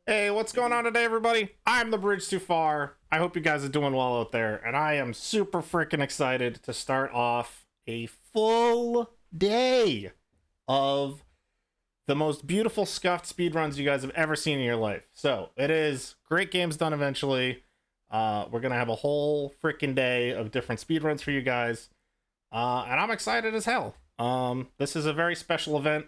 Hey, what's going on today, everybody? I'm the Bridge Too Far. I hope you guys are doing well out there, and I am super freaking excited to start off a full day of the most beautiful scuffed speedruns you guys have ever seen in your life. So it is great games done eventually. We're gonna have a whole freaking day of different speedruns for you guys, and I'm excited as hell. This is a very special event.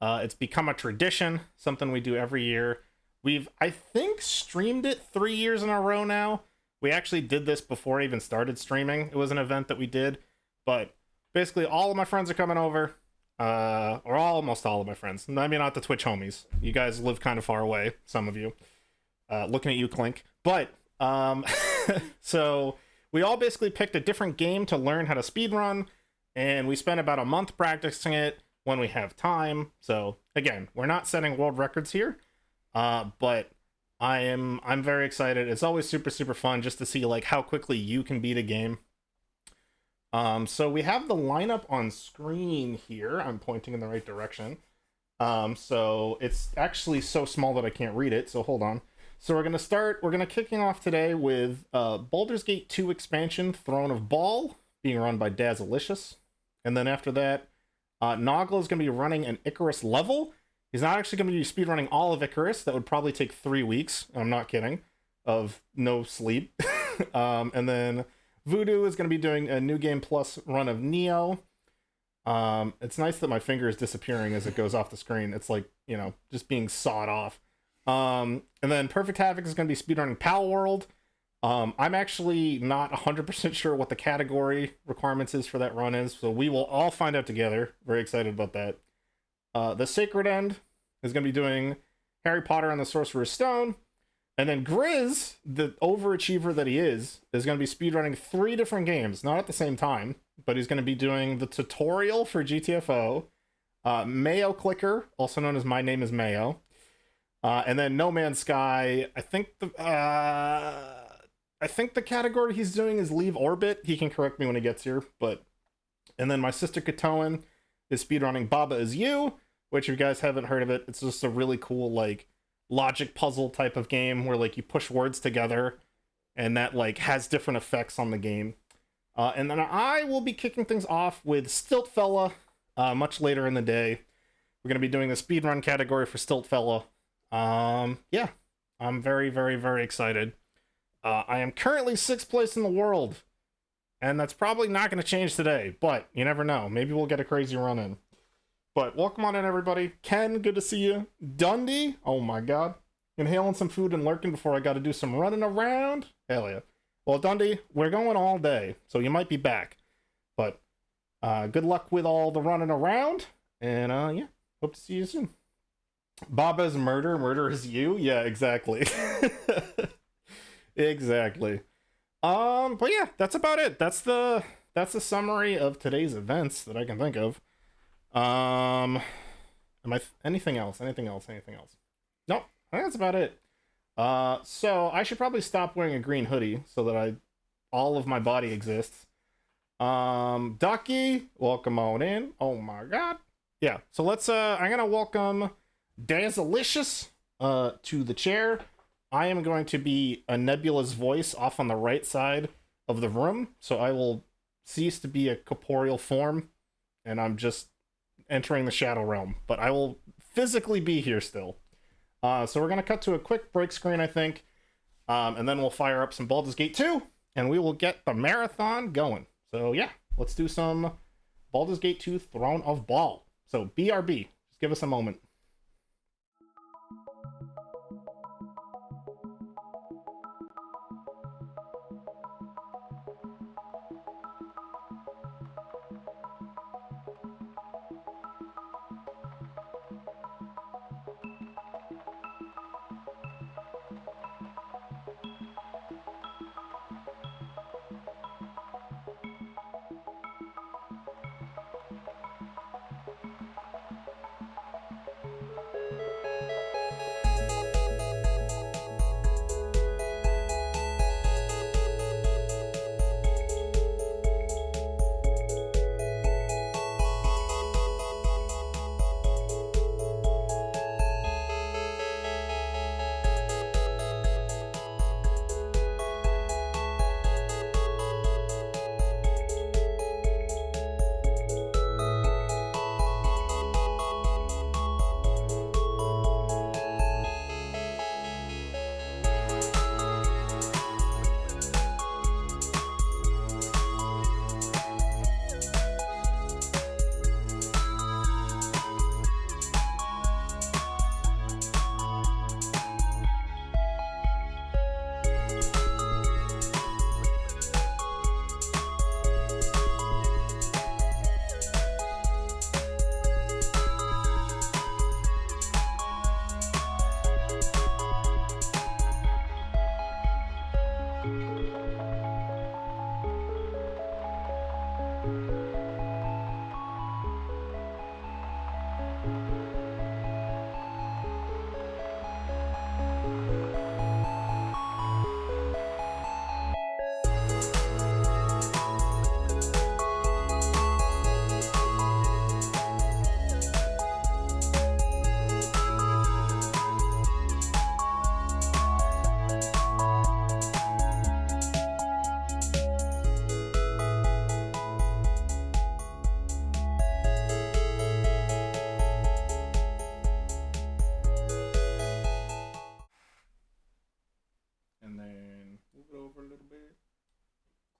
It's become a tradition, something we do every year. We've, I think, streamed it 3 years in a row now. We actually did this before I even started streaming. It was an event that we did, but basically all of my friends are coming over, or almost all of my friends. I mean, not the Twitch homies. You guys live kind of far away, some of you. Looking at you, Clink. But, so we all basically picked a different game to learn how to speedrun, and we spent about a month practicing it when we have time. So, again, we're not setting world records here. But I'm very excited. It's always super fun just to see like how quickly you can beat a game. So we have the lineup on screen here. I'm pointing in the right direction. So it's actually so small that I can't read it. So hold on. So we're gonna kicking off today with Baldur's Gate 2 expansion, Throne of Ball, being run by Dazalicious, and then after that, Nogla is gonna be running an Icarus level. He's not actually going to be speedrunning all of Icarus. That would probably take 3 weeks. I'm not kidding. Of no sleep. And then Voodoo is going to be doing a New Game Plus run of Neo. It's nice that my finger is disappearing as it goes off the screen. It's like, you know, just being sawed off. And then Perfect Havoc is going to be speedrunning Pal World. I'm actually not 100% sure what the category requirements is for that run is. So we will all find out together. Very excited about that. The Sacred End is going to be doing Harry Potter and the Sorcerer's Stone. And then Grizz, the overachiever that he is going to be speedrunning 3 different games, not at the same time, but he's going to be doing the tutorial for GTFO, Mayo Clicker, also known as My Name is Mayo, and then No Man's Sky. I think the category he's doing is Leave Orbit. He can correct me when he gets here, but... And then my sister Katoan is speedrunning Baba Is You, which if you guys haven't heard of it, it's just a really cool like logic puzzle type of game where like you push words together and that like has different effects on the game. And then I will be kicking things off with Stilt Fella much later in the day. We're going to be doing the speedrun category for Stilt Fella. Yeah, I'm very excited. I am currently 6th place in the world, and that's probably not going to change today, but you never know. Maybe we'll get a crazy run in. But welcome on in, everybody. Ken, good to see you. Dundee, oh my god. Inhaling some food and lurking before I got to do some running around. Hell yeah. Well, Dundee, we're going all day, so you might be back. But good luck with all the running around. And yeah, hope to see you soon. Baba's murder, murder is you? Yeah, exactly. Exactly. But yeah, that's about it. That's the summary of today's events that I can think of. Am I anything else? Anything else? Nope. I think that's about it. So I should probably stop wearing a green hoodie so that all of my body exists. Ducky, welcome on in. Oh my god. Yeah. So let's I'm gonna welcome Dazalicious to the chair. I am going to be a Nebula's voice off on the right side of the room, so I will cease to be a corporeal form, and I'm just entering the Shadow Realm. But I will physically be here still. So we're going to cut to a quick break screen, I think, and then we'll fire up some Baldur's Gate 2, and we will get the marathon going. So yeah, let's do some Baldur's Gate 2 Throne of Ball. So BRB, just give us a moment.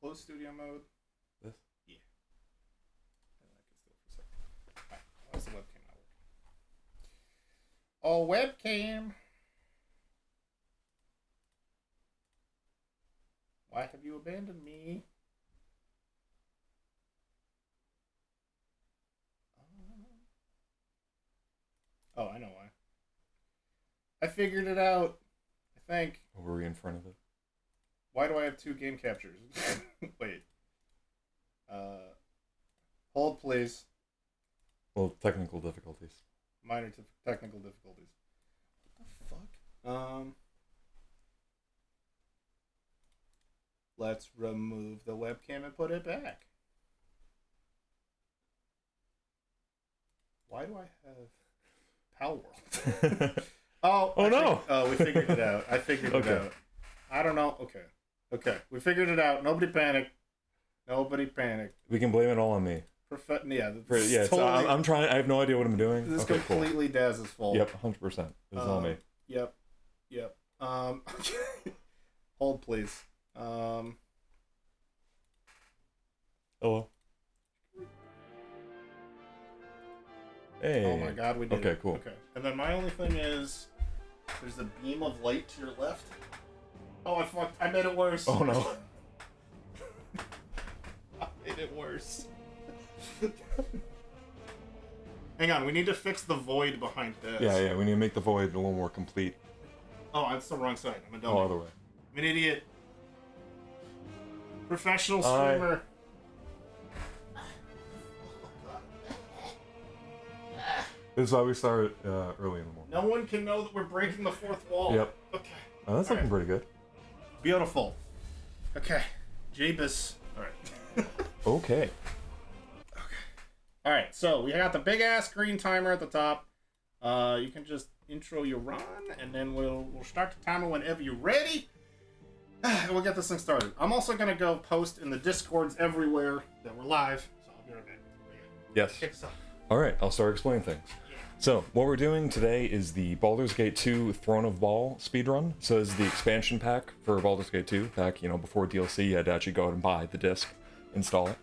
close studio mode. This? Yeah. Alright, why is the webcam not working? Oh, webcam! Why have you abandoned me? Oh, I know why. I figured it out. I think. Oh, were we in front of it? Why do I have 2 game captures? Wait. Hold, please. Well, technical difficulties. Minor technical difficulties. What the fuck? Let's remove the webcam and put it back. Why do I have Pal World? Oh no! We figured it out. I figured it out. I don't know. Okay. We figured it out. Nobody panic. We can blame it all on me. Yeah, totally, I'm trying. I have no idea what I'm doing. This is completely cool. Daz's fault. Yep, 100%. This is all me. Yep. Hold, please. Hello. Hey. Oh my god, we did it. Okay, cool. Okay. And then my only thing is, there's a beam of light to your left. Oh, I fucked. I made it worse. Oh no. I made it worse. Hang on, we need to fix the void behind this. Yeah, we need to make the void a little more complete. Oh, that's the wrong side. I'm a dummy. Oh, other way. I'm an idiot. Professional streamer. This is why we start early in the morning. No one can know that we're breaking the fourth wall. Yep. Okay. Oh, that's looking pretty good. Beautiful. Okay. Jabus. Alright. Okay. Alright, so we got the big ass green timer at the top. You can just intro your run, and then we'll start the timer whenever you're ready. And we'll get this thing started. I'm also gonna go post in the Discords everywhere that we're live, so I'll be right back. Yes. Kick us off. Alright, I'll start explaining things. So, what we're doing today is the Baldur's Gate 2 Throne of Ball speedrun. So this is the expansion pack for Baldur's Gate 2. Back, before DLC, you had to actually go out and buy the disc, install it.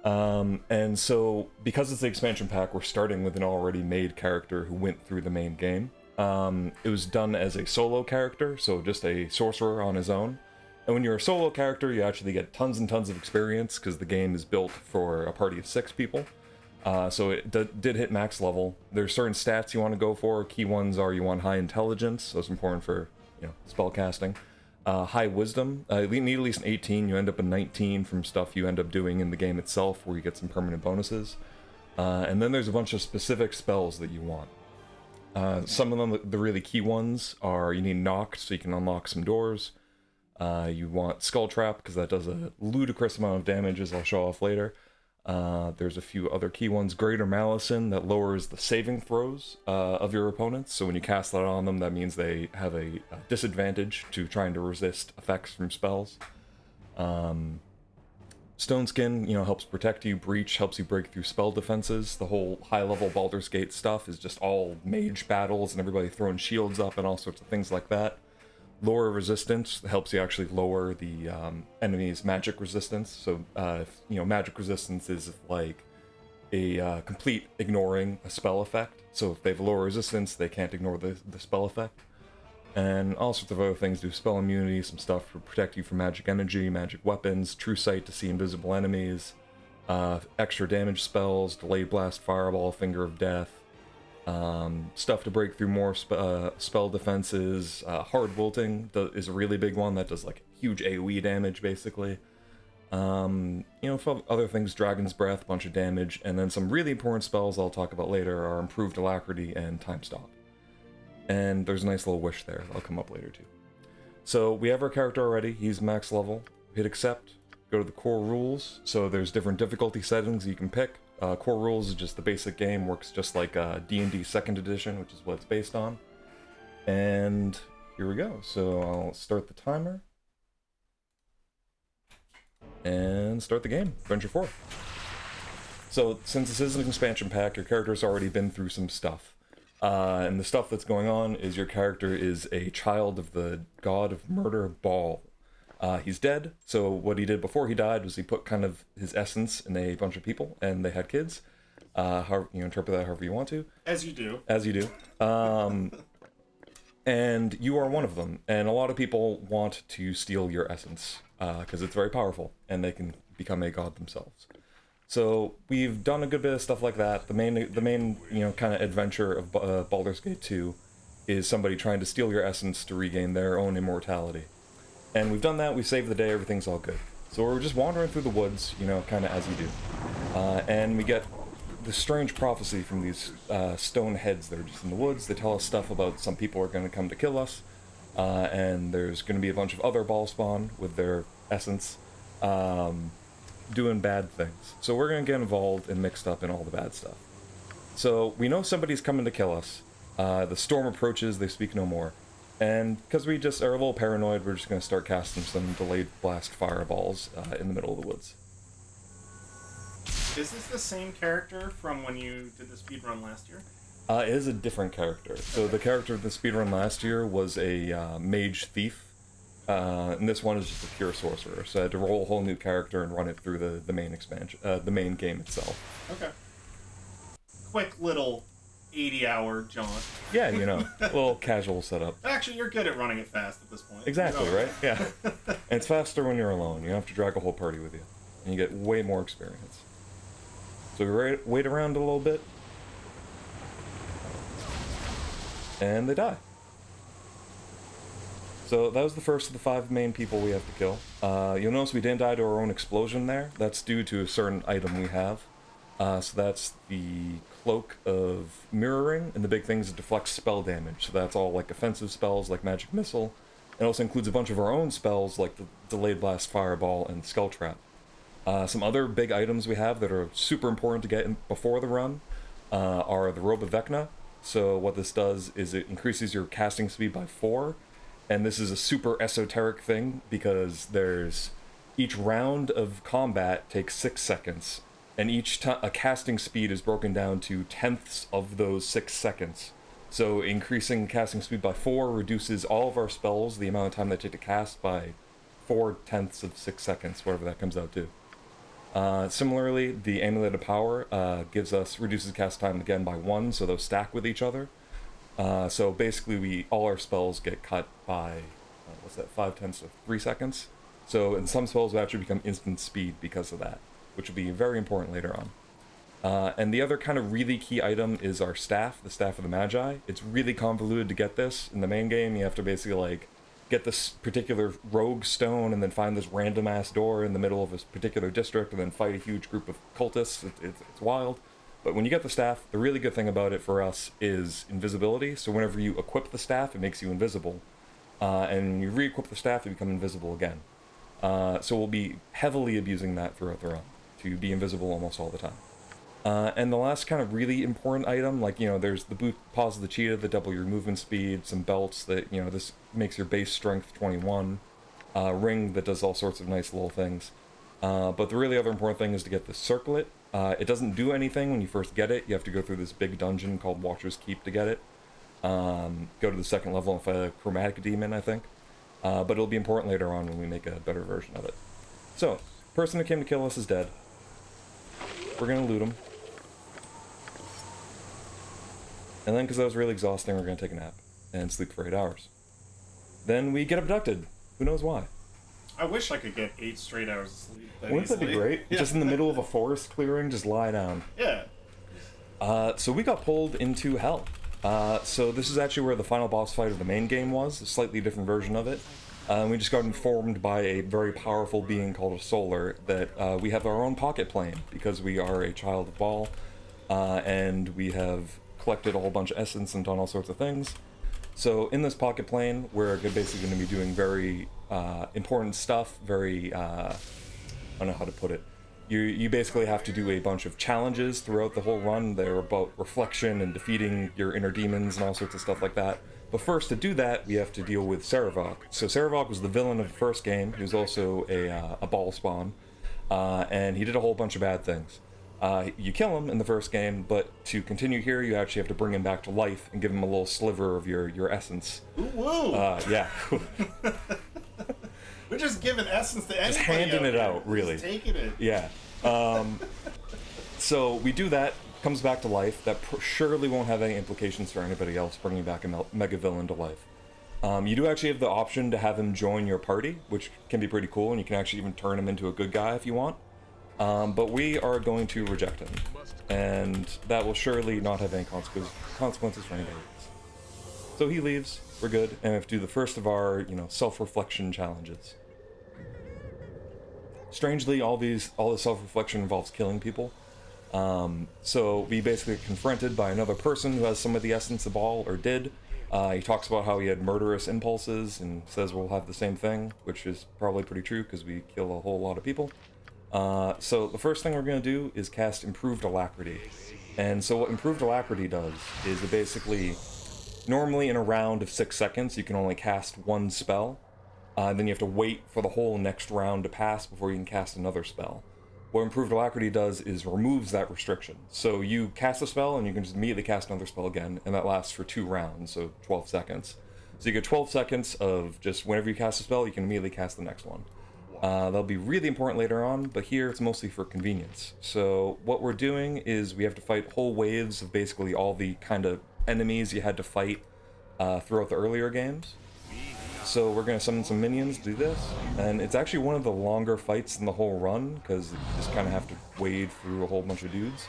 And so, because it's the expansion pack, we're starting with an already made character who went through the main game. It was done as a solo character, so just a sorcerer on his own. And when you're a solo character, you actually get tons and tons of experience, because the game is built for a party of 6 people. So it did hit max level. There's certain stats you want to go for. Key ones are you want high intelligence, so it's important for spell casting. High wisdom. You need at least an 18. You end up a 19 from stuff you end up doing in the game itself, where you get some permanent bonuses. And then there's a bunch of specific spells that you want. Some of them, the really key ones, are you need Knock, so you can unlock some doors. You want Skull Trap, because that does a ludicrous amount of damage, as I'll show off later. There's a few other key ones. Greater Malison, that lowers the saving throws of your opponents. So when you cast that on them, that means they have a disadvantage to trying to resist effects from spells. Stone Skin, helps protect you. Breach helps you break through spell defenses. The whole high-level Baldur's Gate stuff is just all mage battles and everybody throwing shields up and all sorts of things like that. Lower resistance helps you actually lower the enemy's magic resistance. So, magic resistance is like a complete ignoring a spell effect. So if they have lower resistance, they can't ignore the spell effect. And all sorts of other things do spell immunity, some stuff to protect you from magic energy, magic weapons, true sight to see invisible enemies, extra damage spells, delayed blast, fireball, finger of death. Stuff to break through more spell defenses. Hard wilting is a really big one that does like huge AoE damage basically. Other things, Dragon's Breath, bunch of damage, and then some really important spells I'll talk about later are Improved Alacrity and Time Stop. And there's a nice little wish there, I'll come up later too. So we have our character already, he's max level. Hit accept, go to the core rules. So there's different difficulty settings you can pick. Core rules is just the basic game, works just like D&D 2nd edition, which is what it's based on. And here we go. So I'll start the timer. And start the game, Adventure 4. So since this is an expansion pack, your character's already been through some stuff. And the stuff that's going on is your character is a child of the god of murder, Baal. He's dead, so what he did before he died was he put kind of his essence in a bunch of people, and they had kids. However, you interpret that however you want to. As you do. As you do. And you are one of them, and a lot of people want to steal your essence, because it's very powerful, and they can become a god themselves. So we've done a good bit of stuff like that. The main kind of adventure of Baldur's Gate 2 is somebody trying to steal your essence to regain their own immortality. And we've done that, we saved the day, everything's all good. So we're just wandering through the woods, kind of as you do. And we get this strange prophecy from these stone heads that are just in the woods. They tell us stuff about some people are going to come to kill us. And there's going to be a bunch of other ball spawn with their essence doing bad things. So we're going to get involved and mixed up in all the bad stuff. So we know somebody's coming to kill us. The storm approaches, they speak no more. And because we just are a little paranoid, we're just going to start casting some delayed blast fireballs in the middle of the woods. Is this the same character from when you did the speedrun last year? It is a different character. So the character of the speedrun last year was a mage thief. And this one is just a pure sorcerer. So I had to roll a whole new character and run it through the main expansion, the main game itself. Okay. Quick little 80-hour jaunt. Yeah, a little casual setup. Actually, you're good at running it fast at this point. Exactly, right? Yeah. And it's faster when you're alone. You don't have to drag a whole party with you. And you get way more experience. So we wait around a little bit. And they die. So that was the first of the 5 main people we have to kill. You'll notice we didn't die to our own explosion there. That's due to a certain item we have. So that's the Cloak of Mirroring, and the big thing is it deflects spell damage. So that's all like offensive spells like Magic Missile. It also includes a bunch of our own spells like the Delayed Blast Fireball and Skull Trap. Some other big items we have that are super important to get in before the run are the Robe of Vecna. So what this does is it increases your casting speed by 4. And this is a super esoteric thing because each round of combat takes 6 seconds. And each time a casting speed is broken down to tenths of those 6 seconds. So increasing casting speed by 4 reduces all of our spells, the amount of time they take to cast, by 4/10 of 6 seconds, whatever that comes out to. Similarly, the Amulet of Power reduces cast time again by 1, so those stack with each other. So basically, all our spells get cut by 5/10 of 3 seconds. So in some spells, we actually become instant speed because of that, which will be very important later on. And the other kind of really key item is our staff, the Staff of the Magi. It's really convoluted to get this. In the main game, you have to basically get this particular rogue stone and then find this random ass door in the middle of this particular district and then fight a huge group of cultists. It's wild. But when you get the staff, the really good thing about it for us is invisibility. So whenever you equip the staff, it makes you invisible. And when you re-equip the staff, you become invisible again. So we'll be heavily abusing that throughout the run, to be invisible almost all the time. And the last kind of really important item, there's the boot paws of the cheetah that double your movement speed, some belts that, this makes your base strength 21, ring that does all sorts of nice little things. But the really other important thing is to get the circlet. It doesn't do anything when you first get it. You have to go through this big dungeon called Watcher's Keep to get it. Go to the 2nd level and fight a chromatic demon, I think. But it'll be important later on when we make a better version of it. So, the person who came to kill us is dead. We're gonna loot him. And then, because that was really exhausting, we're gonna take a nap and sleep for 8 hours. Then we get abducted. Who knows why? I wish I could get 8 straight hours of sleep. Wouldn't that be great? Yeah. Just in the middle of a forest clearing, just lie down. Yeah. So we got pulled into hell. So this is actually where the final boss fight of the main game was, a slightly different version of it. We just got informed by a very powerful being called a Solar that we have our own pocket plane because we are a child of Baal, and we have collected a whole bunch of essence and done all sorts of things. So in this pocket plane, we're basically going to be doing very important stuff, I don't know how to put it. You basically have to do a bunch of challenges throughout the whole run. They're about reflection and defeating your inner demons and all sorts of stuff like that. But first, to do that, we have to deal with Saravok. So Saravok was the villain of the first game. He was also a ball spawn, and he did a whole bunch of bad things. You kill him in the first game, but to continue here, you actually have to bring him back to life and give him a little sliver of your essence. Ooh, woo! Yeah. We're just giving essence to anybody. Just handing it out, really. Just taking it. Yeah. So we do that, comes back to life. That surely won't have any implications for anybody else bringing back a mega villain to life. You do actually have the option to have him join your party, which can be pretty cool, and you can actually even turn him into a good guy if you want. But we are going to reject him, and that will surely not have any consequences for anybody else. So he leaves, we're good, and we have to do the first of our, self-reflection challenges. Strangely, all the self-reflection involves killing people. So we basically get confronted by another person who has some of the essence of all, or did. He talks about how he had murderous impulses and says we'll have the same thing, which is probably pretty true because we kill a whole lot of people. So the first thing we're going to do is cast Improved Alacrity. And so what Improved Alacrity does is it basically, normally in a round of 6 seconds, you can only cast one spell. Then you have to wait for the whole next round to pass before you can cast another spell. What Improved Alacrity does is removes that restriction. So you cast a spell and you can just immediately cast another spell again, and that lasts for 2 rounds, so 12 seconds. So you get 12 seconds of just whenever you cast a spell, you can immediately cast the next one. That'll be really important later on, but here it's mostly for convenience. So what we're doing is we have to fight whole waves of basically all the kind of enemies you had to fight throughout the earlier games. So we're going to summon some minions to do this, and it's actually one of the longer fights in the whole run, because you just kind of have to wade through a whole bunch of dudes.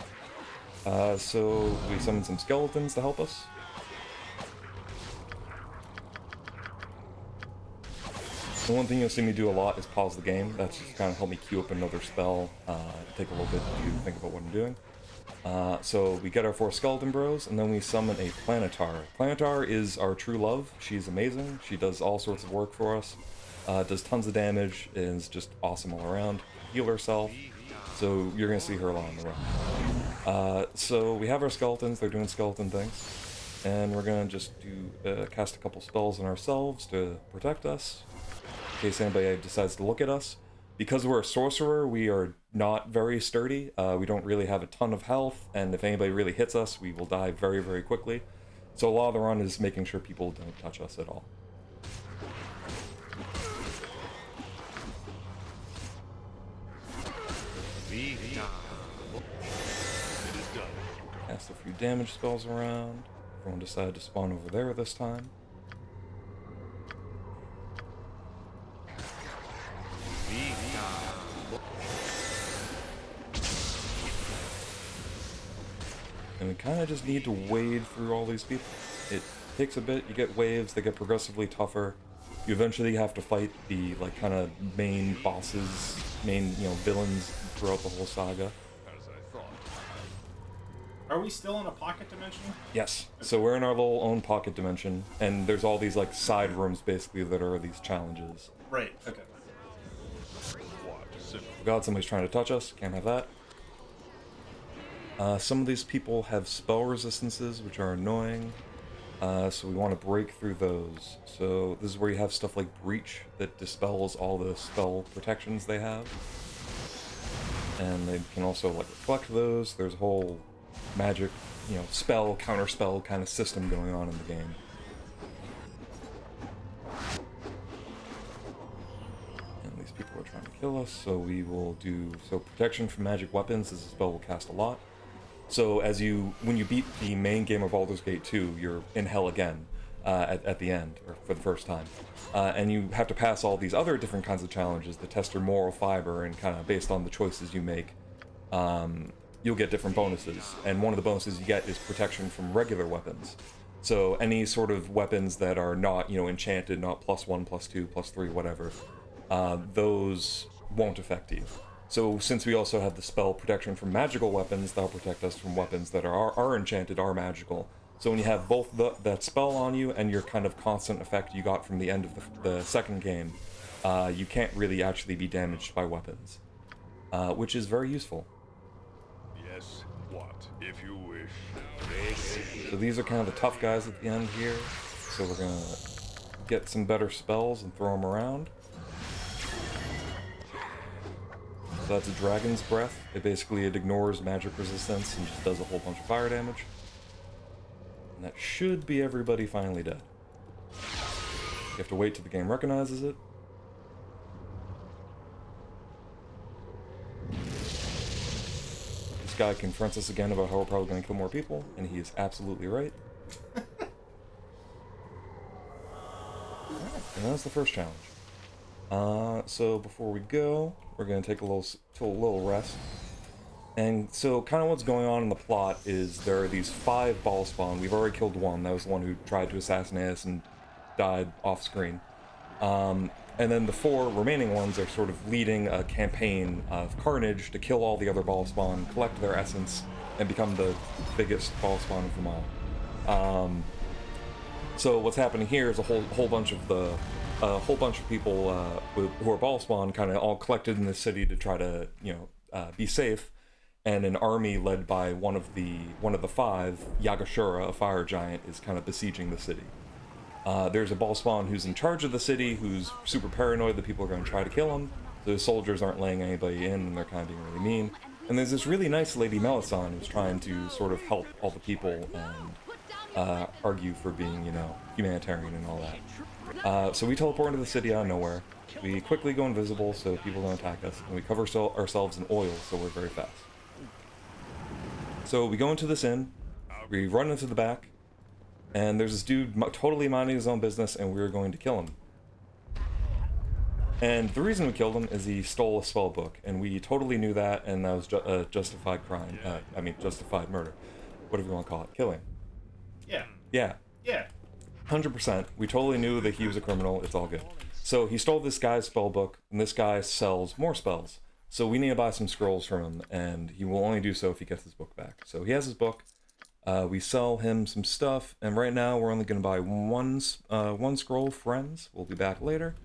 So we summon some skeletons to help us. The one thing you'll see me do a lot is pause the game. That's just kind of help me queue up another spell, take a little bit to think about what I'm doing. So we get our 4 skeleton bros, and then we summon a Planetar. Planetar is our true love. She's amazing. She does all sorts of work for us. Does tons of damage, and is just awesome all around. Heal herself, so you're going to see her a lot on the run. So we have our skeletons. They're doing skeleton things. And we're going to just cast a couple spells on ourselves to protect us, in case anybody decides to look at us. Because we're a sorcerer, we are not very sturdy. We don't really have a ton of health, and if anybody really hits us, we will die very, very quickly. So a lot of the run is making sure people don't touch us at all. Cast a few damage spells around. Everyone decided to spawn over there this time. And we kind of just need to wade through all these people. It takes a bit, you get waves, they get progressively tougher. You eventually have to fight the, kind of main bosses, villains throughout the whole saga. Are we still in a pocket dimension? Yes. So we're in our little own pocket dimension, and there's all these, side rooms, basically, that are these challenges. Right, okay. Oh God, somebody's trying to touch us. Can't have that. Some of these people have spell resistances, which are annoying, so we want to break through those. So this is where you have stuff like Breach that dispels all the spell protections they have. And they can also, reflect those. There's a whole magic, spell, counter-spell kind of system going on in the game. And these people are trying to kill us, so we will do... So protection from magic weapons, this spell will cast a lot. So when you beat the main game of Baldur's Gate 2, you're in hell again at the end, or for the first time. And you have to pass all these other different kinds of challenges that test your moral fiber, and kind of based on the choices you make, you'll get different bonuses. And one of the bonuses you get is protection from regular weapons. So any sort of weapons that are not, enchanted, not +1, +2, +3, whatever, those won't affect you. So since we also have the spell protection from magical weapons, that'll protect us from weapons that are enchanted, are magical. So when you have both that spell on you and your kind of constant effect you got from the end of the second game, you can't really actually be damaged by weapons, which is very useful. Yes, what, if you wish. So these are kind of the tough guys at the end here. So we're gonna get some better spells and throw them around. So that's a Dragon's Breath. It ignores magic resistance and just does a whole bunch of fire damage. And that should be everybody finally dead. You have to wait till the game recognizes it. guy confronts us again about how we're probably going to kill more people, and he is absolutely right. And that's the first challenge. So before we go, we're going to take a little rest. And so kind of what's going on in the plot is there are these 5 ball spawn. We've already killed one. That was the one who tried to assassinate us and died off screen. And then the 4 remaining ones are sort of leading a campaign of carnage to kill all the other ball spawn, collect their essence, and become the biggest ball spawn of them all. So what's happening here is a whole bunch of people who are ball spawn kind of all collected in this city to try to be safe, and an army led by one of the 5, Yagashura, a fire giant, is kind of besieging the city. There's a ball spawn who's in charge of the city, who's super paranoid that people are going to try to kill him. The soldiers aren't letting anybody in, and they're kind of being really mean. And there's this really nice lady Melisande who's trying to sort of help all the people and argue for being, humanitarian and all that. So we teleport into the city out of nowhere. We quickly go invisible so people don't attack us, and we cover ourselves in oil so we're very fast. So we go into this inn, we run into the back, and there's this dude totally minding his own business, and we're going to kill him. And the reason we killed him is he stole a spell book, and we totally knew that, and that was a justified crime. Justified murder. Whatever you want to call it. Killing. Yeah. Yeah. Yeah. 100%. We totally knew that he was a criminal. It's all good. So he stole this guy's spell book, and this guy sells more spells. So we need to buy some scrolls from him, and he will only do so if he gets his book back. So he has his book. We sell him some stuff, and right now we're only going to buy one scroll, Friends. We'll be back later.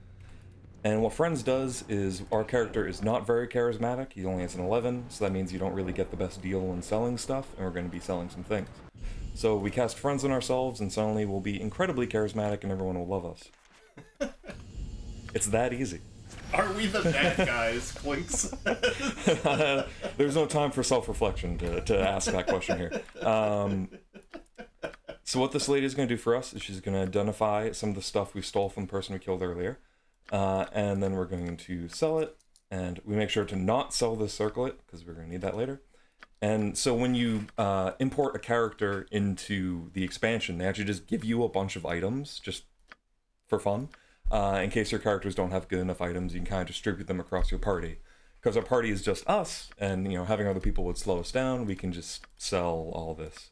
And what Friends does is our character is not very charismatic. He only has an 11, so that means you don't really get the best deal when selling stuff, and we're going to be selling some things. So we cast Friends on ourselves, and suddenly we'll be incredibly charismatic, and everyone will love us. It's that easy. Are we the bad guys, Clinks? There's no time for self-reflection to ask that question here. So what this lady is going to do for us is she's going to identify some of the stuff we stole from the person we killed earlier, and then we're going to sell it, and we make sure to not sell this circlet, because we're going to need that later. And so when you import a character into the expansion, they actually just give you a bunch of items, just for fun. In case your characters don't have good enough items, you can kind of distribute them across your party. Because our party is just us, and having other people would slow us down, we can just sell all this.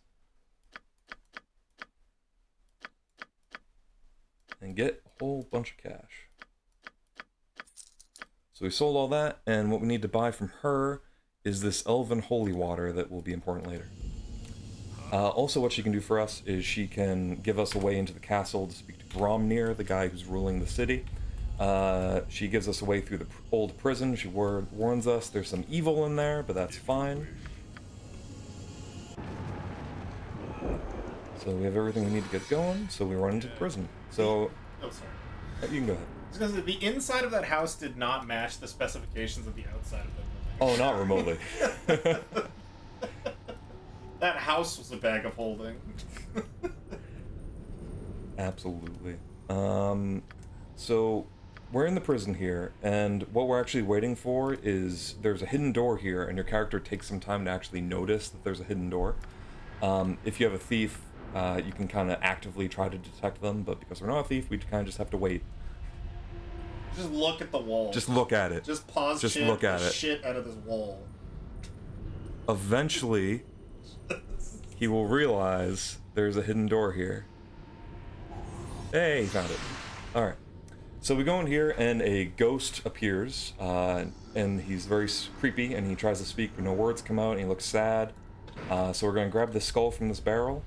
And get a whole bunch of cash. So we sold all that, and what we need to buy from her is this elven holy water that will be important later. Also, what she can do for us is she can give us a way into the castle to speak to Bromnir, the guy who's ruling the city. She gives us a way through the old prison. She warns us there's some evil in there, but that's fine. So we have everything we need to get going, so we run into the prison. So... Oh, sorry. You can go ahead. Because the inside of that house did not match the specifications of the outside of the building. Oh, not remotely. That house was a bag of holding. Absolutely. So we're in the prison here, and what we're actually waiting for is there's a hidden door here, and your character takes some time to actually notice that there's a hidden door. If you have a thief, you can kind of actively try to detect them, but because we're not a thief, we kind of just have to wait. Just look at the wall. Just look at it. Just pause. Just look at it. Shit out of this wall. Eventually, he will realize there's a hidden door here. Hey, he found it. Alright. So we go in here, and a ghost appears, and he's very creepy, and he tries to speak, but no words come out, and he looks sad. So we're going to grab this skull from this barrel,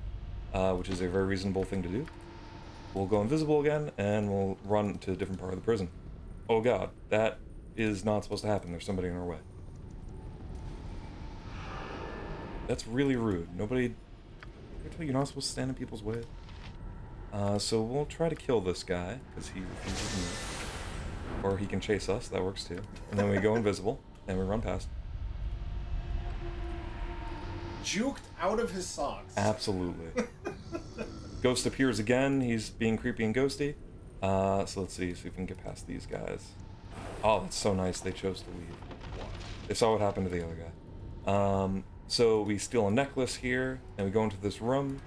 which is a very reasonable thing to do. We'll go invisible again, and we'll run to a different part of the prison. Oh god, that is not supposed to happen. There's somebody in our way. That's really rude. Nobody... You're not supposed to stand in people's way. So we'll try to kill this guy, because he refuses to move. Or he can chase us, that works too. And then we go invisible, and we run past. Juked out of his socks. Absolutely. Ghost appears again, he's being creepy and ghosty. So let's see if we can get past these guys. Oh, that's so nice they chose to leave. They saw what happened to the other guy. So we steal a necklace here, and we go into this room.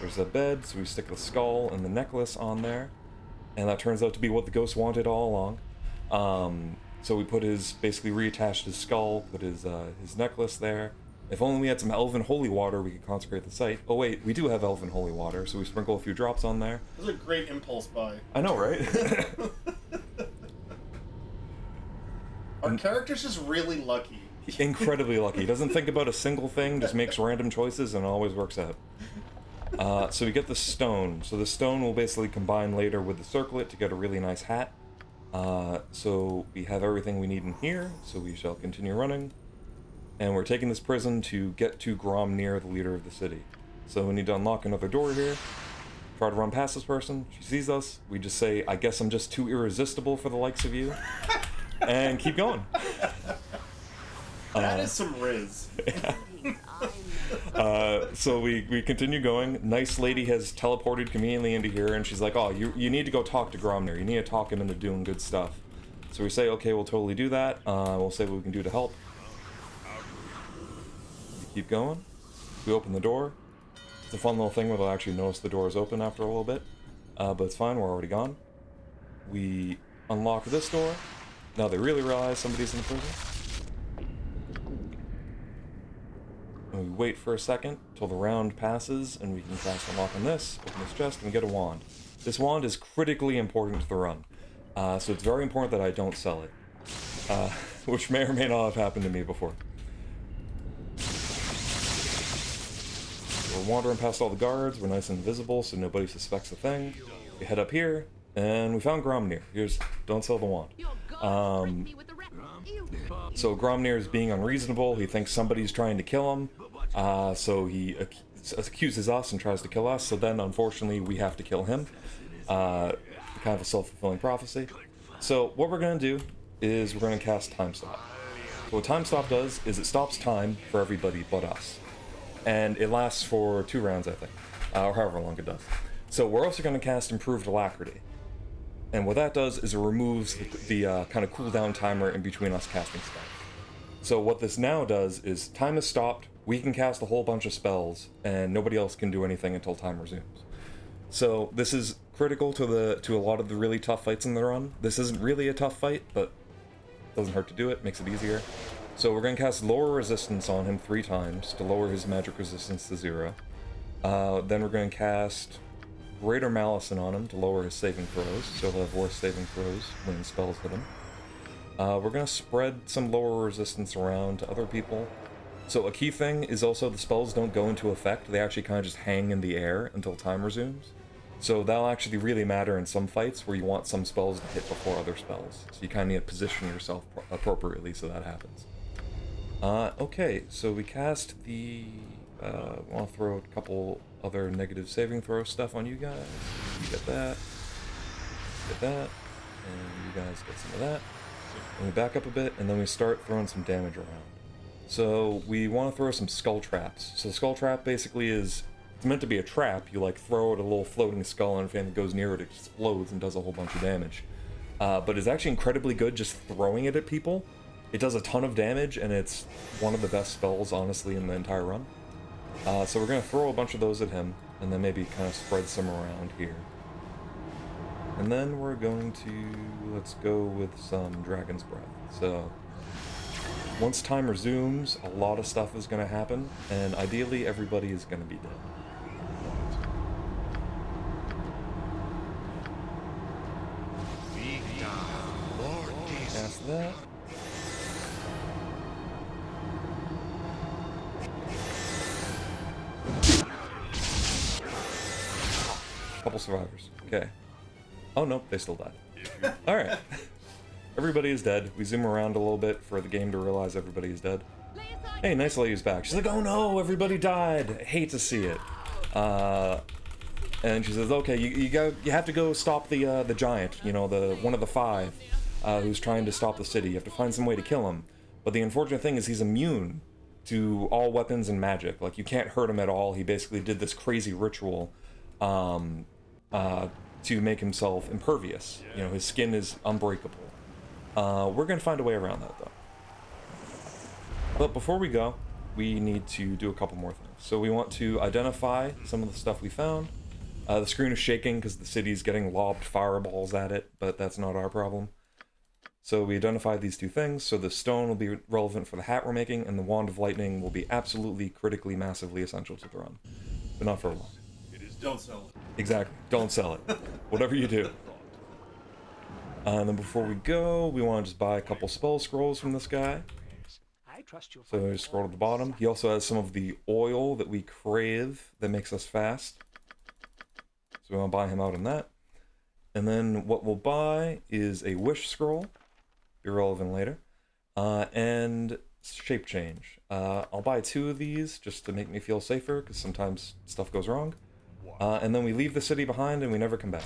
There's a bed, so we stick the skull and the necklace on there. And that turns out to be what the ghost wanted all along. So we put basically reattached his skull, put his necklace there. If only we had some elven holy water, we could consecrate the site. Oh wait, we do have elven holy water, so we sprinkle a few drops on there. This is a great impulse buy. I know, right? Our character's just really lucky. Incredibly lucky. He doesn't think about a single thing, just makes random choices, and it always works out. So we get the stone. So the stone will basically combine later with the circlet to get a really nice hat. So we have everything we need in here, so we shall continue running. And we're taking this prison to get to Gromnir, the leader of the city. So we need to unlock another door here. Try to run past this person. She sees us. We just say, I guess I'm just too irresistible for the likes of you. And keep going. That is some riz. So we continue going. Nice lady has teleported conveniently into here, and she's like, oh, you need to go talk to Gromnir. You need to talk him into doing good stuff. So we say, okay, we'll totally do that. We'll say what we can do to help. We keep going. We open the door. It's a fun little thing where they'll actually notice the door is open after a little bit. But it's fine, we're already gone. We unlock this door. Now they really realize somebody's in the prison. And we wait for a second till the round passes, and we can cast unlock on this, open this chest, and we get a wand. This wand is critically important to the run. So it's very important that I don't sell it. Which may or may not have happened to me before. We're wandering past all the guards, we're nice and invisible so nobody suspects a thing. We head up here, and we found Gromnir. Here's, don't sell the wand. So Gromnir is being unreasonable, he thinks somebody's trying to kill him, so he accuses us and tries to kill us, so then unfortunately we have to kill him. Kind of a self-fulfilling prophecy. So what we're going to do is we're going to cast Time Stop. So what Time Stop does is it stops time for everybody but us. And it lasts for 2 rounds, I think, or however long it does. So we're also going to cast Improved Alacrity. And what that does is it removes the kind of cooldown timer in between us casting spells. So what this now does is time is stopped, we can cast a whole bunch of spells, and nobody else can do anything until time resumes. So this is critical to a lot of the really tough fights in the run. This isn't really a tough fight, but it doesn't hurt to do it, makes it easier. So we're going to cast Lower Resistance on him 3 times to lower his magic resistance to 0. Then we're going to cast Greater Malison on him to lower his saving throws, so he'll have worse saving throws when spells hit him. We're going to spread some lower resistance around to other people. So a key thing is also the spells don't go into effect, they actually kind of just hang in the air until time resumes. So that'll actually really matter in some fights where you want some spells to hit before other spells. So you kind of need to position yourself appropriately so that happens. Okay, so we cast the... want to throw a couple other negative saving throw stuff on you guys. You get that. Get that. And you guys get some of that. And we back up a bit, and then we start throwing some damage around. So we want to throw some skull traps. So the skull trap basically is... It's meant to be a trap. You like throw it a little floating skull, and if anything goes near it, it explodes and does a whole bunch of damage. But it's actually incredibly good just throwing it at people. It does a ton of damage, and it's one of the best spells, honestly, in the entire run. So we're going to throw a bunch of those at him, and then maybe kind of spread some around here. And then we're going to... let's go with some Dragon's Breath. So, once time resumes, a lot of stuff is going to happen, and ideally everybody is going to be dead. Cast that. Couple survivors. Okay. Oh, nope, they still died. Alright. Everybody is dead. We zoom around a little bit for the game to realize everybody is dead. Hey, nice lady's back. She's like, oh no, everybody died. I hate to see it. And she says, okay, you have to go stop the giant, you know, one of the 5 who's trying to stop the city. You have to find some way to kill him. But the unfortunate thing is he's immune to all weapons and magic. Like, you can't hurt him at all. He basically did this crazy ritual to make himself impervious. You know, his skin is unbreakable. We're going to find a way around that, though. But before we go, we need to do a couple more things. So we want to identify some of the stuff we found. The screen is shaking because the city's getting lobbed fireballs at it, but that's not our problem. So we identified these two things. So the stone will be relevant for the hat we're making, and the wand of lightning will be absolutely, critically, massively essential to the run. But not for long. Don't sell it. Exactly. Don't sell it. Whatever you do. And then before we go, we want to just buy a couple spell scrolls from this guy. So I just scroll to the bottom. He also has some of the oil that we crave that makes us fast. So we want to buy him out on that. And then what we'll buy is a wish scroll. Be relevant later. And shape change. I'll buy 2 of these just to make me feel safer, because sometimes stuff goes wrong. And then we leave the city behind and we never come back.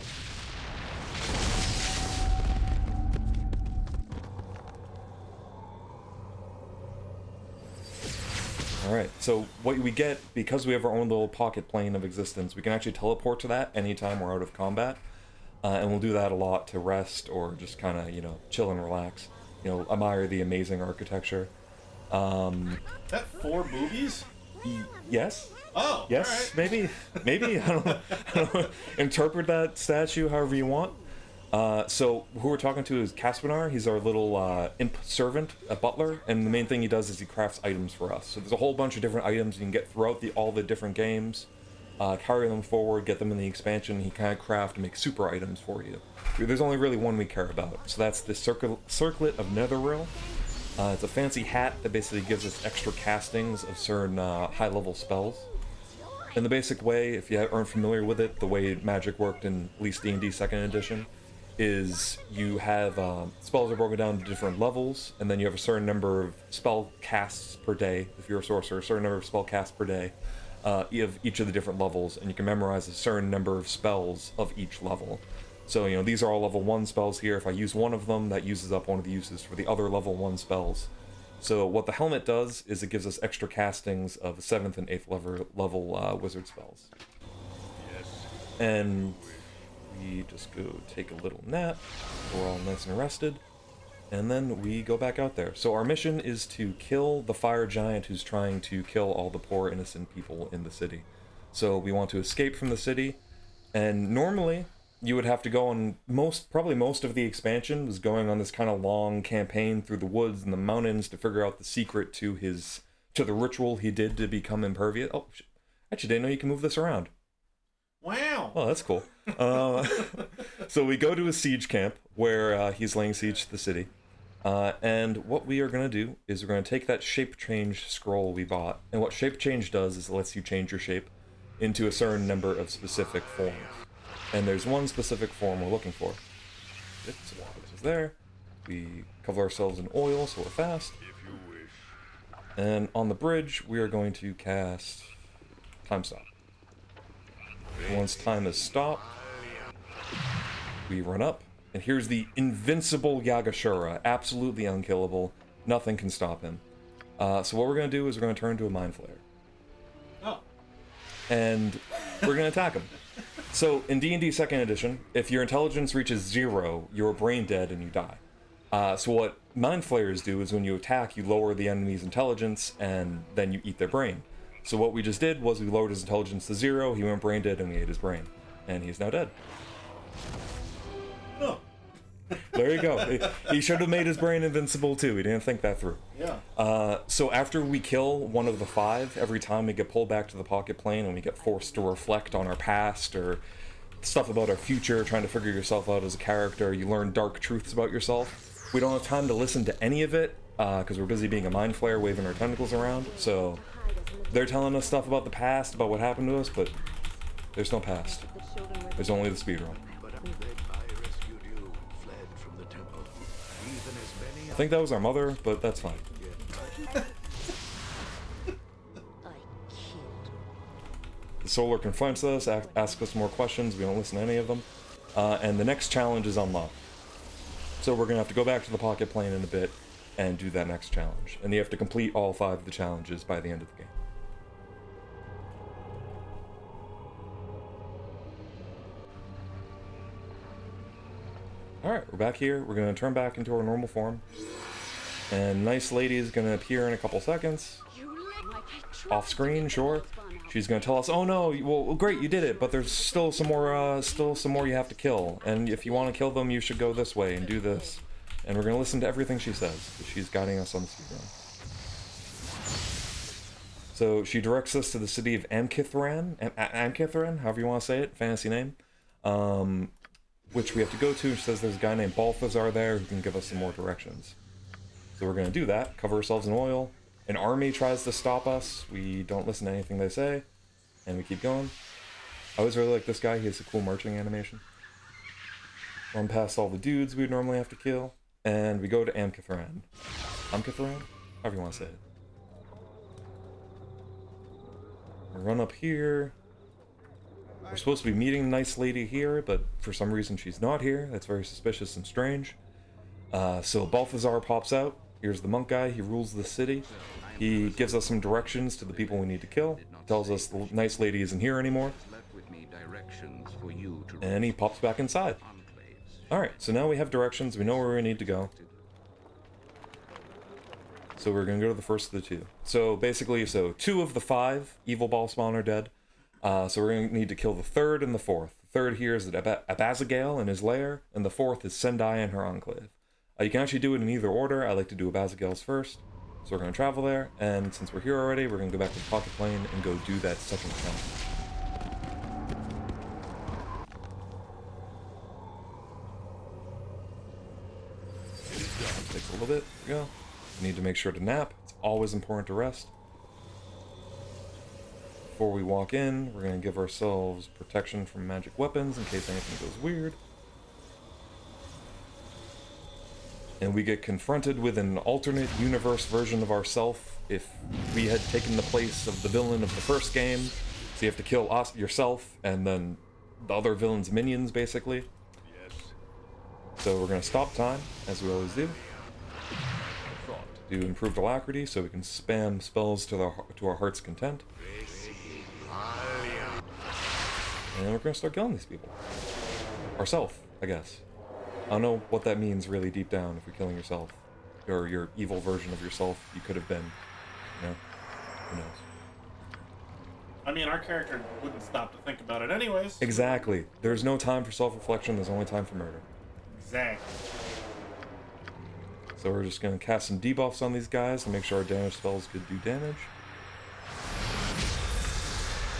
Alright, so what we get, because we have our own little pocket plane of existence, we can actually teleport to that anytime we're out of combat. And we'll do that a lot to rest or just kind of, you know, chill and relax. You know, admire the amazing architecture. That 4 boobies? Yes? Oh, Yes, all right. maybe. I don't know. Interpret that statue however you want. So who we're talking to is Caspinar. He's our little imp servant, a butler, and the main thing he does is he crafts items for us. So there's a whole bunch of different items you can get throughout all the different games. Carry them forward, get them in the expansion. He kind of craft and make super items for you. There's only really one we care about. So that's the Circlet of Netheril. It's a fancy hat that basically gives us extra castings of certain high-level spells. In the basic way, if you aren't familiar with it, the way magic worked in at least D&D 2nd edition is you have spells are broken down to different levels, and then you have a certain number of spell casts per day. If you're a sorcerer, a certain number of spell casts per day. You have each of the different levels, and you can memorize a certain number of spells of each level. So, you know, these are all level 1 spells here. If I use one of them, that uses up one of the uses for the other level 1 spells. So what the helmet does is it gives us extra castings of 7th and 8th level wizard spells. And we just go take a little nap. We're all nice and rested. And then we go back out there. So our mission is to kill the fire giant who's trying to kill all the poor innocent people in the city. So we want to escape from the city. And normally you would have to go on probably most of the expansion was going on this kind of long campaign through the woods and the mountains to figure out the secret to the ritual he did to become impervious. Oh, actually, didn't know you can move this around. Wow. Oh, that's cool. So we go to a siege camp where he's laying siege to the city. And what we are going to do is we're going to take that shape change scroll we bought. And what shape change does is it lets you change your shape into a certain number of specific forms. And there's one specific form we're looking for. So this is there. We cover ourselves in oil so we're fast. And on the bridge, we are going to cast Time Stop. Once time is stopped, we run up. And here's the invincible Yagashura. Absolutely unkillable. Nothing can stop him. So what we're going to do is we're going to turn into a Mind Flayer. Oh. And we're going to attack him. So in D&D 2nd edition, if your intelligence reaches 0, you're brain dead and you die. So what Mind Flayers do is when you attack, you lower the enemy's intelligence and then you eat their brain. So what we just did was we lowered his intelligence to 0, he went brain dead and we ate his brain. And he's now dead. Oh. There you go. He should have made his brain invincible too. He didn't think that through. Yeah. So after we kill one of the 5, every time we get pulled back to the pocket plane and we get forced to reflect on our past or stuff about our future, trying to figure yourself out as a character, you learn dark truths about yourself. We don't have time to listen to any of it because we're busy being a mind flayer waving our tentacles around. So they're telling us stuff about the past, about what happened to us, but there's no past. There's only the speedrun. I think that was our mother, but that's fine. The Solar confronts us, asks us more questions, we don't listen to any of them. And the next challenge is unlocked. So we're going to have to go back to the pocket plane in a bit and do that next challenge. And you have to complete all 5 of the challenges by the end of the game. Alright, we're back here. We're going to turn back into our normal form. And nice lady is going to appear in a couple seconds. You off screen, sure. She's gonna tell us, oh no, well great, you did it, but there's still some more you have to kill, and if you want to kill them, you should go this way and do this. And we're gonna listen to everything she says, because she's guiding us on the speedrun. So she directs us to the city of Amkithran, however you want to say it, fancy name, which we have to go to. She says there's a guy named Balthazar there who can give us some more directions. So we're gonna do that, cover ourselves in oil. An army tries to stop us, we don't listen to anything they say, and we keep going. I always really like this guy, he has a cool marching animation. Run past all the dudes we'd normally have to kill, and we go to Amkithran. Amkithran? However you want to say it. We run up here. We're supposed to be meeting a nice lady here, but for some reason she's not here. That's very suspicious and strange. So Balthazar pops out. Here's the monk guy, he rules the city. He gives us some directions to the people we need to kill. He tells us the nice lady isn't here anymore. And he pops back inside. Alright, so now we have directions, we know where we need to go. So we're gonna go to the first of the two. So basically, 2 of the 5 evil ball spawn are dead. So we're gonna need to kill the 3rd and the 4th. The 3rd here is Abazagale in his lair, and the 4th is Sendai in her enclave. You can actually do it in either order. I like to do Abazagale's first. So we're going to travel there, and since we're here already, we're going to go back to the pocket plane and go do that second challenge. Takes a little bit. There we go. We need to make sure to nap. It's always important to rest. Before we walk in, we're going to give ourselves protection from magic weapons in case anything goes weird. And we get confronted with an alternate universe version of ourselves if we had taken the place of the villain of the first game. So you have to kill yourself and then the other villain's minions, basically. Yes. So we're going to stop time, as we always do. Do improved alacrity so we can spam spells to our heart's content. And we're going to start killing these people. Ourself, I guess. I don't know what that means really deep down if you're killing yourself. Or your evil version of yourself you could have been. You know? Who knows? I mean, our character wouldn't stop to think about it anyways. Exactly. There's no time for self-reflection, there's only time for murder. Exactly. So we're just going to cast some debuffs on these guys to make sure our damage spells could do damage.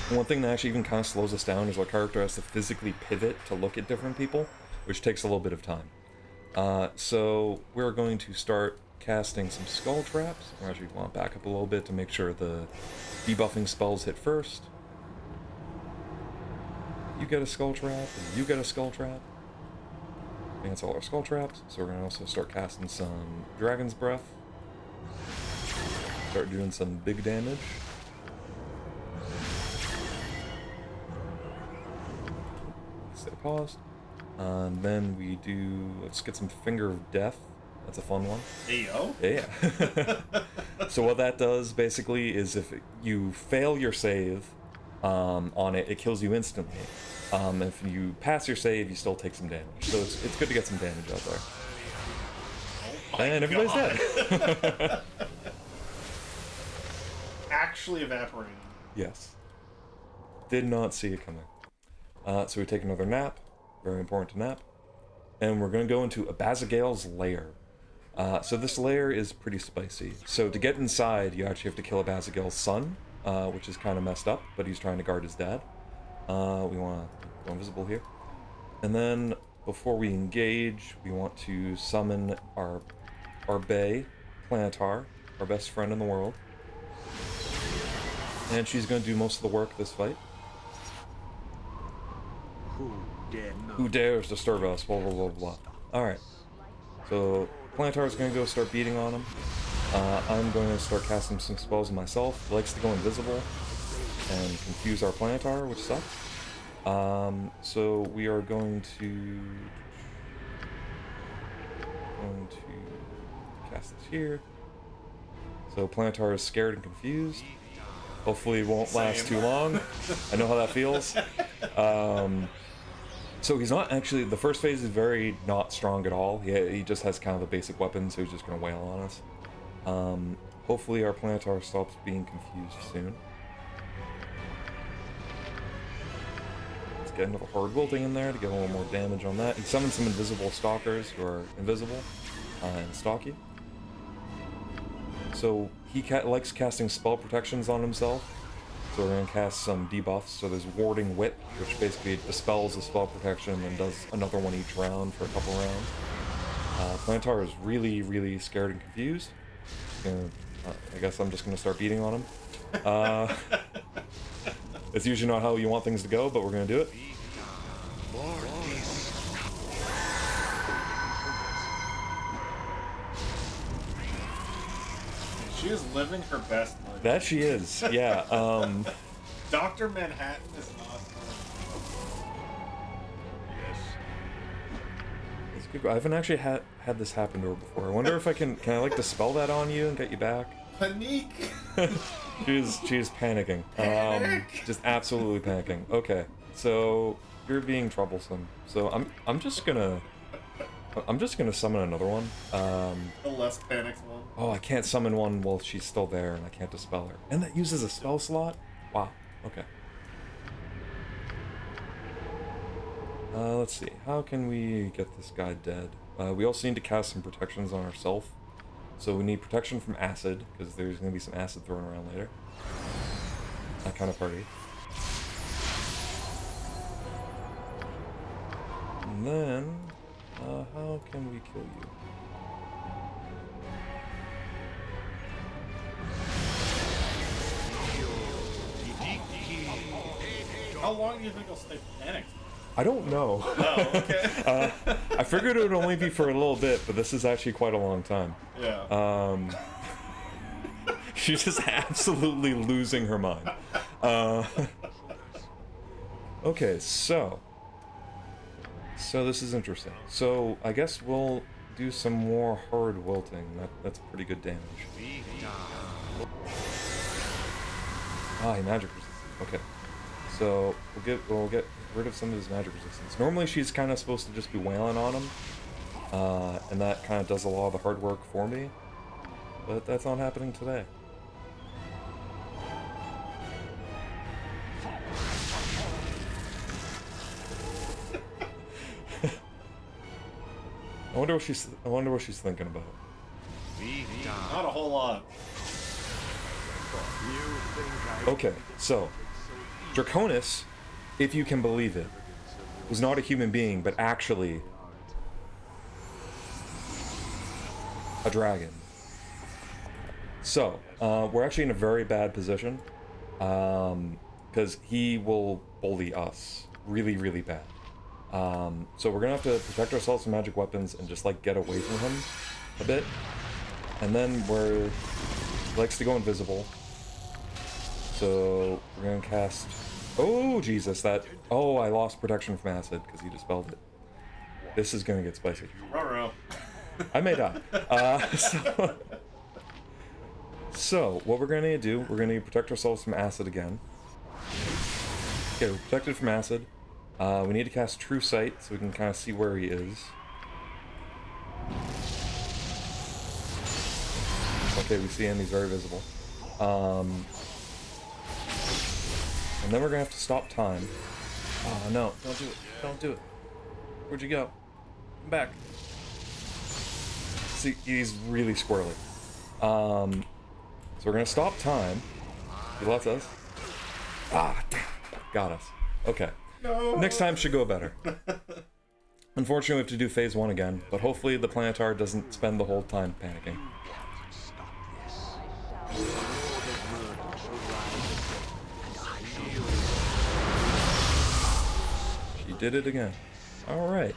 One thing that actually even kind of slows us down is our character has to physically pivot to look at different people, which takes a little bit of time. So we're going to start casting some skull traps. We actually want to back up a little bit to make sure the debuffing spells hit first. You get a skull trap, and you get a skull trap. And that's all our skull traps. So we're going to also start casting some Dragon's Breath. Start doing some big damage. Stay paused. And then we do, let's get some Finger of Death. That's a fun one. Ayo. Yeah. So what that does basically is if you fail your save on it, it kills you instantly. If you pass your save, you still take some damage. So it's good to get some damage out there. Oh and everybody's dead. Actually evaporated. Yes. Did not see it coming. So we take another nap. Very important to nap. And we're going to go into Abazagale's lair. So this lair is pretty spicy. So to get inside, you actually have to kill Abazagale's son, which is kind of messed up, but he's trying to guard his dad. We want to go invisible here. And then, before we engage, we want to summon our bae, Planetar, our best friend in the world. And she's going to do most of the work this fight. Who dares disturb us? Blah, blah, blah, blah. Alright. So, Planetar's going to go start beating on him. I'm going to start casting some spells myself. He likes to go invisible and confuse our Planetar, which sucks. So we are going to cast this here. So Planetar is scared and confused. Hopefully it won't last too long. I know how that feels. So he's not actually, the first phase is very not strong at all. He just has kind of the basic weapons, so he's just going to wail on us. hopefully our Planetar stops being confused soon. Let's get another hard wilting in there to get a little more damage on that. He summons some invisible stalkers who are invisible and stocky. So he likes casting spell protections on himself. So we're going to cast some debuffs. So there's Warding Whip, which basically dispels the spell protection and does another one each round for a couple rounds. Planetar is really, really scared and confused. I guess I'm just going to start beating on him. It's usually not how you want things to go, but we're going to do it. She is living her best life. That she is, yeah. Dr. Manhattan is awesome. Yes. It's good. I haven't actually had this happen to her before. I wonder if I can I like dispel that on you and get you back? Panique! She is panicking. Panic! Just absolutely panicking. Okay, so you're being troublesome. So I'm just gonna summon another one. The less panicked one. Oh, I can't summon one while she's still there, and I can't dispel her. And that uses a spell slot? Wow, okay. Let's see, how can we get this guy dead? We also need to cast some protections on ourselves. So we need protection from acid, because there's going to be some acid thrown around later. That kind of party. And then, how can we kill you? How long do you think I'll stay panicked? I don't know. Oh, okay. I figured it would only be for a little bit, but this is actually quite a long time. Yeah. She's just absolutely losing her mind. Okay, so this is interesting. So I guess we'll do some more hard wilting. That's pretty good damage. Ah, he magic resistance. Okay, so we'll get rid of some of his magic resistance. Normally she's kind of supposed to just be wailing on him, and that kind of does a lot of the hard work for me. But that's not happening today. I wonder what she's thinking about. Not a whole lot. Okay, so Draconis, if you can believe it, was not a human being, but actually a dragon. So we're actually in a very bad position, because he will bully us really, really bad. So we're gonna have to protect ourselves from magic weapons and just like get away from him a bit. And then he likes to go invisible. So we're gonna cast, oh Jesus, oh, I lost protection from acid because he dispelled it. This is gonna get spicy. Ruh-roh. I may die. So what we're gonna do, we're gonna protect ourselves from acid again. Okay, we're protected from acid. We need to cast True Sight so we can kind of see where he is. Okay, we see him, he's very visible. And then we're gonna have to stop time. Oh no, don't do it, don't do it. Where'd you go? Come back. See, he's really squirrely. So we're gonna stop time. He lets us. Ah, damn, got us. Okay. No. Next time should go better. Unfortunately, we have to do phase 1 again, but hopefully the Planetar doesn't spend the whole time panicking. She did it again. Alright.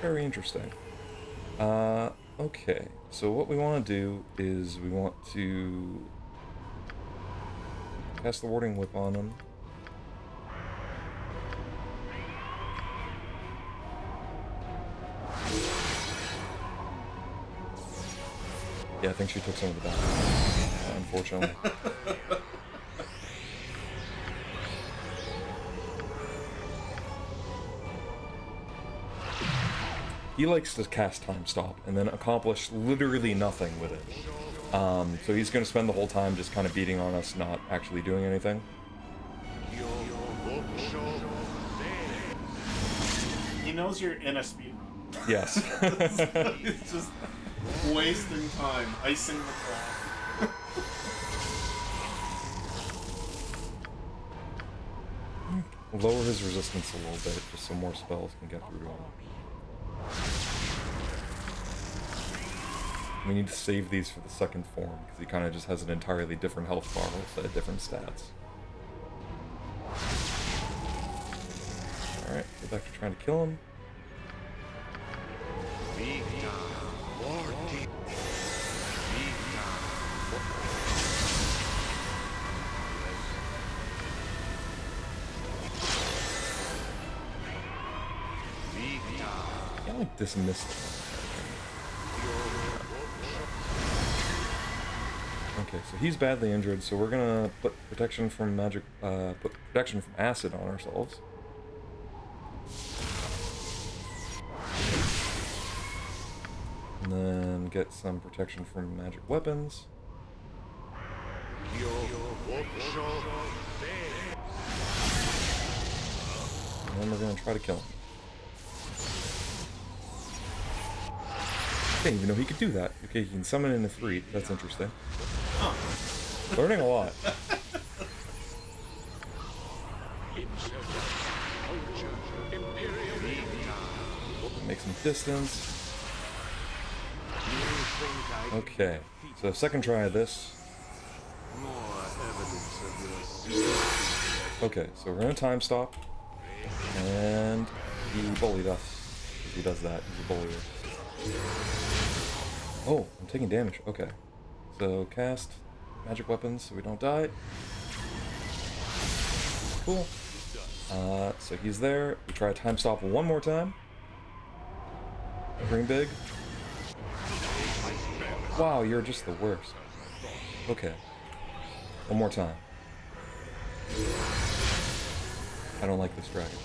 Very interesting. Okay, so what we want to do is we want to cast the Warding Whip on him. Yeah, I think she took some of the damage, unfortunately. he likes to cast Time Stop and then accomplish literally nothing with it. So he's going to spend the whole time just kind of beating on us, not actually doing anything. He knows you're in a speed run. Yes. It's just wasting time, icing the clock. Lower his resistance a little bit, just so more spells can get through to him. We need to save these for the second form, because he kind of just has an entirely different health bar with different stats. Alright, go back to trying to kill him. I like this mist. Okay, so he's badly injured, so we're gonna put protection from magic, put protection from acid on ourselves. And then get some protection from magic weapons. And then we're gonna try to kill him. I didn't even know he could do that. Okay, he can summon in a 3. That's interesting. Learning a lot. Make some distance. Okay, so second try of this. Okay, so we're gonna time stop. And he bullied us. He does that, he's a bullier. Oh, I'm taking damage. Okay. So cast magic weapons so we don't die. Cool. So he's there. We try time stop one more time. Dream big. Wow, you're just the worst. Okay. One more time. I don't like this dragon.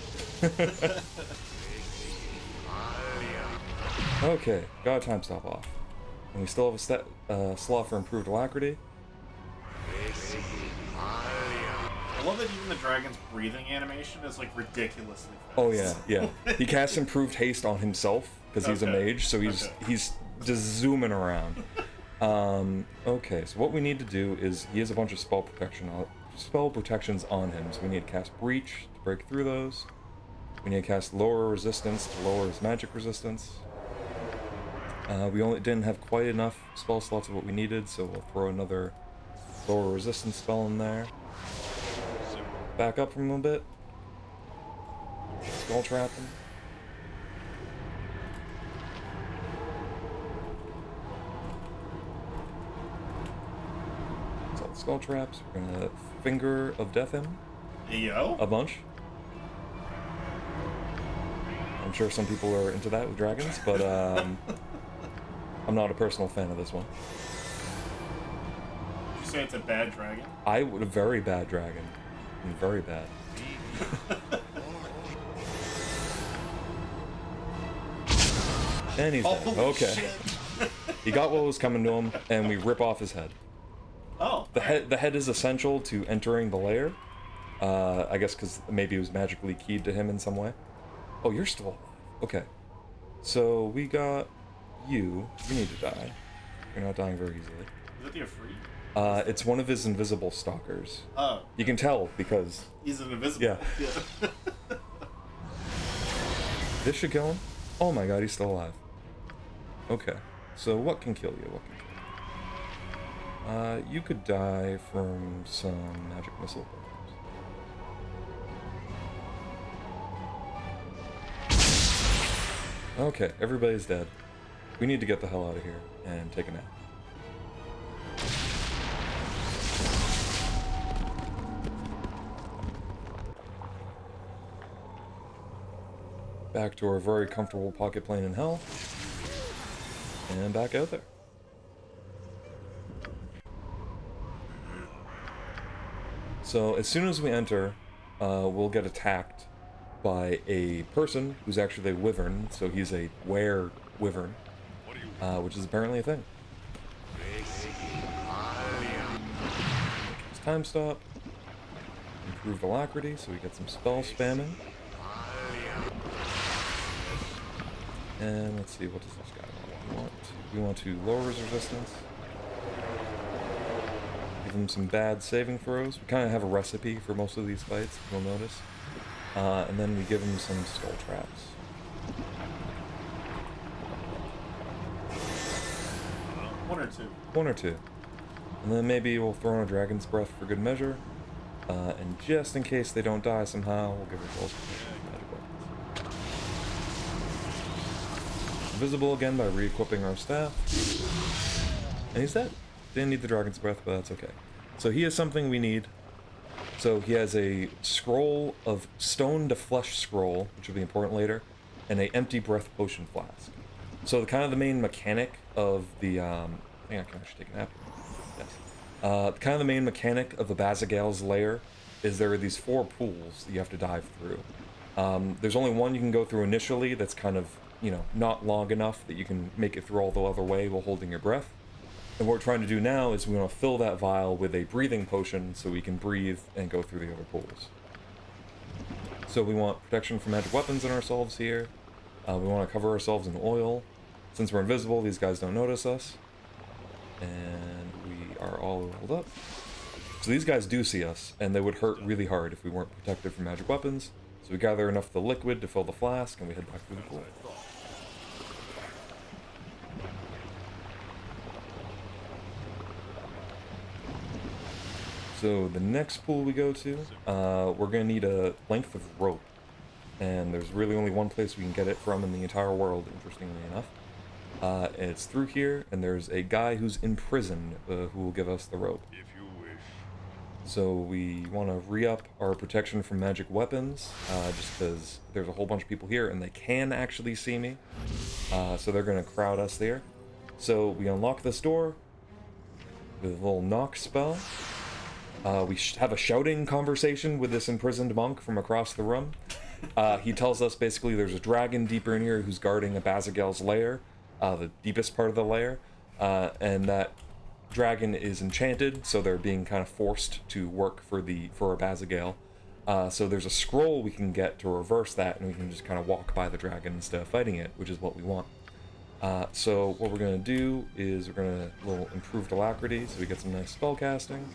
Okay, got a time stop off. And we still have a slot for improved alacrity. I love that even the dragon's breathing animation is like ridiculously fast. Oh yeah, yeah. He casts improved haste on himself because he's a mage, so he's just zooming around. Okay, so what we need to do is he has a bunch of spell protections on him, so we need to cast Breach to break through those. We need to cast Lower Resistance to lower his magic resistance. We didn't have quite enough spell slots of what we needed, so we'll throw another Lower Resistance spell in there. Back up from him a bit. Skull trap him. So skull traps. We're gonna Finger of Death him. Yo. A bunch. I'm sure some people are into that with dragons, but I'm not a personal fan of this one. Did you say it's a bad dragon? A very bad dragon. Very bad. And he's dead. Okay. He got what was coming to him, and we rip off his head. Oh. The head is essential to entering the lair. I guess because maybe it was magically keyed to him in some way. Oh, you're still alive. Okay. So we got you. You need to die. You're not dying very easily. Is that the Afreet? It's one of his invisible stalkers. Oh. You can tell because... He's an invisible. Yeah. This should kill him? Oh my god, he's still alive. Okay. So what can kill you? What can kill you? You could die from some magic missile burns. Okay, everybody's dead. We need to get the hell out of here and take a nap. Back to our very comfortable pocket plane in hell. And back out there. So as soon as we enter, we'll get attacked by a person who's actually a wyvern, so he's a were-wyvern, which is apparently a thing. It's time stop. Improved alacrity, so we get some spell spamming. And let's see, what does this guy want? We want to lower his resistance. Give him some bad saving throws. We kind of have a recipe for most of these fights, if you'll notice. And then we give him some skull traps. One or two. One or two. And then maybe we'll throw in a Dragon's Breath for good measure. And just in case they don't die somehow, we'll give ourselves magic weapons. Invisible again by re-equipping our staff. And he's dead. Didn't need the Dragon's Breath, but that's okay. So he has something we need. So he has a scroll of stone to flesh scroll, which will be important later, and a empty breath potion flask. So kind of the main mechanic of the I think I can actually take a nap. Yes. Kind of the main mechanic of the Bazigal's lair is there are these 4 pools that you have to dive through. There's only one you can go through initially that's kind of, you know, not long enough that you can make it through all the other way while holding your breath. And what we're trying to do now is we want to fill that vial with a breathing potion so we can breathe and go through the other pools. So we want protection from magic weapons in ourselves here. We want to cover ourselves in oil. Since we're invisible, these guys don't notice us. And we are all leveled up. So these guys do see us, and they would hurt really hard if we weren't protected from magic weapons. So we gather enough of the liquid to fill the flask, and we head back through the pool. So the next pool we go to, we're going to need a length of rope. And there's really only one place we can get it from in the entire world, interestingly enough. And it's through here, and there's a guy who's in prison who will give us the rope. If you wish. So we want to re-up our protection from magic weapons, just because there's a whole bunch of people here, and they can actually see me. So they're going to crowd us there. So we unlock this door with a little knock spell. We have a shouting conversation with this imprisoned monk from across the room. He tells us basically there's a dragon deeper in here who's guarding a Bazigal's lair, the deepest part of the lair, and that dragon is enchanted, so they're being kind of forced to work for a Bazigal. So there's a scroll we can get to reverse that, and we can just kind of walk by the dragon instead of fighting it, which is what we want. So what we're going to do is we're going to little improved alacrity, so we get some nice spell casting.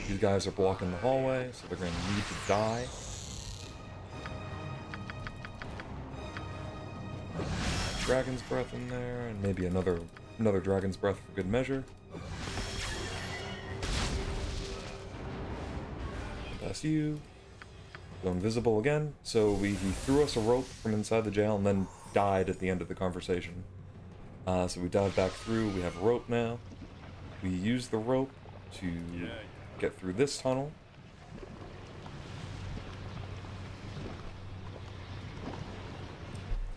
These guys are blocking the hallway, so they're going to need to die. Dragon's Breath in there, and maybe another Dragon's Breath for good measure. That's you. Go invisible again. So he threw us a rope from inside the jail and then died at the end of the conversation. So we dive back through. We have a rope now. We use the rope to get through this tunnel.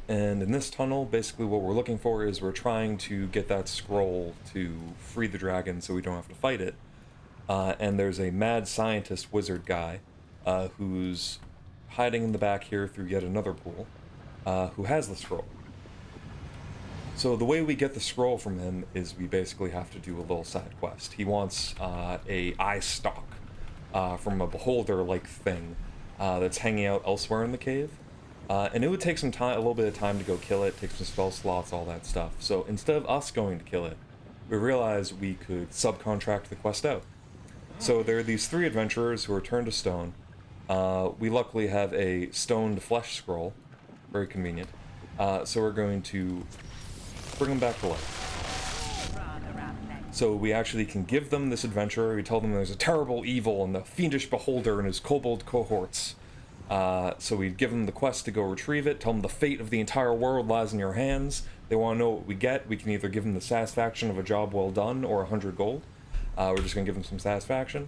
And in this tunnel, basically what we're looking for is we're trying to get that scroll to free the dragon so we don't have to fight it. And there's a mad scientist wizard guy who's hiding in the back here through yet another pool, who has the scroll. So the way we get the scroll from him is we basically have to do a little side quest. He wants a eye stalk from a beholder-like thing that's hanging out elsewhere in the cave. And it would take some time, a little bit of time to go kill it, take some spell slots, all that stuff. So instead of us going to kill it, we realized we could subcontract the quest out. So there are these 3 adventurers who are turned to stone. We luckily have a stoned flesh scroll, very convenient. So we're going to bring them back to life. So we actually can give them this adventurer. We tell them there's a terrible evil and the fiendish beholder and his kobold cohorts. So we give them the quest to go retrieve it, tell them the fate of the entire world lies in your hands. They want to know what we get. We can either give them the satisfaction of a job well done or 100 gold. We're just going to give them some satisfaction.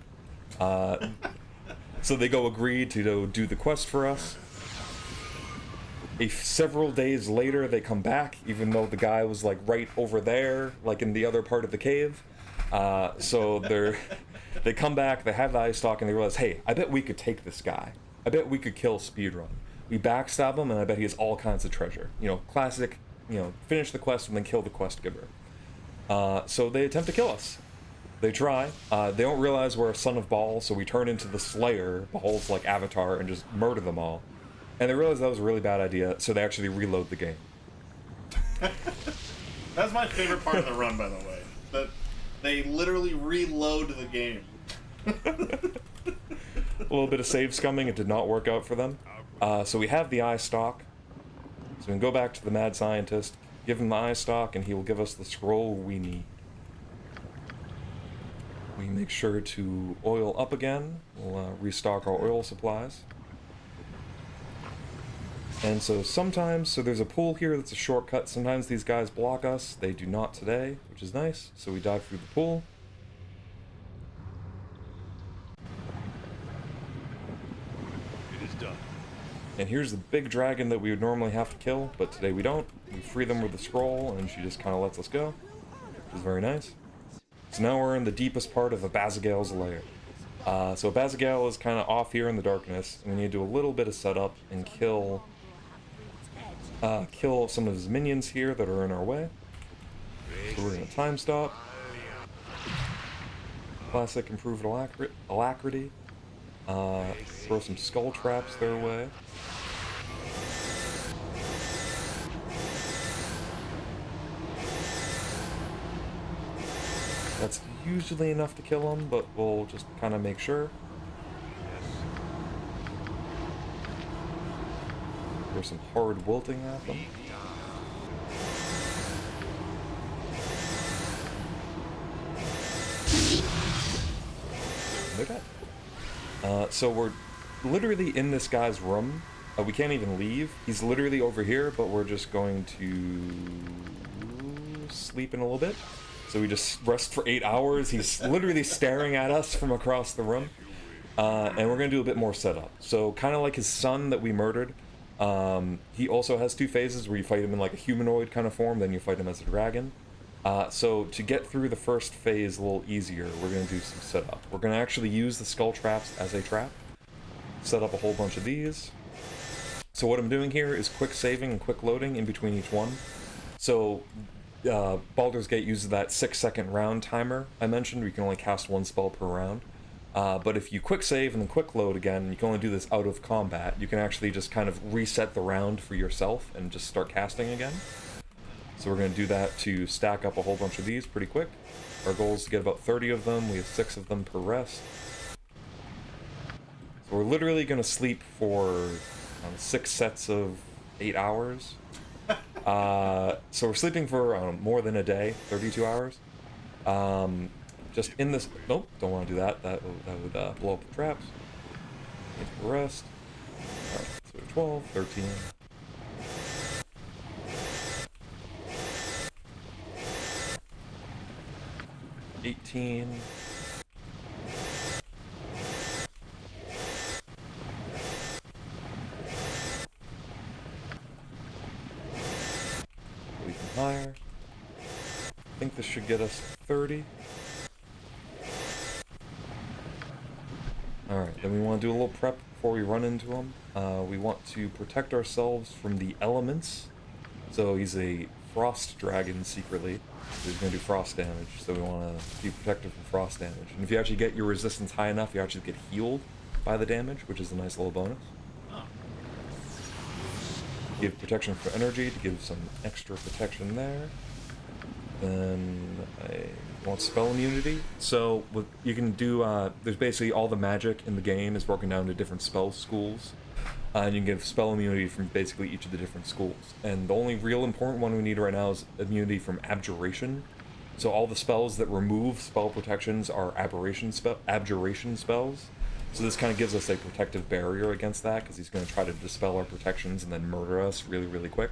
So they go agree to do the quest for us. Several days later, they come back, even though the guy was like right over there, like in the other part of the cave. So they come back, they have the eye stalk, and they realize, hey, I bet we could take this guy. I bet we could kill speedrun. We backstab him, and I bet he has all kinds of treasure. You know, classic, you know, finish the quest and then kill the quest giver. So they attempt to kill us. They try. They don't realize we're a son of Baal, so we turn into the Slayer, Baal's like avatar, and just murder them all. And they realize that was a really bad idea, so they actually reload the game. That's my favorite part of the run, by the way. That they literally reload the game. A little bit of save scumming, it did not work out for them. So we have the eye stalk. So we can go back to the mad scientist, give him the eye stalk, and he will give us the scroll we need. We make sure to oil up again. We'll restock our oil supplies. And so sometimes, so there's a pool here that's a shortcut. Sometimes these guys block us. They do not today, which is nice. So we dive through the pool. It is done. And here's the big dragon that we would normally have to kill, but today we don't. We free them with the scroll, and she just kind of lets us go, which is very nice. So now we're in the deepest part of Abazagale's lair. So Abazagale is kind of off here in the darkness, and we need to do a little bit of setup and kill some of his minions here that are in our way. So we're gonna time stop. Classic improved alacrity. Throw some skull traps their way. That's usually enough to kill them, but we'll just kind of make sure. There's some hard wilting at them. They're dead. So we're literally in this guy's room. We can't even leave. He's literally over here, but we're just going to sleep in a little bit. So we just rest for 8 hours. He's literally staring at us from across the room. And we're going to do a bit more setup. So kind of like his son that we murdered. He also has 2 phases where you fight him in like a humanoid kind of form, then you fight him as a dragon. So to get through the first phase a little easier, we're going to do some setup. We're going to actually use the skull traps as a trap. Set up a whole bunch of these. So what I'm doing here is quick saving and quick loading in between each one. So Baldur's Gate uses that 6-second round timer I mentioned, where you can only cast 1 spell per round. But if you quick save and then quick load again, you can only do this out of combat. You can actually just kind of reset the round for yourself and just start casting again. So we're going to do that to stack up a whole bunch of these pretty quick. Our goal is to get about 30 of them. We have 6 of them per rest. So we're literally going to sleep for 6 sets of 8 hours. So we're sleeping for more than a day, 32 hours. Just in this... Nope, don't want to do that. That would blow up the traps. Need to rest. Alright, so 12, 13... 18... We can higher. I think this should get us 30. Alright, then we want to do a little prep before we run into him. We want to protect ourselves from the elements. So he's a frost dragon secretly. So he's going to do frost damage, so we want to be protected from frost damage. And if you actually get your resistance high enough, you actually get healed by the damage, which is a nice little bonus. Give protection for energy to give some extra protection there. Then I want spell immunity. So what you can do, there's basically all the magic in the game is broken down to different spell schools. And you can give spell immunity from basically each of the different schools. And the only real important one we need right now is immunity from abjuration. So all the spells that remove spell protections are abjuration spells. So this kind of gives us a protective barrier against that, because he's going to try to dispel our protections and then murder us really, really quick.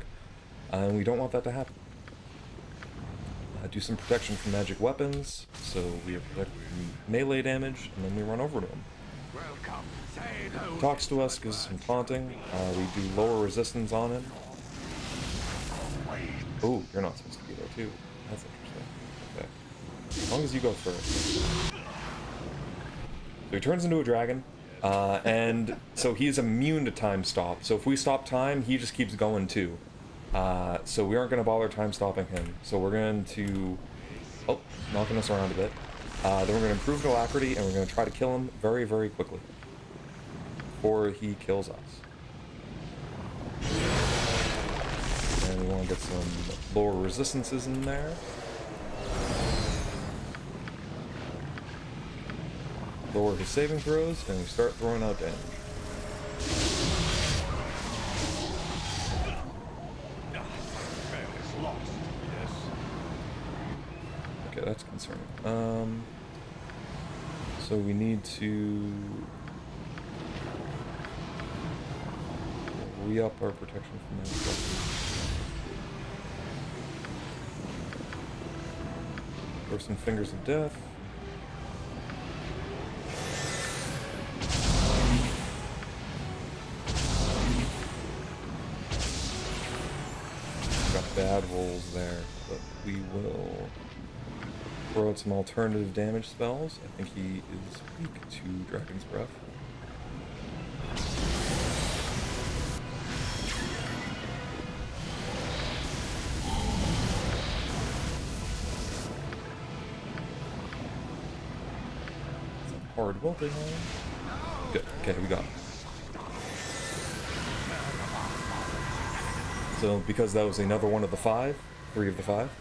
And we don't want that to happen. Do some protection from magic weapons, so we are protected from melee damage, and then we run over to him. He talks to us, gives us some taunting. We do lower resistance on him. Oh, you're not supposed to be there too. That's interesting. Okay. As long as you go first. So he turns into a dragon. And so he's immune to time stop. So if we stop time, he just keeps going too. So we aren't going to bother time stopping him. So we're going to... Oh, knocking us around a bit. Then we're going to improve alacrity, and we're going to try to kill him very, very quickly. Before he kills us. And we want to get some lower resistances in there. Lower his saving throws, and we start throwing out damage. Okay, that's concerning. So we need to re-up our protection from that. Throw some fingers of death. Got bad rolls there, but we will throw out some alternative damage spells. I think he is weak to Dragon's Breath. Some hard wilting on him. Good. Okay, we got him. So because that was another one of the three of the five,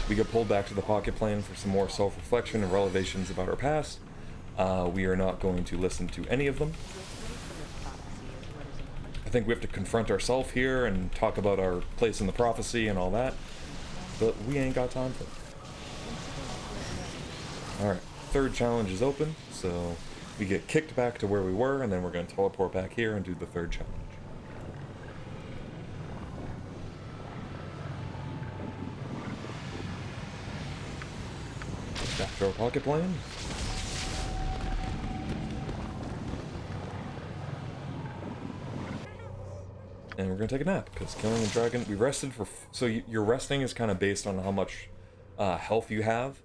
we get pulled back to the pocket plane for some more self-reflection and revelations about our past. We are not going to listen to any of them. I think we have to confront ourselves here and talk about our place in the prophecy and all that, but we ain't got time for it. Alright, third challenge is open, so we get kicked back to where we were, and then we're going to teleport back here and do the third challenge. Back to our pocket plane. And we're gonna take a nap, because killing a dragon, we rested for, so your resting is kind of based on how much health you have,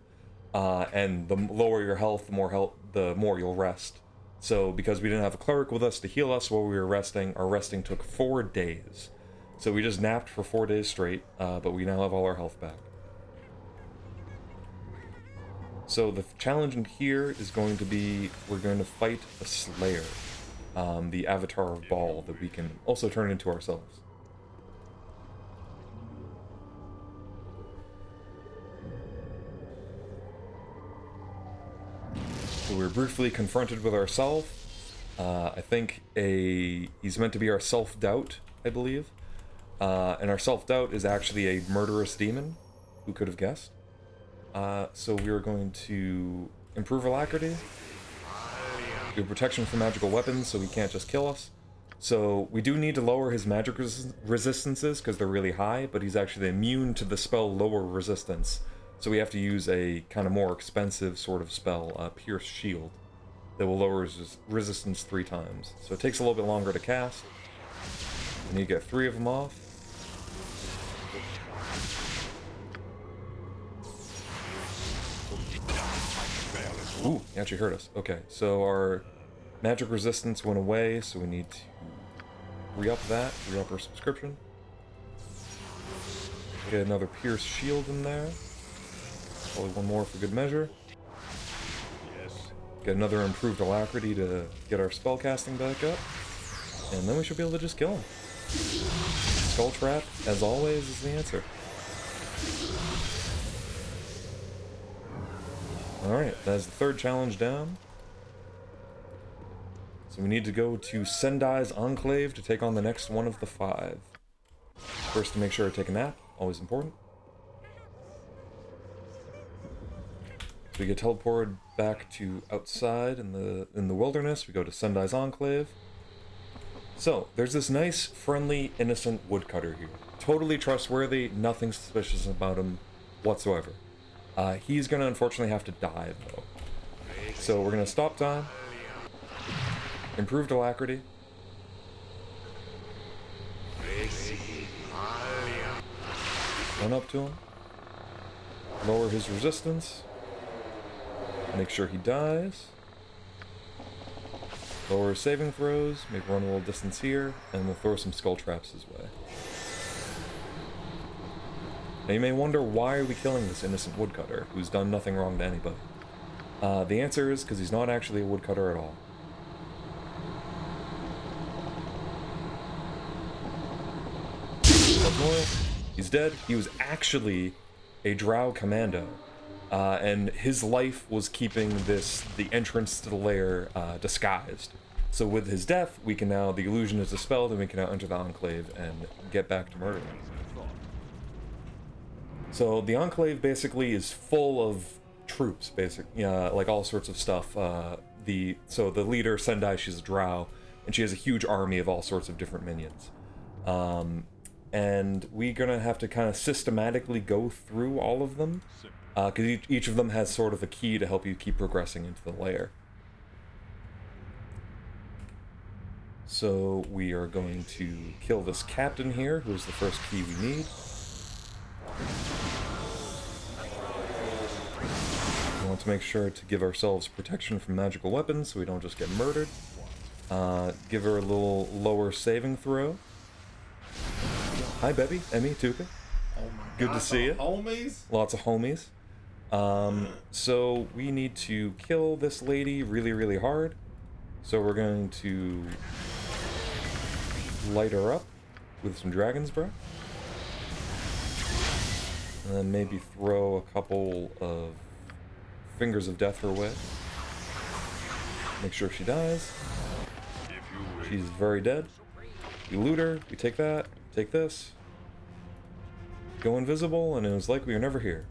and the lower your health, the more you'll rest. So because we didn't have a cleric with us to heal us while we were resting, our resting took 4 days. So we just napped for 4 days straight, but we now have all our health back. So the challenge in here is going to be, we're going to fight a Slayer, the avatar of Baal that we can also turn into ourselves. So we're briefly confronted with ourselves. I think he's meant to be our self-doubt, I believe. And our self-doubt is actually a murderous demon. Who could have guessed? So we are going to improve alacrity, do protection from magical weapons so he can't just kill us. So we do need to lower his magic resistances because they're really high, but he's actually immune to the spell lower resistance. So we have to use a kind of more expensive sort of spell, Pierce Shield, that will lower his resistance 3 times. So it takes a little bit longer to cast. And you get 3 of them off. Ooh, he actually hurt us. Okay, so our magic resistance went away, so we need to re-up that, re-up our subscription. Get another Pierce Shield in there. Probably one more for good measure. Get another improved alacrity to get our spellcasting back up. And then we should be able to just kill him. Skull Trap, as always, is the answer. Alright, that's the third challenge down. So we need to go to Sendai's Enclave to take on the next one of the 5. First, to make sure I take a nap, always important. So we get teleported back to outside in the wilderness. We go to Sendai's Enclave. So, there's this nice, friendly, innocent woodcutter here. Totally trustworthy, nothing suspicious about him whatsoever. He's gonna unfortunately have to die, though. So we're gonna stop time. Improved alacrity. Run up to him. Lower his resistance. Make sure he dies. Lower saving throws, maybe run a little distance here, and we'll throw some skull traps his way. Now you may wonder, why are we killing this innocent woodcutter who's done nothing wrong to anybody? The answer is because he's not actually a woodcutter at all. He's dead. He was actually a drow commando, and his life was keeping the entrance to the lair disguised. So with his death, we can now, the illusion is dispelled, and we can now enter the Enclave and get back to murdering. So the Enclave basically is full of troops, like all sorts of stuff. So the leader, Sendai, she's a drow, and she has a huge army of all sorts of different minions. And we're gonna have to kind of systematically go through all of them, because each of them has sort of a key to help you keep progressing into the lair. So we are going to kill this captain here, who's the first key we need. We want to make sure to give ourselves protection from magical weapons so we don't just get murdered. Give her a little lower saving throw. Hi, Bebby, Emmy, Tuka. Oh my Good God, to see you. Homies. Lots of homies. So we need to kill this lady really, really hard. So we're going to light her up with some dragon's breath. And then maybe throw a couple of fingers of death her way. Make sure she dies. She's very dead. We loot her, we take that, take this. Go invisible, and it was like we were never here.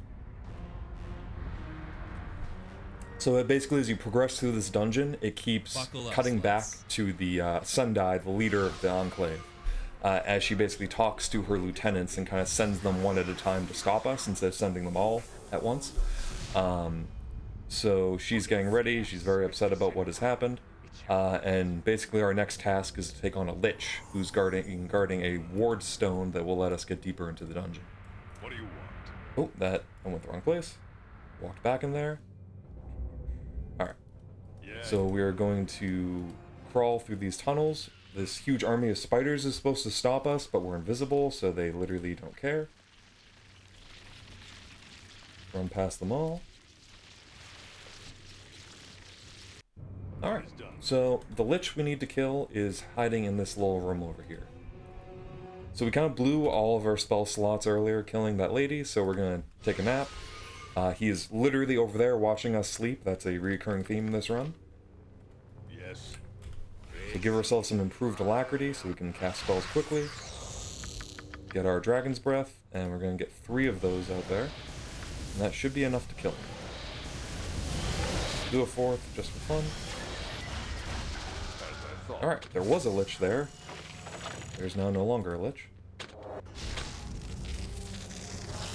So basically, as you progress through this dungeon, it keeps cutting back to the Sendai, the leader of the Enclave, as she basically talks to her lieutenants and kind of sends them one at a time to stop us instead of sending them all at once. So she's getting ready, she's very upset about what has happened, and basically our next task is to take on a Lich, who's guarding a ward stone that will let us get deeper into the dungeon. What do you want? Oh, I went the wrong place. Walked back in there. Alright. Yeah. So we are going to crawl through these tunnels. This huge army of spiders is supposed to stop us, but we're invisible, so they literally don't care. Run past them all. Alright, so the Lich we need to kill is hiding in this little room over here. So we kind of blew all of our spell slots earlier killing that lady, so we're going to take a nap. He is literally over there watching us sleep. That's a recurring theme in this run. Yes. So give ourselves some improved alacrity so we can cast spells quickly. Get our Dragon's Breath, and we're going to get 3 of those out there. And that should be enough to kill him. Do a 4th just for fun. Alright, there was a Lich there. There's now no longer a Lich.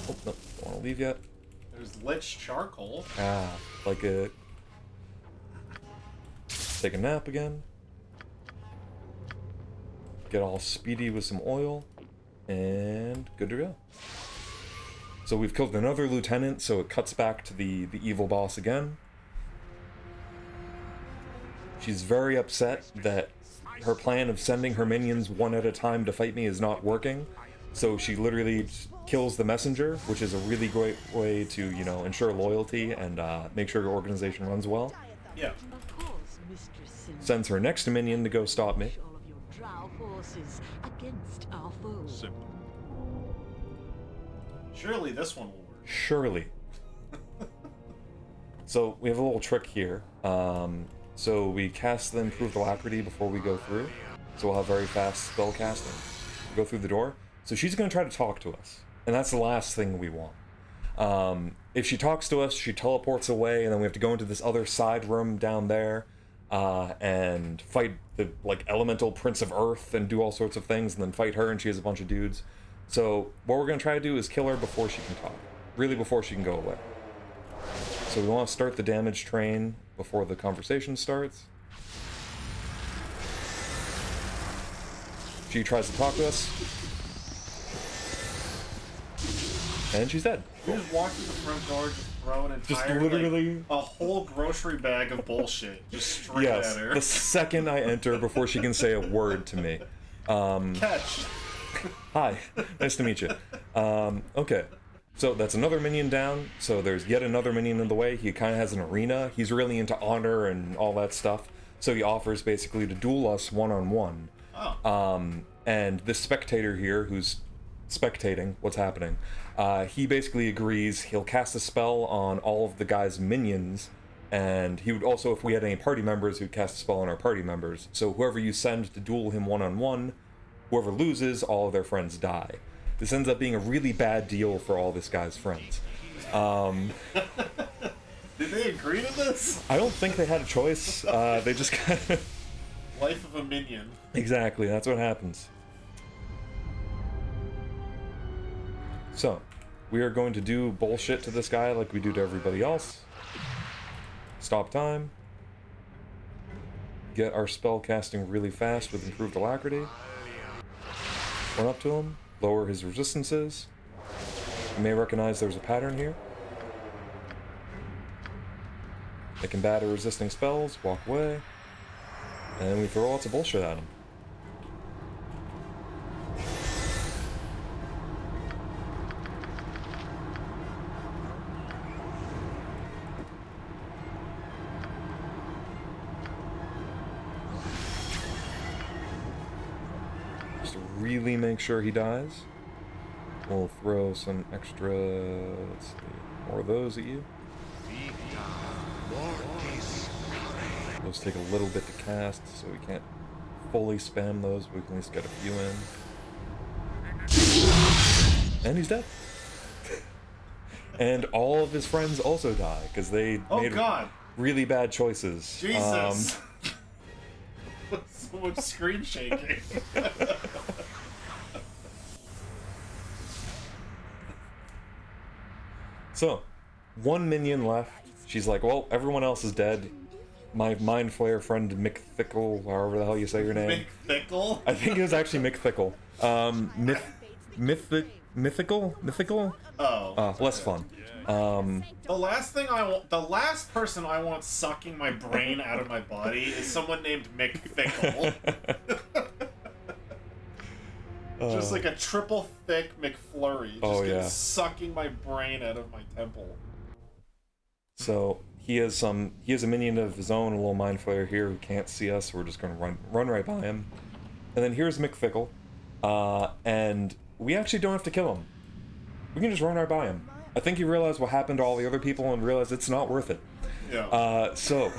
Oh, no, don't want to leave yet. There's Lich charcoal. Ah, like it. Take a nap again. Get all speedy with some oil. And good to go. So we've killed another lieutenant, so it cuts back to the evil boss again. She's very upset that her plan of sending her minions one at a time to fight me is not working. So she literally kills the messenger, which is a really great way to, you know, ensure loyalty and make sure your organization runs well. Yeah. Sends her next minion to go stop me. Simple. Surely this one will work. Surely. So we have a little trick here. So we cast the improved alacrity before we go through. So we'll have very fast spell casting. Go through the door. So she's going to try to talk to us. And that's the last thing we want. If she talks to us, she teleports away, and then we have to go into this other side room down there and fight the elemental Prince of Earth and do all sorts of things, and then fight her, and she has a bunch of dudes. So what we're going to try to do is kill her before she can talk. Really before she can go away. So we want to start the damage train before the conversation starts. She tries to talk to us. And she's dead. You just walk to the front door, just throw an Just entire, literally... like, a whole grocery bag of bullshit just straight Yes, at her. the second I enter before she can say a word to me. Catch. Hi, nice to meet you. Okay, so that's another minion down. So there's yet another minion in the way. He kind of has an arena. He's really into honor and all that stuff. So he offers basically to duel us one-on-one. Oh. And this spectator here, who's spectating what's happening, he basically agrees he'll cast a spell on all of the guy's minions, and he would also, if we had any party members, he'd cast a spell on our party members. So whoever you send to duel him one-on-one, whoever loses, all of their friends die. This ends up being a really bad deal for all this guy's friends. Did they agree to this? I don't think they had a choice. They just kind of... Life of a minion. Exactly, that's what happens. So, we are going to do bullshit to this guy like we do to everybody else. Stop time. Get our spell casting really fast with improved alacrity. Run up to him. Lower his resistances. You may recognize there's a pattern here. They can batter resisting spells, walk away, and then we throw lots of bullshit at him. Just to really make sure he dies, we'll throw some extra, let's see, more of those at you. Those take a little bit to cast, so we can't fully spam those, but we can at least get a few in. And he's dead. And all of his friends also die, because they made really bad choices. Jesus! So much screen shaking. So, one minion left. She's like, well, everyone else is dead. My Mind Flayer friend Mick Thickle, however the hell you say your name. Mick Thickle? I think it was actually Mick Thickle. Mythical? Oh. Less fun. The last person I want sucking my brain out of my body is someone named Mick Thickle. Just like a triple thick McFlurry. Just sucking my brain out of my temple. So he has a minion of his own, a little Mind Flayer here who can't see us, so we're just gonna run right by him. And then here's Mick Thickle. And we actually don't have to kill him. We can just run right by him. I think he realized what happened to all the other people and realized it's not worth it. Yeah. So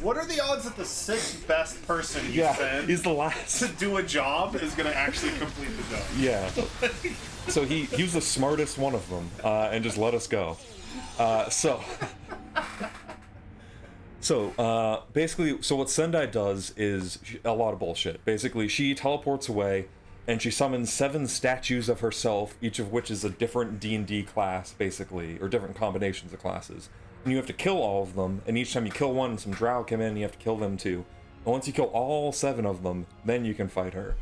what are the odds that the sixth best person you send he's the last to do a job is gonna actually complete the job? Yeah. So he was the smartest one of them, and just let us go. Basically, what Sendai does is a lot of bullshit. Basically, she teleports away, and she summons 7 statues of herself, each of which is a different D&D class, basically, or different combinations of classes. And you have to kill all of them, and each time you kill one, some drow come in, and you have to kill them too. And once you kill all 7 of them, then you can fight her.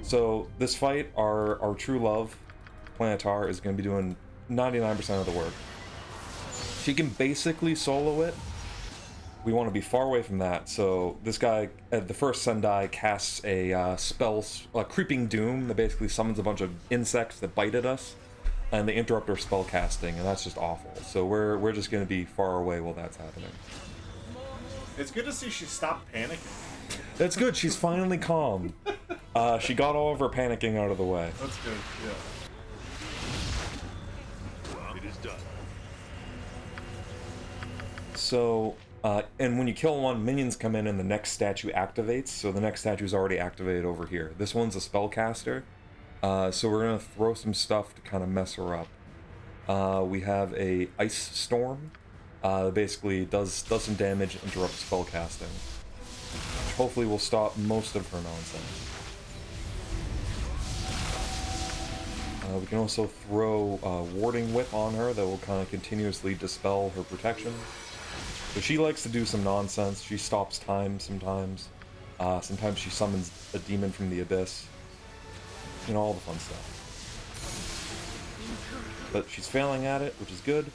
So this fight, our true love, Planetar, is going to be doing 99% of the work. She can basically solo it. We want to be far away from that, so this guy, the first Sendai, casts a spell, Creeping Doom, that basically summons a bunch of insects that bite at us, and they interrupt our spell casting, and that's just awful. So we're just going to be far away while that's happening. It's good to see she stopped panicking. That's good, she's finally calm. She got all of her panicking out of the way. That's good, yeah. It is done. So, and when you kill one, minions come in and the next statue activates, so the next statue is already activated over here. This one's a spellcaster, so we're going to throw some stuff to kind of mess her up. We have a Ice Storm, that basically does some damage, interrupts spellcasting. Which hopefully will stop most of her nonsense. We can also throw Warding Whip on her that will kind of continuously dispel her protection. But she likes to do some nonsense. She stops time sometimes. Sometimes she summons a demon from the abyss. You know, all the fun stuff. But she's failing at it, which is good.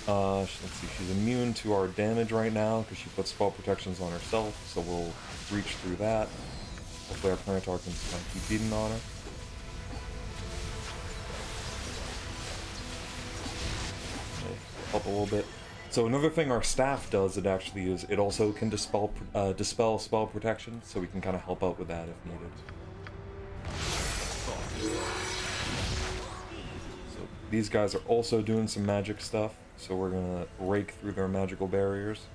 Let's see, she's immune to our damage right now because she puts spell protections on herself, so we'll reach through that. Hopefully our Plantar can kind of keep beating on her. Okay, help a little bit. So another thing our staff does, it actually is, it also can dispel spell protection, so we can kind of help out with that if needed. So these guys are also doing some magic stuff, so we're gonna rake through their magical barriers.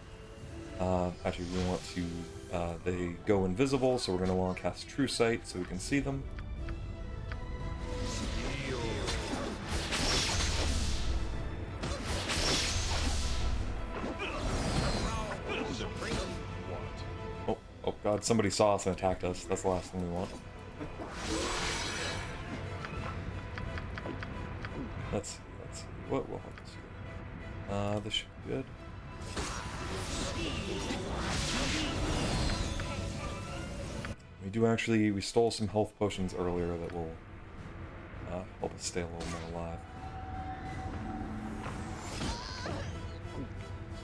Actually, we want to, they go invisible, so we're gonna want to cast True Sight so we can see them. Oh god, somebody saw us and attacked us. That's the last thing we want. Let's see. What will help us here? This should be good. We stole some health potions earlier that will help us stay a little more alive.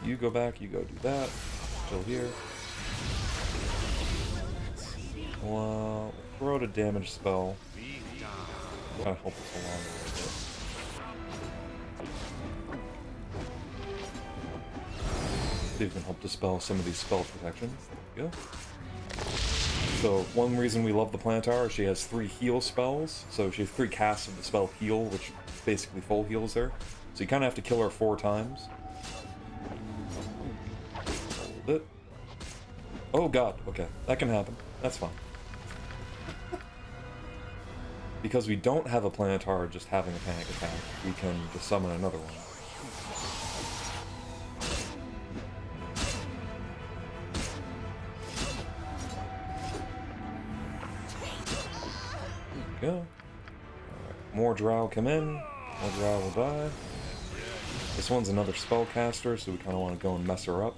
You go back, you go do that. Still here. We'll throw out a damage spell. Kind of help us along a little bit. See if we can help dispel some of these spell protections. There we go. So, one reason we love the Plantar is she has 3 heal spells. So she has 3 casts of the spell Heal, which basically full heals her. So you kind of have to kill her 4 times. Hold it. Oh god, okay. That can happen. That's fine. Because we don't have a Plantar just having a panic attack, we can just summon another one. There we go. Alright, more drow come in, more drow will die. This one's another spellcaster, so we kind of want to go and mess her up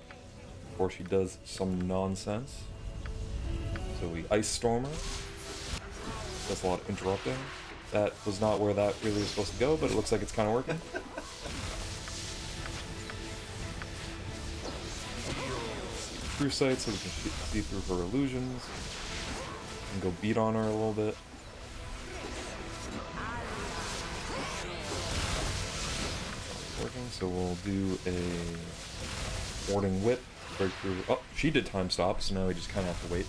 before she does some nonsense. So we Ice Storm her. Does a lot of interrupting. That was not where that really was supposed to go, but it looks like it's kind of working. True Sight so we can see through her illusions. And go beat on her a little bit. Working, so we'll do a Warding Whip. Break through. Oh, she did time stop, so now we just kind of have to wait.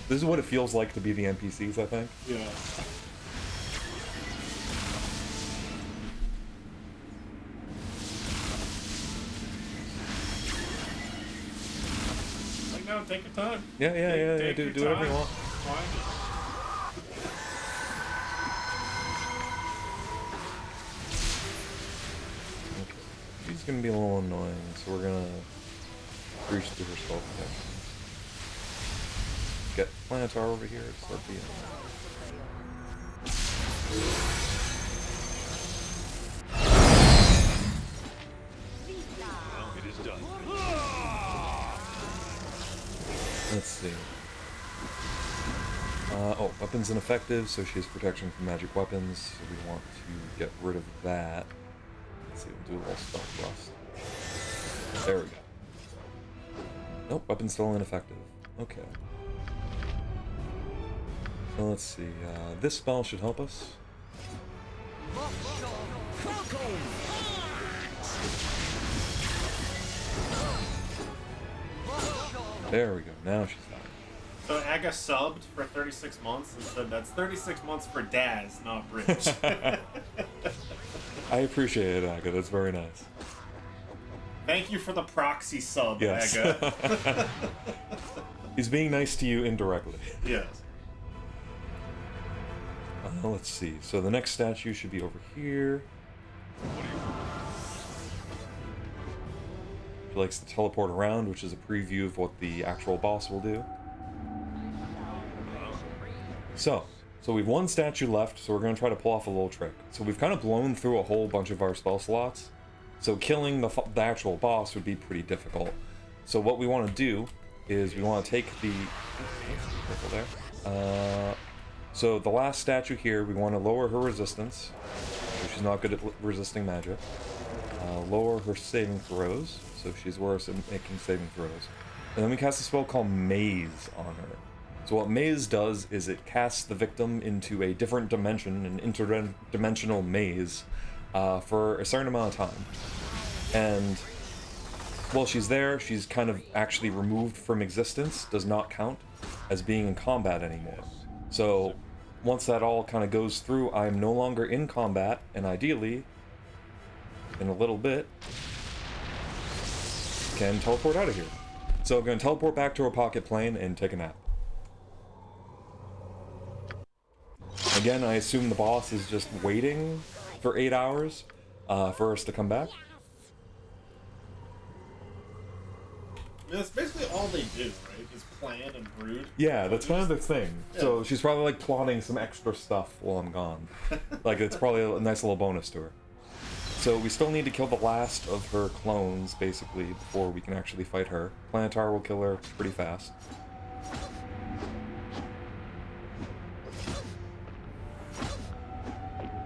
This is what it feels like to be the NPCs, I think. Yeah. Like, no, take your time. Yeah. Take Do your whatever you time. want. Fine. Okay. She's gonna be a little annoying, so we're gonna breach through her spell protection. Get Plantar over here to start being. Well, it is done. Let's see. Oh, weapons ineffective, so she has protection from magic weapons, so we want to get rid of that. Let's see, we'll do a little spell thrust. There we go. Nope, weapon's still ineffective. Okay. So let's see, this spell should help us. There we go, now she's done. So Aga subbed for 36 months and said that's 36 months for Daz, not Rich. I appreciate it, Aga, that's very nice. Thank you for the proxy sub, Yes. Aga. He's being nice to you indirectly. Yes. Let's see, so the next statue should be over here. She likes to teleport around, which is a preview of what the actual boss will do. So we've one statue left, so we're going to try to pull off a little trick. So we've kind of blown through a whole bunch of our spell slots, so killing the actual boss would be pretty difficult. So what we want to do is we want to take the... Careful there. So the last statue here, we want to lower her resistance, so she's not good at resisting magic. lower her saving throws, so she's worse at making saving throws. And then we cast a spell called Maze on her. So what Maze does is it casts the victim into a different dimension, an interdimensional maze, for a certain amount of time. And while she's there, she's kind of actually removed from existence, does not count as being in combat anymore. So once that all kind of goes through, I am no longer in combat, and ideally, in a little bit, can teleport out of here. So I'm going to teleport back to our pocket plane and take a nap. Again, I assume the boss is just waiting for 8 hours for us to come back. That's basically all they do, right? Is plan and brood. Yeah, that's kind of the thing. Yeah. So she's probably like plotting some extra stuff while I'm gone. Like it's probably a nice little bonus to her. So we still need to kill the last of her clones, basically, before we can actually fight her. Planetar will kill her pretty fast.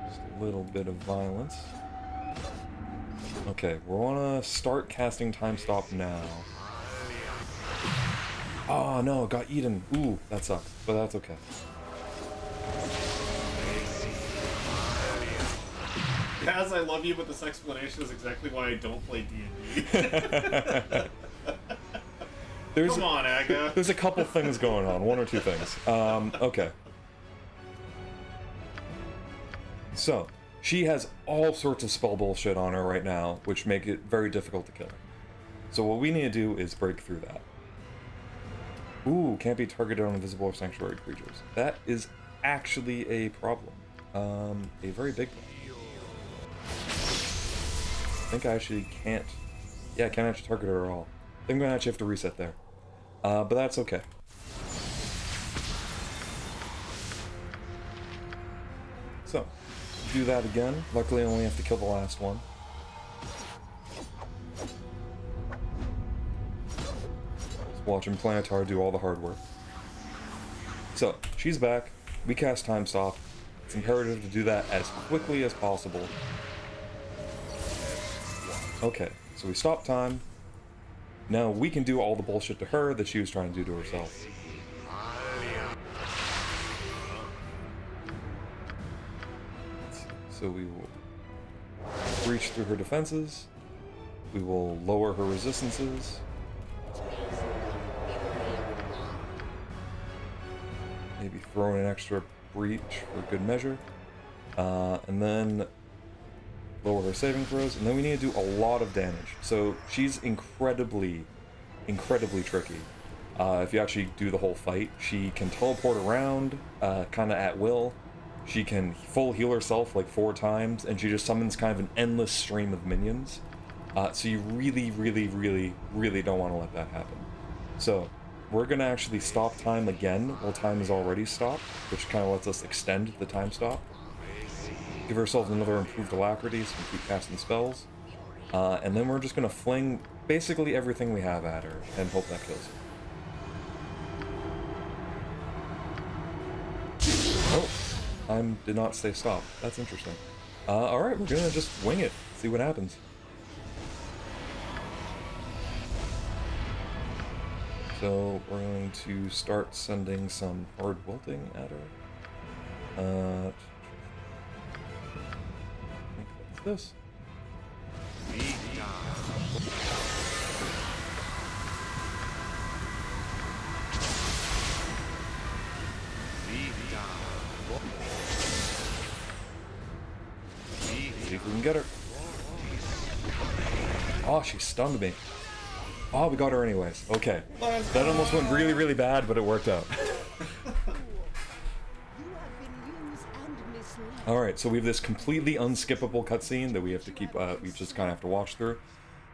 Just a little bit of violence. Okay, we want to start casting Time Stop now. Oh no, it got eaten. Ooh, that sucks, but that's okay. Kaz, I love you, but this explanation is exactly why I don't play D&D. Come on, Aga. There's a couple things going on, one or two things. Okay. So, she has all sorts of spell bullshit on her right now, which make it very difficult to kill her. So what we need to do is break through that. Ooh, can't be targeted on invisible or sanctuary creatures. That is actually a problem. A very big one. I think I actually can't... Yeah, I can't actually target her at all. I think I'm going to actually have to reset there. But that's okay. So, do that again. Luckily I only have to kill the last one. Just watching Planetar do all the hard work. So, she's back. We cast Time Stop. It's imperative to do that as quickly as possible. Okay, so we stop time. Now we can do all the bullshit to her that she was trying to do to herself. So we will breach through her defenses. We will lower her resistances. Maybe throw in an extra breach for good measure. And then lower her saving throws, and then we need to do a lot of damage. So she's incredibly tricky. If you actually do the whole fight, she can teleport around kind of at will. She can full heal herself like 4 times, and she just summons kind of an endless stream of minions. So you really don't want to let that happen. So we're going to actually stop time again while time is already stopped, which kind of lets us extend the time stop. Give ourselves another improved alacrity so we can keep casting spells. And then we're just going to fling basically everything we have at her and hope that kills her. Oh, time did not say stop. That's interesting. Alright, we're going to just wing it. See what happens. So we're going to start sending some hard wilting at her. This. See if we can get her. Oh, she stunned me. Oh, we got her anyways. Okay. That almost went really bad, but it worked out. Alright, so we have this completely unskippable cutscene that we have to keep, we just kind of have to watch through.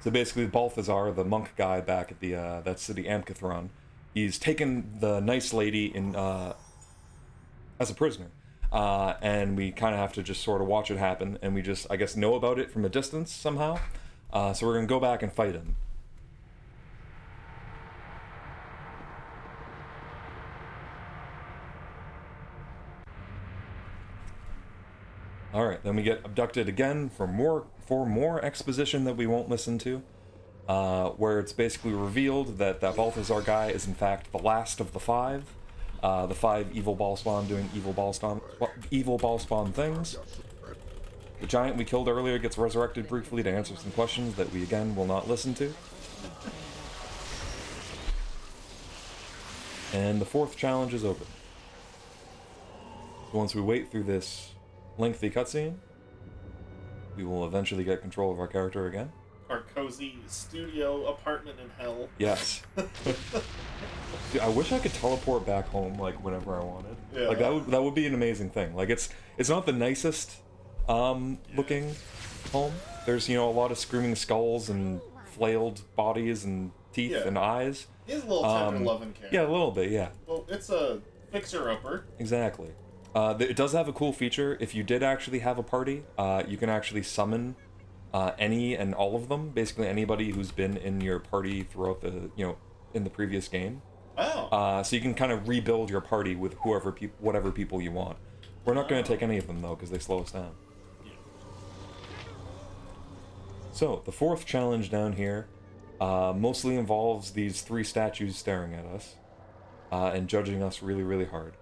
So basically, Balthazar, the monk guy back at the, that city Amcathron, he's taken the nice lady in, as a prisoner. And we kind of have to just sort of watch it happen, and we just, I guess, know about it from a distance somehow. So we're gonna go back and fight him. All right, then we get abducted again for more exposition that we won't listen to, where it's basically revealed that that Balthazar guy is in fact the last of the five evil ball spawn doing evil ball spawn things. The giant we killed earlier gets resurrected briefly to answer some questions that we again will not listen to. And the fourth challenge is open. So once we wait through this lengthy cutscene, we will eventually get control of our character again. Our cozy studio apartment in hell. Yes. Dude, I wish I could teleport back home like whenever I wanted. Yeah. Like that would be an amazing thing. Like it's not the nicest looking home. There's, you know, a lot of screaming skulls and flailed bodies and teeth and eyes. He's a little tender loving character. Yeah, a little bit, yeah. Well, it's a fixer-upper. Exactly. It does have a cool feature. If you did actually have a party, you can actually summon any and all of them. Basically, anybody who's been in your party throughout the, you know, in the previous game. Oh. So you can kind of rebuild your party with whatever people you want. We're not going to take any of them though, because they slow us down. Yeah. So the fourth challenge down here mostly involves these three statues staring at us and judging us really, really hard.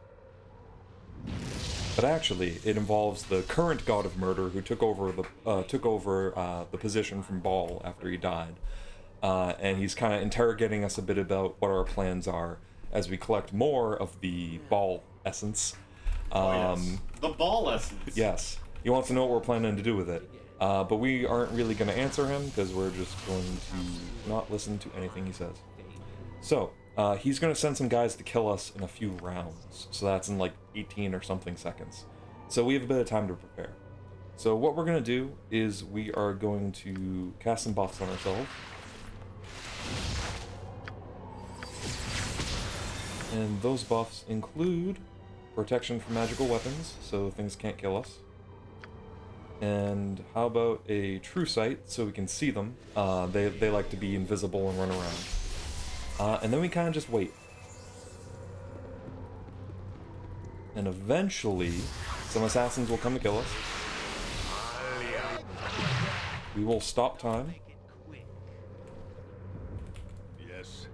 But actually, it involves the current god of murder who took over the position from Baal after he died, and he's kind of interrogating us a bit about what our plans are as we collect more of the Baal essence. Yes. The ball essence. Yes, he wants to know what we're planning to do with it, but we aren't really going to answer him because we're just going to not listen to anything he says. So. He's going to send some guys to kill us in a few rounds, so that's in like 18 or something seconds. So we have a bit of time to prepare. So what we're going to do is we are going to cast some buffs on ourselves. And those buffs include protection from magical weapons, so things can't kill us. And how about a true sight, so we can see them. They like to be invisible and run around. And then we kind of just wait. And eventually, some assassins will come to kill us. We will stop time. Yes.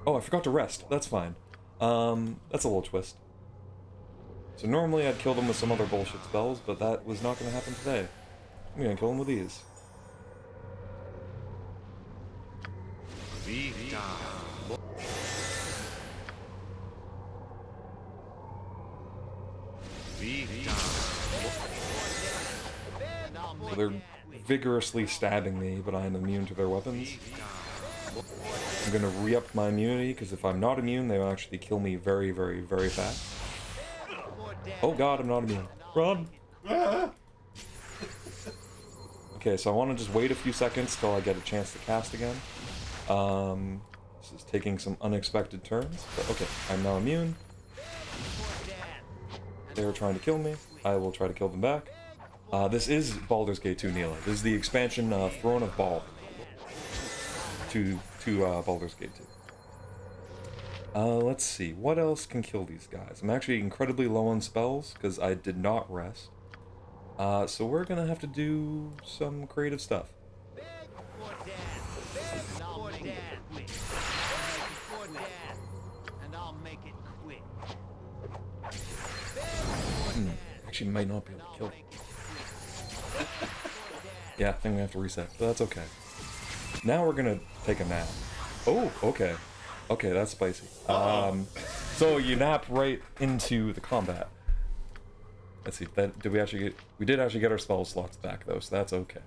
Oh, I forgot to rest. That's fine. That's a little twist. So normally I'd kill them with some other bullshit spells, but that was not going to happen today. I'm going to kill them with these. So they're vigorously stabbing me, but I am immune to their weapons. I'm gonna re-up my immunity, because if I'm not immune, they will actually kill me very, very, very fast. Oh god, I'm not immune. Run! Okay, so I want to just wait a few seconds till I get a chance to cast again. This is taking some unexpected turns, but okay, I'm now immune. They are trying to kill me. I will try to kill them back. This is Baldur's Gate 2 Neela. This is the expansion Throne of Baal to Baldur's Gate 2. Let's see, what else can kill these guys? I'm actually incredibly low on spells because I did not rest. So we're gonna have to do some creative stuff. Actually might not be able to kill them. Yeah, I think we have to reset, but that's okay. Now we're gonna take a nap. Oh, okay. Okay, that's spicy. So you nap right into the combat. Let's see, we did actually get our spell slots back though, so that's okay.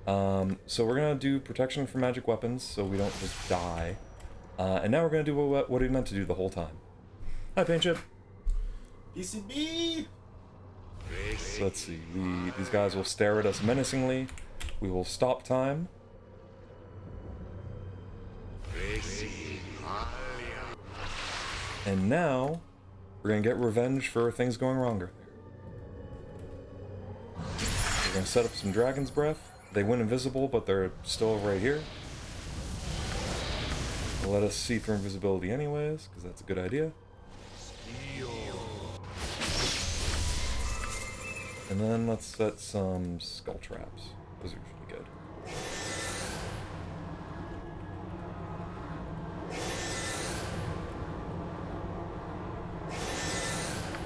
So we're gonna do protection from magic weapons, so we don't just die. And now we're gonna do what we meant to do the whole time. Hi, Paint Chip. PCB! So let's see, these guys will stare at us menacingly. We will stop time. And now, we're gonna get revenge for things going wrong right there. We're gonna set up some Dragon's Breath. They went invisible, but they're still right here. They'll let us see through invisibility anyways, because that's a good idea. And then let's set some skull traps. Those are usually good.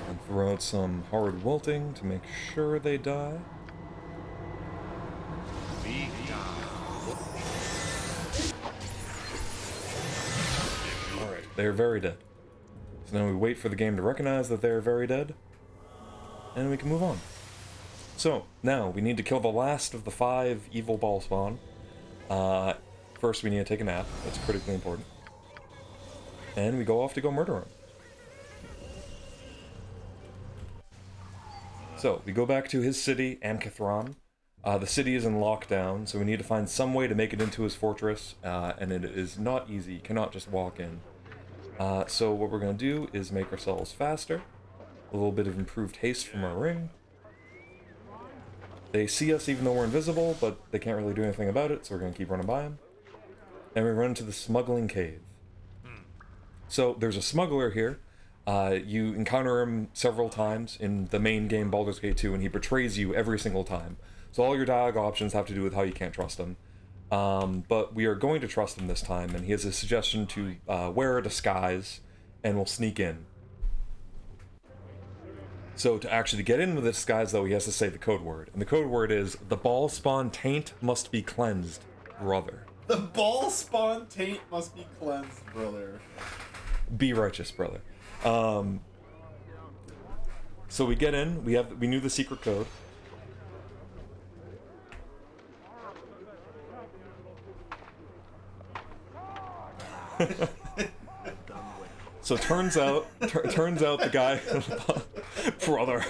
And throw out some hard wilting to make sure they die. Alright, they're very dead. So now we wait for the game to recognize that they're very dead, and we can move on. So, now, we need to kill the last of the 5 evil ball spawn. First we need to take a nap, that's critically important. And we go off to go murder him. So, we go back to his city, Amkithron. The city is in lockdown, so we need to find some way to make it into his fortress, and it is not easy, you cannot just walk in. So what we're going to do is make ourselves faster, a little bit of improved haste from our ring. They see us even though we're invisible, but they can't really do anything about it, so we're going to keep running by them. And we run into the smuggling cave. So there's a smuggler here. You encounter him several times in the main game Baldur's Gate 2, and he betrays you every single time. So all your dialogue options have to do with how you can't trust him. But we are going to trust him this time, and he has a suggestion to wear a disguise, and we'll sneak in. So to actually get in with the disguise, though, he has to say the code word. And the code word is, the ball spawn taint must be cleansed, brother. The ball spawn taint must be cleansed, brother. Be righteous, brother. So we get in, we knew the secret code. So turns out the guy, brother.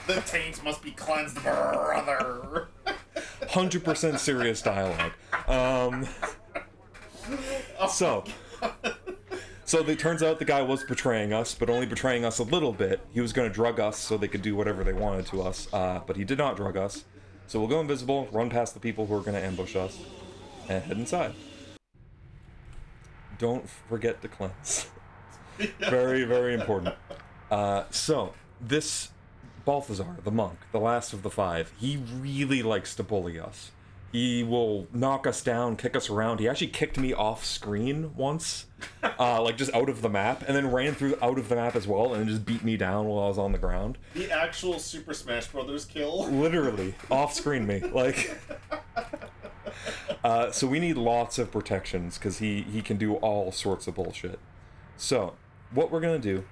The taints must be cleansed, brother. 100% serious dialogue. So it turns out the guy was betraying us, but only betraying us a little bit. He was going to drug us so they could do whatever they wanted to us, but he did not drug us. So we'll go invisible, run past the people who are going to ambush us, and head inside. Don't forget to cleanse. Very, very important. So, this Balthazar, the monk, the last of the 5, he really likes to bully us. He will knock us down, kick us around. He actually kicked me off screen once, like just out of the map, and then ran through out of the map as well, and just beat me down while I was on the ground. The actual Super Smash Brothers kill. Literally, off screen me, like. So we need lots of protections, because he can do all sorts of bullshit. So, what we're going to do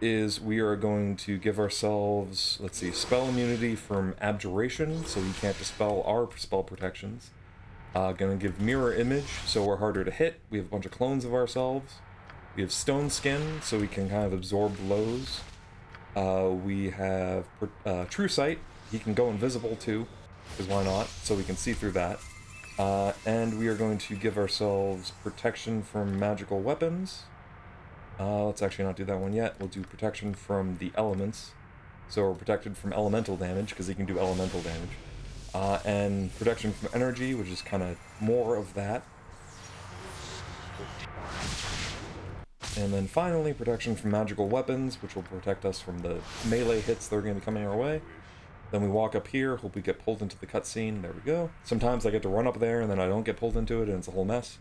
is we are going to give ourselves, let's see, spell immunity from abjuration, so he can't dispel our spell protections. Gonna give mirror image, so we're harder to hit. We have a bunch of clones of ourselves. We have stone skin, so we can kind of absorb blows. We have true sight. He can go invisible too, because why not? So we can see through that. And we are going to give ourselves protection from magical weapons. Let's actually not do that one yet. We'll do protection from the elements. So we're protected from elemental damage, because he can do elemental damage. And protection from energy, which is kind of more of that. And then finally, protection from magical weapons, which will protect us from the melee hits that are going to be coming our way. Then we walk up here, hope we get pulled into the cutscene. There we go. Sometimes I get to run up there, and then I don't get pulled into it, and it's a whole mess.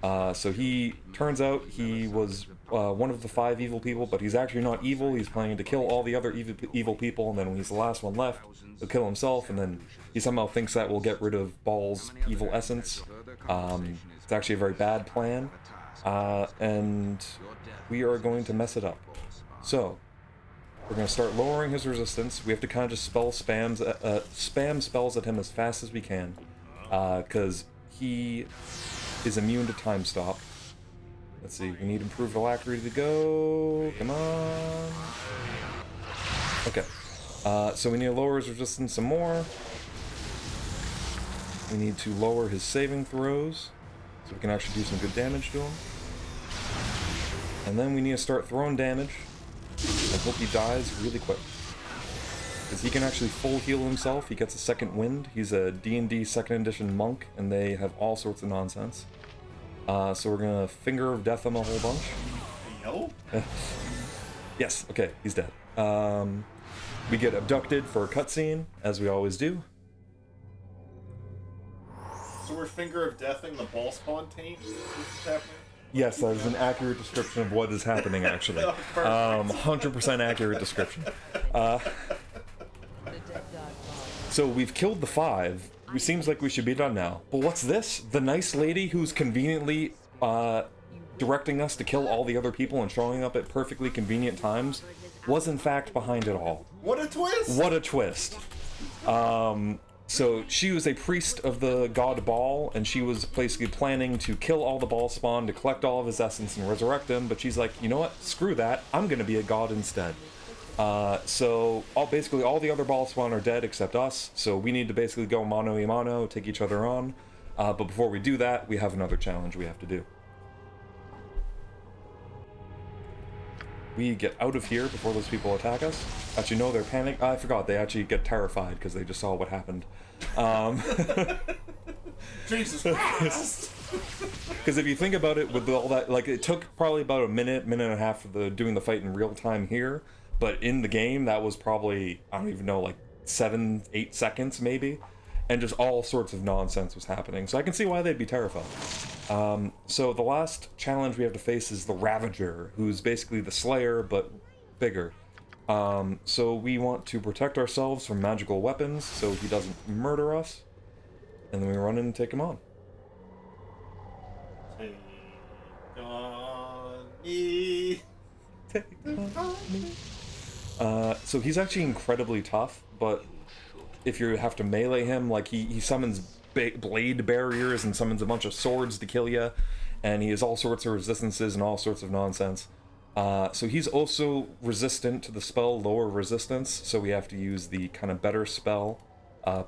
So he, turns out, he was one of the 5 evil people, but he's actually not evil. He's planning to kill all the other evil people, and then when he's the last one left, he'll kill himself, and then he somehow thinks that will get rid of Ball's evil essence. It's actually a very bad plan, and we are going to mess it up. So, we're going to start lowering his resistance. We have to kind of just spam spells at him as fast as we can, because he is immune to time stop. Let's see, we need improved alacrity to go. Come on. Okay. So we need to lower his resistance some more. We need to lower his saving throws, so we can actually do some good damage to him. And then we need to start throwing damage. I hope he dies really quick, because he can actually full heal himself. He gets a second wind. He's a D&D 2nd edition monk, and they have all sorts of nonsense. So we're gonna finger of death him a whole bunch. No? Yes, okay, he's dead. We get abducted for a cutscene, as we always do. So we're finger of deathing the ball spawn taint? Is this happening? Yes, that is an accurate description of what is happening, actually. 100% accurate description. So we've killed the 5. It seems like we should be done now. But what's this? The nice lady who's conveniently directing us to kill all the other people and showing up at perfectly convenient times was in fact behind it all. What a twist! What a twist. So she was a priest of the god Baal, and she was basically planning to kill all the Baal spawn to collect all of his essence and resurrect him, but she's like, you know what, screw that, I'm gonna be a god instead. So basically all the other Baal spawn are dead except us, so we need to basically go mano a mano, take each other on, but before we do that, we have another challenge we have to do. We get out of here before those people attack us. Actually, no, they're panicked. I forgot, they actually get terrified because they just saw what happened. Jesus Christ! Because if you think about it, with all that, like, it took probably about a minute and a half for doing the fight in real time here, but in the game, that was probably, I don't even know, like 7-8 seconds maybe, and just all sorts of nonsense was happening. So I can see why they'd be terrified. So the last challenge we have to face is the Ravager, who's basically the Slayer, but bigger. So we want to protect ourselves from magical weapons so he doesn't murder us, and then we run in and take him on. Take on me. So he's actually incredibly tough, but if you have to melee him, like he summons blade barriers and summons a bunch of swords to kill you, and he has all sorts of resistances and all sorts of nonsense. So he's also resistant to the spell Lower Resistance, so we have to use the kind of better spell,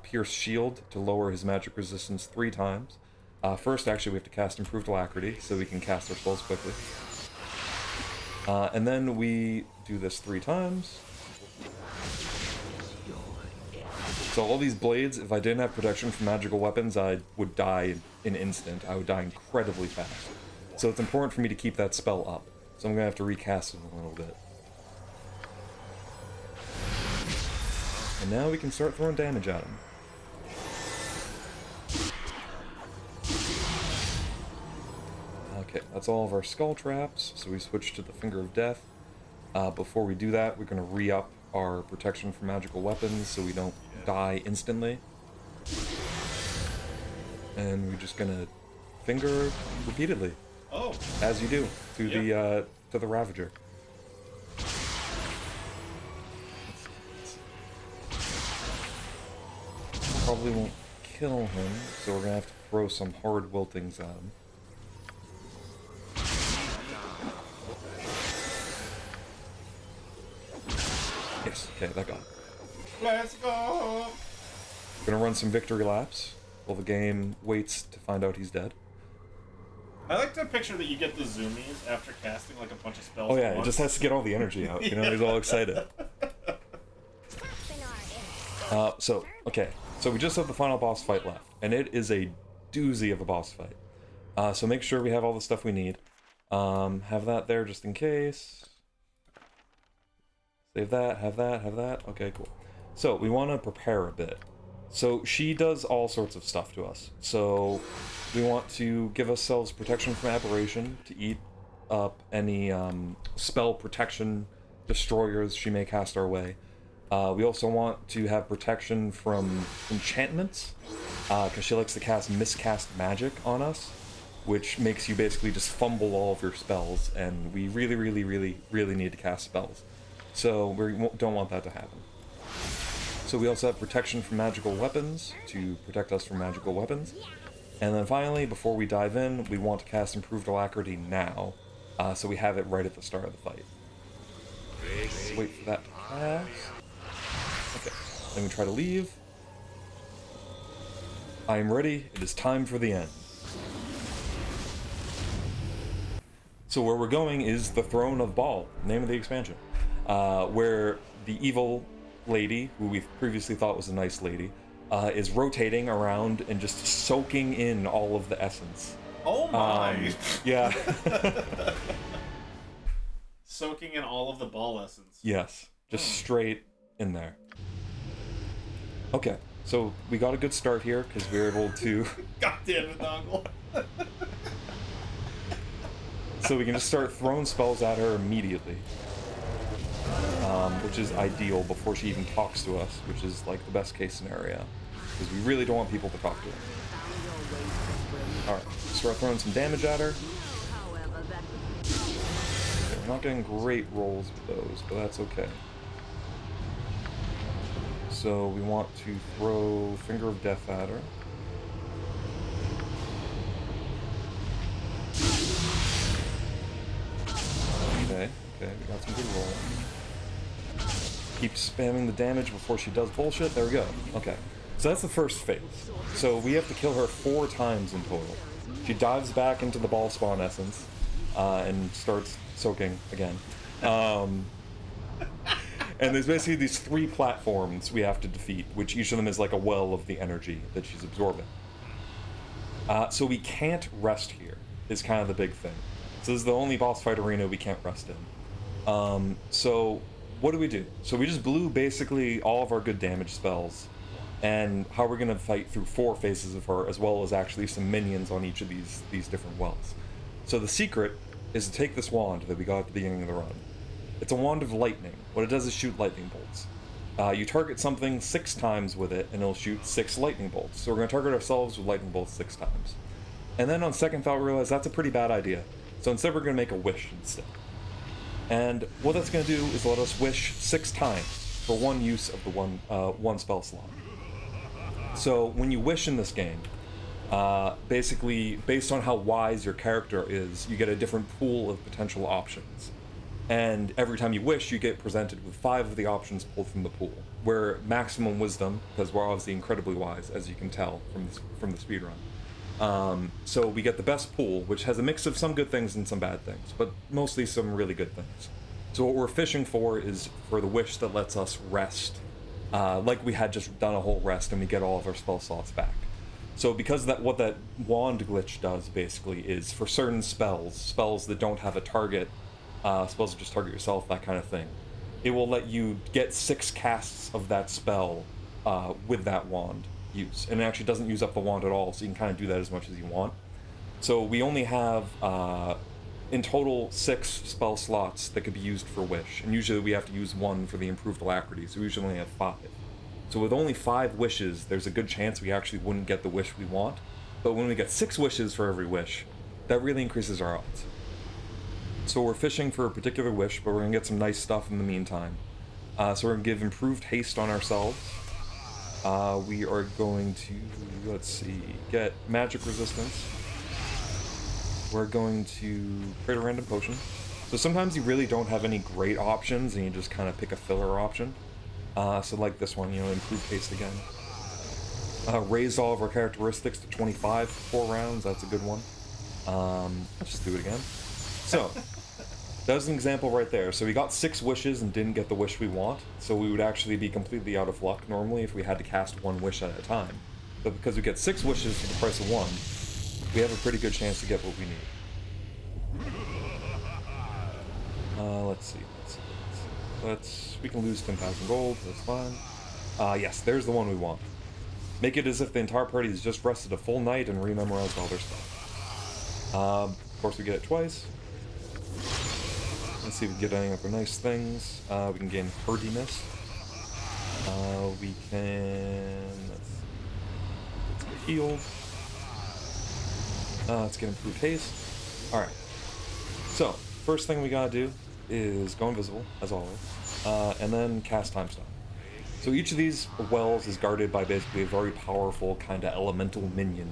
Pierce Shield, to lower his magic resistance 3 times. First, actually, we have to cast Improved Alacrity, so we can cast our spells quickly. And then we do this 3 times. So all these blades, if I didn't have protection from magical weapons, I would die in an instant. I would die incredibly fast. So it's important for me to keep that spell up. So I'm going to have to recast it a little bit. And now we can start throwing damage at him. Okay, that's all of our skull traps, so we switch to the Finger of Death. Before we do that, we're going to re-up our protection from magical weapons so we don't die instantly. And we're just going to finger repeatedly. Oh. As you do, to the Ravager. Probably won't kill him, so we're gonna have to throw some hard wiltings at him. Yes, okay, that got it. Let's go! Gonna run some victory laps while the game waits to find out he's dead. I like to picture that you get the zoomies after casting like a bunch of spells. Oh yeah, at it once. just has to get all the energy out, you know, he's all excited. So we just have the final boss fight left, and it is a doozy of a boss fight. So make sure we have all the stuff we need. Have that there just in case. Save that, have that, have that. Okay, cool. So we want to prepare a bit. So she does all sorts of stuff to us. So we want to give ourselves protection from aberration to eat up any spell protection destroyers she may cast our way. We also want to have protection from enchantments, because she likes to cast miscast magic on us, which makes you basically just fumble all of your spells, and we really, really, really, really need to cast spells. So we don't want that to happen. So we also have protection from magical weapons to protect us from magical weapons. And then finally, before we dive in, we want to cast Improved Alacrity now, so we have it right at the start of the fight. Let's wait for that to cast. Okay, then we try to leave. I am ready. It is time for the end. So where we're going is the Throne of Baal, name of the expansion, where the evil lady, who we previously thought was a nice lady, is rotating around and just soaking in all of the essence. Oh my! Yeah. Soaking in all of the ball essence. Yes. Just straight in there. Okay, so we got a good start here because we were able to... God damn it, Dongle. So we can just start throwing spells at her immediately. Which is ideal before she even talks to us, which is like the best case scenario. Because we really don't want people to talk to her. Alright, start throwing some damage at her. Okay, we're not getting great rolls with those, but that's okay. So we want to throw Finger of Death at her. Okay, we got some good rolls. Keep spamming the damage before she does bullshit. There we go. Okay. So that's the first phase. So we have to kill her 4 times in total. She dives back into the ball spawn essence, and starts soaking again. And there's basically these 3 platforms we have to defeat, which each of them is like a well of the energy that she's absorbing. So we can't rest here, is kind of the big thing. So this is the only boss fight arena we can't rest in. So what do? So we just blew basically all of our good damage spells, and how we're going to fight through 4 phases of her, as well as actually some minions on each of these different wells. So the secret is to take this wand that we got at the beginning of the run. It's a wand of lightning. What it does is shoot lightning bolts. You target something 6 times with it, and it'll shoot 6 lightning bolts. So we're going to target ourselves with lightning bolts 6 times. And then on second thought, we realized that's a pretty bad idea. So instead, we're going to make a wish instead. And what that's going to do is let us wish 6 times for 1 use of the one spell slot. So when you wish in this game, basically, based on how wise your character is, you get a different pool of potential options. And every time you wish, you get presented with 5 of the options pulled from the pool. We're maximum wisdom, because we're obviously incredibly wise, as you can tell from the speedrun. So we get the best pool, which has a mix of some good things and some bad things, but mostly some really good things. So what we're fishing for is for the wish that lets us rest, like we had just done a whole rest, and we get all of our spell slots back. So because what that wand glitch does, basically, is for certain spells that don't have a target, spells that just target yourself, that kind of thing, it will let you get 6 casts of that spell with that wand use. And it actually doesn't use up the wand at all, so you can kind of do that as much as you want. So we only have, in total, 6 spell slots that could be used for Wish. And usually we have to use 1 for the improved alacrity, so we usually only have 5. So with only 5 wishes, there's a good chance we actually wouldn't get the wish we want. But when we get 6 wishes for every wish, that really increases our odds. So we're fishing for a particular wish, but we're going to get some nice stuff in the meantime. So we're going to give improved haste on ourselves. We are going to, let's see, get magic resistance. We're going to create a random potion. So sometimes you really don't have any great options, and you just kind of pick a filler option. So like this one, improved haste again. Raised all of our characteristics to 25 for 4 rounds, that's a good one. Let's just do it again. So, that was an example right there. So we got 6 wishes and didn't get the wish we want, so we would actually be completely out of luck normally if we had to cast 1 wish at a time. But because we get 6 wishes for the price of 1, we have a pretty good chance to get what we need. Let's see. We can lose 10,000 gold, that's fine. Yes, there's the one we want. Make it as if the entire party has just rested a full night and rememorized all their stuff. Of course we get it twice. Let's see if we can get any other nice things. We can gain hardiness. We can... Let's get healed. Let's get improved haste. Alright. So, first thing we gotta do is go invisible, as always, and then cast Time Stone. So each of these wells is guarded by basically a very powerful kind of elemental minion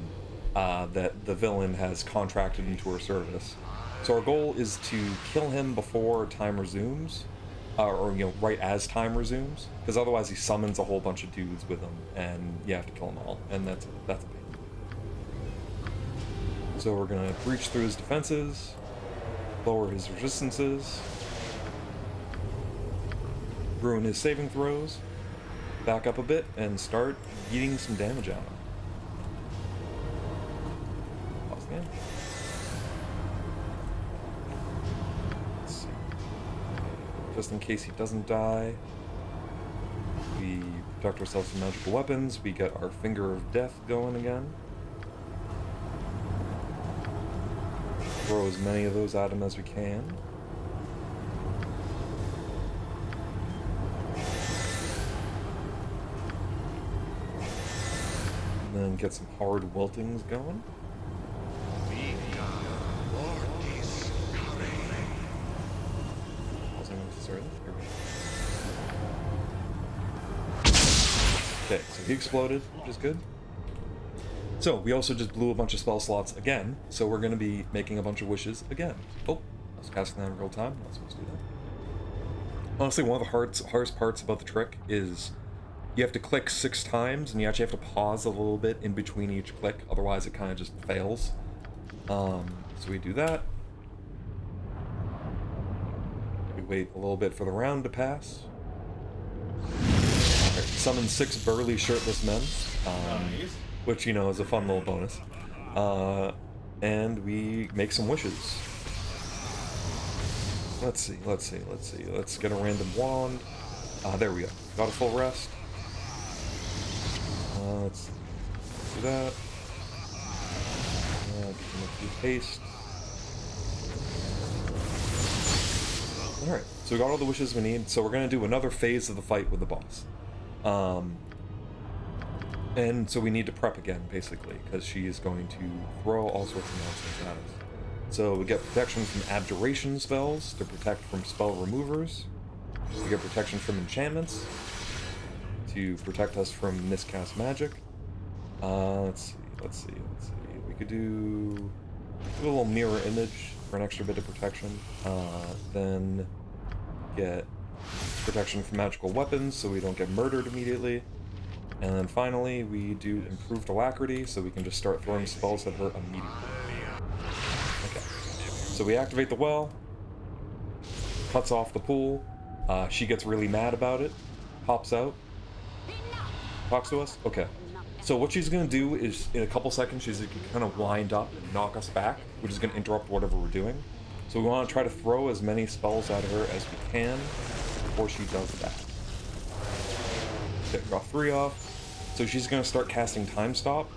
that the villain has contracted into her service. So our goal is to kill him before time resumes, or right as time resumes, because otherwise he summons a whole bunch of dudes with him, and you have to kill them all, and that's a pain. So we're gonna breach through his defenses, lower his resistances, ruin his saving throws, back up a bit, and start eating some damage out of him. Pause again. Let's see. just in case he doesn't die. We protect ourselves from magical weapons. We get our Finger of Death going again. Throw as many of those at him as we can. And then get some hard wiltings going. Okay, so he exploded, which is good. So, we also just blew a bunch of spell slots again, so we're going to be making a bunch of wishes again. Oh, I was casting that in real time, not supposed to do that. Honestly, one of the hardest parts about the trick is you have to click 6 times, and you actually have to pause a little bit in between each click, otherwise it kind of just fails. So we do that. We wait a little bit for the round to pass. Alright, summon 6 burly shirtless men. Nice. Which, you know, is a fun little bonus. And we make some wishes. Let's see. Let's get a random wand. There we go. Got a full rest. Let's do that. Give him a few haste. Alright, so we got all the wishes we need, so we're gonna do another phase of the fight with the boss. And so we need to prep again, basically, because she is going to throw all sorts of nonsense at us. So we get protection from abjuration spells to protect from spell removers. We get protection from enchantments to protect us from miscast magic. Let's see. We could do a little mirror image for an extra bit of protection. Then get protection from magical weapons so we don't get murdered immediately. And then finally, we do improved alacrity, so we can just start throwing spells at her immediately. Okay. So we activate the well, cuts off the pool, she gets really mad about it, pops out, talks to us. Okay. So what she's gonna do is, in a couple seconds, she's gonna kind of wind up and knock us back, which is gonna interrupt whatever we're doing. So we want to try to throw as many spells at her as we can before she does that. Okay, got 3 off. So she's going to start casting Time Stop.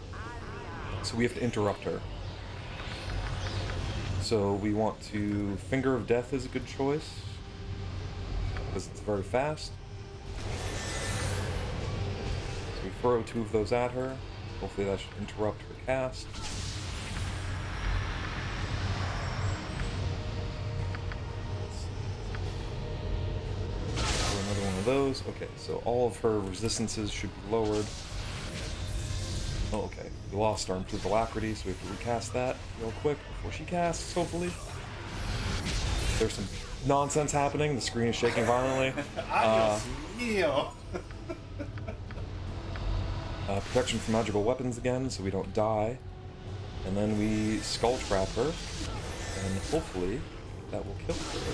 So we have to interrupt her. So we want to... Finger of Death is a good choice, because it's very fast. So we throw 2 of those at her. Hopefully that should interrupt her cast. Another one of those. Okay, so all of her resistances should be lowered. Oh, okay. We lost our improved alacrity, so we have to recast that real quick before she casts, hopefully. There's some nonsense happening. The screen is shaking violently. Protection from magical weapons again, so we don't die. And then we skull trap her, and hopefully that will kill her.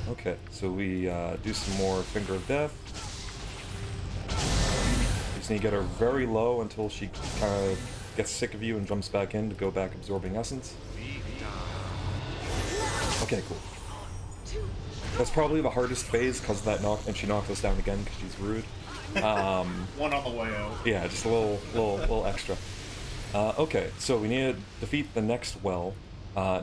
Okay, so we do some more Finger of Death. We just need to get her very low until she kind of gets sick of you and jumps back in to go back absorbing essence. Okay, cool. That's probably the hardest phase because of that knock, and she knocked us down again because she's rude. One on the way out. Yeah, just a little extra. Okay, so we need to defeat the next well.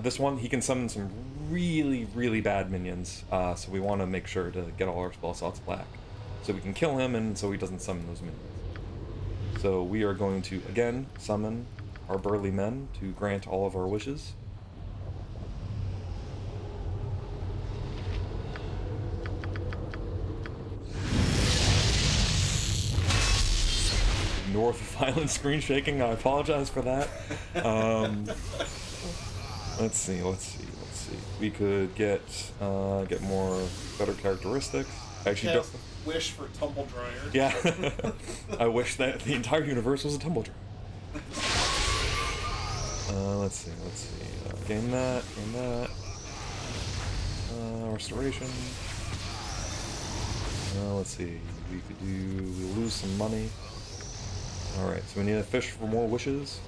This one, he can summon some really, really bad minions, so we want to make sure to get all our spell slots back, so we can kill him and so he doesn't summon those minions. So we are going to, again, summon our burly men to grant all of our wishes. Ignore the violent screen shaking, I apologize for that. Let's see. We could get more better characteristics. Actually, Cast wish for tumble dryer. yeah. I wish that the entire universe was a tumble dryer. Let's see. Gain that. Restoration. Let's see. We lose some money. Alright, so we need a fish for more wishes.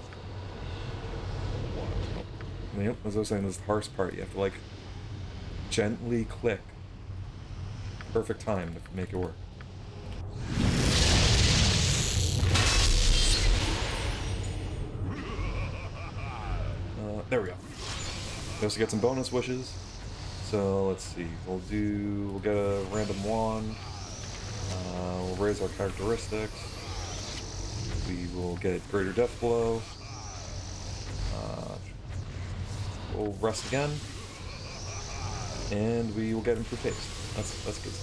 Yep, as I was saying, this is the hardest part. You have to, like, gently click. Perfect time to make it work. There we go. We also get some bonus wishes. So let's see. We'll get a random wand. We'll raise our characteristics. We will get greater death blow. We'll rest again. And we will get improved haste. That's good.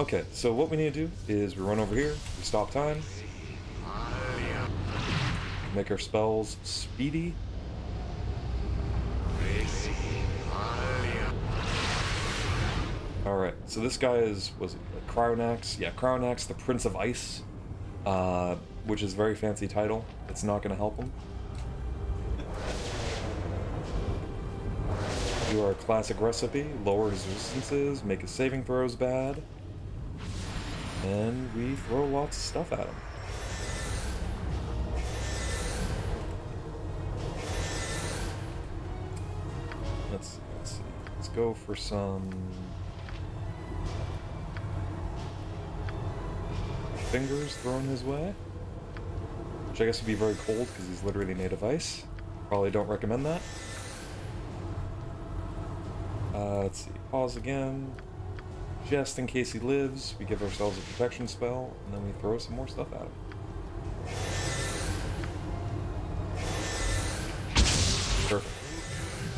Okay, so what we need to do is we run over here, we stop time, make our spells speedy. Alright, so this guy was it Cryonax? Yeah, Cryonax, the Prince of Ice, which is a very fancy title. It's not going to help him. Do our classic recipe, lower his resistances, make his saving throws bad, and we throw lots of stuff at him. Let's see. Let's go for some fingers thrown his way, which I guess would be very cold because he's literally made of ice. Probably don't recommend that. Let's see, pause again. Just in case he lives, we give ourselves a protection spell, and then we throw some more stuff at him. Perfect.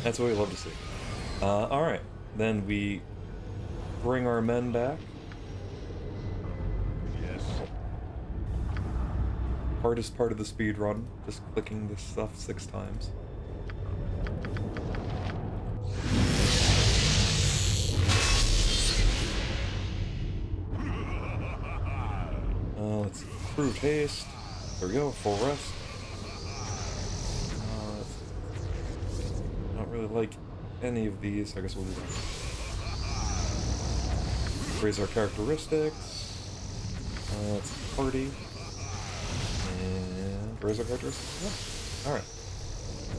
That's what we love to see. Alright, then we bring our men back. Yes. Hardest part of the speed run, just clicking this stuff 6 times. Let's see, improved haste. There we go, full rest. Not really like any of these, I guess we'll do that. Raise our characteristics. Let's party. And raise our characteristics. Yeah. Alright.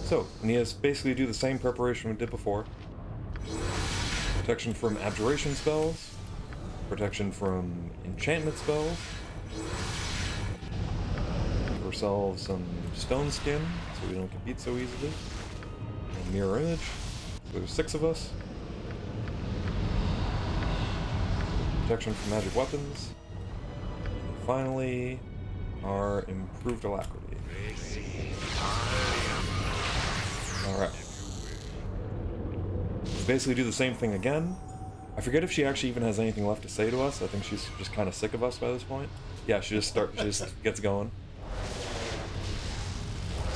So, we need to basically do the same preparation we did before. Protection from abjuration spells. Protection from enchantment spells. Give ourselves some stone skin so we don't get beat so easily. And mirror image. So there's 6 of us. Protection from magic weapons. And finally, our improved alacrity. Alright. Basically do the same thing again. I forget if she actually even has anything left to say to us. I think she's just kind of sick of us by this point. Yeah, she just gets going.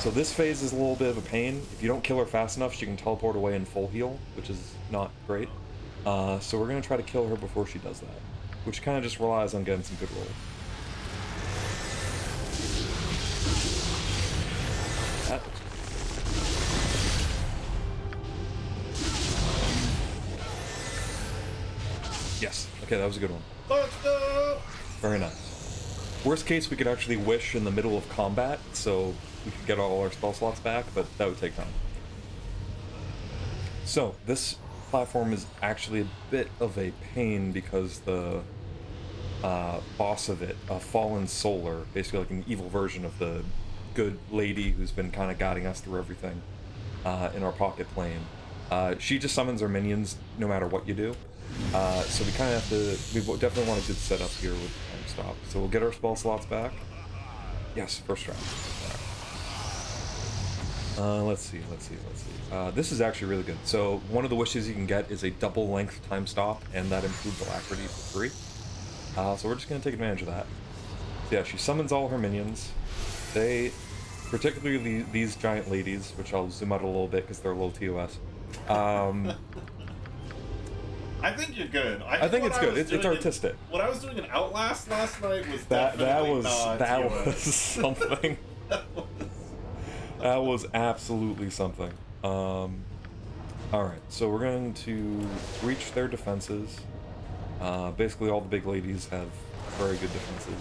So this phase is a little bit of a pain. If you don't kill her fast enough, she can teleport away in full heal, which is not great. So we're going to try to kill her before she does that, which kind of just relies on getting some good rolls. That looks good. Yes. Okay, that was a good one. Let's go! Very nice. Worst case, we could actually wish in the middle of combat, so we could get all our spell slots back, but that would take time. So, this platform is actually a bit of a pain because the boss of it, a fallen solar, basically like an evil version of the good lady who's been kind of guiding us through everything in our pocket plane. She just summons her minions no matter what you do. So we kind of have to, we definitely want a good setup here with time stop. So we'll get our spell slots back. Yes, first round. Let's see. This is actually really good. So one of the wishes you can get is a double length time stop, and that improves alacrity for free. So we're just going to take advantage of that. So yeah, she summons all her minions. They, particularly these giant ladies, which I'll zoom out a little bit because they're a little TOS. I think you're good. I think it's good. It's artistic. What I was doing in Outlast last night was that was TOS. something. That was absolutely something. Alright, so we're going to breach their defenses. Basically all the big ladies have very good defenses.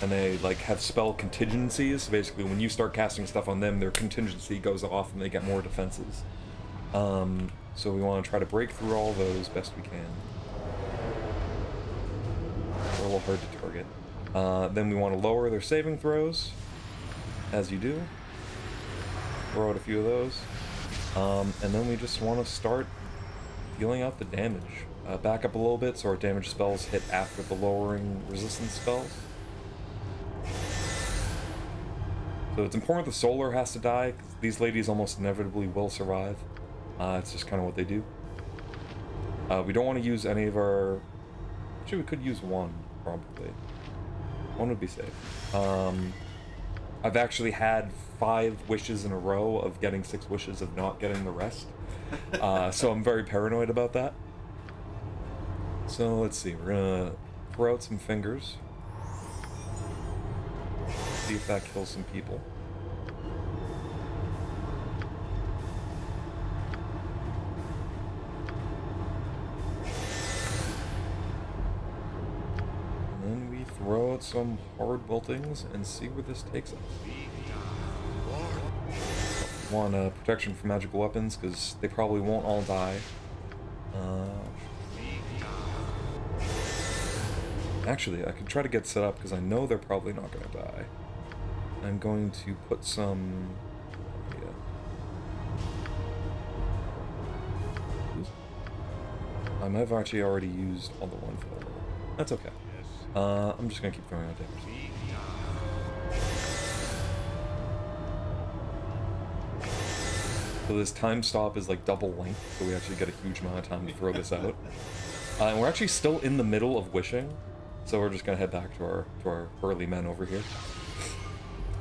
And they like have spell contingencies. Basically when you start casting stuff on them, their contingency goes off and they get more defenses. So so we want to try to break through all those best we can. They're a little hard to target. Then we want to lower their saving throws, as you do. Throw out a few of those. And then we just want to start dealing out the damage. Back up a little bit so our damage spells hit after the lowering resistance spells. So it's important the solar has to die, because these ladies almost inevitably will survive. It's just kind of what they do. We don't want to use any of our... Actually, we could use one, probably. One would be safe. I've actually had 5 wishes in a row of getting 6 wishes of not getting the rest. So I'm very paranoid about that. So let's see, we're gonna throw out some fingers. See if that kills some people. And then we throw out some hard wiltings and see where this takes us. Want protection from magical weapons, because they probably won't all die. Actually, I could try to get set up, because I know they're probably not going to die. I'm going to put some... I might have actually already used all the one for that. That's okay. I'm just going to keep throwing out damage. So this time stop is like double length, so we actually get a huge amount of time to throw this out. And we're actually still in the middle of wishing, so we're just gonna head back to our burly men over here,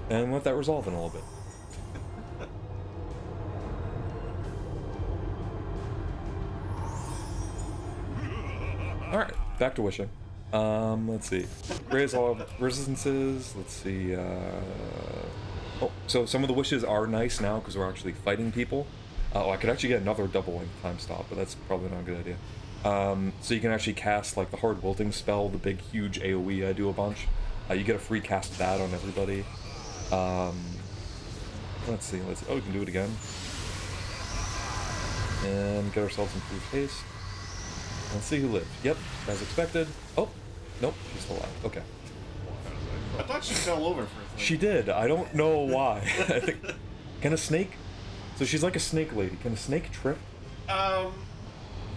and let that resolve in a little bit. All right, back to wishing. Let's see. Raise all resistances. Let's see. Oh, so some of the wishes are nice now because we're actually fighting people. Oh, I could actually get another double length time stop, but that's probably not a good idea. So you can actually cast like the hard wilting spell, the big huge AoE I do a bunch. You get a free cast of that on everybody. Let's see. Oh, we can do it again. And get ourselves improved haste. Let's see who lived. Yep, as expected. Oh, nope, she's still alive. Okay. I thought she fell over for a second. She did. I don't know why. I think. Can a snake? So she's like a snake lady. Can a snake trip? I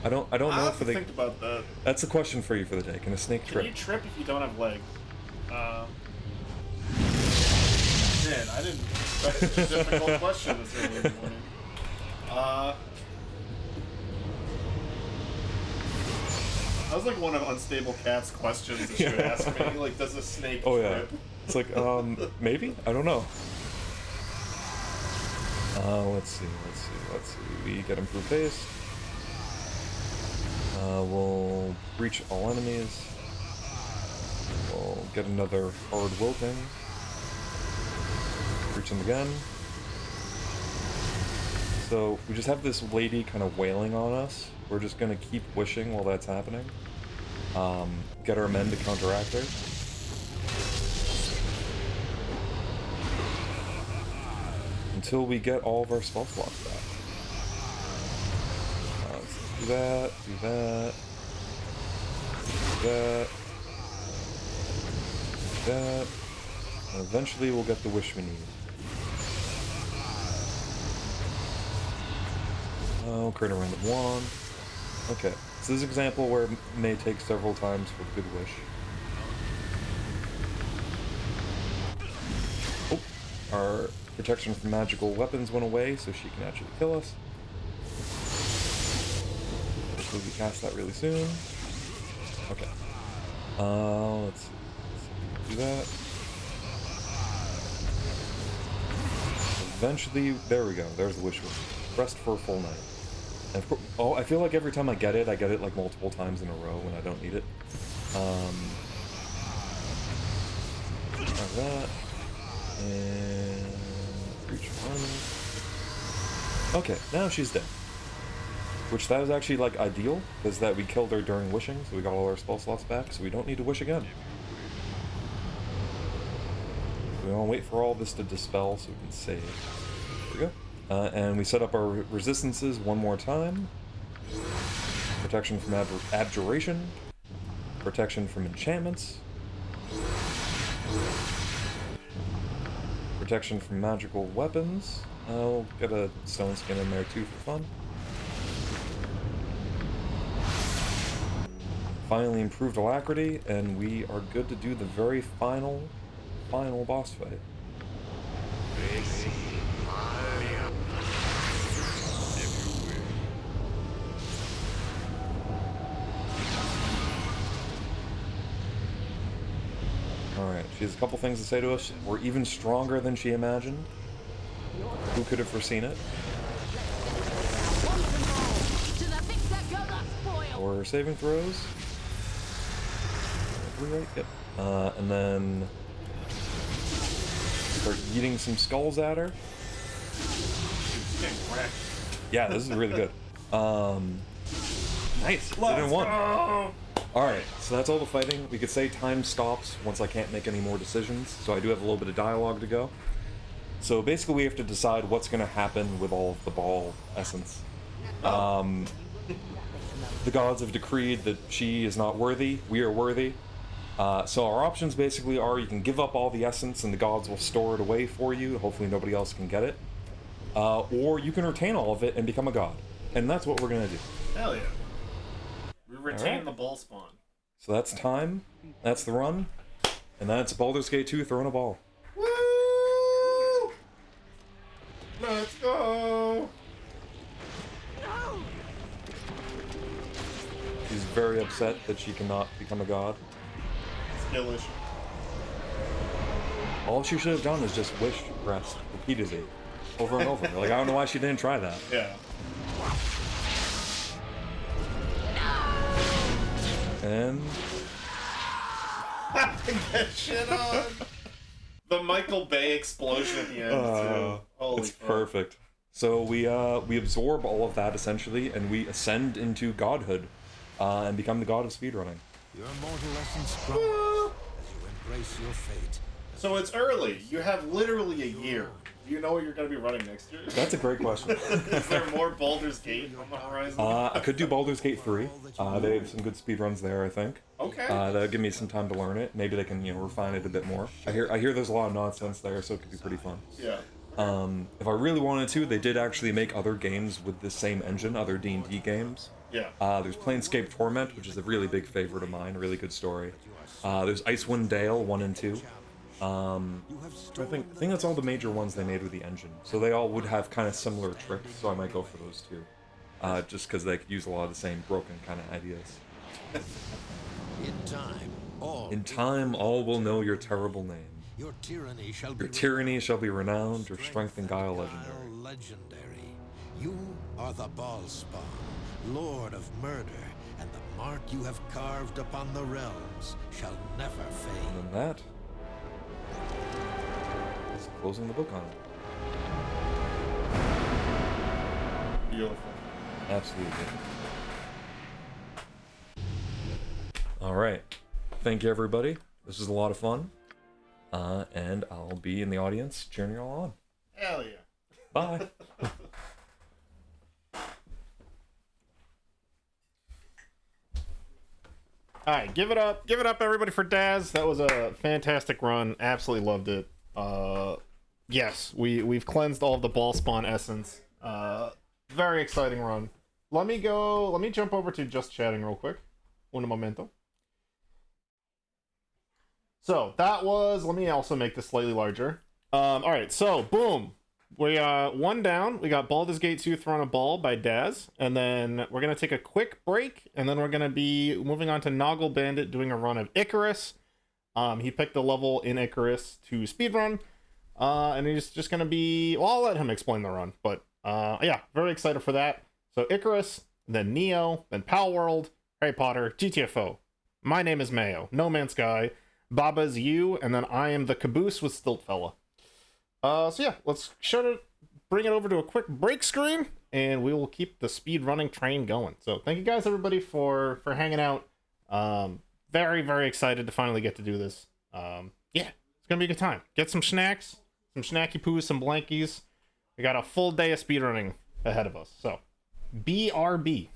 don't know have for to the. think about that. That's a question for you for the day. Can a snake Can trip? you trip if you don't have leg? Man, I didn't expect such a difficult question this early in the morning. That was like one of Unstable Cat's questions that she would ask me. Like, does a snake Oh yeah. trip? It's like maybe? I don't know. Let's see. We get improved haste. We'll breach all enemies. We'll get another hard wilting. Breach them again. So we just have this lady kind of wailing on us. We're just gonna keep wishing while that's happening. Get our men to counteract her. Until we get all of our spell slots back. Let's do that, do that, do that, do that. And eventually we'll get the wish we need. Oh, create a random one. Okay, so this example where it may take several times for the good wish. Oh, our protection from magical weapons went away, so she can actually kill us. Hopefully we cast that really soon. Okay. Let's see. Do that. Eventually, there we go. There's the wish. Rest for a full night. And oh, I feel like every time I get it like multiple times in a row when I don't need it. Try that. And breach armor. Okay, now she's dead. Which that was actually like ideal, because that we killed her during wishing, so we got all our spell slots back, so we don't need to wish again. We want to wait for all this to dispel so we can save. There we go. And we set up our resistances one more time. protection from abjuration, protection from enchantments, protection from magical weapons. I'll get a stone skin in there too for fun. Finally improved alacrity, and we are good to do the very final boss fight. Alright, she has a couple things to say to us. We're even stronger than she imagined. Who could have foreseen it? Or saving throws. Right? Yep. And then start eating some skulls at her. Yeah, this is really good. Nice. Did it in one. Alright, so that's all the fighting. We could say time stops once I can't make any more decisions, so I do have a little bit of dialogue to go. So basically we have to decide what's going to happen with all of the ball essence. The gods have decreed that she is not worthy, we are worthy. So our options basically are you can give up all the essence and the gods will store it away for you, hopefully nobody else can get it. Or you can retain all of it and become a god. And that's what we're going to do. Hell yeah. We retain the ball spawn. So that's time, that's the run, and that's Baldur's Gate 2 throwing a ball. Woo! Let's go! She's very upset that she cannot become a god. Skill issue. All she should have done is just wish rest repeatedly, over and over. Like, I don't know why she didn't try that. Yeah. And Get shit on. The Michael Bay explosion at the end too. Holy it's fuck. perfect. So we absorb all of that essentially, and we ascend into godhood, and become the god of speedrunning. Your mortal essence grows as you embrace your fate. So it's early. You have literally a year. Do you know what you're going to be running next year? That's a great question. Is there more Baldur's Gate on the horizon? I could do Baldur's Gate 3. They have some good speedruns there, I think. Okay. That'll give me some time to learn it. Maybe they can, refine it a bit more. I hear there's a lot of nonsense there, so it could be pretty fun. Yeah. If I really wanted to, they did actually make other games with this same engine, other D&D games. Yeah. There's Planescape Torment, which is a really big favorite of mine, really good story. There's Icewind Dale 1 and 2. I think that's all the major ones they made with the engine. So they all would have kind of similar tricks, so I might go for those too. Just because they could use a lot of the same broken kind of ideas. In time, all will know your terrible name. Your tyranny shall be renowned, your strength and guile legendary. You are the ball spawn, lord of murder, and the mark you have carved upon the realms shall never fade. And then that is closing the book on it. Beautiful. Absolutely. Alright. Thank you, everybody. This was a lot of fun. And I'll be in the audience cheering you all on. Hell yeah. Bye. All right, give it up everybody for Daz. That was a fantastic run. Absolutely loved it. Yes, we've cleansed all of the ball spawn essence. Very exciting run. Let me jump over to just chatting real quick. Un momento. So that was, let me also make this slightly larger. All right, so boom. We one down. We got Baldur's Gate 2 Throne of Ball by Daz, and then we're gonna take a quick break, and then we're gonna be moving on to Noggle Bandit doing a run of Icarus. He picked the level in Icarus to speedrun, and he's just gonna be. Well, I'll let him explain the run, but yeah, very excited for that. So Icarus, then Neo, then Pal World, Harry Potter, GTFO. My name is Mayo, No Man's Sky, Baba's you, and then I am the caboose with Stiltfella. So yeah, let's bring it over to a quick break screen, and we will keep the speed running train going. So thank you guys, everybody, for hanging out. Very, very excited to finally get to do this. Yeah, it's gonna be a good time. Get some snacks, some snacky poos, some blankies. We got a full day of speed running ahead of us. So, BRB.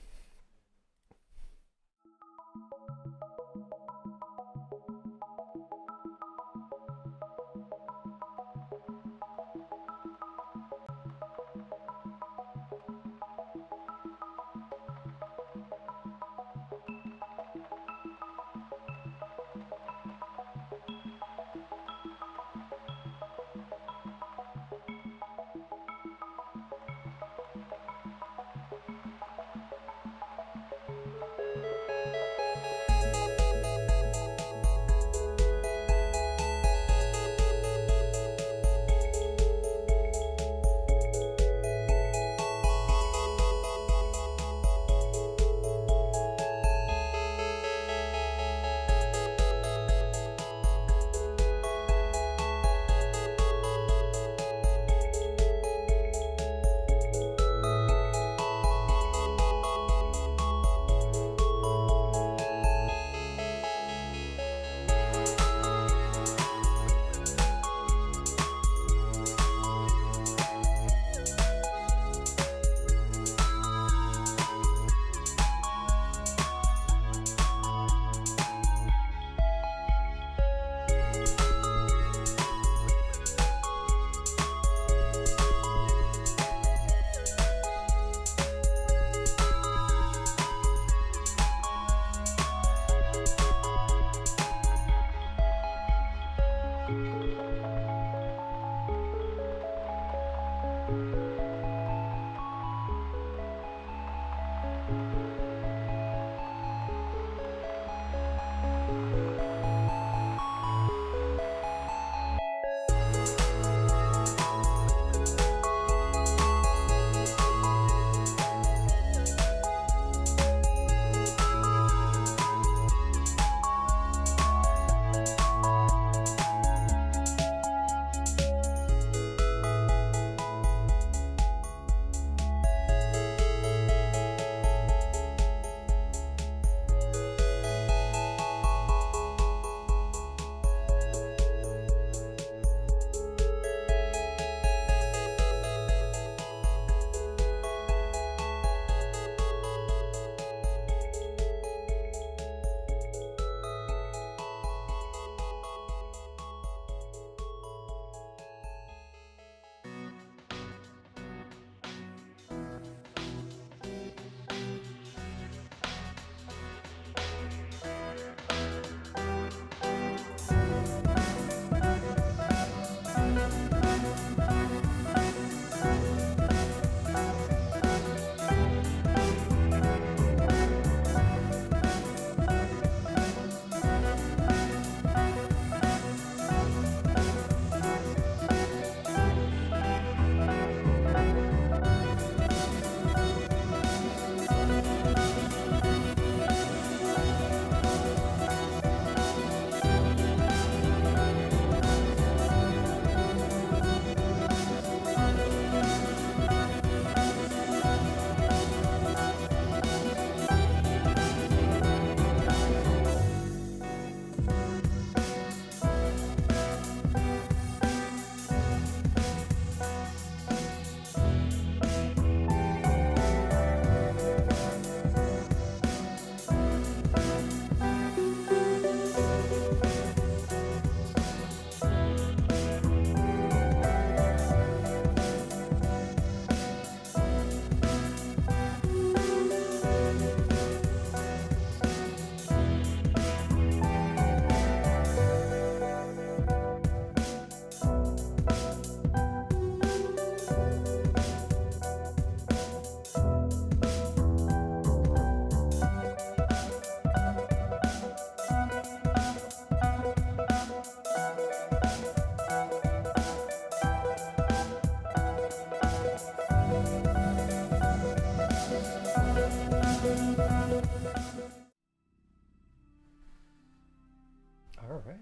All right.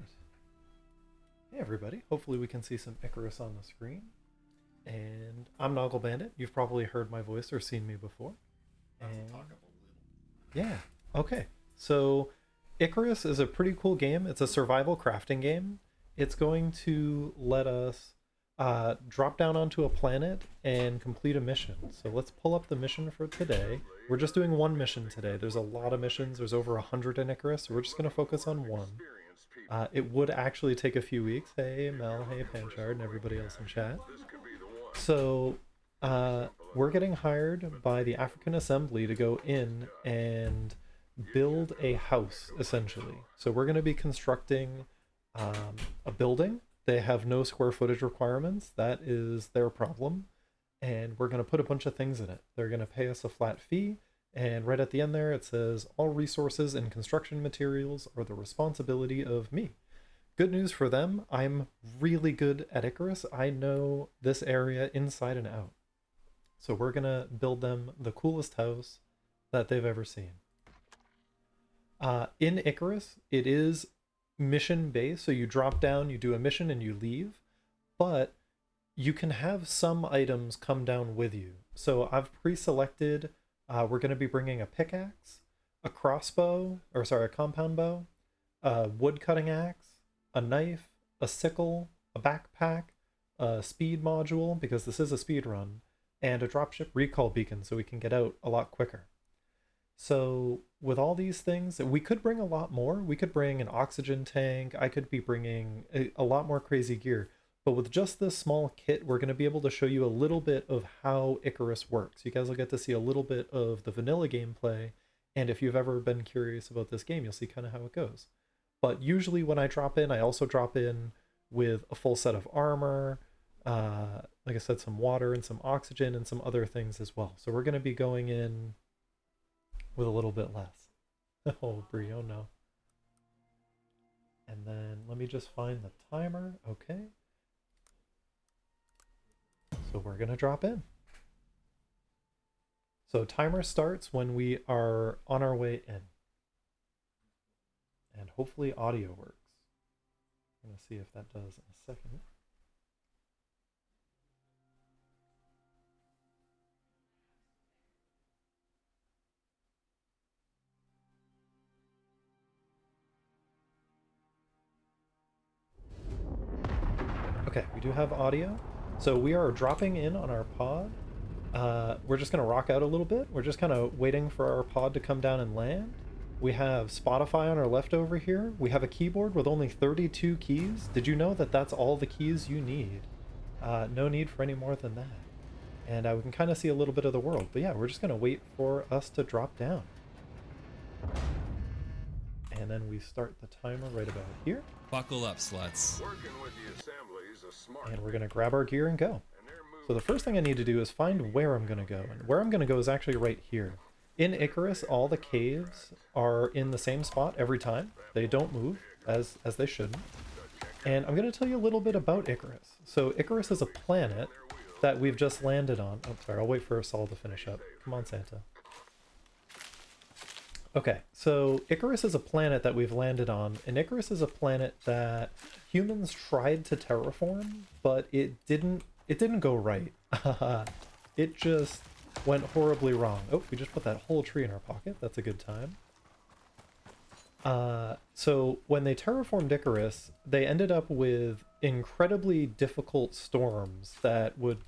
Hey, everybody. Hopefully we can see some Icarus on the screen. And I'm Noggle Bandit. You've probably heard my voice or seen me before. And yeah. Okay. So Icarus is a pretty cool game. It's a survival crafting game. It's going to let us drop down onto a planet and complete a mission. So let's pull up the mission for today. We're just doing one mission today. There's a lot of missions. There's over 100 in Icarus. So we're just going to focus on one. It would actually take a few weeks. Hey, Mel. Hey, Panchard, and everybody else in chat. So we're getting hired by the African Assembly to go in and build a house, essentially. So we're going to be constructing a building. They have no square footage requirements. That is their problem. And we're going to put a bunch of things in it. They're going to pay us a flat fee. And right at the end there, it says, all resources and construction materials are the responsibility of me. Good news for them. I'm really good at Icarus. I know this area inside and out. So we're going to build them the coolest house that they've ever seen. In Icarus, it is mission based. So you drop down, you do a mission, and you leave. But you can have some items come down with you. So I've pre-selected, we're going to be bringing a pickaxe, a crossbow, or sorry, a compound bow, a wood cutting axe, a knife, a sickle, a backpack, a speed module, because this is a speed run, and a dropship recall beacon so we can get out a lot quicker. So with all these things, we could bring a lot more. We could bring an oxygen tank. I could be bringing a lot more crazy gear. But with just this small kit, we're going to be able to show you a little bit of how Icarus works. You guys will get to see a little bit of the vanilla gameplay. And if you've ever been curious about this game, you'll see kind of how it goes. But usually when I drop in, I also drop in with a full set of armor, like I said, some water and some oxygen and some other things as well. So we're going to be going in with a little bit less. Oh, Brie, oh no. And then let me just find the timer. Okay. So we're going to drop in. So timer starts when we are on our way in. And hopefully audio works. I'm going to see if that does in a second. Okay, we do have audio. So we are dropping in on our pod. We're just going to rock out a little bit. We're just kind of waiting for our pod to come down and land. We have Spotify on our left over here. We have a keyboard with only 32 keys. Did you know that that's all the keys you need? No need for any more than that. And we can kind of see a little bit of the world. But yeah, we're just going to wait for us to drop down. And then we start the timer right about here. Buckle up, sluts. And we're going to grab our gear and go. So the first thing I need to do is find where I'm going to go. And where I'm going to go is actually right here. In Icarus, all the caves are in the same spot every time. They don't move, as they shouldn't. And I'm going to tell you a little bit about Icarus. So Icarus is a planet that we've just landed on. Oh, sorry, I'll wait for Saul to finish up. Come on, Santa. Okay, so Icarus is a planet that we've landed on, and Icarus is a planet that humans tried to terraform, but it didn't go right. It just went horribly wrong. Oh, we just put that whole tree in our pocket. That's a good time. So when they terraformed Icarus, they ended up with incredibly difficult storms that would...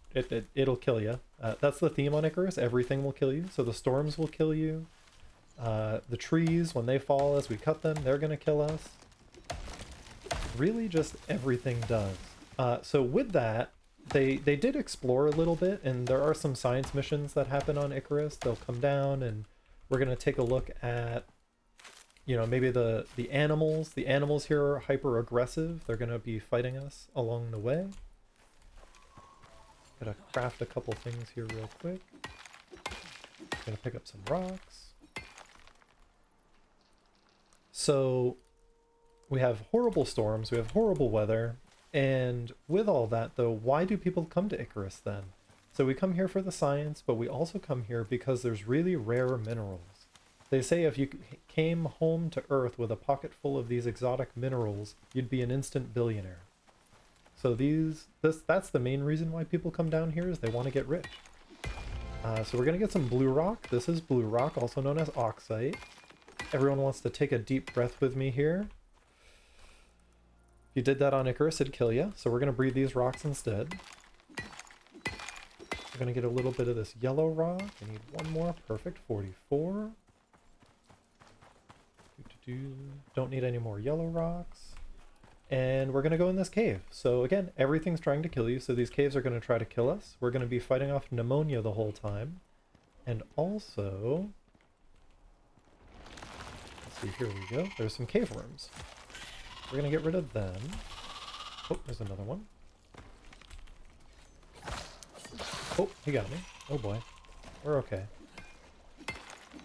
It'll kill you. That's the theme on Icarus. Everything will kill you. So the storms will kill you. The trees, when they fall as we cut them, they're going to kill us. Really just everything does. So with that, they did explore a little bit, and there are some science missions that happen on Icarus. They'll come down, and we're going to take a look at, you know, maybe the animals. The animals here are hyper aggressive. They're going to be fighting us along the way. Gotta craft a couple things here real quick. Gonna pick up some rocks. So we have horrible storms, we have horrible weather, and with all that though, why do people come to Icarus then? So we come here for the science, but we also come here because there's really rare minerals. They say if you came home to Earth with a pocket full of these exotic minerals, you'd be an instant billionaire. So that's the main reason why people come down here, is they want to get rich. So we're going to get some blue rock. This is blue rock, also known as oxide. Everyone wants to take a deep breath with me here. If you did that on Icarus, it'd kill you. So we're going to breathe these rocks instead. We're going to get a little bit of this yellow rock. I need one more. Perfect. 44. Don't need any more yellow rocks. And we're going to go in this cave. So again, everything's trying to kill you, so these caves are going to try to kill us. We're going to be fighting off pneumonia the whole time. And also... let's see, here we go. There's some cave worms. We're going to get rid of them. Oh, there's another one. Oh, he got me. Oh boy. We're okay.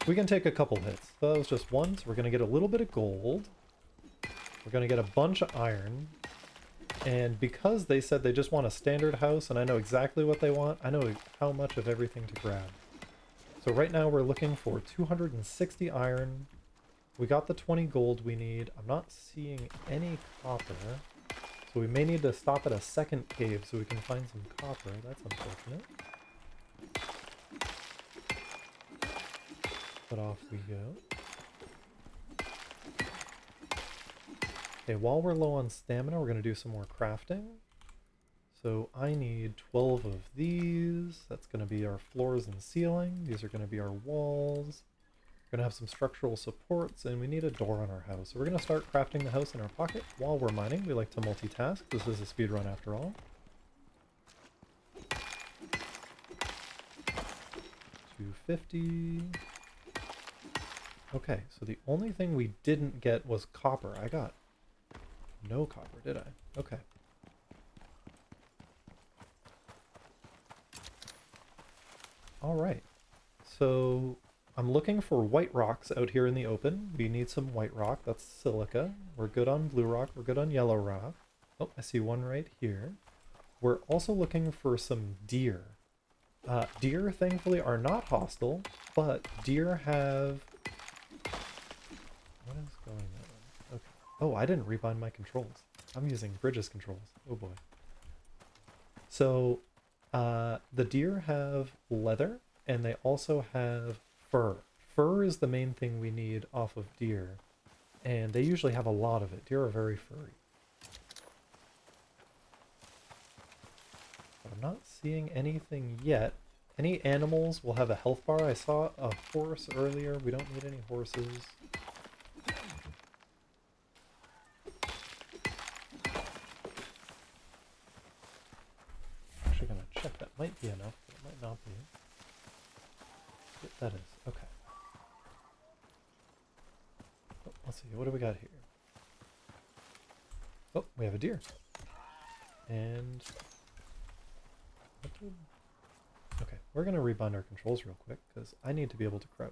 We can take a couple hits. So that was just one, so we're going to get a little bit of gold. We're going to get a bunch of iron. And because they said they just want a standard house, and I know exactly what they want, I know how much of everything to grab. So right now we're looking for 260 iron. We got the 20 gold we need. I'm not seeing any copper. So we may need to stop at a second cave so we can find some copper. That's unfortunate. But off we go. Okay, while we're low on stamina, we're going to do some more crafting. So I need 12 of these. That's going to be our floors and ceiling. These are going to be our walls. We're going to have some structural supports, and we need a door on our house. So we're going to start crafting the house in our pocket while we're mining. We like to multitask. This is a speedrun after all. 250. Okay, so the only thing we didn't get was copper. I got no copper, did I? Okay. All right. So I'm looking for white rocks out here in the open. We need some white rock. That's silica. We're good on blue rock. We're good on yellow rock. Oh, I see one right here. We're also looking for some deer. Deer, thankfully, are not hostile, but deer have... What is going on? Okay. Oh, I didn't rebind my controls. I'm using Bridges controls. Oh boy. So, the deer have leather, and they also have fur. Fur is the main thing we need off of deer, and they usually have a lot of it. Deer are very furry. But I'm not seeing anything yet. Any animals will have a health bar. I saw a horse earlier. We don't need any horses. Actually gonna check. That might be enough, but it might not be. Yep, that is. Okay. Oh, let's see. What do we got here? Oh, we have a deer. And... Okay, we're going to rebind our controls real quick, because I need to be able to crouch.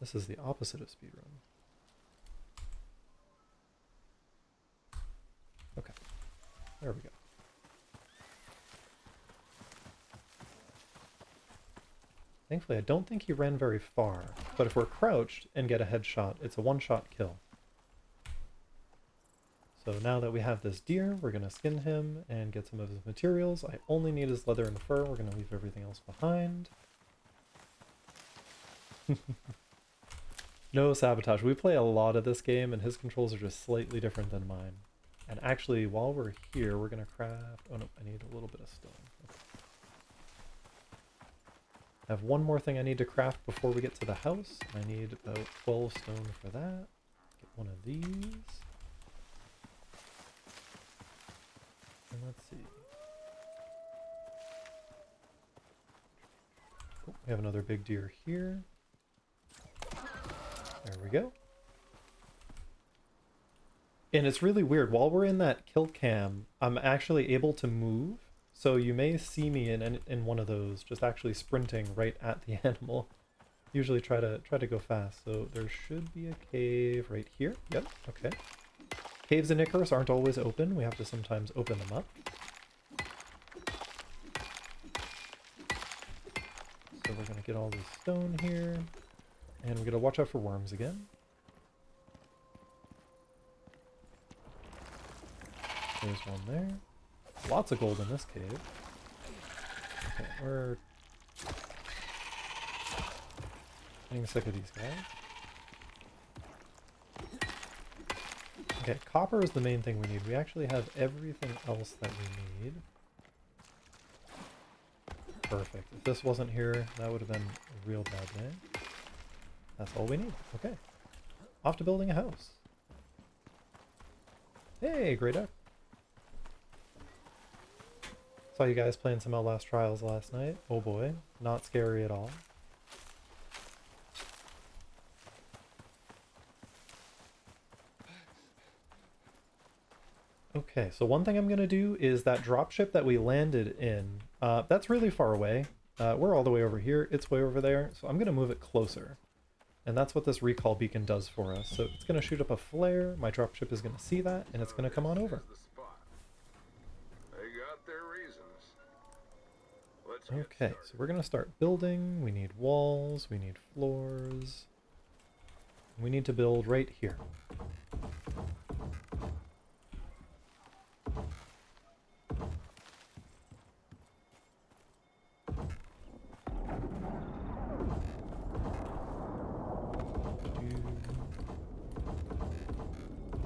This is the opposite of speedrun. Okay, there we go. Thankfully, I don't think he ran very far, but if we're crouched and get a headshot, it's a one-shot kill. So now that we have this deer, we're going to skin him and get some of his materials. I only need his leather and fur. We're going to leave everything else behind. No sabotage. We play a lot of this game, and his controls are just slightly different than mine. And actually, while we're here, we're going to craft... Oh no, I need a little bit of stone. Okay. I have one more thing I need to craft before we get to the house. I need about 12 stone for that. Get one of these. And let's see. Oh, we have another big deer here. There we go. And it's really weird. While we're in that kill cam, I'm actually able to move. So you may see me in one of those, just actually sprinting right at the animal. Usually try to go fast. So there should be a cave right here. Yep. Okay. Caves in Icarus aren't always open. We have to sometimes open them up. So we're going to get all this stone here. And we're going to watch out for worms again. There's one there. Lots of gold in this cave. Okay, we're getting sick of these guys. Okay, copper is the main thing we need. We actually have everything else that we need. Perfect. If this wasn't here, that would have been a real bad day. That's all we need. Okay. Off to building a house. Hey, great duck. Saw you guys playing some Outlast Trials last night. Oh boy, not scary at all. Okay, so one thing I'm going to do is that dropship that we landed in, that's really far away. We're all the way over here, it's way over there, so I'm going to move it closer. And that's what this recall beacon does for us. So it's going to shoot up a flare, my dropship is going to see that, and it's going to come on over. Okay, so we're going to start building. We need walls, we need floors. We need to build right here.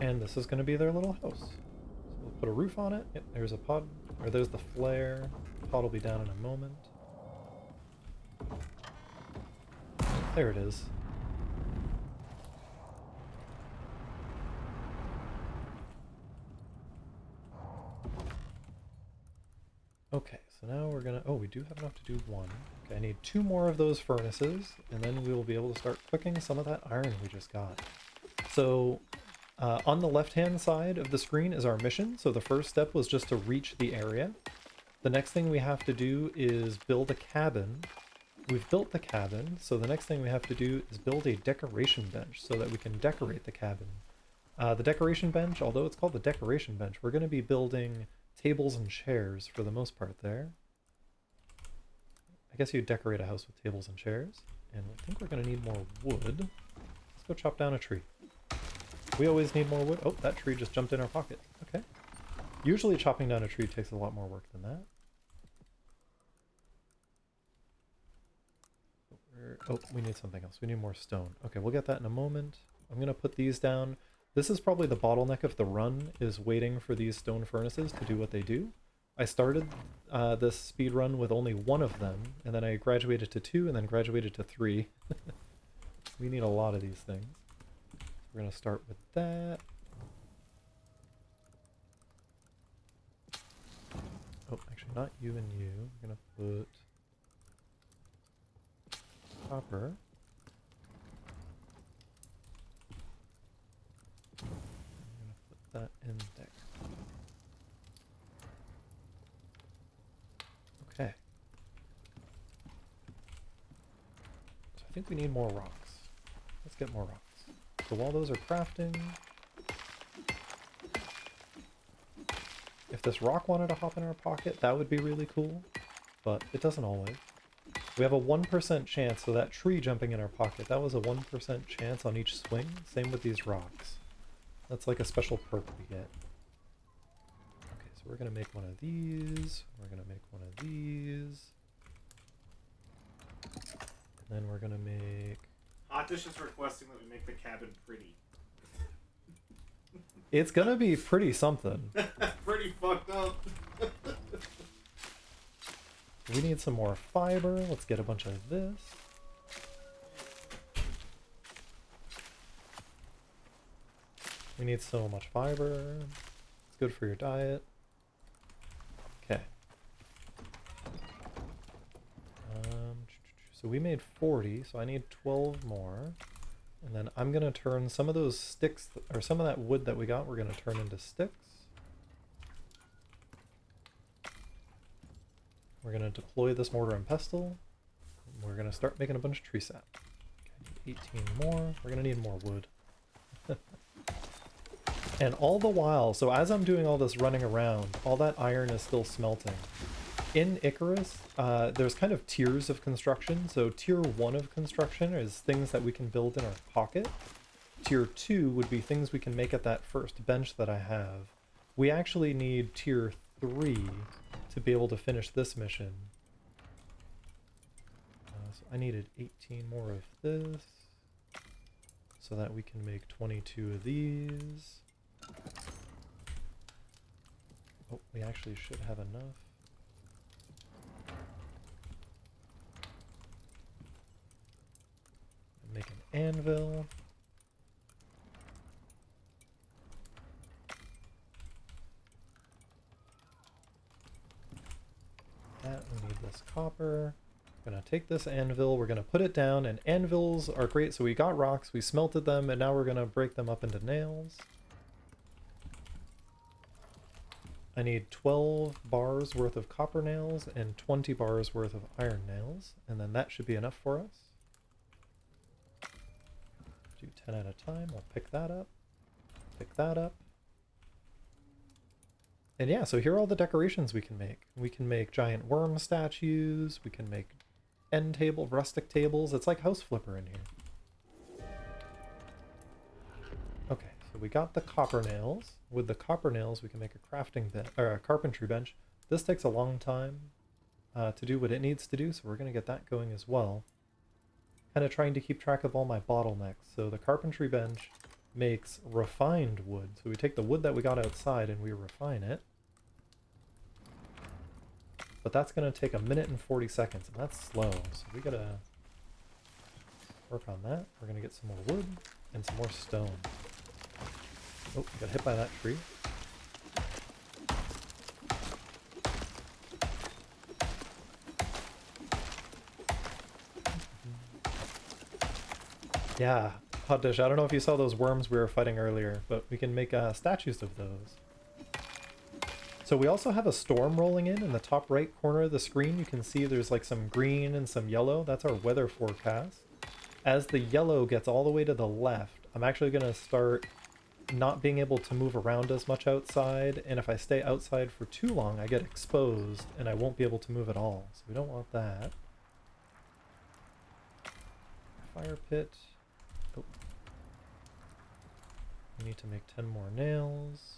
And this is going to be their little house. So we'll put a roof on it. Yep, there's a pod, or there's the flare. The pod will be down in a moment. There it is. Okay, so now we're gonna... Oh, we do have enough to do one. Okay, I need 2 more of those furnaces, and then we will be able to start cooking some of that iron we just got. So, On the left-hand side of the screen is our mission. So the first step was just to reach the area. The next thing we have to do is build a cabin. We've built the cabin, so the next thing we have to do is build a decoration bench so that we can decorate the cabin. The decoration bench, although it's called the decoration bench, we're going to be building tables and chairs for the most part there. I guess you decorate a house with tables and chairs. And I think we're going to need more wood. Let's go chop down a tree. We always need more wood. Oh, that tree just jumped in our pocket. Okay. Usually chopping down a tree takes a lot more work than that. Oh, we need something else. We need more stone. Okay, we'll get that in a moment. I'm going to put these down. This is probably the bottleneck of the run, is waiting for these stone furnaces to do what they do. I started this speed run with only one of them, and then I graduated to 2, and then graduated to 3. We need a lot of these things. We're going to start with that. Oh, actually, not you and you. I'm going to put copper. I'm going to put that in there. Okay. So I think we need more rocks. Let's get more rocks. So while those are crafting, if this rock wanted to hop in our pocket, that would be really cool, but it doesn't always. We have a 1% chance, so that tree jumping in our pocket, that was a 1% chance on each swing. Same with these rocks. That's like a special perk we get. Okay, so we're going to make one of these. We're going to make one of these. And then we're going to make... Hot Dish is requesting that we make the cabin pretty. It's going to be pretty something. Pretty fucked up. We need some more fiber. Let's get a bunch of this. We need so much fiber. It's good for your diet. Okay. So we made 40, so I need 12 more. And then I'm going to turn some of those sticks, or some of that wood that we got, we're going to turn into sticks. We're going to deploy this mortar and pestle. We're going to start making a bunch of tree sap. Okay, 18 more. We're going to need more wood. And all the while, so as I'm doing all this running around, all that iron is still smelting. In Icarus, there's kind of tiers of construction. So tier 1 of construction is things that we can build in our pocket. Tier 2 would be things we can make at that first bench that I have. We actually need tier 3 to be able to finish this mission. So I needed 18 more of this so that we can make 22 of these. Oh, we actually should have enough. Make an anvil. That, we need this copper. We're gonna take this anvil, we're gonna put it down, and anvils are great. So we got rocks, we smelted them, and now we're gonna break them up into nails. I need 12 bars worth of copper nails and 20 bars worth of iron nails, and then that should be enough for us. Do 10 at a time. I'll pick that up. Pick that up. And yeah, so here are all the decorations we can make. We can make giant worm statues. We can make end table, rustic tables. It's like House Flipper in here. Okay, so we got the copper nails. With the copper nails, we can make a crafting bench, or a carpentry bench. This takes a long time to do what it needs to do, so we're going to get that going as well. Kind of trying to keep track of all my bottlenecks. So the carpentry bench makes refined wood. So we take the wood that we got outside and we refine it. But that's going to take 1 minute and 40 seconds, and that's slow. So we gotta work on that. We're going to get some more wood and some more stone. Oh, got hit by that tree. Yeah, Hot Dish, I don't know if you saw those worms we were fighting earlier, but we can make statues of those. So we also have a storm rolling in the top right corner of the screen. You can see there's like some green and some yellow. That's our weather forecast. As the yellow gets all the way to the left, I'm actually going to start not being able to move around as much outside. And if I stay outside for too long, I get exposed and I won't be able to move at all. So we don't want that. Fire pit. Oh. We need to make 10 more nails.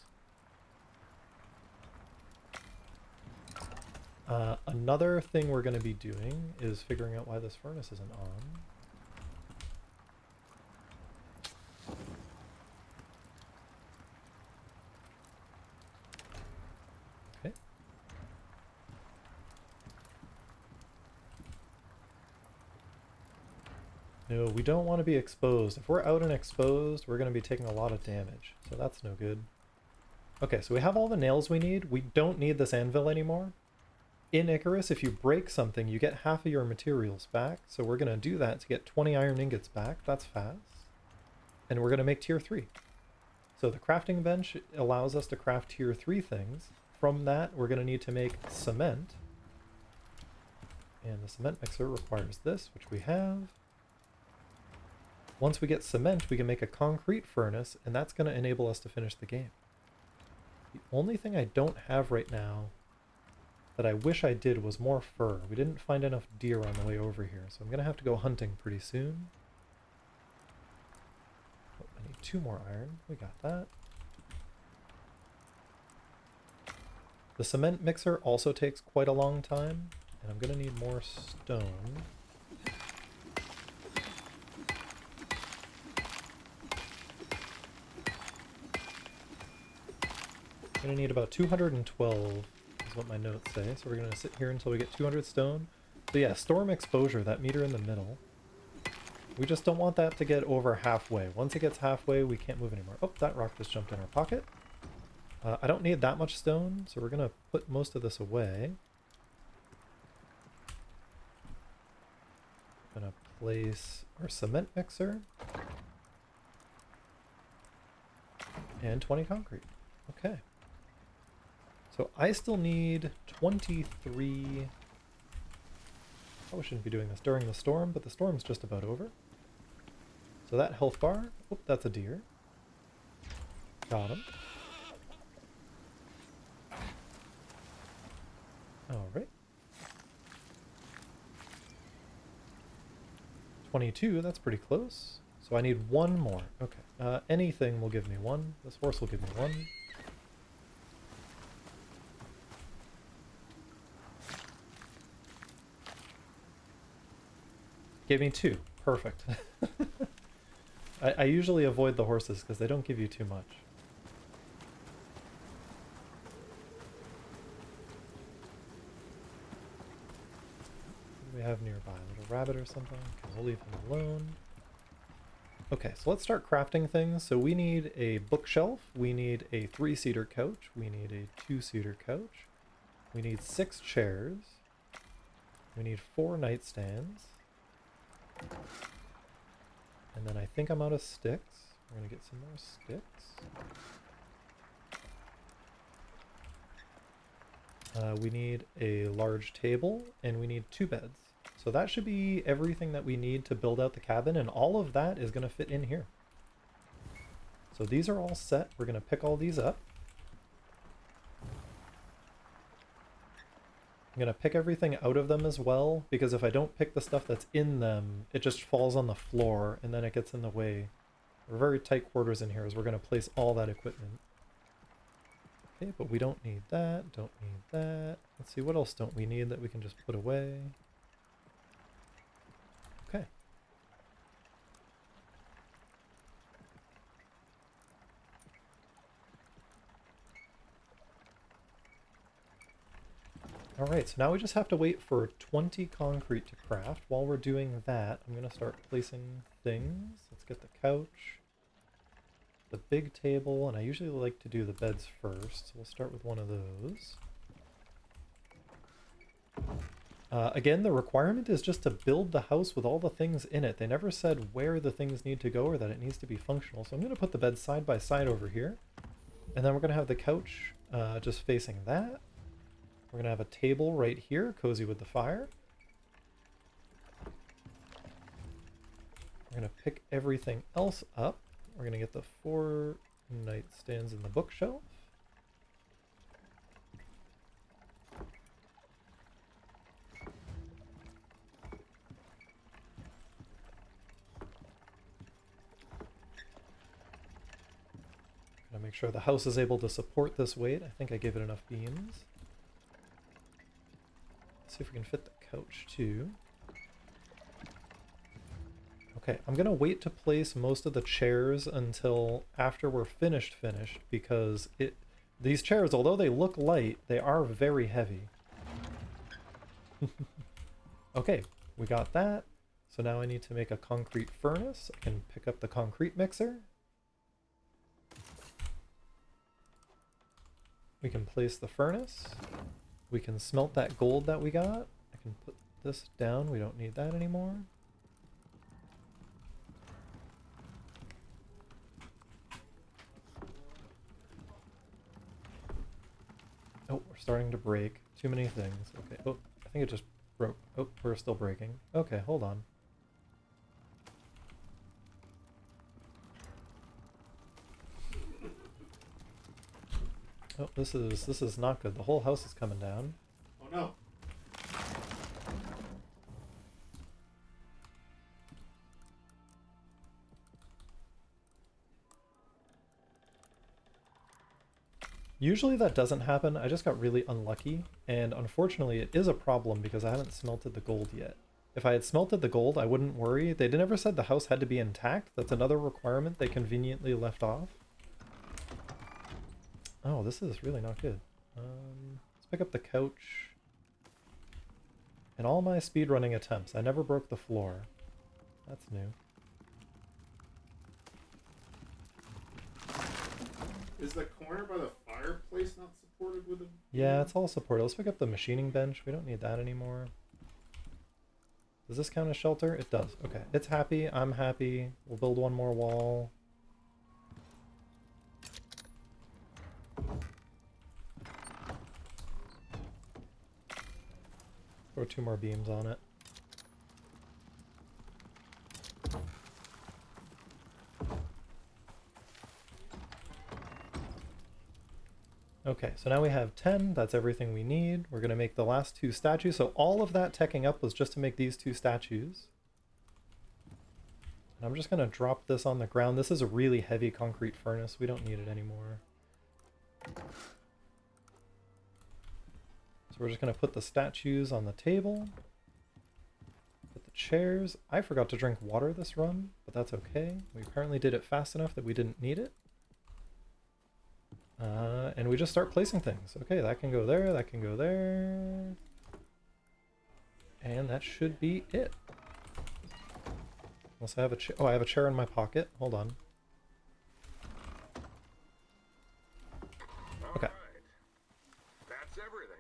Another thing we're going to be doing is figuring out why this furnace isn't on. Okay. No, we don't want to be exposed. If we're out and exposed, we're going to be taking a lot of damage. So that's no good. Okay, so we have all the nails we need. We don't need this anvil anymore. In Icarus, if you break something, you get half of your materials back. So we're going to do that to get 20 iron ingots back. That's fast. And we're going to make tier 3. So the crafting bench allows us to craft tier 3 things. From that, we're going to need to make cement. And the cement mixer requires this, which we have. Once we get cement, we can make a concrete furnace, and that's going to enable us to finish the game. The only thing I don't have right now that I wish I did was more fur. We didn't find enough deer on the way over here, so I'm going to have to go hunting pretty soon. Oh, I need 2 more iron. We got that. The cement mixer also takes quite a long time, and I'm going to need more stone. I'm going to need about 212. What my notes say, so we're going to sit here until we get 200 stone. So yeah, storm exposure, that meter in the middle. We just don't want that to get over halfway. Once it gets halfway, we can't move anymore. Oh, that rock just jumped in our pocket. I don't need that much stone, so we're going to put most of this away. I'm going to place our cement mixer. And 20 concrete. Okay. So I still need 23... Probably shouldn't be doing this during the storm, but the storm's just about over. So that health bar... Oh, that's a deer. Got him. Alright. 22, that's pretty close. So I need 1 more. Okay. Anything will give me 1. This horse will give me 1. Gave me 2. Perfect. I usually avoid the horses because they don't give you too much. What do we have nearby? A little rabbit or something? Okay, we'll leave him alone. Okay, so let's start crafting things. So we need a bookshelf. We need a 3-seater couch. We need a 2-seater couch. We need 6 chairs. We need 4 nightstands. And then I think I'm out of sticks. We're going to get some more sticks. We need a large table, and we need 2 beds. So that should be everything that we need to build out the cabin, and all of that is going to fit in here. So these are all set. We're going to pick all these up. I'm going to pick everything out of them as well, because if I don't pick the stuff that's in them, it just falls on the floor, and then it gets in the way. We're very tight quarters in here as we're going to place all that equipment. Okay, but we don't need that, don't need that. Let's see, what else don't we need that we can just put away? Okay. Alright, so now we just have to wait for 20 concrete to craft. While we're doing that, I'm going to start placing things. Let's get the couch, the big table, and I usually like to do the beds first, so we'll start with one of those. Again, the requirement is just to build the house with all the things in it. They never said where the things need to go or that it needs to be functional. So I'm going to put the bed side by side over here. And then we're going to have the couch just facing that. We're going to have a table right here, cozy with the fire. We're going to pick everything else up. We're going to get the 4 nightstands in the bookshelf. Gonna make sure the house is able to support this weight. I think I gave it enough beams. Let's see if we can fit the couch too. Okay, I'm gonna wait to place most of the chairs until after we're finished because these chairs, although they look light, they are very heavy. Okay, we got that. So now I need to make a concrete furnace. I can pick up the concrete mixer. We can place the furnace. We can smelt that gold that we got. I can put this down. We don't need that anymore. Oh, we're starting to break. Too many things. Okay. Oh, I think it just broke. Oh, we're still breaking. Okay, hold on. Oh, this is not good. The whole house is coming down. Oh no. Usually that doesn't happen. I just got really unlucky, and unfortunately it is a problem because I haven't smelted the gold yet. If I had smelted the gold, I wouldn't worry. They never said the house had to be intact. That's another requirement they conveniently left off. Oh, this is really not good. Let's pick up the couch. In all my speedrunning attempts, I never broke the floor. That's new. Is the corner by the fireplace not supported with a... Yeah, it's all supported. Let's pick up the machining bench. We don't need that anymore. Does this count as shelter? It does. Okay, it's happy. I'm happy. We'll build one more wall. Throw 2 more beams on it. Okay, so now we have 10. That's everything we need. We're going to make the last 2 statues. So all of that teching up was just to make these 2 statues. And I'm just going to drop this on the ground. This is a really heavy concrete furnace. We don't need it anymore. So we're just going to put the statues on the table. Put the chairs. I forgot to drink water this run, but that's okay. We apparently did it fast enough that we didn't need it. And we just start placing things. Okay, that can go there, that can go there. And that should be it. Unless I have a chair. Oh, I have a chair in my pocket. Hold on. Okay. That's everything.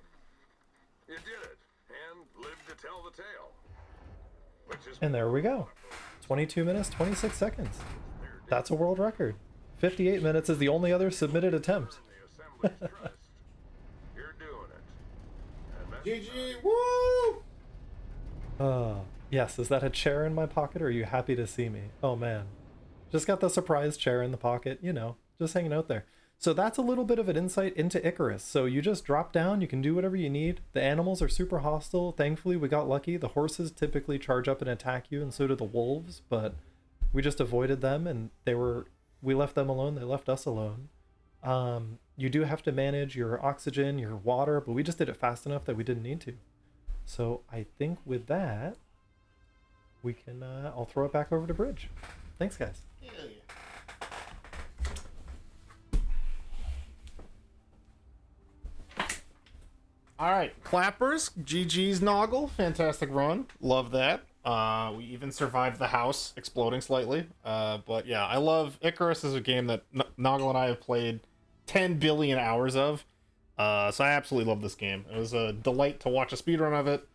You did it, and lived to tell the tale. Which is And there we go. 22 minutes, 26 seconds. That's a world record. 58 minutes is the only other submitted attempt. the assembly's trust. You're doing it. And that's GG, woo! Yes, is that a chair in my pocket, or are you happy to see me? Oh man. Just got the surprise chair in the pocket, you know, just hanging out there. So that's a little bit of an insight into Icarus. So you just drop down, you can do whatever you need. The animals are super hostile. Thankfully, we got lucky. The horses typically charge up and attack you, and so do the wolves, but we just avoided them, and we left them alone, they left us alone. You do have to manage your oxygen, your water, but we just did it fast enough that we didn't need to. So I think with that, we can, I'll throw it back over to Bridge. Thanks, guys. Hell yeah. All right, clappers, GG's Noggle, fantastic run, love that. We even survived the house exploding slightly. But yeah, I love Icarus. Is a game that Noggle and I have played 10 billion hours of. So I absolutely love this game. It was a delight to watch a speedrun of it.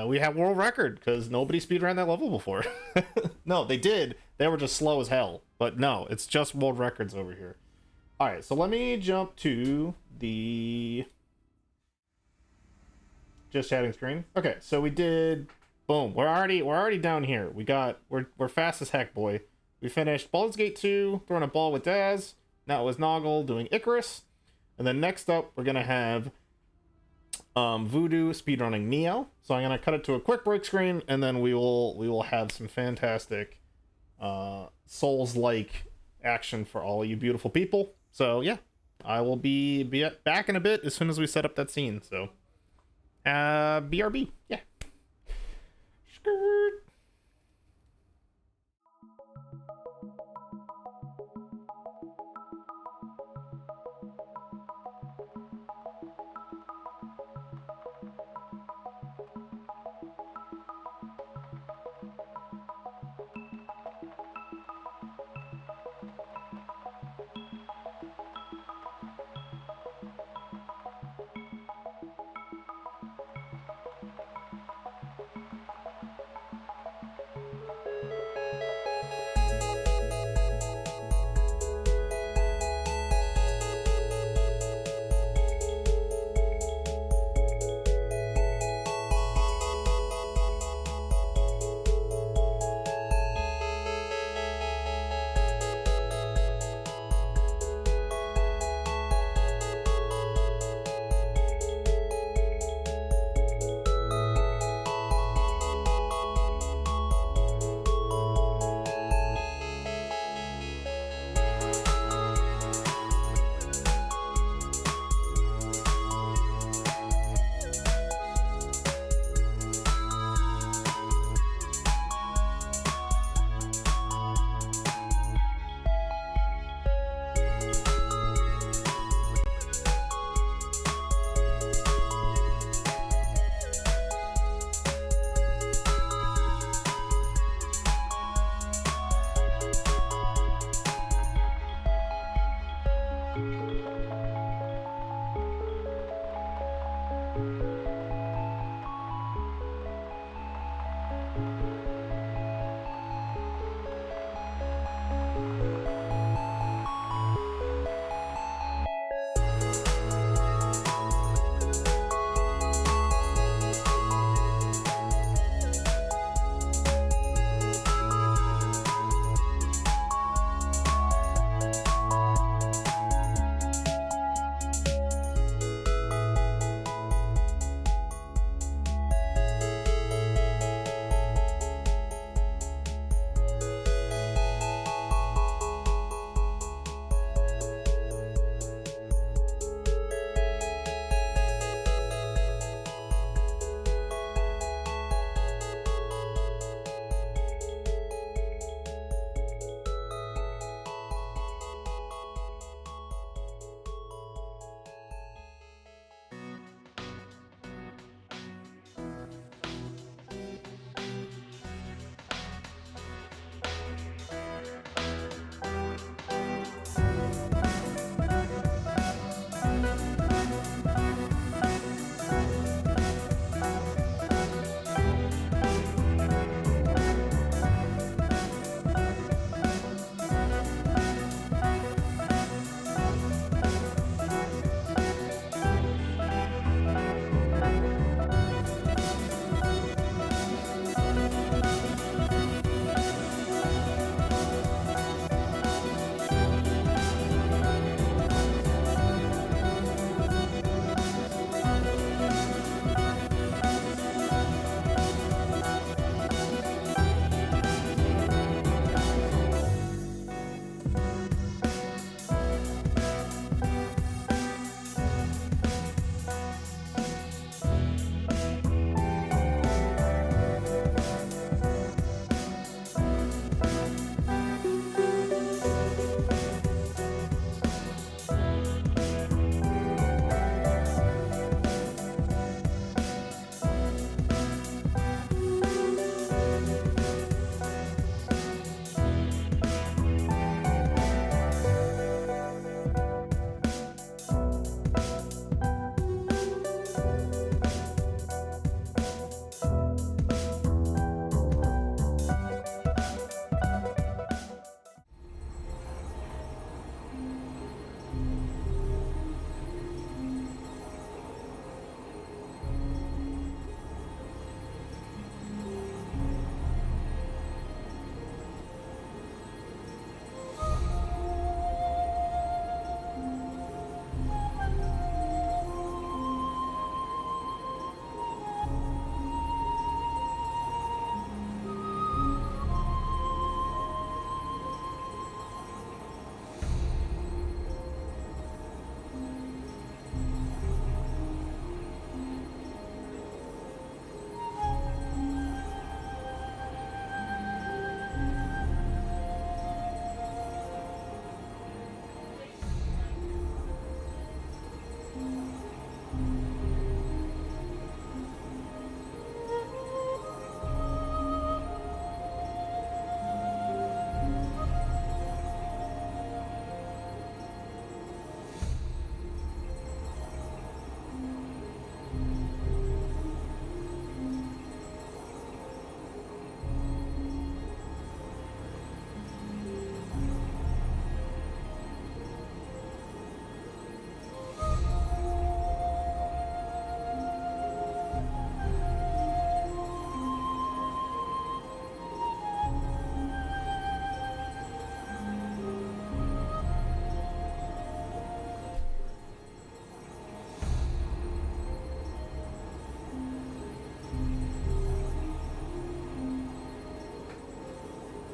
we have world record because nobody speedran that level before. No, they did. They were just slow as hell. But no, it's just world records over here. All right, so let me jump to the just chatting screen. Okay, so we did. Boom. We're already down here. We're fast as heck, boy. We finished Baldur's Gate 2, throwing a ball with Daz. Now it was Noggle doing Icarus. And then next up, we're gonna have Voodoo speedrunning Neo. So I'm gonna cut it to a quick break screen, and then we will have some fantastic Souls-like action for all you beautiful people. So yeah, I will be back in a bit as soon as we set up that scene. So BRB, yeah. Skirt.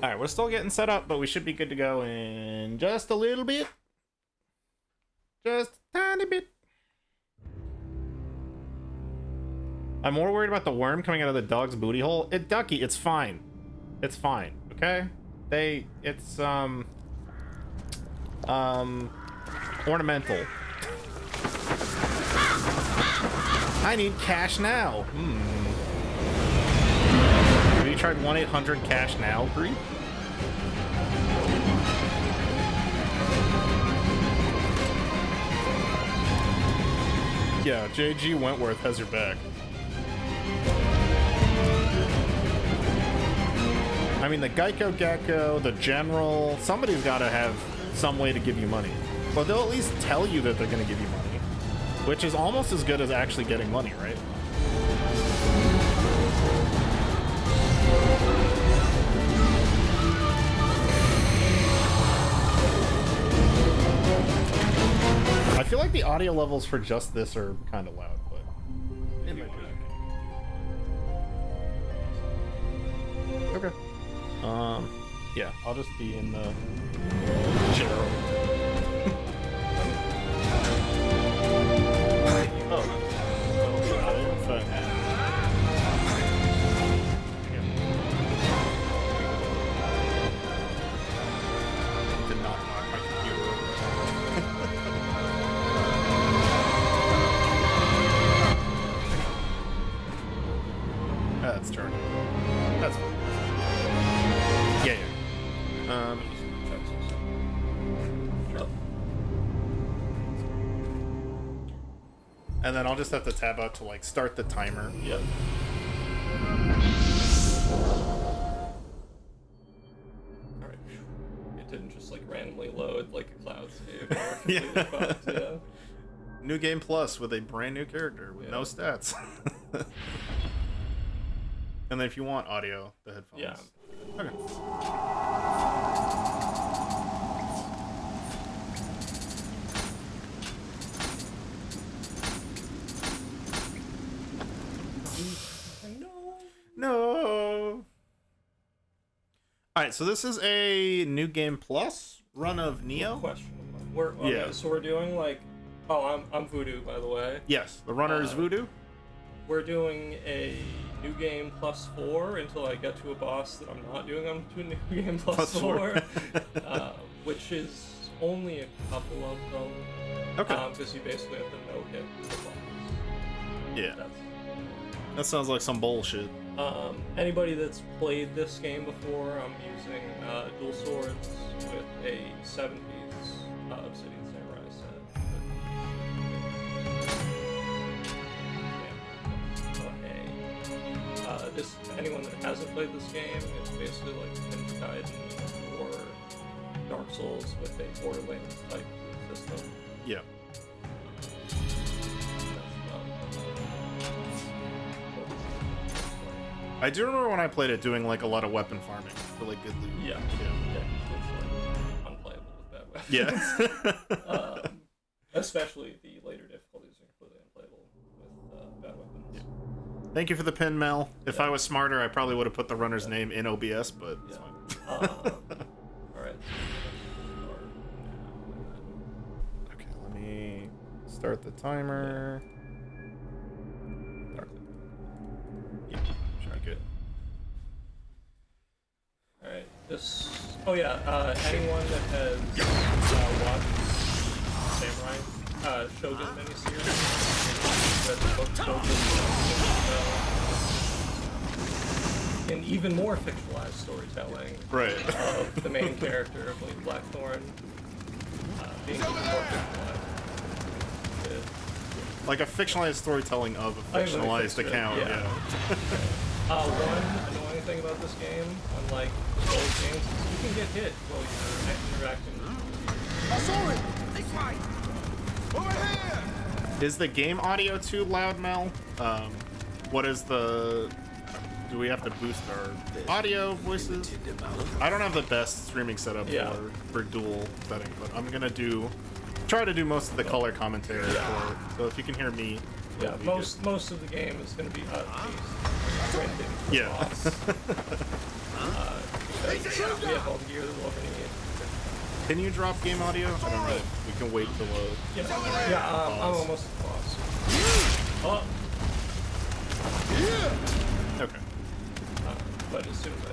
Alright, we're still getting set up, but we should be good to go in just a little bit. Just a tiny bit. I'm more worried about the worm coming out of the dog's booty hole. Ducky, it's fine. It's fine, okay? It's, ornamental. I need cash now. Have you tried 1-800 cash now, Bree? Yeah, JG Wentworth has your back. I mean, the Geico Gecko, the General, somebody's got to have some way to give you money. But they'll at least tell you that they're going to give you money, which is almost as good as actually getting money, right? I feel like the audio levels for just this are kind of loud, but it might be okay. Yeah, I'll just be in the general. Did not knock my computer over. That's turning. That's fine. Yeah, yeah. And then I'll just have to tab out to like start the timer. Yep. Alright. It didn't just like randomly load like a cloud save or completely fucked, yeah. New game plus with a brand new character with no stats. And then if you want audio, the headphones. Yeah. Okay. No. Alright, so this is a new game plus run of Neo. Question. Okay, so we're doing like, I'm Voodoo, by the way. Yes, the runner is Voodoo. We're doing a new game plus 4 until I get to a boss that I'm not doing on to a new game plus 4, which is only a couple of them. Okay. Because you basically have to no-hit the boss. Yeah. That sounds like some bullshit. Anybody that's played this game before, I'm using dual swords with a 70s Obsidian Samurai set. This anyone that hasn't played this game, it's basically like Ninja Gaiden or Dark Souls with a Borderlands type system. Yeah. I do remember when I played it doing like a lot of weapon farming for like good loot. Yeah. It's like unplayable with bad weapons. Yeah. Especially the later difficulties are completely unplayable with bad weapons. Yeah. Thank you for the pin, Mel. If I was smarter, I probably would have put the runner's name in OBS, but it's fine. Alright. Okay, let me start the timer. Yeah, should be good. Alright, this... Oh yeah, anyone that has watched Samurai Shogun miniseries, read the book Shogun, an even more fictionalized storytelling of the main character of Lady Blackthorn being even more fictionalized. Like a fictionalized storytelling of a fictionalized account, yeah. One annoying thing about this game, unlike those games, is you can get hit while you're interacting with I saw it! This way! Over here! Is the game audio too loud, Mel? What is the... Do we have to boost our audio voices? I don't have the best streaming setup for dual setting, but I'm gonna try to do most of the color commentary for it. So if you can hear me, most of the game is gonna be because we have all the gear that we'll ever need. Can you drop game audio? I don't know. We can wait to load. Yeah, I'm almost at the boss. Oh, Okay. but as soon as I...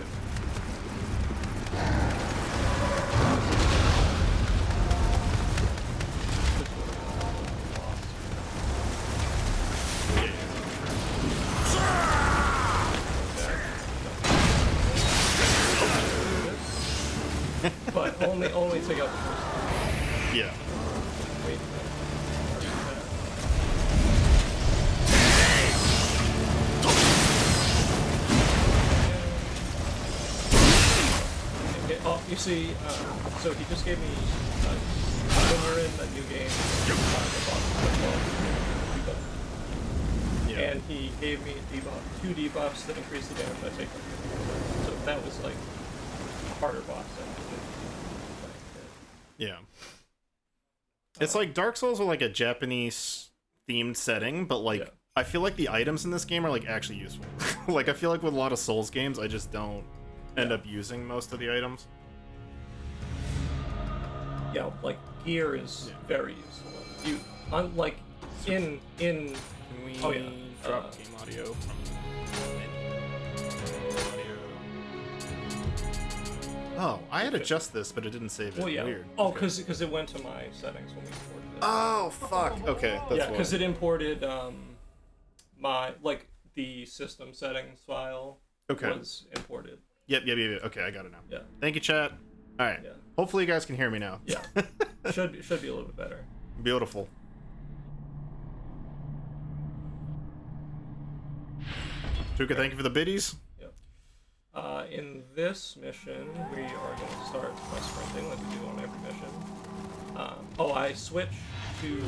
But only take out the first one. Yeah. Wait. Okay, oh, you see, so he just gave me, when you're in a new game, the boss is debuff. Yeah. And he gave me a debuff, 2 debuffs that increase the damage I take from the. So that was like a harder boss. Yeah. It's like Dark Souls are like a Japanese themed setting, but like Yeah. I feel like the items in this game are like actually useful. Like I feel like with a lot of Souls games, I just don't end up using most of the items. Yeah, like gear is very useful. You unlike in Can we Oh, yeah. drop game audio from audio? Oh, I had adjust this, but it didn't save it. well, yeah. Weird. Oh, Okay. because it went to my settings when we imported it. Oh fuck. Okay, that's yeah, because why. it imported my like the system settings file Okay. was imported. Yep. Okay, I got it now. Yeah. Thank you, chat. All right. Yeah. Hopefully you guys can hear me now. Yeah. should be a little bit better. Beautiful. Tuka, thank you for the biddies. Yep. In this mission, we are going to start by sprinting like we do on every mission. I switched to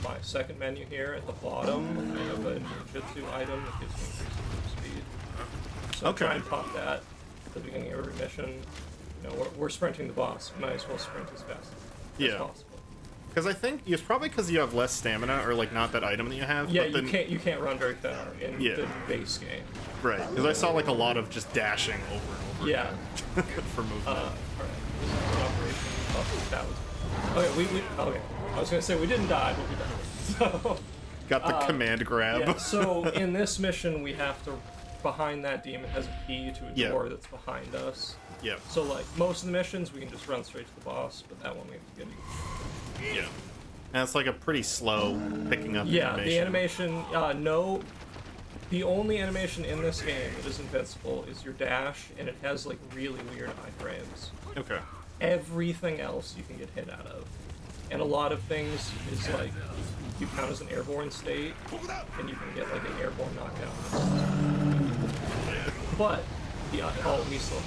my second menu here at the bottom. I have a ninjutsu item that gives me increased move speed. So Okay. try and pop that at the beginning of every mission. You know, we're sprinting the boss. We might as well sprint as fast as Yeah. possible. Because I think it's probably because you have less stamina or like not that item that you have. Yeah, but then, you can't run very far in Yeah. the base game. Right. Because I saw like a lot of just dashing over and over. Yeah. For movement. Alright, this is an operation. Oh, that was. Okay, we okay. I was gonna say we didn't die, but we died. So, Got the command grab. yeah, so in this mission, we have to. Behind that demon has a key to a Yeah. door that's behind us. Yep. So, like, most of the missions, we can just run straight to the boss, but that one we have to get. Yeah. And it's like a pretty slow picking up Yeah, animation. the animation, no. The only animation in this game that is invincible is your dash, and it has, like, really weird iframes. Okay. Everything else you can get hit out of. And a lot of things is like you count as an airborne state and you can get like an airborne knockdown. But the we still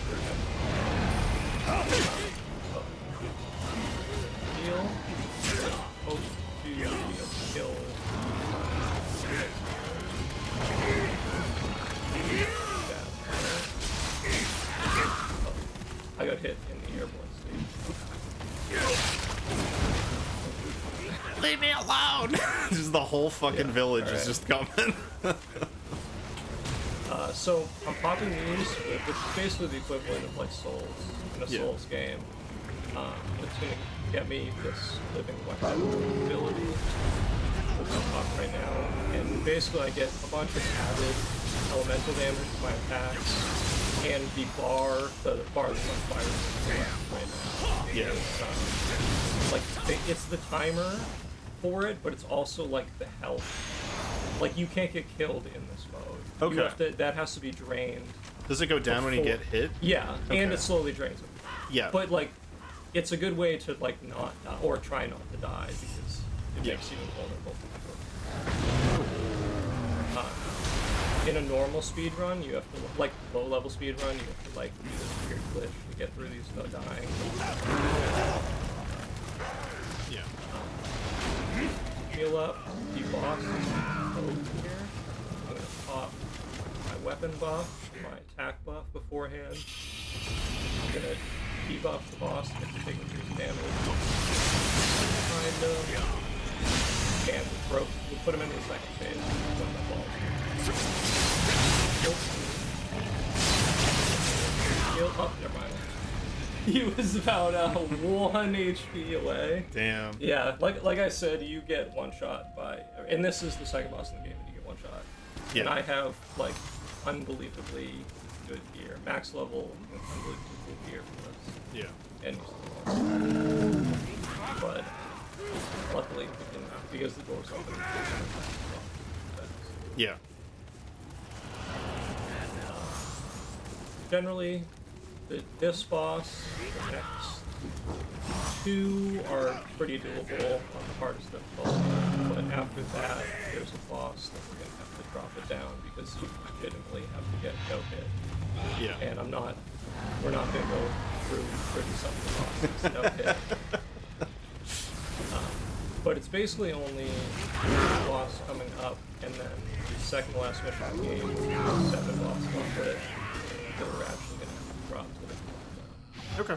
heal. Supposed to be able to kill. I got hit in the airborne state. Leave me alone! Just the whole fucking village is just coming. So I'm popping these, which is basically the equivalent of like Souls in a Yeah. Souls game. It's gonna get me this living weapon ability, which I'm popping right now. And basically I get a bunch of added elemental damage to my attacks, and the bar that's on fire right now. Yeah. Like it's the timer for it, but it's also like the health. Like you can't get killed in this mode. Okay. You have to, that has to be drained. Does it go down when you Before- get hit? Yeah, Okay. and it slowly drains it. Yeah. But like, it's a good way to like not die, or try not to die because it Yeah. makes you invulnerable. In a normal speed run, you have to like low level speed run. You have to like do this weird glitch to get through these without dying. Yeah. Heal up the boss over here. I'm gonna pop my weapon buff, my attack buff beforehand. I'm gonna debuff the boss if you take increased damage. Kind of. And we'll put him into the second phase when that ball. shield. Oh, never mind. He was about 1 HP away. Damn. Yeah, like I said, you get one shot by, and this is the second boss in the game, and you get one shot. Yeah. And I have like unbelievably good gear, max level, unbelievably good gear for this. Yeah. And you still lost. But luckily, we can, because the door's open. Yeah. Generally, this boss, the next two are pretty doable on the hardest difficulty, but after that, there's a boss that we're gonna have to drop it down because you legitimately have to get no hit. Yeah. And we're not gonna go through 30-something bosses no hit. But it's basically only one boss coming up, and then the second to last mission of the game, 7 bosses off it that we're actually gonna have to drop to the ground. Okay.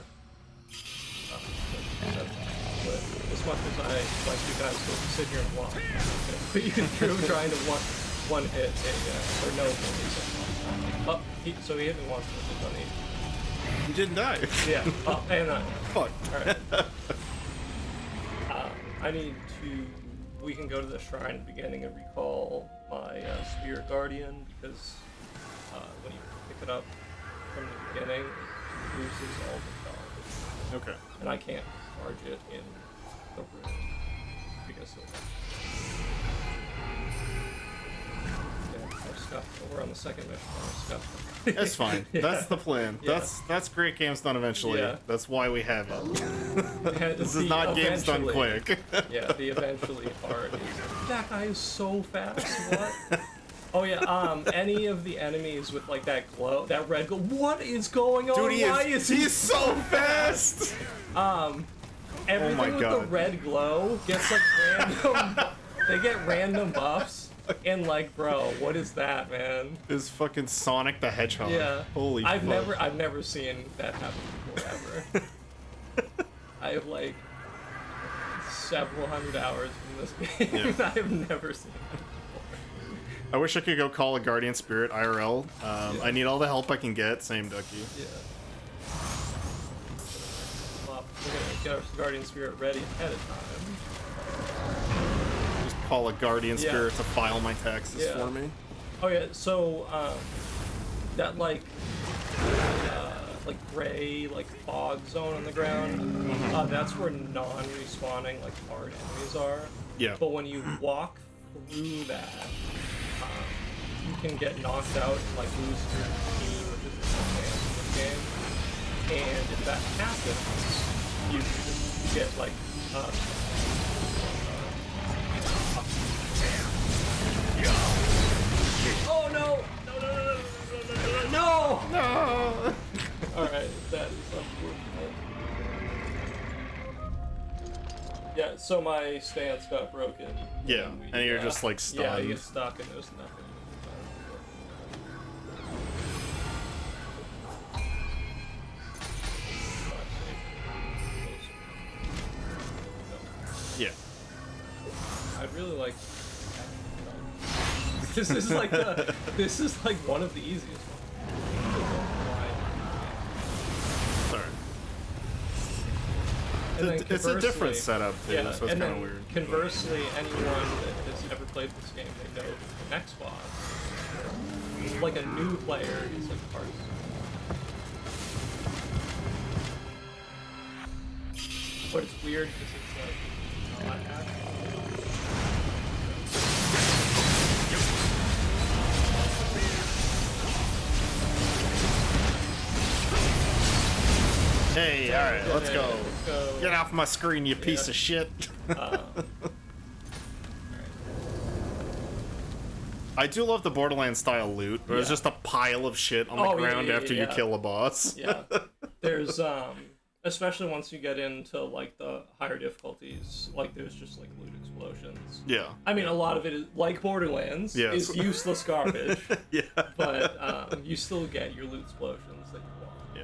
But as much as I like you guys to sit here and watch, but you can through trying to one hit or no hit. Oh, so he hit me once, but it's on each. You didn't die. Yeah. Oh, and Fuck. Alright. I need to. We can go to the shrine at the beginning and recall my Spirit Guardian because when you pick it up from the beginning, it loses all the charge. Okay. And I can't charge it in the room because of we're on the second mission. I scuffed it. That's fine. Yeah. That's the plan. Yeah. That's great games done eventually. Yeah. That's why we have it. This is The not games done eventually- quick. Yeah, the eventually part is that guy is so fast. What? Oh yeah. Any of the enemies with like that glow, that red glow. What is going on? Dude, Why is he he's so fast. Everything my with God. the red glow gets like random. They get random buffs. And like, bro, what is that, man? Is fucking Sonic the Hedgehog. Yeah. Holy I've fuck. never seen that happen before ever. I have like several hundred hours in this game. Yeah. I have never seen it before. I wish I could go call a Guardian Spirit IRL. I need all the help I can get. Same, Ducky. Yeah. Well, we're gonna get our Guardian Spirit ready ahead of time. Just call a Guardian Yeah. Spirit to file my taxes Yeah. for me. Oh yeah, so that like gray like fog zone on the ground, that's where non-respawning like hard enemies are. Yeah. But when you walk through that, you can get knocked out and like lose your team, which is the chance in this game. And if that happens, you just get like oh no! No! No. Alright, that is unfortunate. Yeah, so my stance got broken. Yeah, we- and you're just, like, Yeah, you stunned. get stuck and there's nothing. Yeah. I'd really like. This is like one of the easiest ones. Sorry. And then It's a different conversely- setup too, Yeah, so it's and kind of then weird. conversely, anyone that has ever played this game, they know the next boss, like a new player, is like hard. But it's weird because it's like not actually. Hey, alright, let's go. Go. Get off my screen, you piece of shit. I do love the Borderlands style loot, where it's Yeah. just a pile of shit on the Oh, yeah, ground yeah, after you yeah. kill a boss. Yeah, there's especially once you get into like the higher difficulties, like there's just like loot explosions. Yeah. I mean, a lot of it is like Borderlands Yes. is useless garbage, Yeah. but you still get your loot explosions that you want. Yeah.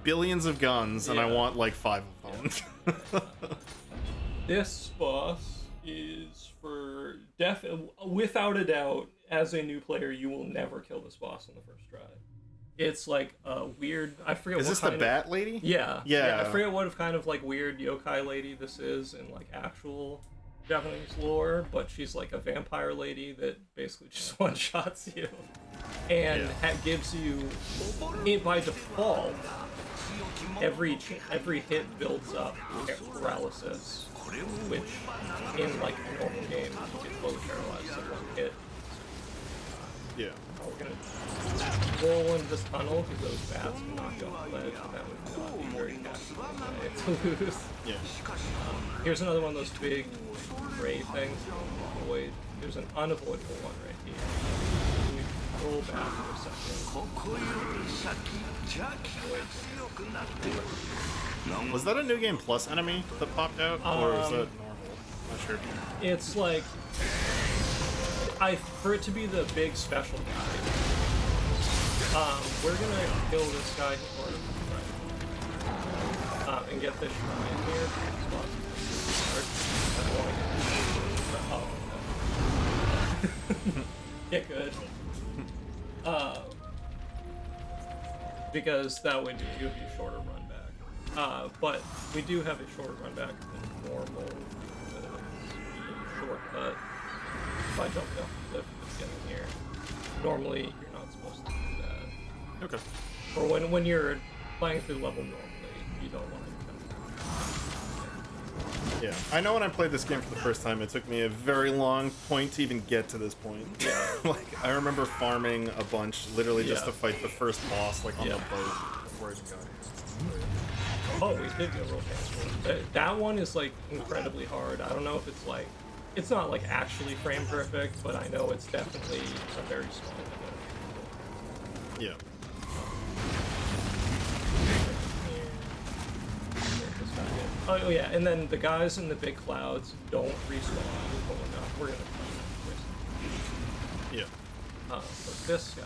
Billions of guns, and I Yeah. want like 5 of them. This boss is for without a doubt, as a new player, you will never kill this boss on the first try. It's like a weird. I forget. Is what this the kind bat lady? Yeah. Yeah. I forget what kind of like weird yokai lady this is in like actual Japanese lore, but she's like a vampire lady that basically just one shots you, and gives you by default. Every hit builds up paralysis, which in like a normal game you get totally paralyzed in one hit. Yeah. We're gonna roll into this tunnel because those bats can knock you off the ledge, and that would not be very tactical way to lose. Yeah. Here's another one of those big gray things you can avoid. There's an unavoidable one right here. We roll back for a second. Was that a New Game Plus enemy that popped out, or is that normal? Not sure. It's like for it to be the big special guy. We're gonna kill this guy and get this shrine here. Get good. Because that would be a shorter run back. But we do have a shorter run back than normal. Shortcut. If I jumped off the cliff at the beginning here. Normally, you're not supposed to do that. Okay. Or when you're playing through level normally, you don't want to Yeah, I know when I played this game for the first time, it took me a very long point to even get to this point. Yeah. Like, I remember farming a bunch, literally just to fight the first boss, like, on the Yeah. boat before I even got here. Oh, we did get real fast. That one is, like, incredibly hard. I don't know if it's, like... It's not, like, actually frame perfect, but I know it's definitely a very small limit. Yeah. Oh yeah, and then the guys in the big clouds don't respawn, but we're gonna Yeah. but this guy.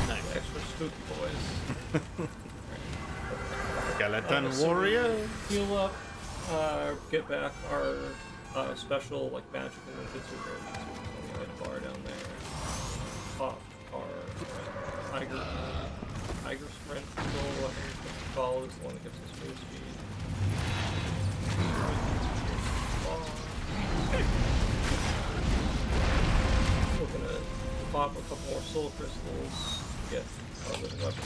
Nice. Extra spooky boys. Skeleton So we warrior. heal up, get back our special like magic and ninjutsu abilities on the item bar down there. Pop our tiger sprint control, I think it's what it's called, is the one that gives us move speed. We're gonna pop a couple more soul crystals, get our living weapon.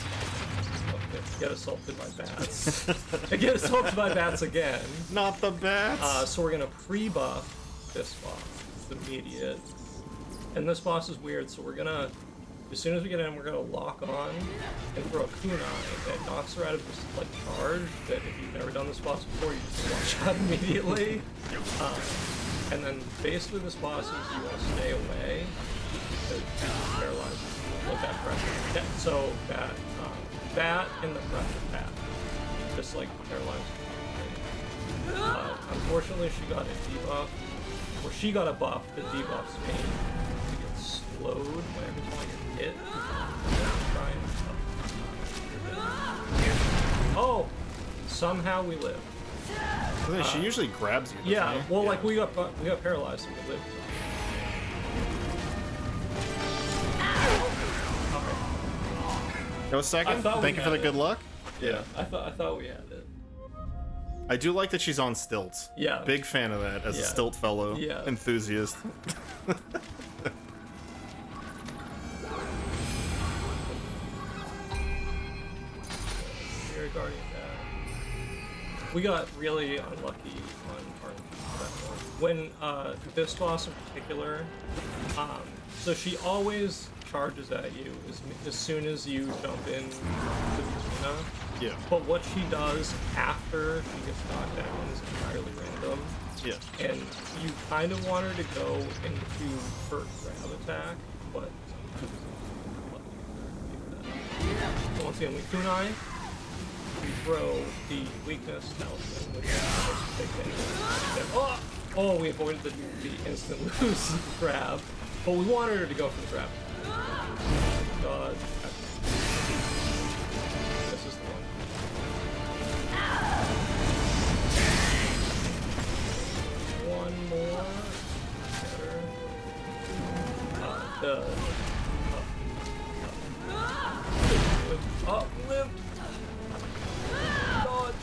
Get assaulted by bats. And get assaulted by bats again. Not the bats. So we're gonna pre-buff this boss. It's immediate. And this boss is weird, so we're gonna, as soon as we get in, we're gonna lock on and throw a kunai that knocks her out of this like charge that if you've never done this boss before, you just one-shot immediately. And then basically this boss is you want to stay away because it's paralyzed with that pressure. So that and the pressure path just like paralyzed. Unfortunately, she got a debuff. Or she got a buff that debuffs me to get slowed whenever you get hit. Oh! Somehow we live. She usually grabs you. Yeah, doesn't she? well, like we got paralyzed and we lived. Go second. Thank you for the good luck. Yeah, I thought we had it. I do like that she's on stilts. Yeah. Big fan of that as a stilt fellow enthusiast. Regarding that, we got really unlucky on our when this boss in particular. So she always charges at you as soon as you jump in to the arena. Yeah. But what she does after she gets knocked down is entirely random. Yeah. And you kind of want her to go into her grab attack, but so once again, we kunai, we throw the weakness talisman, which is big thing. Oh, we avoided the instant lose grab, but we wanted her to go for the grab. God. this is the one. One more. Better. Uplift. Dodge.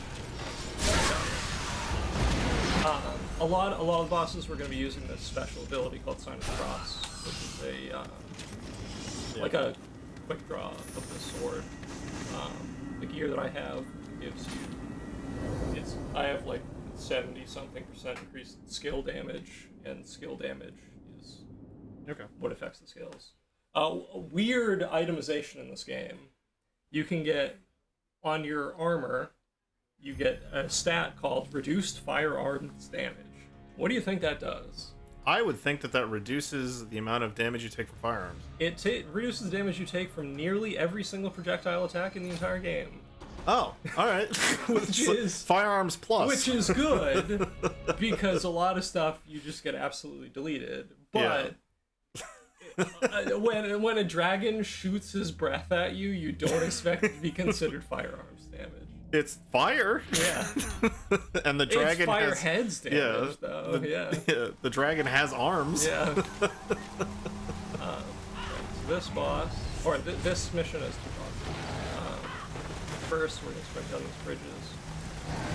A lot of bosses were going to be using this special ability called Sign of the Cross, which is a like a quick draw of the sword. The gear that I have gives you I have like 70-something% increased skill damage, and skill damage is what affects the skills. A weird itemization in this game. You can get on your armor, you get a stat called reduced firearms damage. What do you think that does? I would think that reduces the amount of damage you take from firearms. It reduces the damage you take from nearly every single projectile attack in the entire game. Oh, all right. Which is firearms plus. Which is good, because a lot of stuff you just get absolutely deleted. But when a dragon shoots his breath at you, you don't expect it to be considered firearms damage. It's fire. Yeah. And the dragon it's fire has heads damage, though. The dragon has arms. Yeah. So this boss, or this mission has two bosses. First, we're going to sprint down these bridges.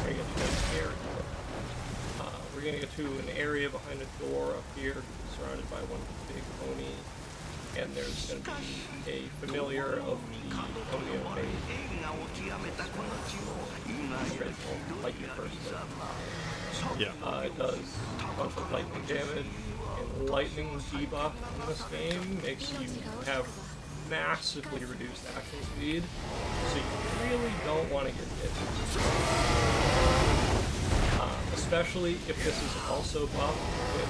We're going to get to an area. We're going to get to an area behind a door up here, surrounded by one big Oni. And there's going to be a familiar of the Oni made. Lightning first. Yeah. It does a bunch of lightning damage. And lightning debuff in this game makes you have massively reduced action speed, so you really don't want to get hit. Especially if this is also buffed with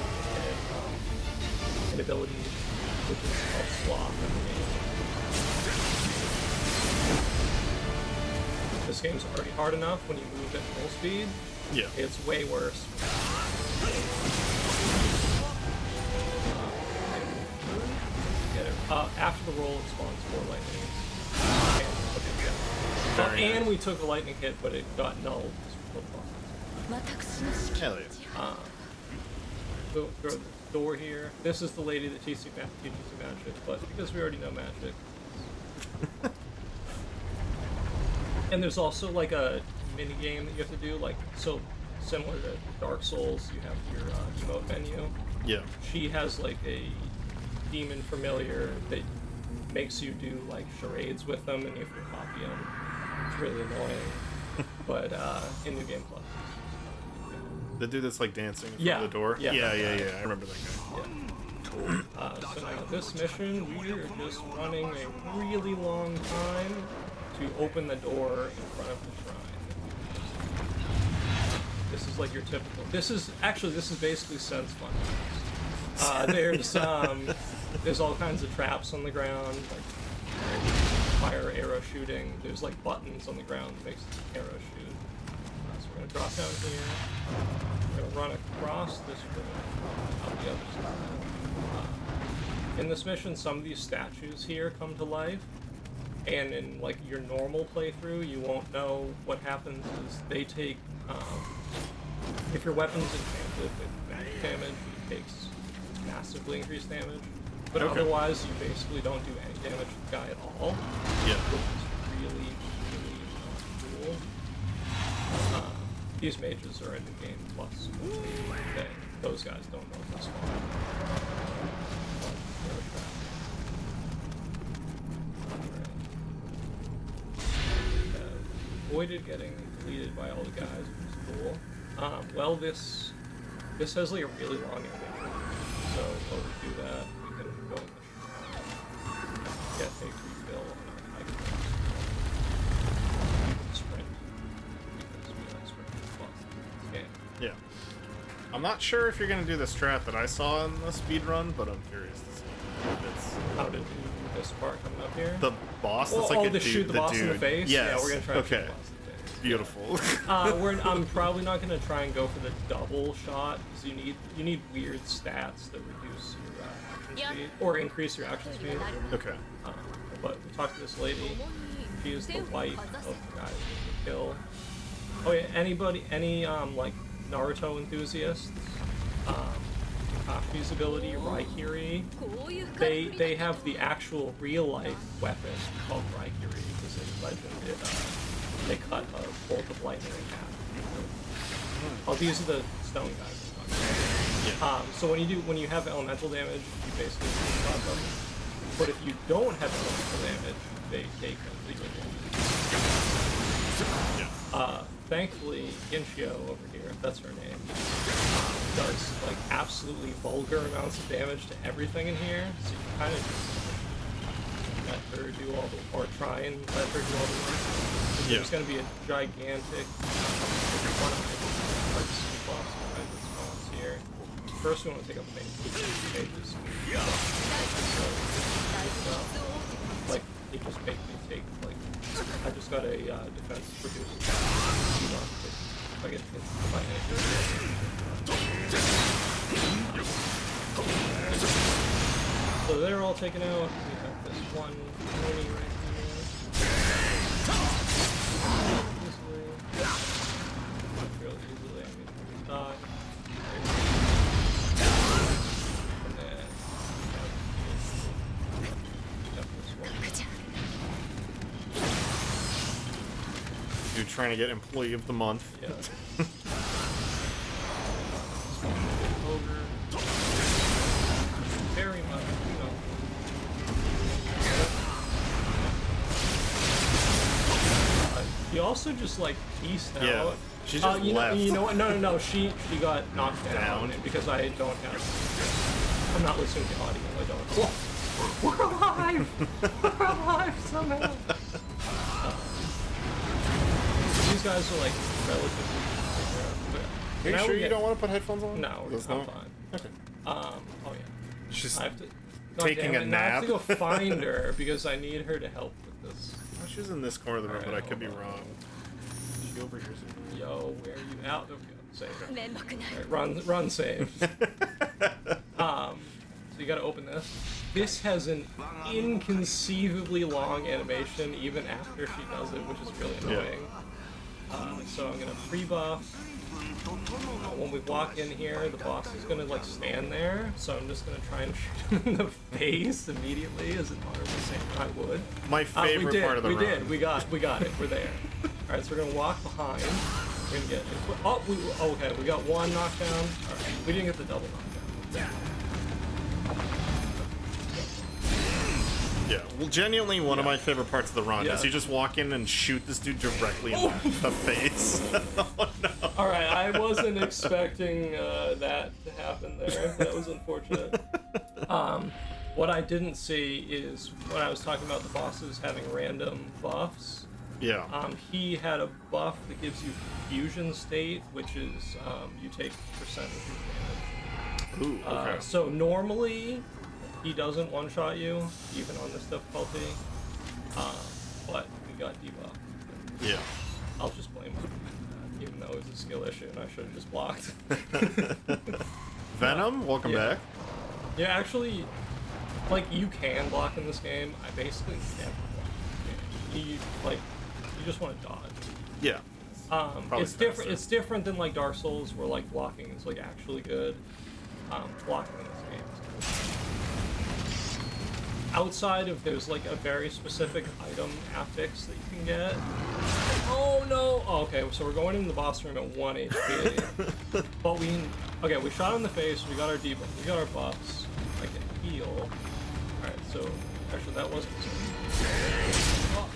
an ability which is called Sloth in the game. This game's already hard enough when you move at full speed. Yeah. It's way worse. After the roll, it spawns 4 lightning hits. And we took a lightning hit, but it got nulled. Hell yeah. Throw the door here. This is the lady that teaches you magic, but because we already know magic. And there's also like a mini game that you have to do, like so similar to Dark Souls. You have your emote menu. Yeah. She has like a demon familiar that makes you do like charades with them, and you have to copy them. It's really annoying, but in New Game Plus. The dude that's like dancing in front Yeah. of the door. Yeah. I remember that guy. So now this mission, we are just running a really long time to open the door in front of the shrine. This is like your typical. This is basically Sense Fun. There's all kinds of traps on the ground, like fire arrow shooting. There's like buttons on the ground that makes the arrow shoot. So we're gonna drop down here. We're gonna run across this room out the other side. In this mission, some of these statues here come to life, and in like your normal playthrough, you won't know what happens. Is they take if your weapon's enchanted with magic damage, it takes massively increased damage. But otherwise, you basically don't do any damage to the guy at all. Yeah. Which is really, really cool. These mages are in the game plus. Those guys don't know this one. Avoided getting deleted by all the guys, which is cool. Well, this has like a really long animation. So while we do that, we can go in the get a refill on our items. We can sprint because we like sprint plus in this game. Yeah. I'm not sure if you're gonna do the strat that I saw in the speedrun, but I'm curious to see if it's How to do this part coming up here? the boss that's like a to dude. shoot the boss in the dude. face? Yes. Yeah, we're gonna try to shoot Okay. the boss in the face. Beautiful. I'm probably not gonna try and go for the double shot because you need weird stats that reduce your action speed or increase your action speed. Okay. But we talked to this lady. She is the wife of the guy you kill. Oh yeah, any like Naruto enthusiasts, Kaku's ability, Raikiri, they have the actual real life weapon called Raikiri, because in Legend they cut a bolt of lightning in half. Oh, these are the stone guys I'm talking about. So when you have elemental damage, you basically stop them. But if you don't have elemental damage, they take completely damage. Thankfully, Ginshio over here, that's her name, does like absolutely vulgar amounts of damage to everything in here. So you kind of just let her do all the, or try and let her do all the work. There's going to be a gigantic response here. First, we want to take up pages. Like, he just made me take, like, I just got a defense produced. If I get hit by anything. So they're all taken out. We have this one pony right here. Real easily, I mean, we die. And then we have this one. You're trying to get Employee of the Month. Yeah. Ogre. Very much, you know. He also just like pieced Yeah. out. She just left. You know what? No. She got knocked down because I don't have. I'm not listening to audio. I don't. We're alive. We're alive somehow. These guys are like relatively. Are you sure you don't want to put headphones on? No, That's I'm not fine. Okay. Oh yeah. She's I have to. taking damn a it, now I have to go nap. find her because I need her to help with this. Oh, she's in this corner of the room, Alright, but I could be hold on. wrong. Is she over here somewhere? Yo, where are you out? There we go. Save. Alright, run, save. So you gotta open this. This has an inconceivably long animation even after she does it, which is really annoying. So I'm gonna pre-buff. When we walk in here, the boss is gonna like stand there, so I'm just gonna try and shoot him in the face immediately, as it normally I would. My favorite part of the run. We got it. We're there. All right, so we're gonna walk behind. We're gonna get. Okay. We got one knockdown. All right, we didn't get the double knockdown. Yeah, well, genuinely one of my favorite parts of the run is you just walk in and shoot this dude directly in the face. Oh no. Alright, I wasn't expecting that to happen there. That was unfortunate. What I didn't see is when I was talking about the bosses having random buffs. Yeah. He had a buff that gives you fusion state, which is you take percent of your damage. Ooh, okay. So normally he doesn't one-shot you, even on this difficulty. But we got debuffed. Yeah. I'll just blame him, even though it's a skill issue and I should have just blocked. Venom, welcome back. Yeah, actually, like, you can block in this game. I basically never block in this game. You just want to dodge. Yeah. It's different. It's different than like Dark Souls, where like blocking is like actually good. Blocking in this game is good. Outside of there's like a very specific item affix that you can get. Oh no! Oh, okay, so we're going into the boss room at 1 HP. But we shot him in the face, we got our debuff, we got our buffs. I can heal. Alright, so actually that wasn't oh.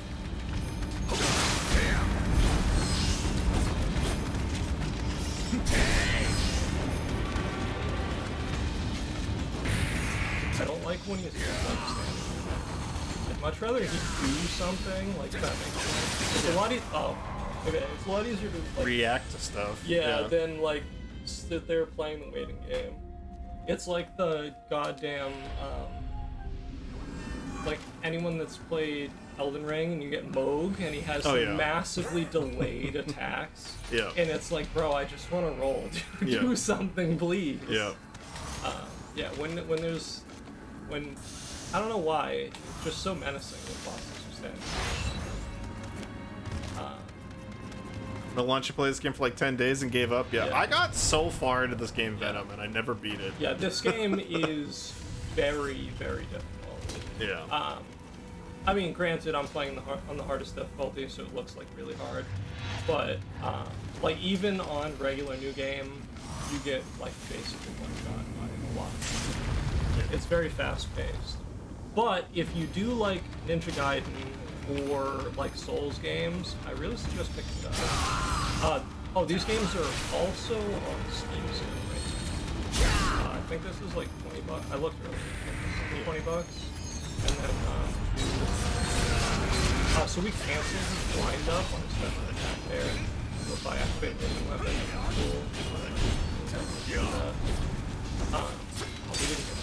I don't like when he's standing. I'd much rather he do something, like that makes sense. It's a lot it's a lot easier to like, react to stuff. yeah, than like sit there playing the waiting game. It's like the goddamn like anyone that's played Elden Ring and you get Moog and he has massively delayed attacks. Yeah. And it's like, bro, I just want to roll. Do something, please. Yeah. Yeah, when I don't know why, it's just so menacing when bosses are standing. The launch you play this game for like 10 days and gave up. Yeah, Yeah. I got so far into this game, Venom, and I never beat it. Yeah, this game is very, very difficult. Yeah. I mean, granted, I'm playing on the hardest difficulty, so it looks like really hard. But like even on regular new game, you get like basically one shot by a lot. It's very fast paced. But if you do like Ninja Gaiden or like Souls games, I really suggest picking it up. Oh, these games are also on Steam sale right now. I think this is like $20. I looked earlier. $20. And then, so we canceled his wind up on a special attack there. So if I activate the weapon, cool. We didn't get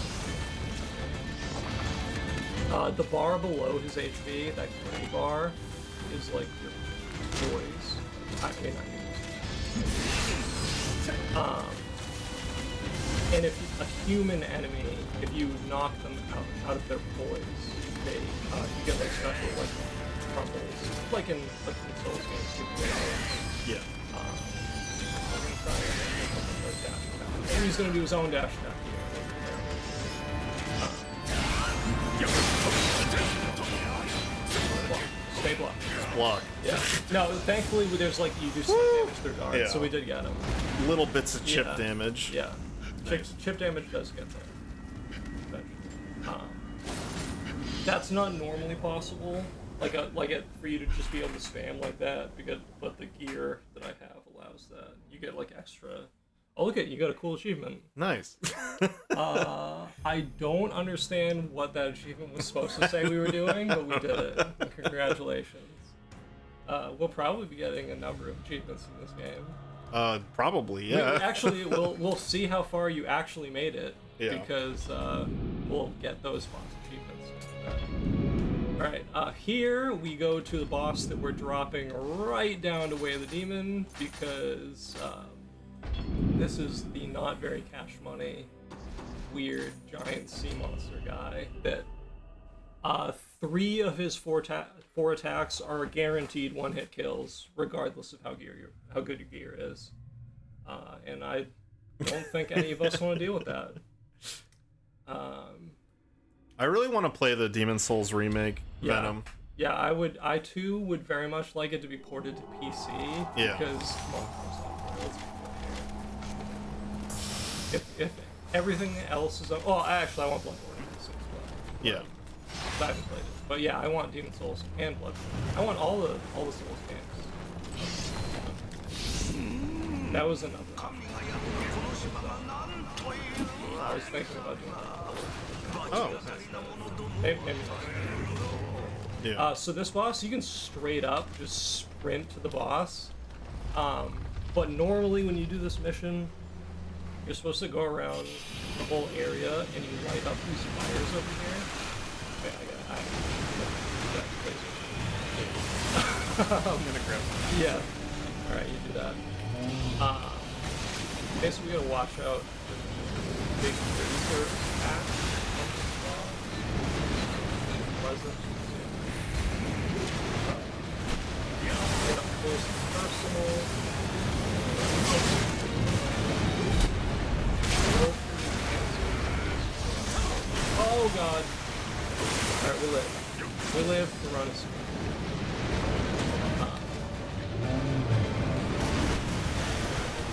the bar below his HP, that gray bar, is like your poise. And if a human enemy, if you knock them out of their poise, they you get like special like crumbles, like in Souls games. Yeah. We're gonna try and dash attack. And he's gonna do his own dash attack here. Stay blocked. Block. Yeah. No, thankfully there's like you do some damage through guards, Yeah. so we did get him. Little bits of chip Yeah. damage. Yeah. Nice. Chip damage does get there. That's not normally possible. For you to just be able to spam like that, but the gear that I have allows that. You get like extra. Oh, look you got a cool achievement. Nice. I don't understand what that achievement was supposed to say we were doing, but we did it. Congratulations. We'll probably be getting a number of achievements in this game. Probably, yeah. Actually, we'll see how far you actually made it, Yeah. because we'll get those boss achievements. Alright, here we go to the boss that we're dropping right down to Way of the Demon, because this is the not very cash money, weird giant sea monster guy that 3 of his 4 attacks are guaranteed one-hit kills, regardless of how good your gear is. And I don't think any of us want to deal with that. I really want to play the Demon Souls remake, Yeah. Venom. Yeah, I too would very much like it to be ported to PC. Yeah. Because, well, let's be clear here. If everything else is... Well, actually, I want Bloodborne as well. Yeah. I haven't played it. But yeah, I want Demon Souls and Bloodborne. I want all the Souls games. That was another option. I was thinking about doing that. Oh. Maybe Yeah. so this boss, you can straight up just sprint to the boss. But normally when you do this mission, you're supposed to go around the whole area and you light up these fires over here. Wait, I'm gonna grab some. Yeah. Alright, you do that. Basically, we gotta watch out for the big laser attack on this boss. Pleasant. Get up close and personal. Oh god. Alright, we live. We live to run a speed.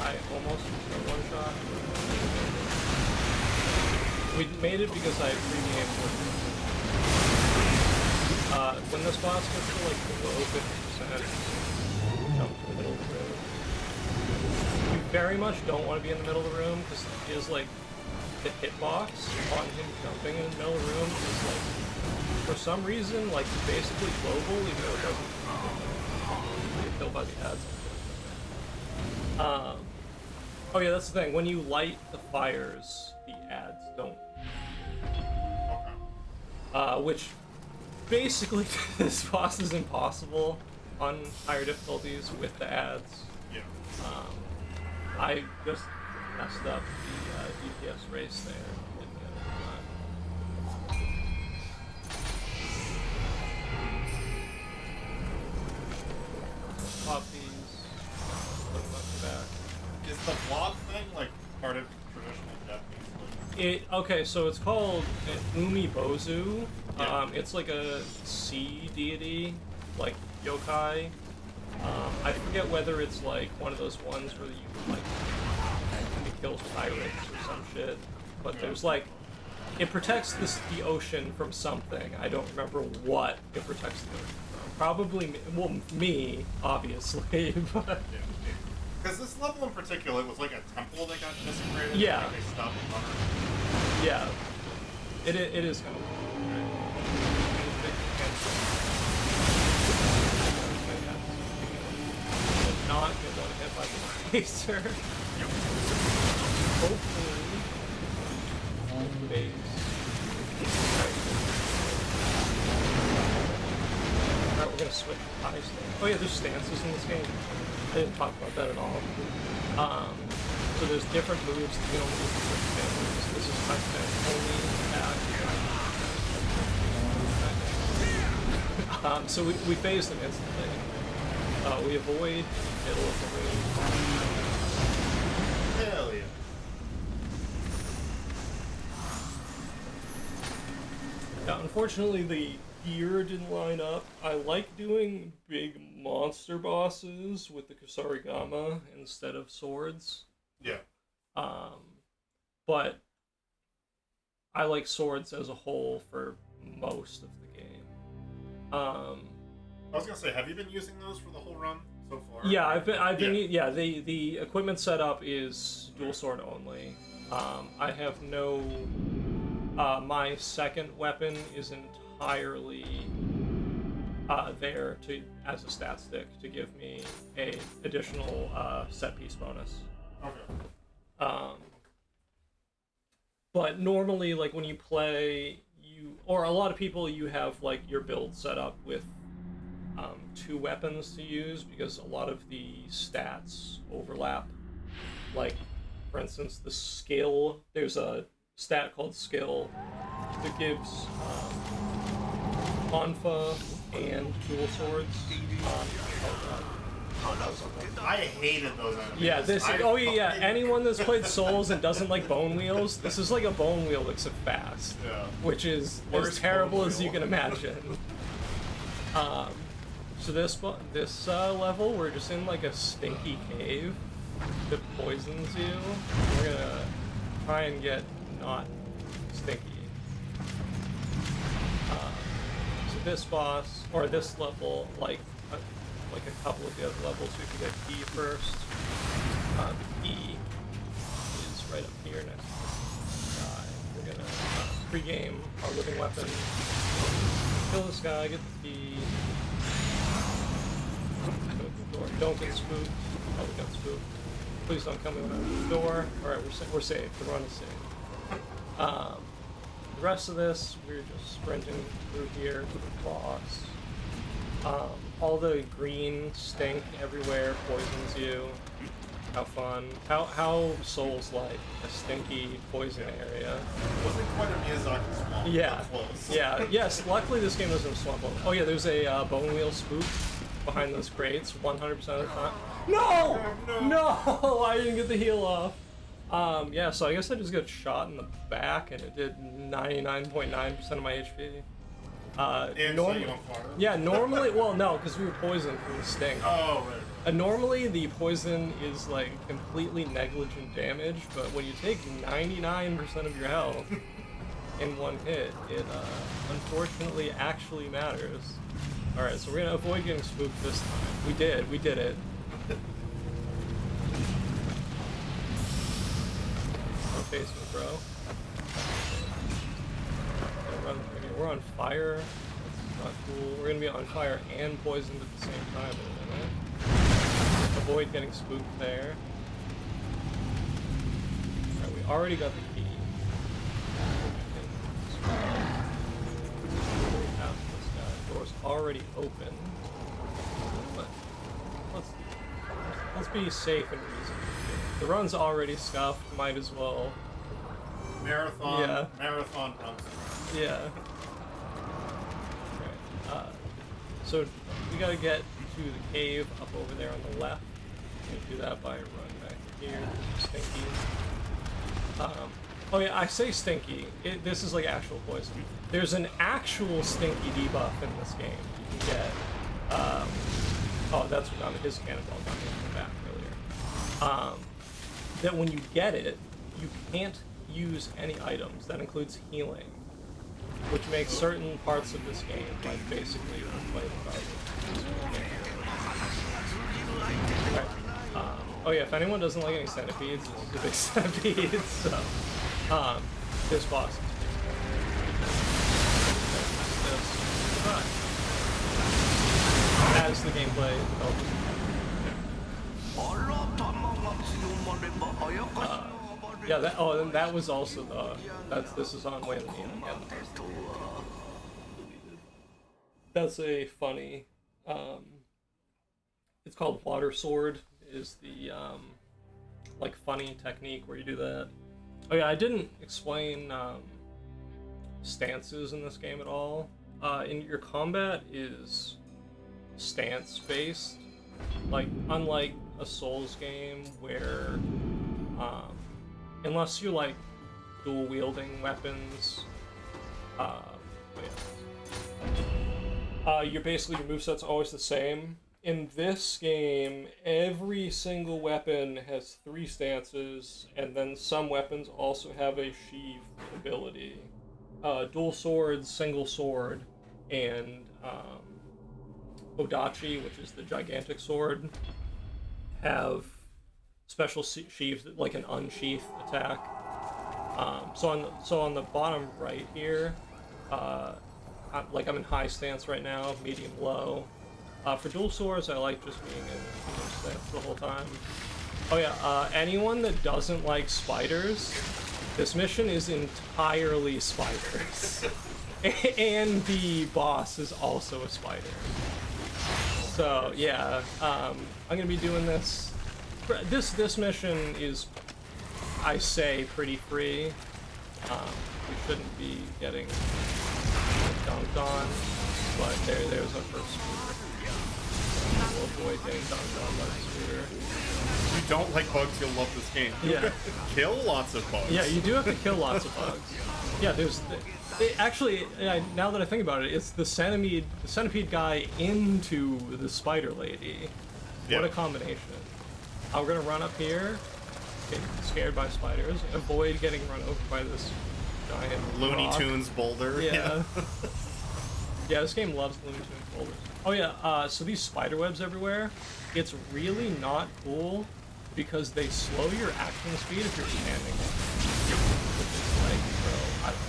I almost got one shot. We made it because I pre-gamed with when this boss gets to like below 50%, jump to the middle of the room. You very much don't want to be in the middle of the room because his like the hitbox on him jumping in the middle of the room is like, for some reason, like basically global, even though it doesn't get killed by the ads. Oh yeah, that's the thing. When you light the fires, the ads don't. Which basically this boss is impossible on higher difficulties with the ads. Yeah. I just messed up the DPS race there. Didn't get it. Pop these. Okay, so it's called Umibozu. Yeah. It's like a sea deity, like yokai. I forget whether it's like one of those ones where you like it kills pirates or some shit. But there's like it protects the ocean from something. I don't remember what it protects the ocean from. Probably me, obviously, but Because this level in particular was like a temple that got desecrated. Yeah. Like they stopped under. yeah, it is kind of. Not get one hit by the laser. Hopefully, base. Alright, we're gonna switch eyes. Oh yeah, there's stances in this game. I didn't talk about that at all. So there's different moves that you don't use with different stances. This is my stance only attack. So we phase them instantly. We avoid the middle of the range. Hell yeah. Now, unfortunately, the gear didn't line up. I like doing big monster bosses with the Kusarigama instead of swords. Yeah. But I like swords as a whole for most of the game. I was gonna say, have you been using those for the whole run so far? Yeah, I've been the equipment setup is dual sword only. I have no my second weapon is entirely there to as a stat stick to give me a additional set piece bonus. Okay. But normally, like when you play, or a lot of people, you have like your build set up with 2 weapons to use because a lot of the stats overlap. Like, for instance, the skill, there's a stat called skill that gives Anfa and dual swords. I hated those enemies. Yeah, anyone that's played Souls and doesn't like bone wheels, this is like a bone wheel except fast. Yeah. Which is Worst as terrible bone as you wheel. can imagine. So this level, we're just in like a stinky cave that poisons you. We're gonna try and get not stinky. So this boss, or this level, like a couple of the other levels, we can get key first. The key is right up here next to this guy. We're gonna pre-game our living weapon. Kill this guy, get the key. Don't get spooked. Oh, we got spooked. Please don't come in the door. Alright, we're safe. The run is safe. The rest of this, we're just sprinting through here to the boss. All the green stink everywhere, poisons you. How fun. How Souls-like, a stinky poison area. Wasn't quite a Miyazaki swamp. Yeah. but close. Yeah, yes, luckily this game doesn't have swamp. Oh yeah, there's a bone wheel spook behind those crates 100% of the time. No! No! I didn't get the heal off. Yeah, so I guess I just got shot in the back and it did 99.9% of my HP. And so you on fire? Yeah, normally, well, no, because we were poisoned from the stink. Oh, right. Normally, the poison is like completely negligent damage, but when you take 99% of your health in one hit, it unfortunately actually matters. Alright, so we're gonna avoid getting spooked this time. We did it. Don't face me, bro. We're on fire. That's not cool. We're gonna be on fire and poisoned at the same time in a minute. Avoid getting spooked there. Alright, we already got the key. Door's already open. But let's be safe and reasonable. The run's already scuffed, might as well. Marathon runs. Yeah. Alright, so we gotta get to the cave up over there on the left. We can do that by running back here. Stinky. Oh yeah, I say stinky. This is like actual poison. There's an actual stinky debuff in this game. You can get. Oh, that's his cannonball got me in the back earlier. That when you get it, you can't use any items. That includes healing, which makes certain parts of this game like basically unplayable. Right. Oh yeah, if anyone doesn't like any centipedes, this is a big centipede. So, this boss. As the gameplay develops. Yeah, that. Oh, and that was also the. This is on Way of the Neon. That's a funny. It's called Water Sword. Is the like funny technique where you do that. Oh yeah, I didn't explain stances in this game at all. In your combat is stance based, like unlike a Souls game where unless you're like dual wielding weapons, you're basically your moveset's always the same. In this game, every single weapon has 3 stances, and then some weapons also have a sheath ability. Dual swords, single sword, and Odachi, which is the gigantic sword, have special sheaths, like an unsheathed attack. So on the bottom right here, I'm in high stance right now, medium low. For dual swords, I like just being in stance the whole time. Oh yeah, anyone that doesn't like spiders, this mission is entirely spiders. And the boss is also a spider. So yeah, I'm gonna be doing this. This mission is, I say, pretty free. We shouldn't be getting dunked on, but there's our first scooter. We'll avoid getting dunked on by the scooter. If you don't like bugs, you'll love this game. Yeah. Kill lots of bugs. Yeah, you do have to kill lots of bugs. Yeah, there's actually, now that I think about it, it's the centipede guy into the spider lady. What a combination. We're gonna run up here, get scared by spiders, avoid getting run over by this giant Looney rock. Tunes boulder. Yeah. Yeah, this game loves Looney Tunes boulders. Oh yeah, so these spider webs everywhere, it's really not cool because they slow your action speed if you're standing. Which is like, bro, I don't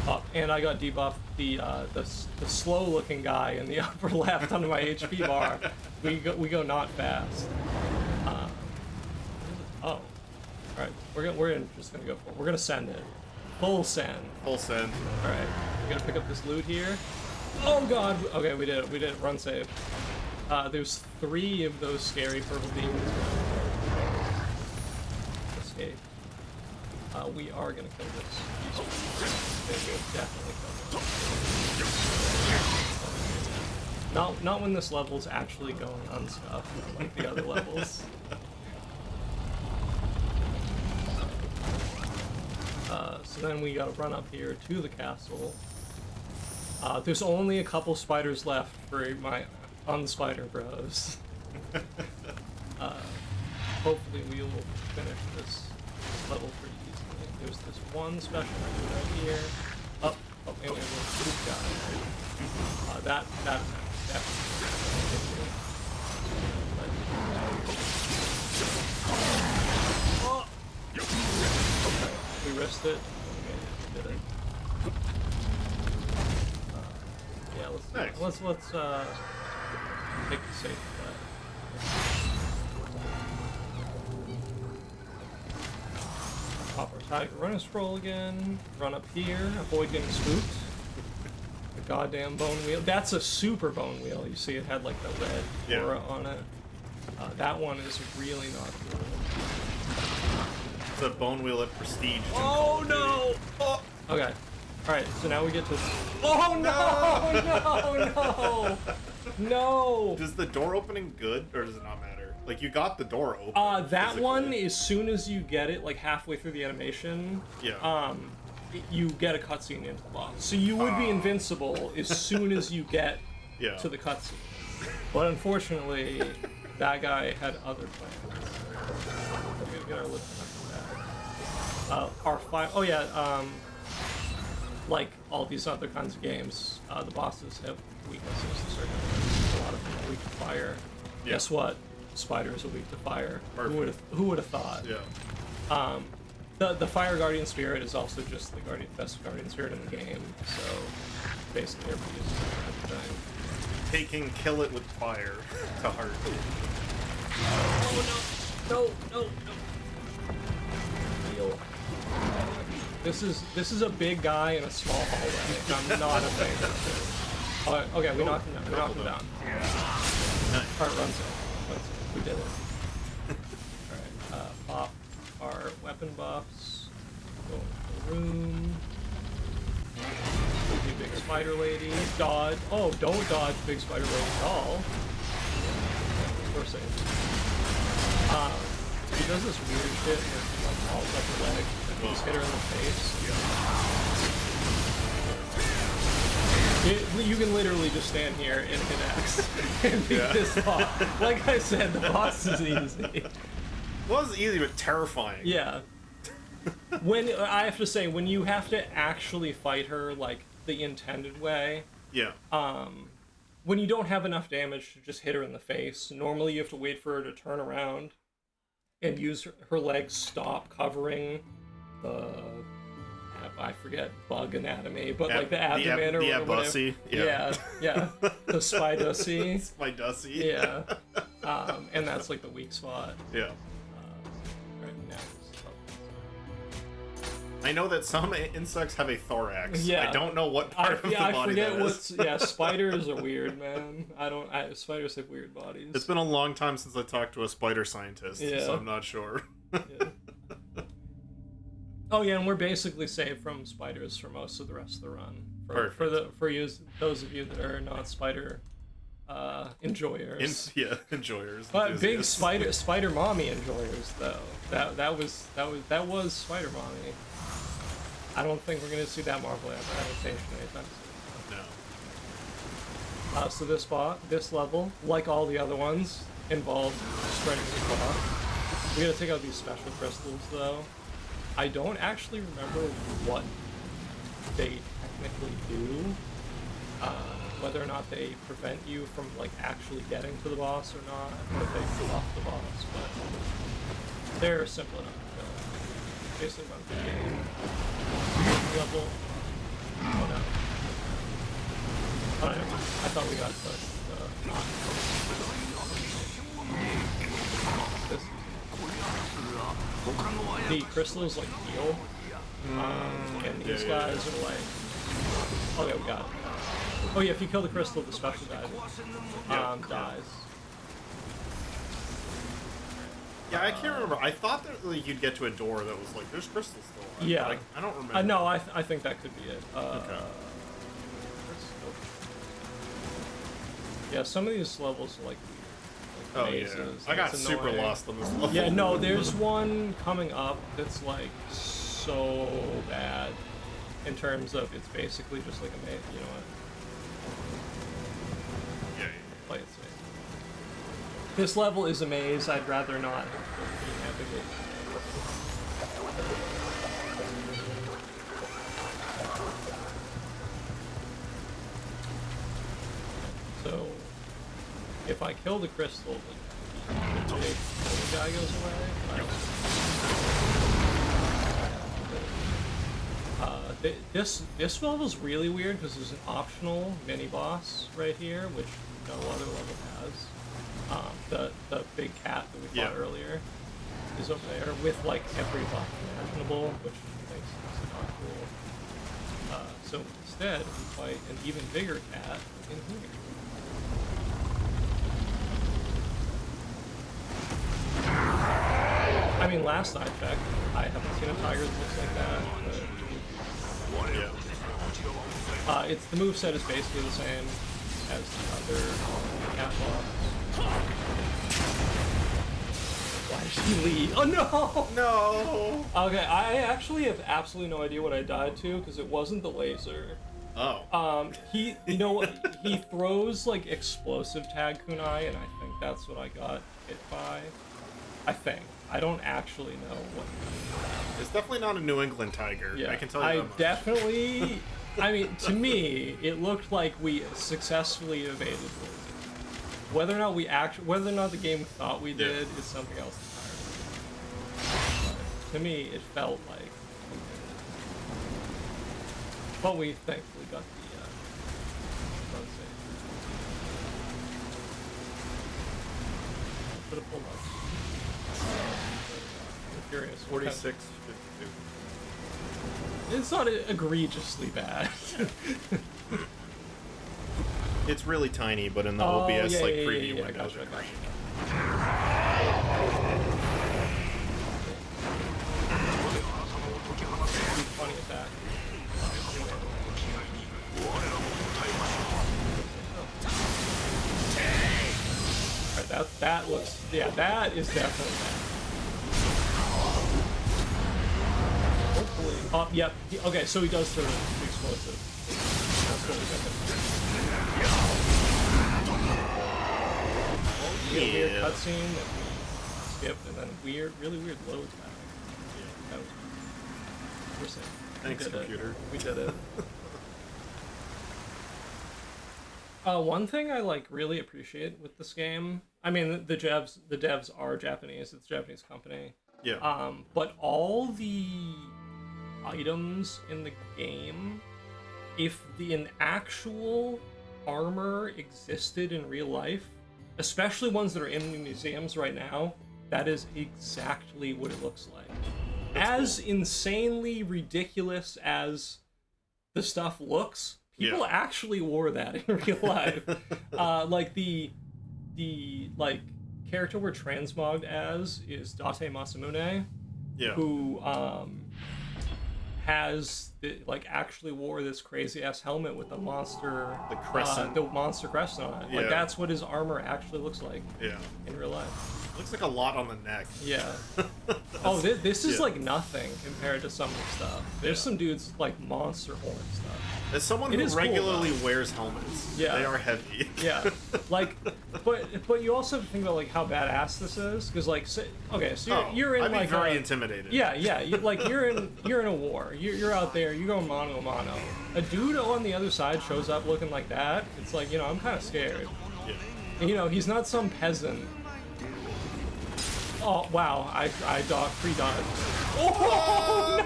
know that. And I got debuffed the slow looking guy in the upper left under my HP bar. We go not fast. Oh. Alright, just gonna go for it. We're gonna send it. Full send. Full send. Alright, we're gonna pick up this loot here. Oh god! Okay, we did it. Run save. There's 3 of those scary purple demons. Escape. We are gonna kill this. They will definitely kill this. Not when this level's actually going unscuffed like the other levels. So then we gotta run up here to the castle. There's only a couple spiders left for my Unspider Bros. Hopefully we will finish this level pretty easily. There's this one special item right here. Oh, anyway, this guy. That definitely. Oh! We risked it. Okay, did it. Yeah, let's take the safe bet. Pop our tiger, run and scroll again. Run up here. Avoid getting spooked. The goddamn bone wheel. That's a super bone wheel. You see, it had like the red aura on it. That one is really not cool. It's a bone wheel at Prestige. Oh no! Oh. Okay. Alright, so now we get to... Oh no! No! No! Does the door opening good, or does it not matter? Like, you got the door open. That physically. one, as soon as you get it, like halfway through the animation, Yeah. You get a cutscene into the boss. So you would be invincible as soon as you get Yeah. to the cutscene. But unfortunately, that guy had other plans. We gotta get our list after that. Oh yeah, like all these other kinds of games, the bosses have weaknesses to certain areas. A lot of them are weak to fire. Yeah. Guess what? Spiders are weak to fire. Perfect. Who would have thought? Yeah. The Fire Guardian Spirit is also just the best Guardian Spirit in the game, so basically everybody uses it for everything. Taking kill it with fire to heart. Oh no! Heal. This is a big guy in a small hallway. I'm not a fan of it. Oh, okay, we knocked him down. We knocked him down. Alright, runs in. We did it. Alright, pop our weapon buffs. Go into the room. The big spider lady. Dodge. Oh, don't dodge big spider lady at all. We're safe. He does this weird shit where he like falls up her leg and you just hit her in the face. You can literally just stand here and hit X and beat this boss. Like I said, the boss is easy. It was easy but terrifying. Yeah. When I have to say, when you have to actually fight her like the intended way, Yeah. when you don't have enough damage to just hit her in the face, normally you have to wait for her to turn around and use her legs stop covering the, I forget bug anatomy, but like the abdomen or whatever. Bussy. Yeah, the spidussy. Spidussy. Yeah, and that's like the weak spot. Yeah. Right now. I know that some insects have a thorax. Yeah. I don't know what part of the body I forget that is. what's. Yeah, spiders are weird, man. Spiders have weird bodies. It's been a long time since I talked to a spider scientist, Yeah. so I'm not sure. Yeah. Oh yeah, and we're basically safe from spiders for most of the rest of the run. Those of you that are not spider enjoyers. Enjoyers. But big enthusiasts. spider mommy enjoyers though. That was Spider Mommy. I don't think we're gonna see that Marvel adaptation anytime soon. No. So this level, like all the other ones, involves spreading the cloth. We gotta take out these special crystals though. I don't actually remember what they technically do. Whether or not they prevent you from like actually getting to the boss or not, or if they kill off the boss, but they're simple enough to kill. Basically run through the game. Level. Oh no. Oh no, I thought we got the crystals like heal. And these guys are like, okay, we got it. Oh yeah, if you kill the crystal, the special guy dies. Yeah, I can't remember. I thought that like, you'd get to a door that was like, there's crystals still on. Yeah. But I don't remember. No, I think that could be it. Okay. Yeah, some of these levels are like weird. Like mazes, I got it's super annoying. lost on this level. Yeah, no, there's one coming up that's like so bad in terms of it's basically just like a maze. You know what? Yeah. Play it safe. This level is a maze. I'd rather not have to navigate. So, if I kill the crystal, the big guy goes away. This level's really weird because there's an optional mini boss right here, which no other level has. The big cat that we fought earlier is up there with like every buff imaginable, which makes it not cool. So instead, we fight an even bigger cat in here. I mean, last I checked, I haven't seen a tiger that looks like that. It's the moveset is basically the same as the other cat boss. She leave. Oh no! No. Okay, I actually have absolutely no idea what I died to because it wasn't the laser. Oh. He, you know what? He throws like explosive tag kunai, and I think that's what I got hit by. I think. I don't actually know what. It's definitely not a New England tiger. Yeah, I can tell you that much. definitely. I mean, to me, it looked like we successfully evaded laser. Whether or not the game thought we did is something else entirely. But to me, it felt like we did it. But we thankfully got the run save. Should have pulled up. I'm curious. 46. It's not egregiously bad. It's really tiny, but in the Oh, OBS yeah, preview yeah, windows gotcha, are green. Funny attack. Alright, that looks, yeah, that is definitely bad. Hopefully, yep, okay, so he does throw the explosive. That's what we got there. Weird cutscene that we skipped, and then really weird load time. That was, we're safe. Thanks, computer. We did it. One thing I like really appreciate with this game, I mean the devs are Japanese. It's a Japanese company. Yeah. But all the items in the game, if an actual armor existed in real life, especially ones that are in the museums right now, that is exactly what it looks like. As insanely ridiculous as the stuff looks, people actually wore that in real life. Like the like character we're transmogged as is Date Masamune, who has actually wore this crazy ass helmet with the monster, the crescent, the monster crescent on it. Like that's what his armor actually looks like. In real life. Looks like a lot on the neck. Yeah. Oh, this is like nothing compared to some of the stuff. There's some dudes like monster horn stuff. As someone who regularly wears helmets, they are heavy. Yeah. Like, but you also have to think about like how badass this is, because like, so you're in I'd like be very intimidated. Yeah. You're in a war. You're out there. You're going mano a mano. A dude on the other side shows up looking like that. It's like, I'm kind of scared. Yeah. He's not some peasant. Oh wow! I pre-dodged. Oh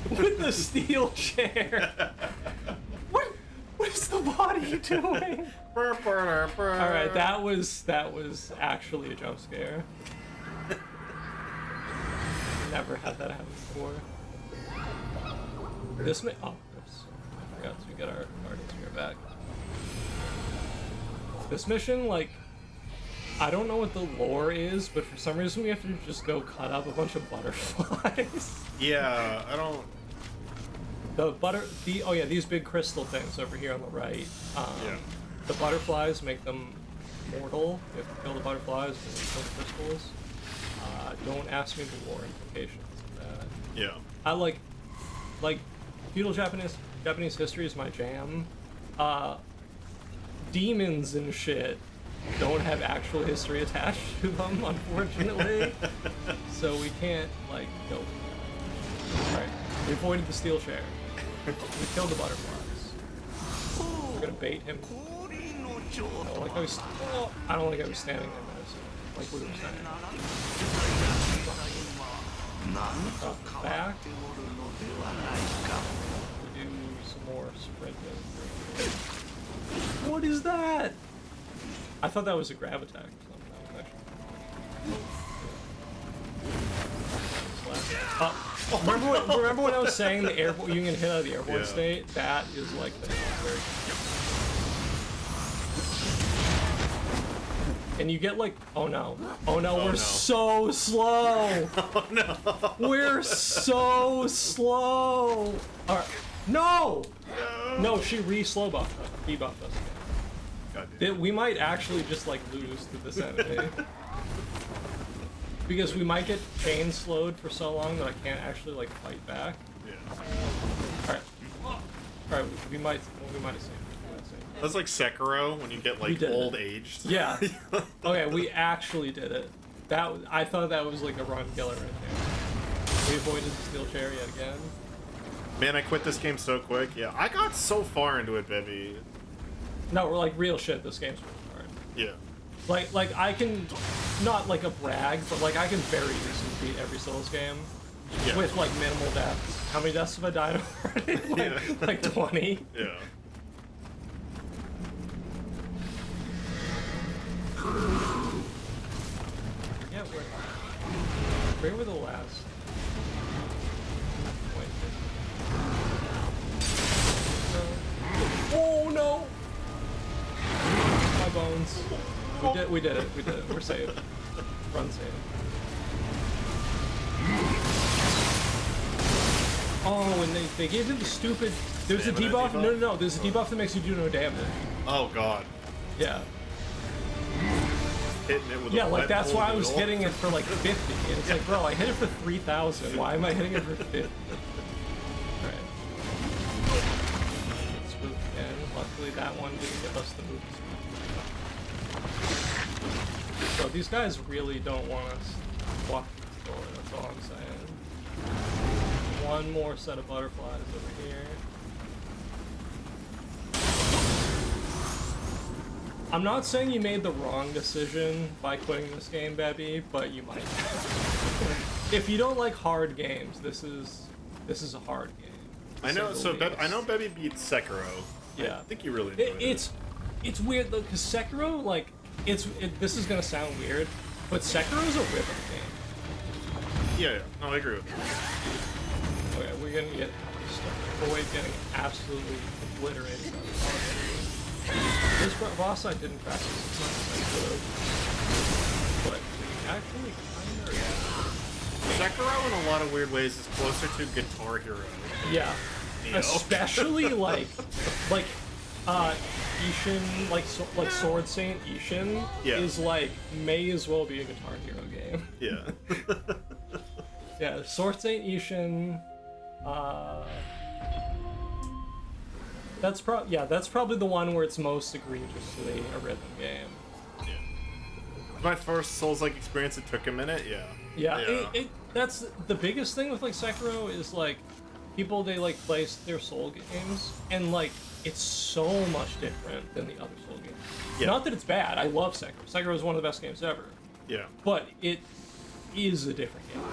no! With the steel chair. What is the body doing? All right, that was actually a jump scare. Never had that happen before. This may. Oh, oops! I forgot to get our Guardian Spear back. This mission, like. I don't know what the lore is, but for some reason we have to just go cut up a bunch of butterflies. Yeah, I don't... These big crystal things over here on the right. The butterflies make them mortal. You have to kill the butterflies and then kill the crystals. Don't ask me the lore implications of that. Yeah. I like feudal Japanese history is my jam. Demons and shit don't have actual history attached to them, unfortunately. So we can't, go. Alright, we avoided the steel chair. We killed the butterflies. We're gonna bait him. I don't like how he's standing there, Madison. Like what he was saying. Back. We do some more sprinting. What is that? I thought that was a grab attack or something. That was actually... remember when I was saying the airborne, you can hit out of the airborne state? That is like the very... And you get like, oh no, we're so slow. Oh no. We're so slow. All right. No, she re-slow buffed us, debuffed us again. We might actually just lose to this enemy. Because we might get chain slowed for so long that I can't actually like fight back. Yeah. Alright, we might have seen it. We might have seen it. That's like Sekiro when you get like did it. old aged. Yeah. Okay, we actually did it. I thought that was like a run killer right there. We avoided the steel chariot again. Man, I quit this game so quick. Yeah, I got so far into it, baby. No, we're like real shit. This game's really hard. Yeah. Like I can, not like a brag, but like I can very easily beat every Souls game Yeah. with like minimal deaths. How many deaths have I died already? like 20. Yeah. Yeah, where were the last? Oh no! My bones. We did it. We're safe. Run safe. Oh, and they gave him the stupid. There's a Stamina debuff. debuff? No. There's a debuff that makes you do no damage. Oh god. Yeah. Hitting it with Yeah, a like wet that's why I was noodle. getting it for like 50. And it's like, bro, I hit it for 3,000. Why am I hitting it for 50? Alright. Let's move again. Luckily that one didn't give us the move speed. So these guys really don't want us to walk through the door, that's all I'm saying. One more set of butterflies over here. I'm not saying you made the wrong decision by quitting this game, Bebby, but you might. If you don't like hard games, this is a hard game. I know. Say So the least. I know Bebby beat Sekiro. Yeah. I think you really enjoyed it. It's weird though, because Sekiro, like, this is gonna sound weird, but Sekiro's a rhythm game. Yeah. No, I agree with you. Okay, we're gonna get stuck. Avoid getting absolutely obliterated. This boss I didn't practice as much as I could, but actually kind of. Sekiro, in a lot of weird ways, is closer to Guitar Hero. Yeah, You know? especially like Ishin, like Sword Saint Ishin Yeah. is like may as well be a Guitar Hero game. Yeah. Yeah, Sword Saint Ishin. That's probably the one where it's most egregiously a rhythm game. My first Souls-like experience, it took a minute. Yeah. Yeah, that's the biggest thing with like Sekiro is like people they like play their Soul games and like it's so much different than the other Soul games. Yeah. Not that it's bad. I love Sekiro. Sekiro is one of the best games ever. Yeah. But it is a different game.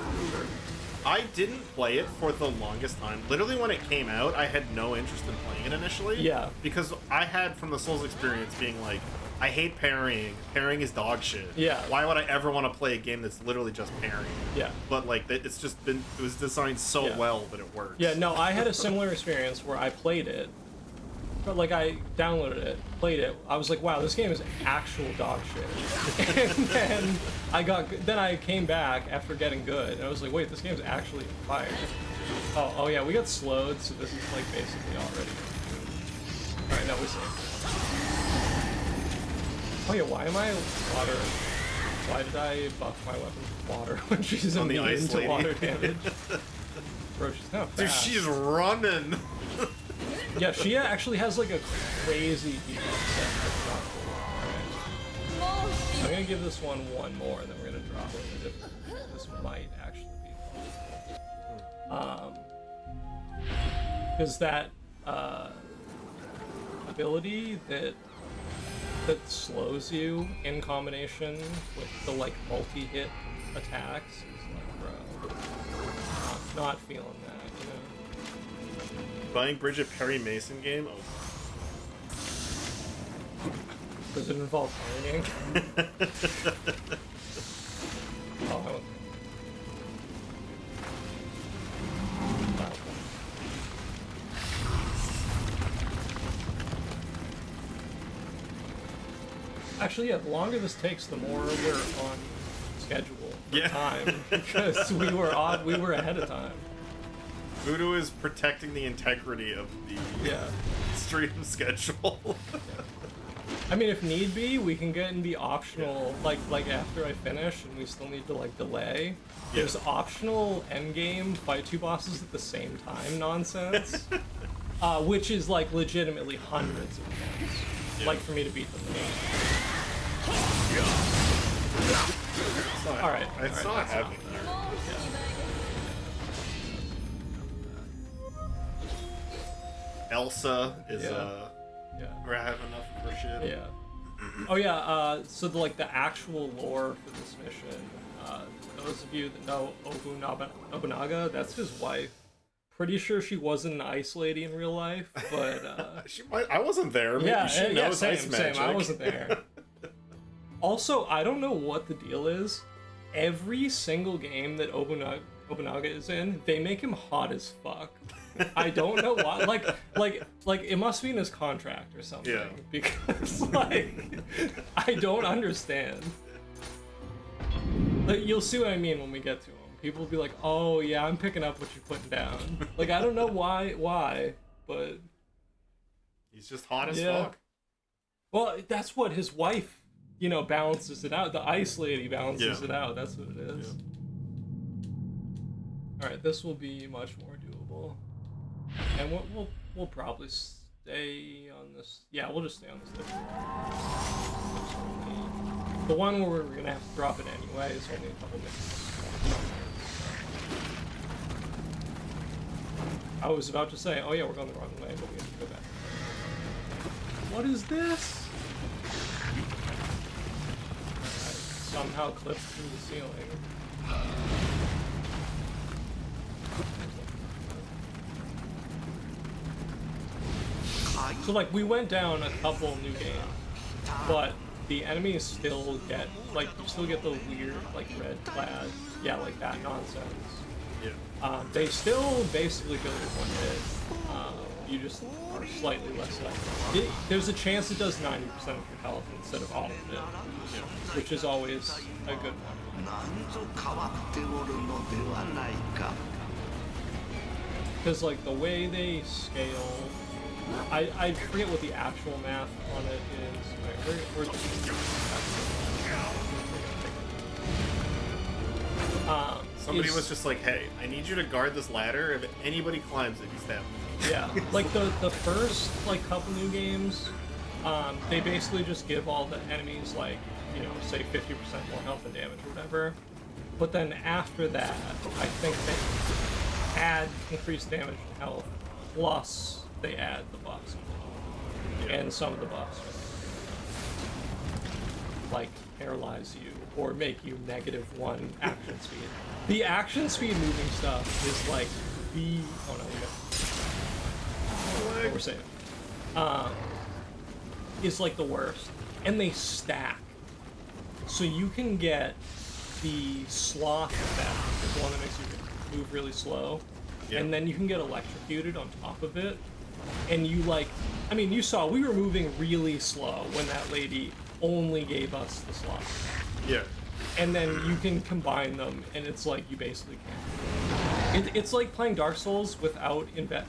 I didn't play it for the longest time. Literally, when it came out, I had no interest in playing it initially. Yeah. Because I had from the Souls experience being like, I hate parrying. Parrying is dog shit. Yeah. Why would I ever want to play a game that's literally just parrying? Yeah. But like, it's just been, it was designed so Yeah. well that it works. Yeah, no, I had a similar experience where I played it, but like I downloaded it, played it. I was like, wow, this game is actual dog shit. And then I came back after getting good, and I was like, wait, this game's actually fire. Oh yeah, we got slowed, so this is like basically already. All right, now we saved. Oh yeah, why am I water? Why did I buff my weapon with water when she's On the immune ice to lady. water damage? Bro, she's kind of Dude, fast. she's running. Yeah, she actually has like a crazy debuff set. That's not cool. Alright. I'm gonna give this one more, and then we're gonna drop it. This might actually be fun. Because that ability that slows you in combination with the like multi-hit attacks is like, bro, not feeling that, you know. Buying Bridget Perry Mason game? Oh. Does it involve parrying? Oh, I won't. Actually, yeah, the longer this takes, the more we're on schedule for Yeah. time because we were ahead of time. Voodoo is protecting the integrity of the Yeah. stream schedule. I mean, if need be, we can get in the optional, like after I finish and we still need to like delay. There's optional endgame fight 2 bosses at the same time nonsense, which is like legitimately hundreds of times, like for me to beat them. All right. It's not happening. Elsa is Yeah. we're having enough of her shit. Yeah. Oh yeah. So the actual lore for this mission. Those of you that know Nobunaga, that's his wife. Pretty sure she wasn't an ice lady in real life, but She might, I wasn't there. Maybe she knows same, ice magic. I wasn't there. Also, I don't know what the deal is. Every single game that Nobunaga is in, they make him hot as fuck. I don't know why. Like it must be in his contract or something. Yeah. Because like I don't understand. Like, you'll see what I mean when we get to him. People will be like, "Oh yeah, I'm picking up what you're putting down." Like I don't know why, but He's just hot as Yeah. fuck. well, that's what his wife, balances it out. The ice lady balances it out. That's what it is. All right, this will be much more doable, and we'll probably stay on this. Yeah, we'll just stay on this. The one where we're gonna have to drop it anyway is only a couple minutes. I was about to say, oh yeah, we're going the wrong way, but we have to go back. What is this? I somehow clipped through the ceiling. So like we went down a couple new games, but the enemies still get you still get the weird like red clad, like that nonsense. Yeah. They still basically go with one hit. You just are slightly less likely. There's a chance it does 90% of your health instead of all of it, which is always a good one. Because like the way they scale, I forget what the actual math on it is. Right, where's Somebody was just like, "Hey, I need you to guard this ladder. If anybody climbs it, you stab them." Yeah, like the first couple new games, they basically just give all the enemies say 50% more health and damage or whatever. But then after that, I think they add increased damage and health, plus they add the buffs and some of the buffs like paralyze you or make you -1 action speed. The action speed moving stuff is like the we're saying is like the worst, and they stack, so you can get the sloth effect, is the one that makes you move really slow, and then you can get electrocuted on top of it, and you saw we were moving really slow when that lady only gave us the sloth. Yeah. And then you can combine them, and it's like you basically can't. It's like playing Dark Souls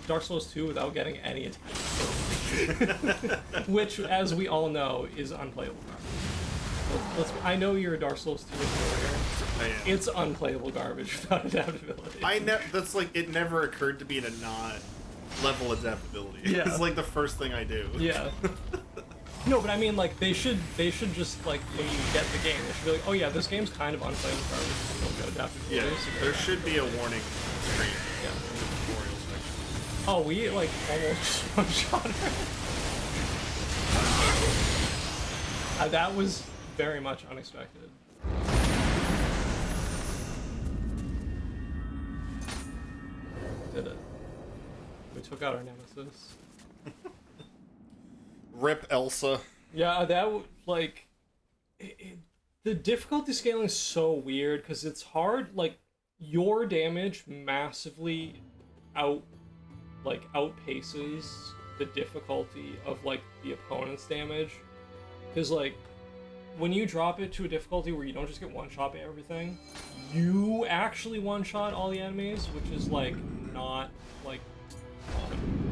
Dark Souls 2 without getting any attack, which, as we all know, is unplayable garbage. I know you're a Dark Souls 2 player. I am. It's unplayable garbage without adaptability. That's like, it never occurred to me to not level adaptability. Yeah. It's like the first thing I do. Yeah. No, but I mean, like, they should just, like, when you get the game, they should be like, oh yeah, this game's kind of unplayable garbage. You don't get adaptability. Yeah. There should be a warning screen Yeah. in the tutorial section. Oh, we, like, almost one-shot her. That was very much unexpected. Did it. We took out our nemesis. Rip Elsa. Yeah, that the difficulty scaling is so weird because it's hard. Like, your damage massively outpaces the difficulty of the opponent's damage. Because when you drop it to a difficulty where you don't just get one shot by everything, you actually one shot all the enemies, which is not to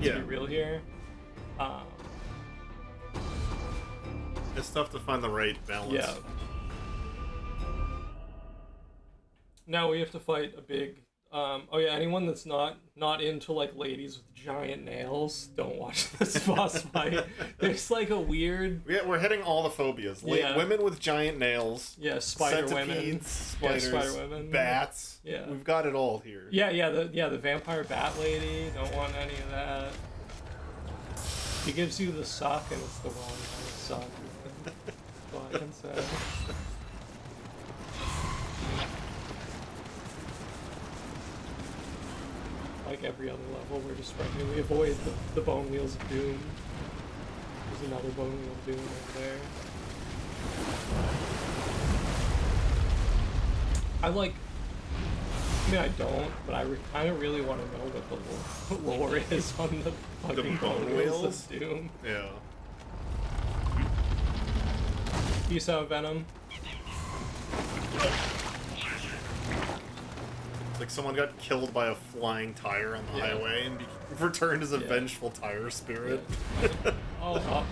be real here. It's tough to find the right balance. Yeah. Now we have to fight a big. Oh yeah, anyone that's not into like ladies with giant nails, don't watch this boss fight. There's like a weird. Yeah, we're hitting all the phobias. Yeah. Women with giant nails. Yeah, spider women. Centipedes, spiders, spider women. bats. Yeah. We've got it all here. Yeah, the vampire bat lady. Don't want any of that. He gives you the suck, and it's the wrong kind of suck. That's all I can say. Like every other level, we're just trying to avoid the bone wheels of doom. There's another bone wheel of doom over there. I mean, I don't, but I kind of really want to know what the lore is on the fucking bone wheels of doom. Yeah. Peace out, Venom. It's like someone got killed by a flying tire on the Yeah. highway and returned as a Yeah. vengeful tire spirit. Oh,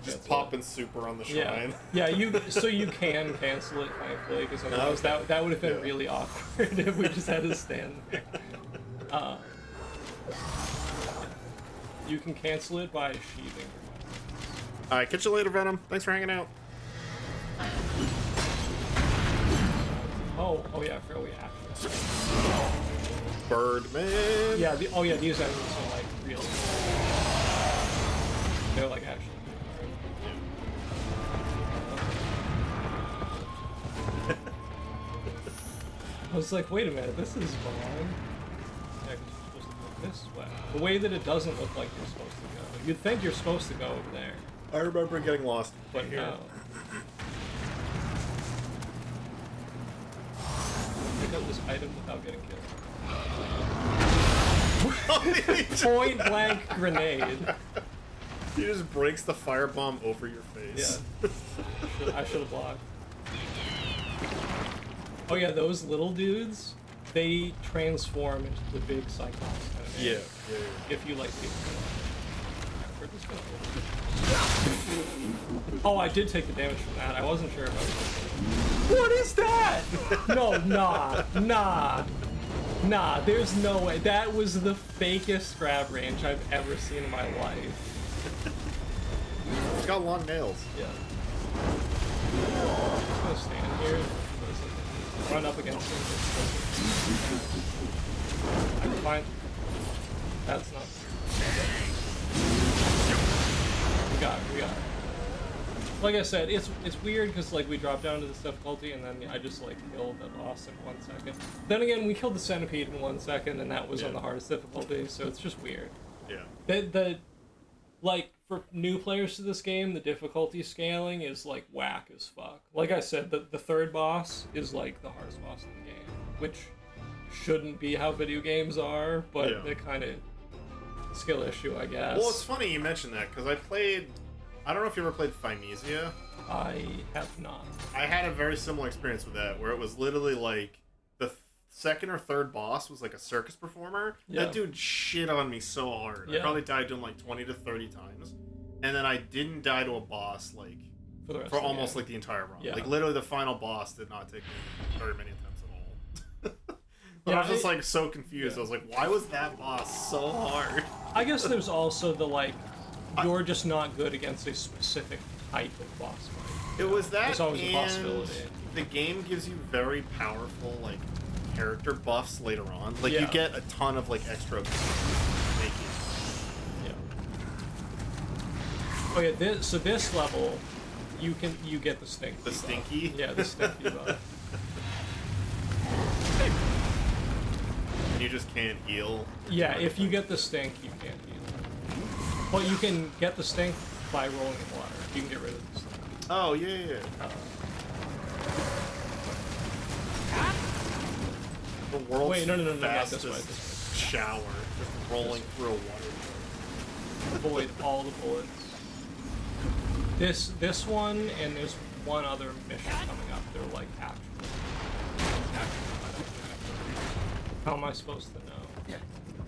Just popping super on the shrine. Yeah, so you can cancel it, thankfully, because otherwise that would have been really awkward if we just had to stand there. You can cancel it by sheathing. Alright, catch you later, Venom. Thanks for hanging out. Oh yeah, I forgot we actually. Birdman. Yeah, these enemies are like real. They're like actually. I was like, wait a minute, this is wrong. Yeah, 'cause you're supposed to go this way. The way that it doesn't look like you're supposed to go. You'd think you're supposed to go over there, I remember getting lost. but here. no. Pick up this item without getting killed. Point blank grenade. He just breaks the firebomb over your face. Yeah. I should have blocked. Oh yeah, those little dudes, they transform into the big Cyclops enemy. Yeah. If you like the Where'd this go? Oh, I did take the damage from that. I wasn't sure about it. What is that? No, nah. There's no way. That was the fakest grab range I've ever seen in my life. It's got long nails. Yeah. I'm just gonna stand here. Run up against him. I can find. That's not. We got it. Like I said, it's weird because like we dropped down to this difficulty and then I just like killed the boss in 1 second. Then again, we killed the centipede in 1 second and that was on the hardest difficulty, so it's just weird. Yeah. The like for new players to this game, the difficulty scaling is like whack as fuck. Like I said, the third boss is like the hardest boss in the game, which shouldn't be how video games are, but the kind of skill issue, I guess. Well, it's funny you mentioned that because I don't know if you ever played Thymesia. I have not. I had a very similar experience with that, where it was literally like the second or third boss was like a circus performer. Yeah. That dude shit on me so hard. I probably died to him like 20 to 30 times. And then I didn't die to a boss like for almost like the entire run. Yeah. Like literally the final boss did not take me very many attempts at all. But I was just like so confused. I was like, why was that boss so hard? I guess there's also the like, you're just not good against a specific type of boss fight. It was that, There's always a and possibility. the game gives you very powerful like character buffs later on. Like you Yeah. get a ton of like extra. Yeah. Oh yeah, this level, you get the stink. The stinky? Yeah, the stinky buff. And you just can't heal. Yeah, if you get the stink, you can't heal. But you can get the stink by rolling in water. You can get rid of the stink. Oh yeah. The world's Wait, no, not fastest this way. shower, just rolling through a water. Avoid all the bullets. This one and there's one other mission coming up. They're like actual. How am I supposed to know?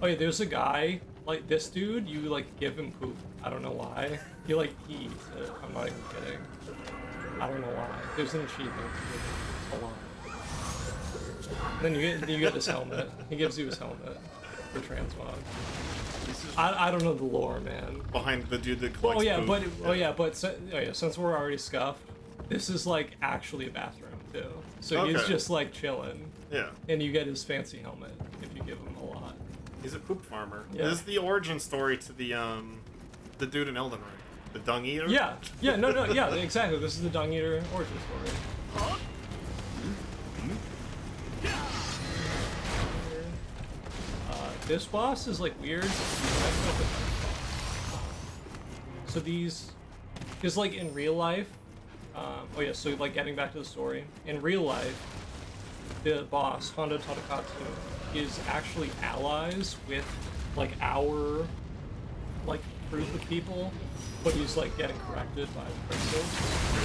Oh yeah, there's a guy, like this dude, you like give him poop. I don't know why. He eats it. I'm not even kidding. I don't know why. There's an achievement to give him a lot. Then you get this helmet. He gives you his helmet for transmog. I don't know the lore, man. Behind the dude that collects poop. Since we're already scuffed, this is like actually a bathroom too. So he's just like chilling. Yeah. And you get his fancy helmet if you give him a lot. He's a poop farmer. Yeah. This is the origin story to the dude in Elden Ring. The dung eater? Yeah, exactly. This is the dung eater origin story. This boss is like weird. So these, because like in real life, so like getting back to the story, in real life, the boss, Hondo Tadakatsu, is actually allies with like our like group of people, but he's like getting corrected by the crystals.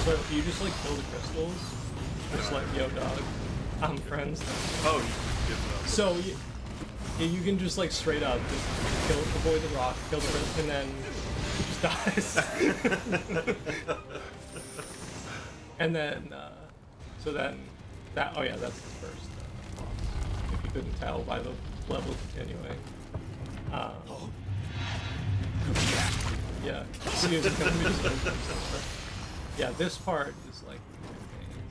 So if you just like kill the crystals, just like, yo dog, I'm friends now. Oh, he gives up. So you can just like straight up just avoid the rock, kill the crystal, and then he just dies. And then, that's the first boss, if you couldn't tell by the level continuing. Yeah, yeah, this part is like,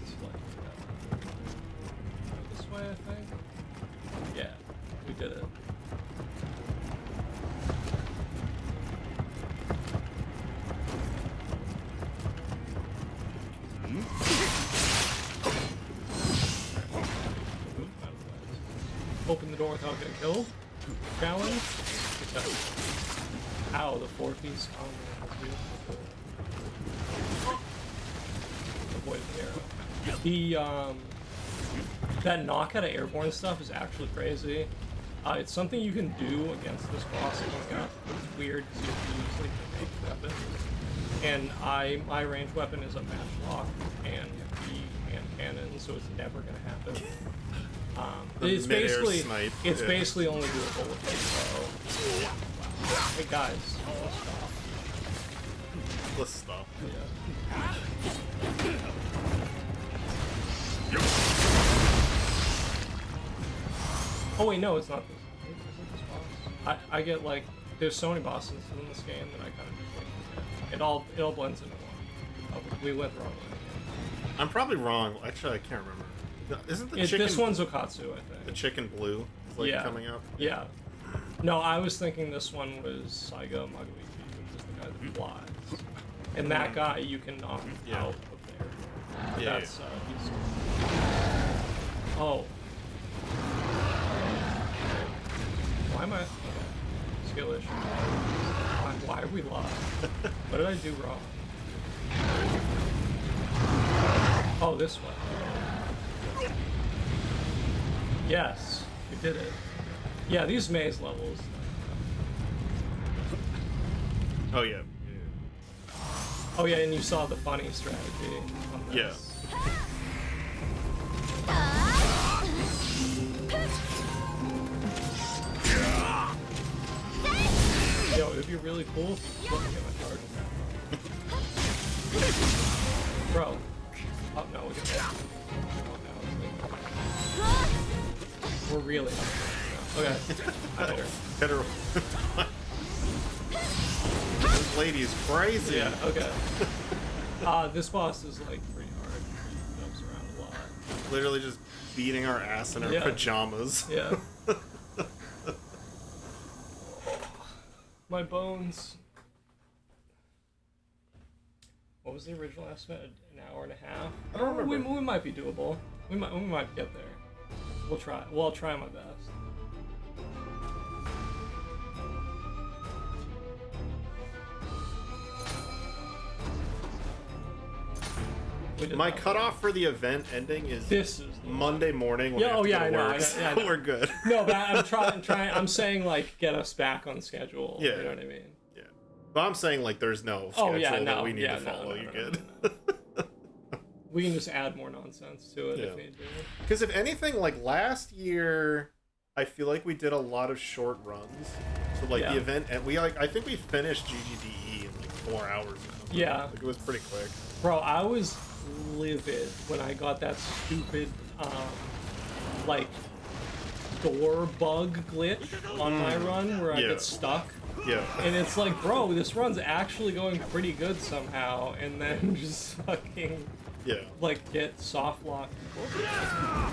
it's like, this way, I think? Yeah, we did it. Open the door without getting killed. Challenge. Ow, the 4-piece combo. Avoid the arrow. That knock out of airborne stuff is actually crazy. It's something you can do against this boss coming up. It's weird because you have to use like the ranged weapon. And my ranged weapon is a matchlock and hand cannon, so it's never gonna happen. It's basically basically only doable with a bow. Wow. Hey guys, Let's stop. Yeah. Oh wait, no, it's not this. Is it this boss? I get like, there's so many bosses in this game that I kind of just like, it all blends into one. Oh, we went wrong. I'm probably wrong. Actually, I can't remember. Isn't the chicken... This one's Okatsu, I think. The chicken blue is like coming up? Yeah. No, I was thinking this one was Saigo Maguichi, which is the guy that flies. And that guy you can knock out of there. Yeah. That's, he's... Oh. Why am I... Okay. Skill issue. Why are we lost? What did I do wrong? Oh, this way. Yes, you did it. Yeah, these maze levels. Oh, yeah. Oh, yeah, and you saw the funny strategy on this. Yo, it'd be really cool if you looked at my charge attack. Bro. Oh, no, we got that. We're really up. Okay. I hit her. This lady is crazy. Yeah, okay. This boss is like pretty hard. He jumps around a lot. Literally just beating our ass in our pajamas. Yeah. My bones. What was the original estimate? An hour and a half? I don't remember. We might be doable. We might get there. We'll try. Well, I'll try my best. My cutoff for the event ending is Monday morning. When I know. So we're good. No, but I'm trying. I'm saying like get us back on schedule. Yeah. You know what I mean? Yeah. But I'm saying like there's no schedule that we need to follow. You good? We can just add more nonsense to it if need be. Because if anything, like last year, I feel like we did a lot of short runs. So like Yeah. the event, and I think we finished GGDE in like 4 hours or something. Yeah. Like it was pretty quick. Bro, I was livid when I got that stupid, like, door bug glitch on my run where I Yeah. get stuck. Yeah. And it's like, bro, this run's actually going pretty good somehow, and then just fucking, Yeah. like, get soft locked.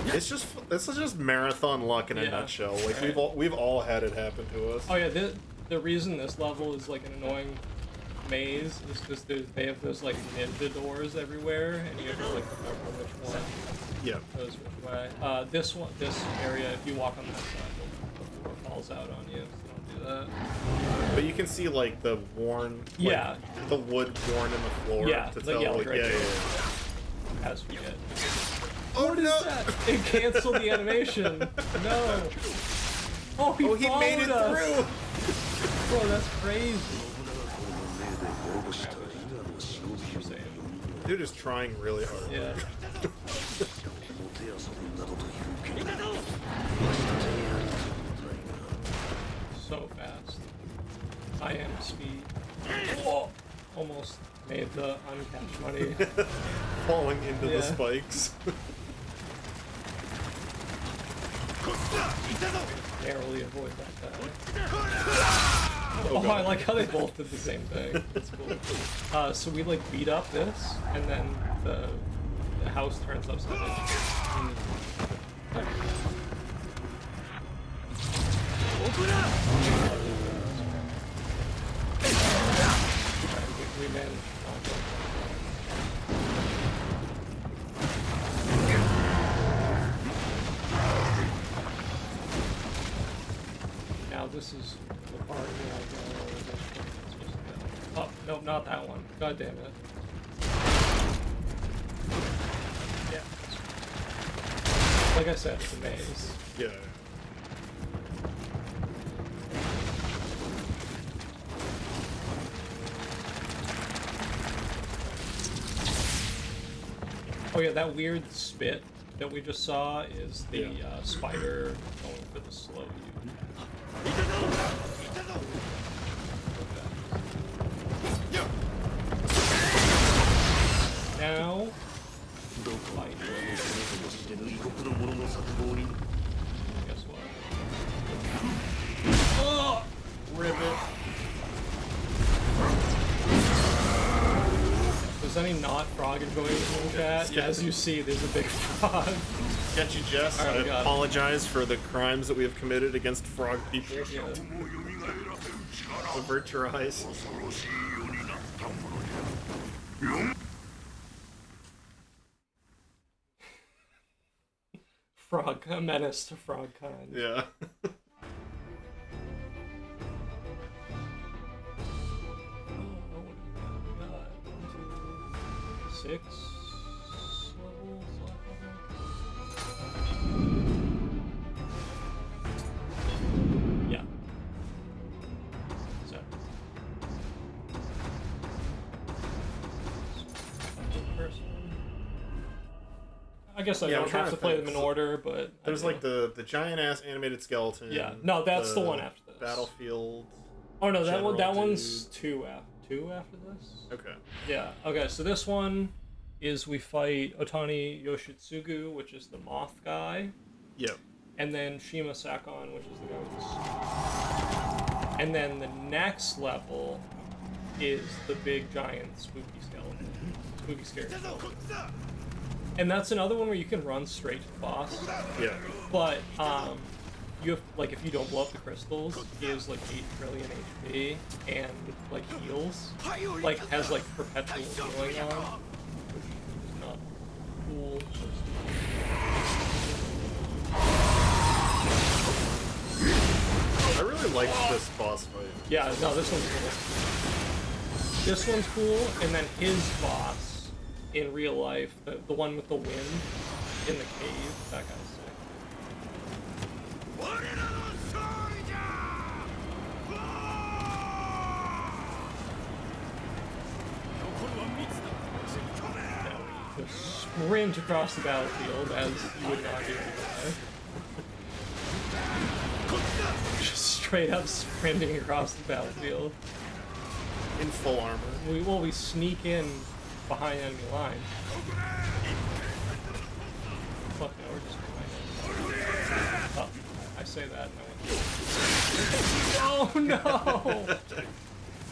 This is just marathon luck in a Yeah. nutshell. Like Right. we've all had it happen to us. Oh yeah, the reason this level is like an annoying maze is because they have those like ninja doors everywhere, and you have to like remember which one Yeah. goes which way. This area, if you walk on that side, the floor falls out on you. So don't do that. But you can see like the worn, like, Yeah. the wood worn in the floor Yeah, to the tell. yellow Like, right yeah, there. yeah. As we get. Oh What is no! that? It canceled the animation. No. Oh, he Oh, he made it followed us. through. Bro, that's crazy. You're saying. Dude is trying really hard. Yeah. So fast. I am speed. Whoa! Almost made the uncatch money. Falling into Yeah. the spikes. Narrowly avoid that guy. Oh, Oh, God. I like how they both did the same thing. That's cool. So we like beat up this, and then the house turns upside down. We managed. Now this is the part where I go this way I'm supposed to go. Oh, no, not that one. God damn it. Yeah. Like I said, it's a maze. Yeah. Oh yeah, that weird spit that we just saw is the Yeah. spider going for the slow U. Now, fight. Guess what? Oh, ribbit. There's any not frog information in the chat? Yeah, as you see, there's a big frog. Get you, Jess. All right, I we got it. apologize for the crimes that we have committed against frog people. Yeah. Avert your eyes. Frog, a menace to frog kind. Yeah. Oh, what do we got? 1, 2, 6 levels left, I think. Yeah. So. I guess I Yeah, I'm don't trying have to to play think. them in order, but There's I like do. the giant ass animated skeleton. Yeah. No, that's the one after this. Battlefield. Oh no, General that one's dude. two after this. Okay. Yeah. Okay. So this one is we fight Otani Yoshitsugu, which is the moth guy, Yep. and then Shima Sakon, which is the guy with the sword. And then the next level is the big giant spooky skeleton, spooky scary skeleton. And that's another one where you can run straight to the boss, Yeah. but you have, like, if you don't blow up the crystals, he has like 8 trillion HP and like heals, like has like perpetual healing on, which is not cool. I really liked this boss fight. Yeah, no, this one's cool. This one's cool, and then his boss in real life, the one with the wind in the cave, that guy's sick. Just sprint across the battlefield as you would not do in real life. straight up sprinting across the battlefield. In full armor. We sneak in behind enemy lines. Fuck no, we're just behind it. Oh, I say that. No. Oh no!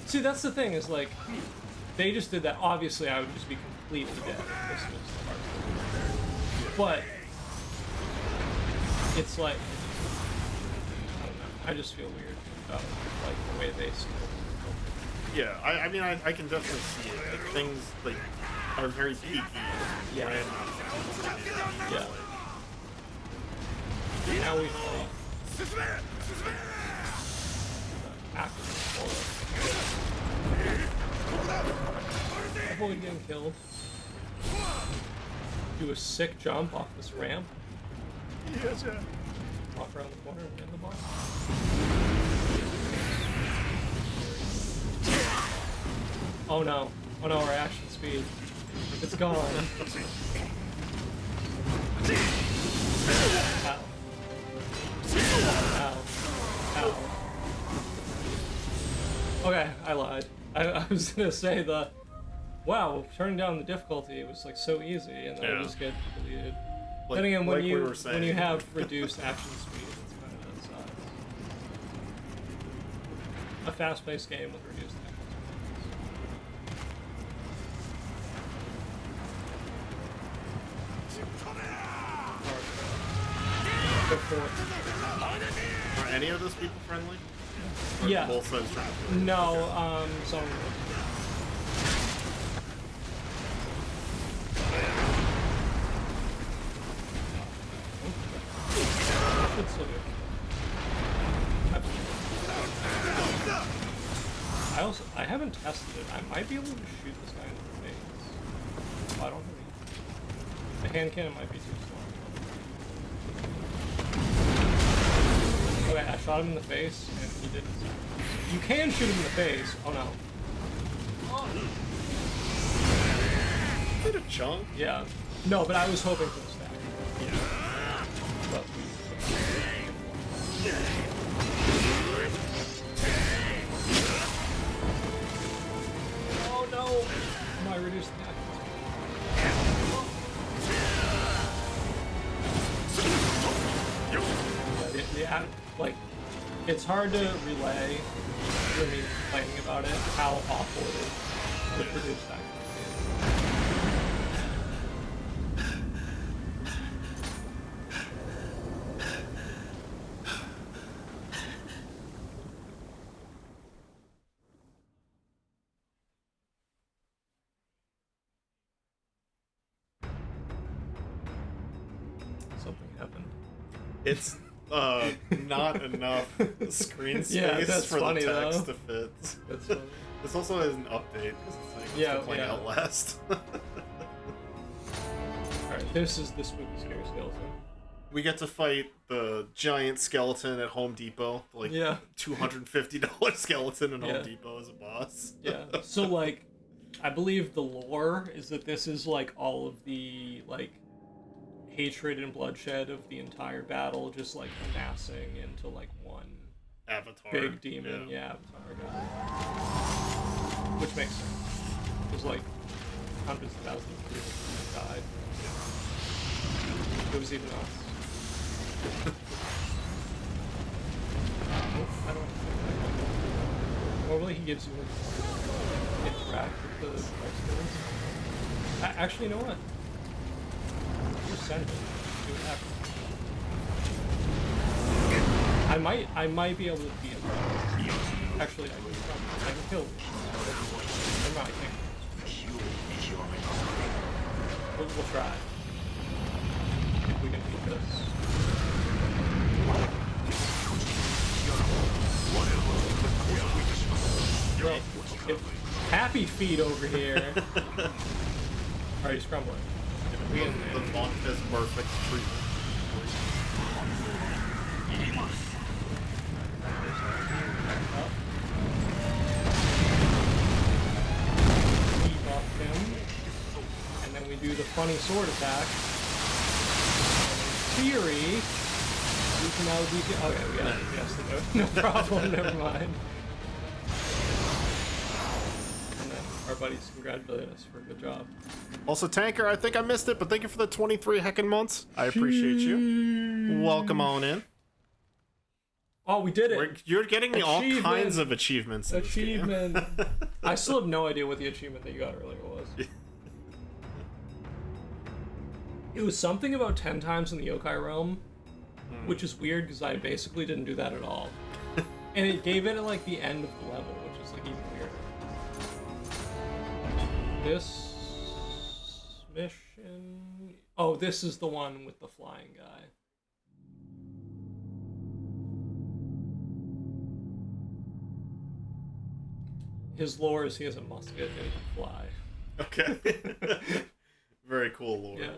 See, that's the thing, is like, they just did that. Obviously, I would just be completely dead if this was the hard. But it's like, I don't know. I just feel weird about like the way they see it. Yeah, I mean, I can definitely see it. Like, things like are very peaky. Yeah. Right? Yeah. Now we fight. Avoid getting killed. Do a sick jump off this ramp. Yes, yeah. Walk around the corner and win the boss. Oh no. Oh no, our action speed. It's gone. Ow. Ow. Ow. Okay, I lied. I was gonna say wow, turning down the difficulty was like so easy, and then I just get deleted. Then again, when we were saying. when you have reduced action speed, it's kind of sucks. A fast-paced game with reduced action speed. Go for it. Are any of those people friendly? Or Yeah. Both sides trying to No, some. Should still do. I haven't tested it. I might be able to shoot this guy in the face. Oh, I don't have any. The hand cannon might be too slow. Okay, I shot him in the face and he didn't. You can shoot him in the face. Oh no. Did a chunk? Yeah. No, but I was hoping for the stack. But oh no! I reduced that. Yeah, like, it's hard to relay when you're complaining about it, how awful it is to produce that. Something happened. It's not enough screen space Yeah, that's for funny, the text though. to fit. That's funny. This also has an update because it's like Yeah, to play yeah. Outlast. Alright, this is the spooky scary skeleton. We get to fight the giant skeleton at Home Depot, like Yeah. $250 skeleton in Yeah. Home Depot as a boss. Yeah. So like, I believe the lore is that this is like all of the like hatred and bloodshed of the entire battle, just like amassing into like one Avatar. big demon. Yeah, Avatar guy. Which makes sense. There's like hundreds of thousands of people that died. It was even us. I don't. Normally he gives you a interact with the skills. Actually, you know what? Just send it. See what happens. I might be able to beat him. Actually, I can kill him. I'm not. I can't. We'll try. If we can beat this. Bro, happy feet over here. Alright, he's crumbling. We in The there. font has perfect treatment. Debuff him. And then we do the funny sword attack. In theory, we So now DP. Okay, we got it. Yes, no problem. Never mind. And then our buddies congratulated us for a good job. Also, Tanker, I think I missed it, but thank you for the 23 heckin' months. I appreciate you. Welcome on in. Oh, we did it. You're getting me all Achievement. kinds of achievements. In this game. Achievement. I still have no idea what the achievement that you got earlier was. It was something about 10 times in the yokai realm, which is weird because I basically didn't do that at all. And it gave it at like the end of the level, which is like even weirder. This mission. Oh, this is the one with the flying guy. His lore is he has a musket and he can fly. Okay. Very cool lore. Yeah.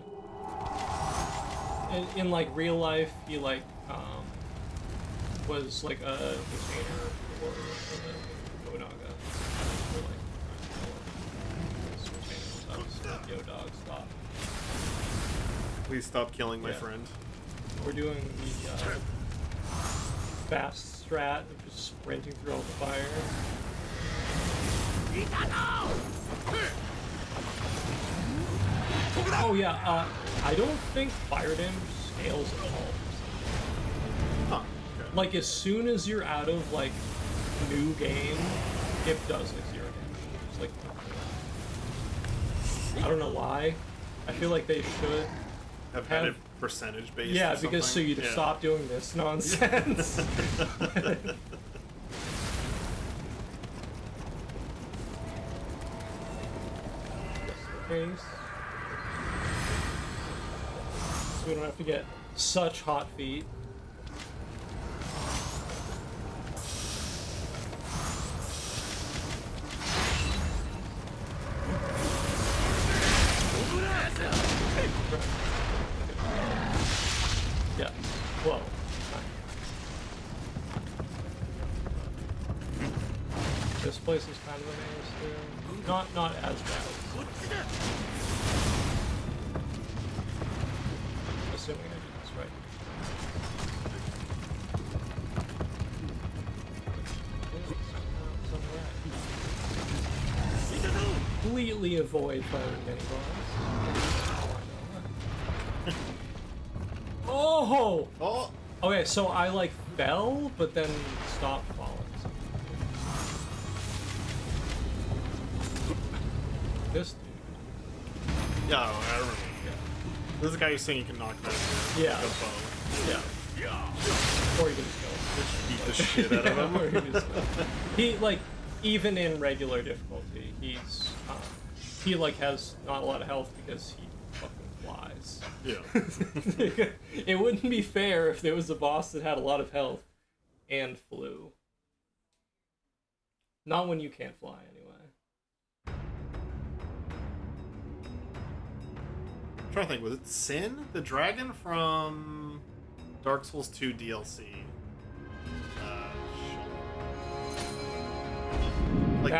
In like real life, he like was like a retainer for the Nobunaga. For, like, his retainer was like, yo dog, stop. Please stop killing my Yeah. friend. We're doing the fast strat of just sprinting through all the fire. Oh yeah, I don't think fire damage scales at all. Huh. Okay. Like as soon as you're out of like new game, it does like 0 damage. It's like I don't know why. I feel like they should Have had it percentage based. yeah, or because so something? you'd stop doing this nonsense. Case. So we don't have to get such hot feet. Yeah. Whoa. This place is kind of a maze too. Not as bad. Assuming I do this right. Completely avoid firing mini bombs. Oh! Oh. Okay, so I like fell, but then stopped falling. This dude. Yeah, I remember. Yeah. This is the guy who's saying you can knock that. Yeah. The bow. Yeah. Or you can just go. Just beat the shit out of him. Or you can just go. He, like, even in regular difficulty, he, like, has not a lot of health because he fucking flies. Yeah. It wouldn't be fair if there was a boss that had a lot of health and flew. Not when you can't fly, anyway. I'm trying to think, was it Sin, the dragon from Dark Souls 2 DLC? Like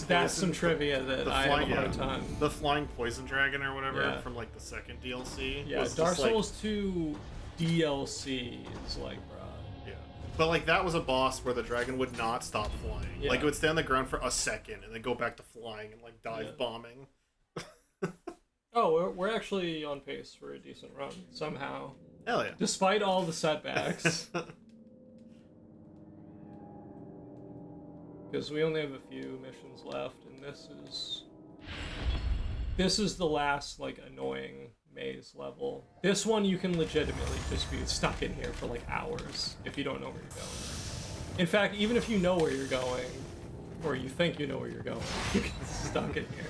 that's some trivia that I have a hard time. The flying poison dragon or whatever Yeah. from like the second DLC. Yeah, was Dark just, like, Souls 2 DLC is like, bruh. Yeah. But like that was a boss where the dragon would not stop flying. Yeah. Like it would stay on the ground for a second and then go back to flying and like dive bombing. Oh, we're actually on pace for a decent run, somehow. Hell yeah. Despite all the setbacks. Because we only have a few missions left, and this is the last, like, annoying maze level. This one you can legitimately just be stuck in here for, like, hours if you don't know where you're going. In fact, even if you know where you're going, or you think you know where you're going, you can get stuck in here.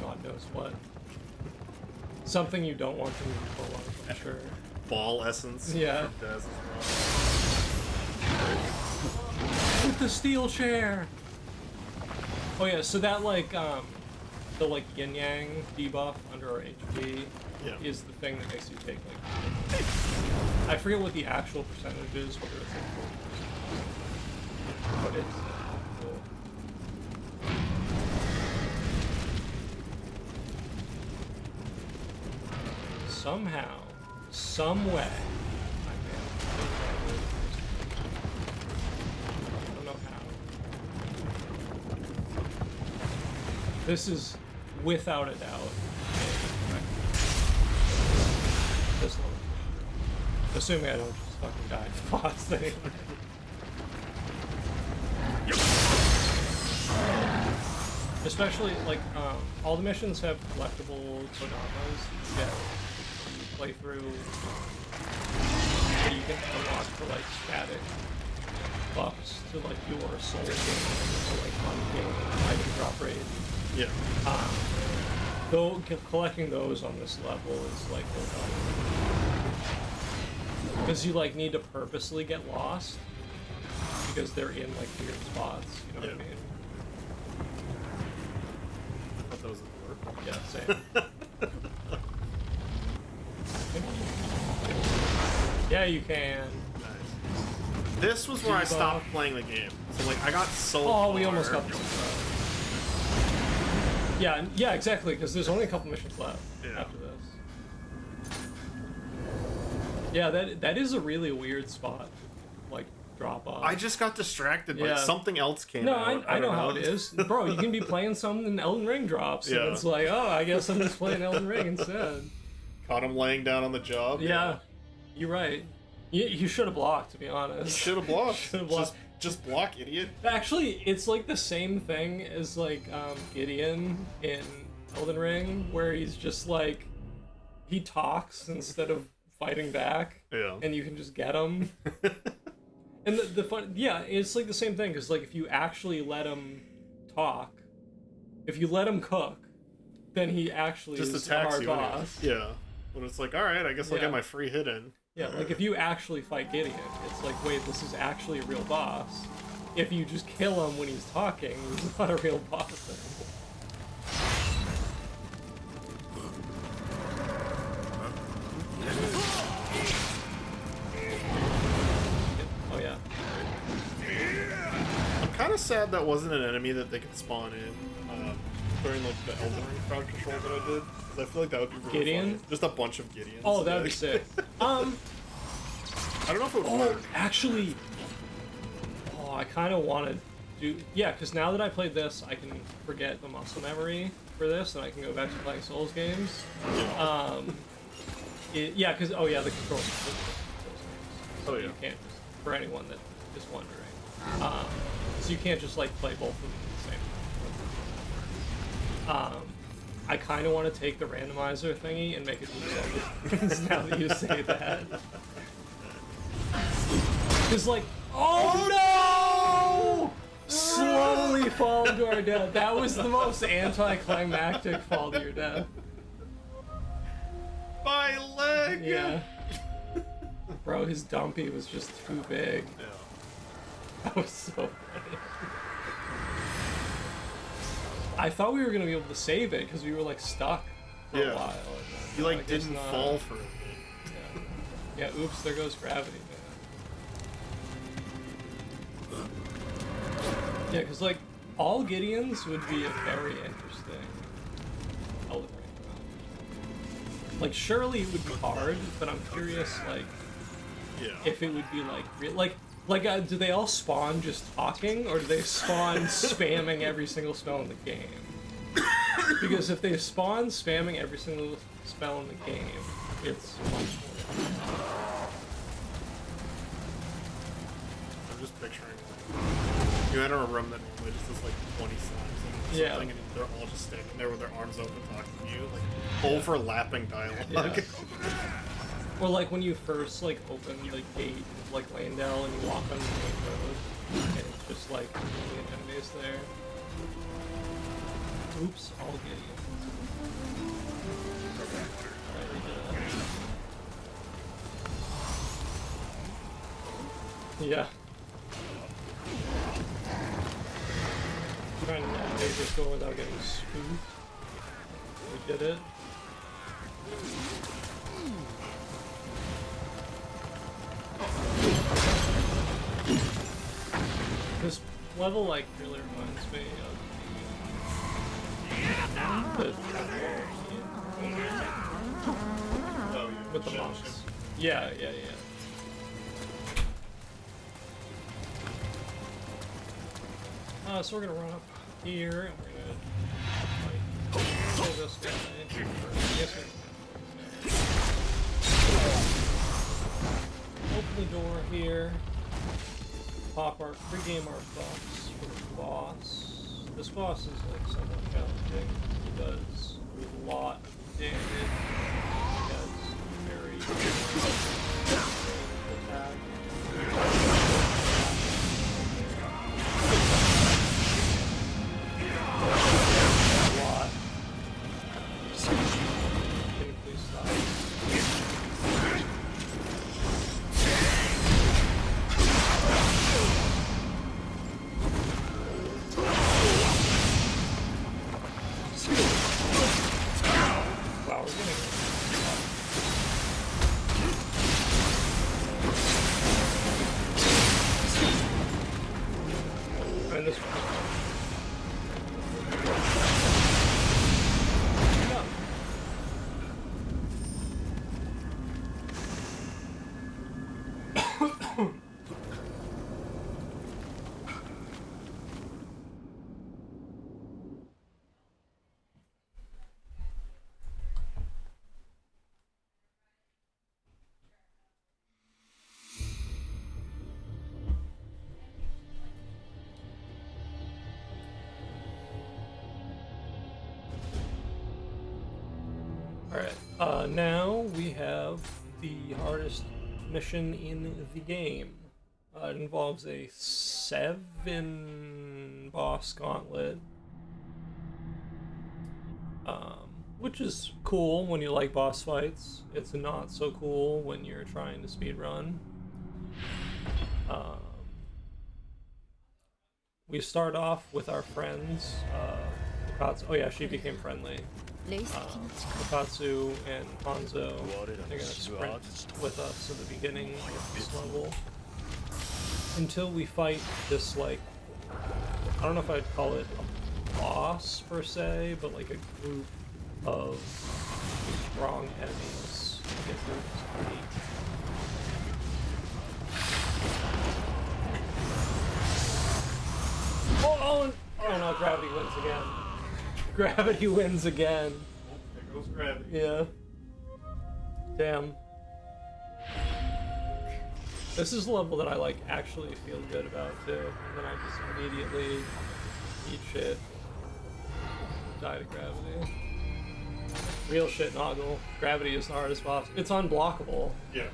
God knows what. Something you don't want to move forward, I'm sure. Ball essence. Yeah. From Dez as With the steel chair! Oh yeah, so that like, the like yin-yang debuff under our HP is the thing that makes you take like, I forget what the actual percentage is, whether it's like 40%. but it's cool. Somehow, some way, I don't know how. This is without a doubt. This level. Assuming I don't just fucking die to boss anyway. Especially, like, all the missions have collectible kodamas that you get when you play through that you can unlock for, like, static buffs to, like, your soul game or, like, on-game item drop rate. Yeah. Though collecting those on this level is, like, because you, like, need to purposely get lost because they're in, like, weird spots, you know what I mean? That was the word. Yeah, same. Yeah, you can. Nice. This was where I stopped playing the game. So like I got so far. We almost got the yeah, exactly, because there's only a couple missions left after this. Yeah, that is a really weird spot, like, drop off. I just got distracted by something else came no, out. I know how it is. Bro, you can be playing something and Elden Ring drops, and it's like, oh, I guess I'm just playing Elden Ring instead. Caught him laying down on the job. Yeah, you're right. You should have blocked, to be honest. You should have blocked. Should have blocked. Just block, idiot. Actually, it's like the same thing as, like, Gideon in Elden Ring, where he's just like, he talks instead of fighting back, and you can just get him. And the fun, it's like the same thing, because, like, if you actually let him talk, if you let him cook, then he actually just is attacks a hard you. boss. Yeah. But it's like, alright, I guess I'll get my free hit in. Yeah, like, if you actually fight Gideon, it's like, wait, this is actually a real boss. If you just kill him when he's talking, he's not a real boss Oh, yeah. I'm kind of sad that wasn't an enemy that they could spawn in during, like, the Elden Ring crowd control that I did. Because I feel like that would be really Gideon? fun. Just a bunch of Gideons. Oh, that would be sick. I don't know if it would work. Actually, I kind of want to do... Yeah, because now that I played this, I can forget the muscle memory for this, and I can go back to playing Souls games. Yeah, because... Oh, yeah, the controls. So you can't just... For anyone that is wondering. So you can't just, like, play both of them at the same time. I kind of want to take the randomizer thingy and make it do now that you say that. Because, like, oh no! Slowly fall to our death. That was the most anticlimactic fall to your death. My leg! Yeah. Bro, his dumpy was just too big. Yeah. That was so funny. I thought we were going to be able to save it because we were, like, stuck for a while. You, like, didn't fall for it. Yeah, oops, there goes gravity, man. Yeah, because, like, all Gideons would be a very interesting Elden Ring. Like, surely it would be hard, but I'm curious, like, if it would be, like, do they all spawn just talking, or do they spawn spamming every single spell in the game? Because if they spawn spamming every single spell in the game, it's much more. I'm just picturing, you enter a room that normally just has like 20 slimes and something, and they're all just standing there with their arms open talking to you, like overlapping dialogue. Yeah. Or like when you first like open the gate of like Landell and you walk on the main road, and it's just like a million enemies there. Oops, all Gideons. Alright, we did that. Yeah. Trying to navigate this door without getting spooked. We did it. This level like really reminds me of the with the monks. Yeah. So we're gonna run up here and we're gonna kill this guy. Yes, open the door here. Pop our pre-game art box for the boss. This boss is like somewhat challenging. He does a lot of damage. He has very attack. A lot. Can you please stop? Wow, we're getting and this one. Alright, now we have the hardest mission in the game. It involves a 7 boss gauntlet. Which is cool when you like boss fights. It's not so cool when you're trying to speedrun. We start off with our friends. Oh yeah, she became friendly. Mikatsu and Hanzo, they're gonna sprint with us at the beginning of this level. Until we fight this, like, I don't know if I'd call it a boss per se, but like a group of strong enemies. Oh no, gravity wins again. Gravity wins again. There goes gravity. Yeah. Damn. This is a level that I like actually feel good about too. And then I just immediately eat shit. Die to gravity. Real shit, Noggle. Gravity is the hardest boss. It's unblockable. Yeah.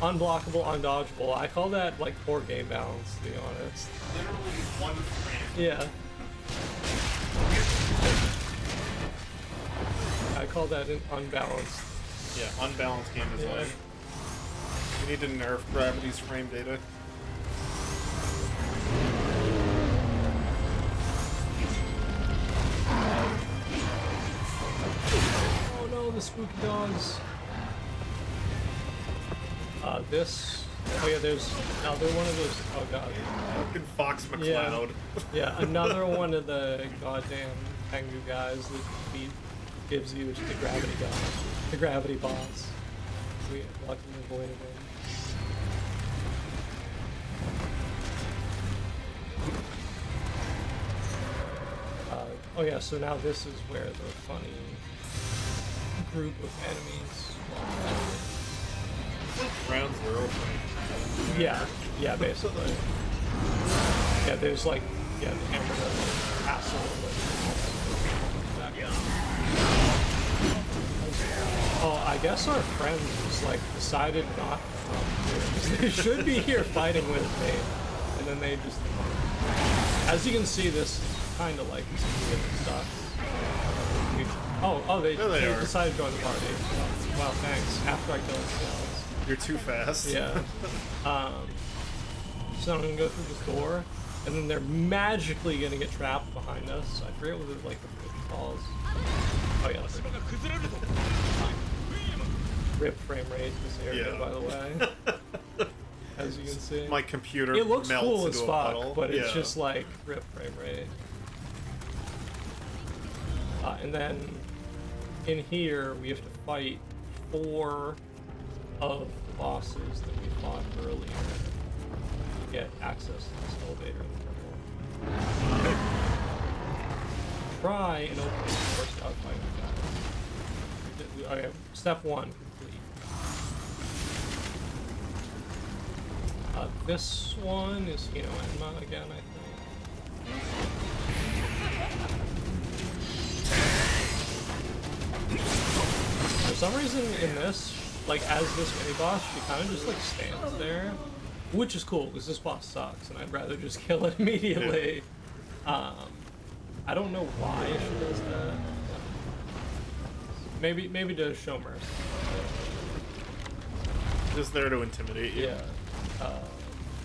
Unblockable, undodgeable. I call that like poor game balance, to be honest. Literally one frame. Yeah. I call that an unbalanced. Yeah, unbalanced game design. Yeah. We need to nerf gravity's frame data. Oh no, the spooky dogs. Oh yeah, there's another one of those. Oh god. Fucking Fox McCloud. Yeah, another one of the goddamn Tengu guys that he gives you to the gravity guy, the gravity boss. We luckily avoided him. Oh yeah, so now this is where the funny group of enemies. Round 0. Yeah, basically. Yeah, there's like, the hamburger castle. Oh, I guess our friends just like decided not to come here. They should be here fighting with me. And then they just, as you can see, this kind of like stuff. They decided to join the party. Wow, thanks. After I kill themselves. You're too fast. Yeah. So I'm gonna go through this door, and then they're magically gonna get trapped behind us. I forget what like the calls. Oh yeah. Rip frame rate in this area, by the way. as you can see. My computer It looks melts cool into as a fuck, puddle. but it's Yeah. just like rip frame rate. And then in here we have to fight 4 of the bosses that we fought earlier to get access to this elevator in the temple. Try and open the door without fighting guys. Okay, step 1 complete. This one is, Enma again, I think. For some reason in this, like as this mini boss, she kind of just like stands there, which is cool because this boss sucks and I'd rather just kill it immediately. I don't know why she does that. Maybe to show mercy. Just there to intimidate you. Yeah.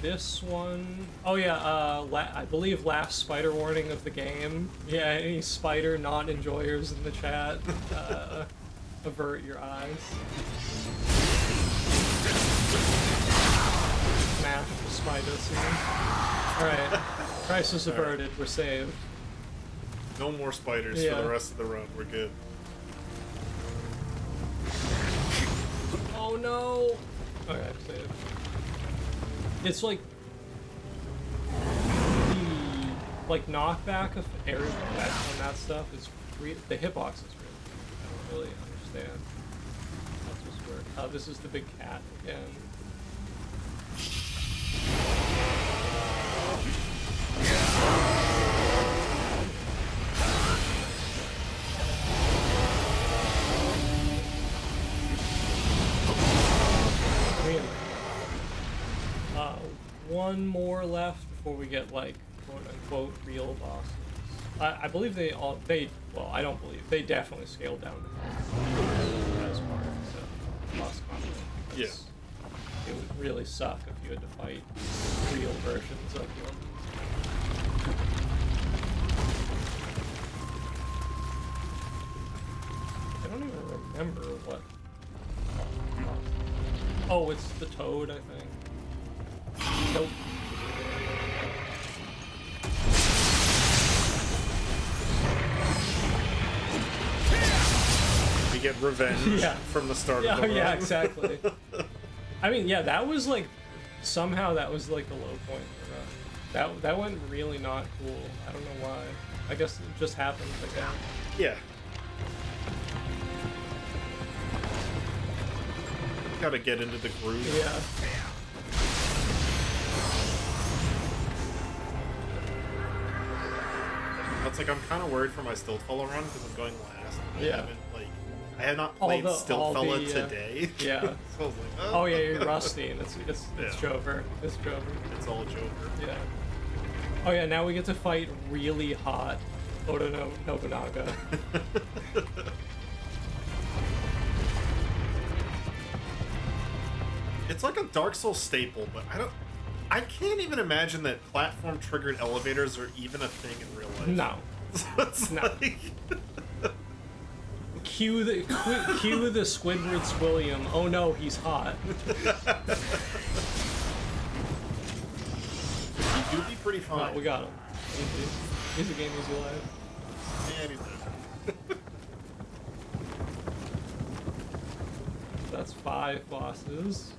This one, oh yeah, I believe last spider warning of the game. Yeah, any spider non-enjoyers in the chat, avert your eyes. Smash the spider scene. Alright, crisis averted, we're saved. No more spiders Yeah. for the rest of the run. We're good. Oh no! Okay, saved. It's like the knockback of area effects on that stuff is the hitbox is really. I don't really understand. That's just weird. Oh, this is the big cat again. Really? One more left before we get like quote unquote real bosses. I believe well, I don't believe they definitely scaled down the health as part of the boss content. Yeah. It would really suck if you had to fight real versions of them. I don't even remember what. Oh, it's the toad, I think. Nope. We get revenge Yeah. from the start Yeah, of the run. yeah, exactly. I mean, yeah, that was like somehow that was like the low point of the run. That went really not cool. I don't know why. I guess it just happened like that. Yeah. Gotta get into the groove. Yeah. That's like I'm kind of worried for my Stiltfella run because I'm going last. And Yeah. I have not All played the- Stiltfella today. Yeah. So I was like, Oh yeah, you're rusty, and it's Yeah. Jover. It's Jover. It's all Joker. Yeah. Oh yeah, now we get to fight really hot Oda Nobunaga. It's like a Dark Souls staple, but I can't even imagine that platform triggered elevators are even a thing in real life. No. So it's No. like Cue the Squidward's William. Oh no, he's hot. you do be pretty fine. Oh, we got him. Easy game, easy life. Yeah, he's dead. That's 5 bosses.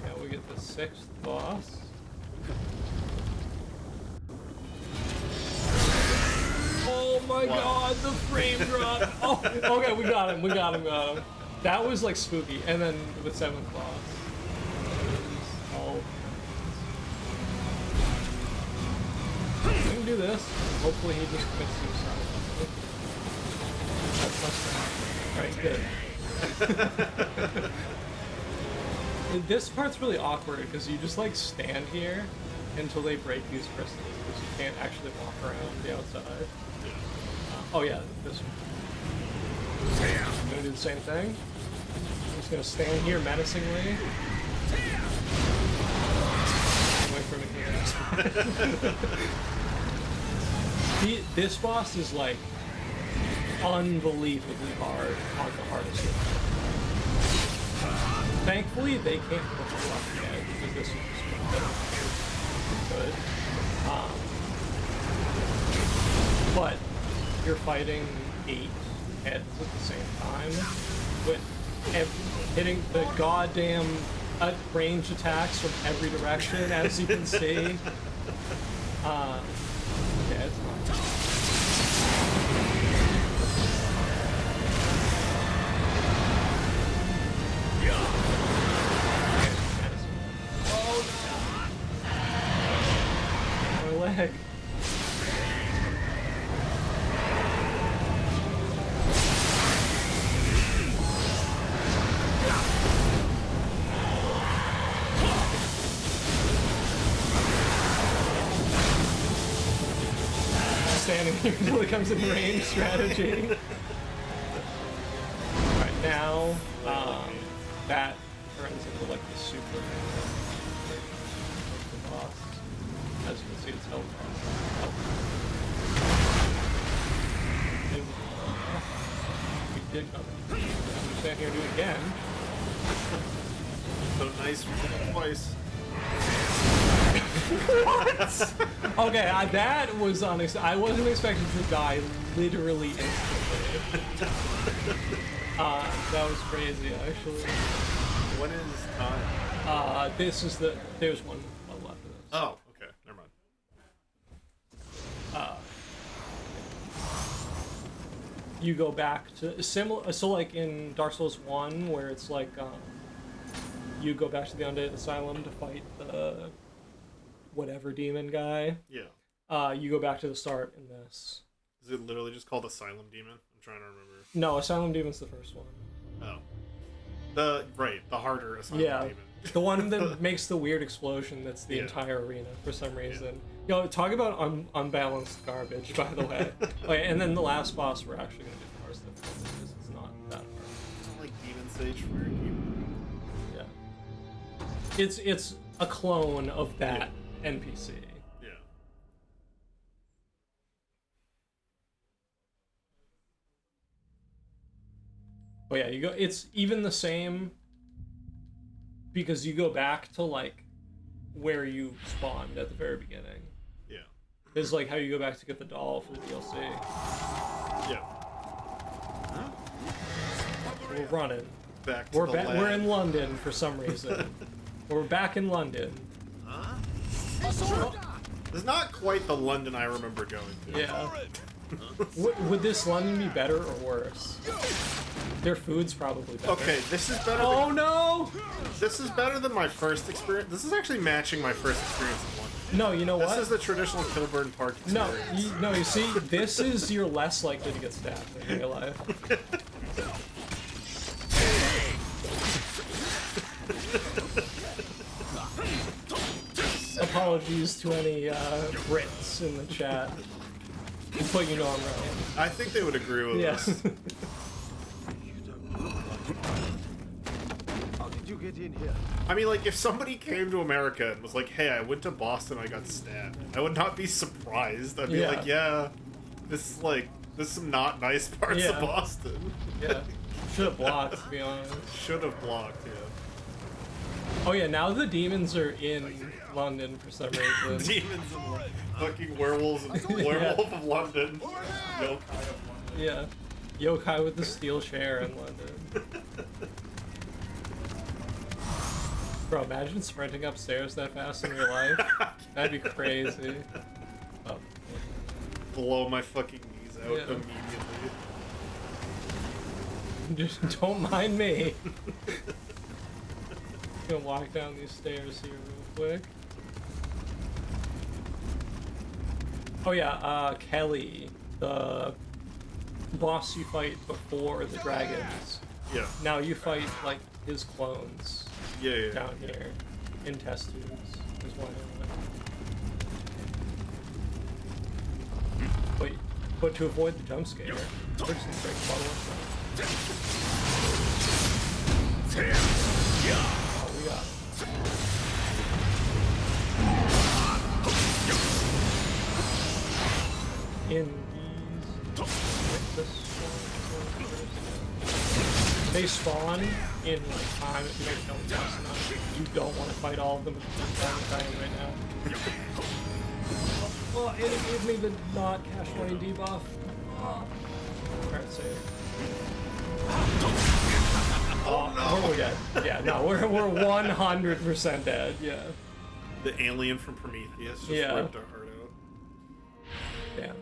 Now we get the 6th boss. Oh my god, the frame drop! Oh, okay, we got him. That was like spooky. And then the 7th boss. Oh. We can do this. Hopefully he just commits suicide. That's my strength. Alright, good. This part's really awkward because you just like stand here until they break these crystals because you can't actually walk around the outside. Oh yeah, this one. I'm gonna do the same thing. I'm just gonna stand here menacingly. Wait for him to get This boss is like unbelievably hard on the hardest one. Thankfully, they can't push you off the edge because this is just good. But you're fighting 8 heads at the same time with hitting the goddamn range attacks from every direction, as you can see. Yeah, it's not. My leg. Standing here until it comes in range strategy. Alright, now, that turns into like the super boss. As you can see, it's health bar. We did cover. I'm just stand here and do it again. So nice twice. Okay, that was I wasn't expecting to die literally instantly. That was crazy, actually. What is time? There's one level after this. Oh, okay, never mind. You go back to similar, so like in Dark Souls 1, where it's like you go back to the Undead Asylum to fight the whatever demon guy. Yeah. You go back to the start in this. Is it literally just called Asylum Demon? I'm trying to remember. No, Asylum Demon's the first one. Oh. The harder Asylum Demon. The one that makes the weird explosion that's the entire arena for some reason. Yo, talk about unbalanced garbage, by the way. Like, and then the last boss we're actually going to do first because it's not that hard. It's like Demon Sage for Yeah. It's a clone of that NPC. Yeah. Oh yeah, you go. It's even the same because you go back to like where you spawned at the very beginning. Yeah. It's like how you go back to get the doll for the DLC. Yeah. We're running. Back to We're the back. lab. We're in London for some reason. We're back in London. It's not quite the London I remember going to. Yeah. Would this London be better or worse? Their food's probably better. Okay, this is better. Oh no! This is better than my first experience. This is actually matching my first experience in London. No, you know what? This is the traditional Kilburn Park experience. No, you see, this is you're less likely to get stabbed in real life. Apologies to any Brits in the chat. But you know I'm right. I think they would agree with us. How did you get in here? I mean, like, if somebody came to America and was like, hey, I went to Boston, I got stabbed, I would not be surprised. I'd be like, yeah, this is some not nice parts of Boston. Yeah. Should have blocked, to be honest. Should have blocked, yeah. Oh yeah, now the demons are in London for some reason. Demons and fucking werewolves and werewolf of London. Yokai of London. Yeah. Yokai with the steel chair in London. Bro, imagine sprinting upstairs that fast in real life. That'd be crazy. Oh. Blow my fucking knees out immediately. Just don't mind me. Gonna walk down these stairs here real quick. Oh yeah, Kelly, the boss you fight before the dragons. Yeah. Now you fight like his clones. Yeah. Down here in test tubes is one of them. Wait, but to avoid the jump scare, we're just gonna break the bottle of Oh, we got it. In these... Wait, this one... they spawn in like time if you don't kill them fast enough. You don't want to fight all of them at the same time as I am right now. Oh, it gave me the not cash money debuff. Alright, save. Oh, no. We're dead. Yeah, no, we're 100% dead, yeah. The alien from Prometheus just Yeah. ripped our heart out. Damn.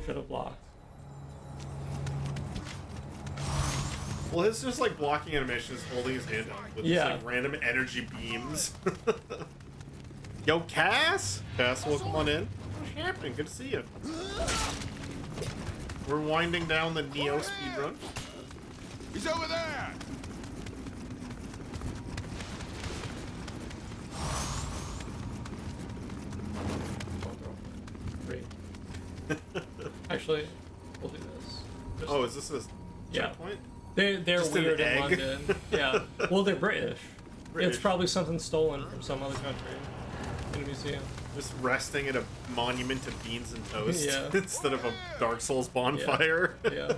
Should have blocked. Well, his just like blocking animation is holding his hand up with Yeah. just, like random energy beams. Yo, Cass! Cass, welcome on in. What's happening? Good to see you. We're winding down the Neo speedrun. He's over there! Great. Actually, we'll do this. Just, Oh, is this a Yeah. checkpoint? they're just an weird in egg. London. Yeah. Well, they're British. British. It's probably something stolen from some other country in a museum. Just resting at a monument to beans and toast Yeah. instead of a Dark Souls bonfire. Yeah.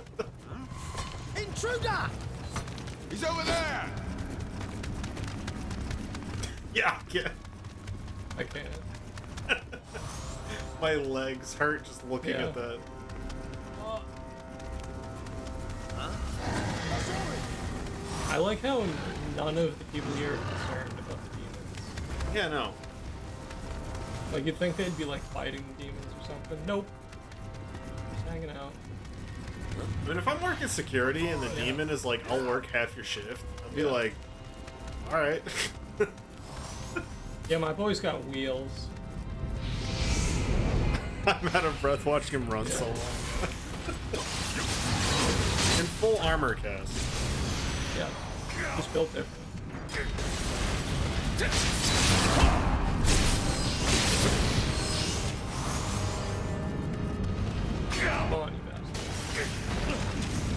Intruder! He's over there! Yeah, yeah. I can't. My legs hurt just looking Yeah. at that. I like how none of the people here are concerned about the demons. Yeah, no. Like, you'd think they'd be, like, fighting the demons or something. Nope. Just hanging out. I mean, if I'm working security and the Yeah. demon is like, I'll work half your shift, I'll be Yeah. like, alright. Yeah, my boy's got wheels. I'm out of breath watching him run so long. In full armor cast. Yeah. Just built different. Come on, you bastard.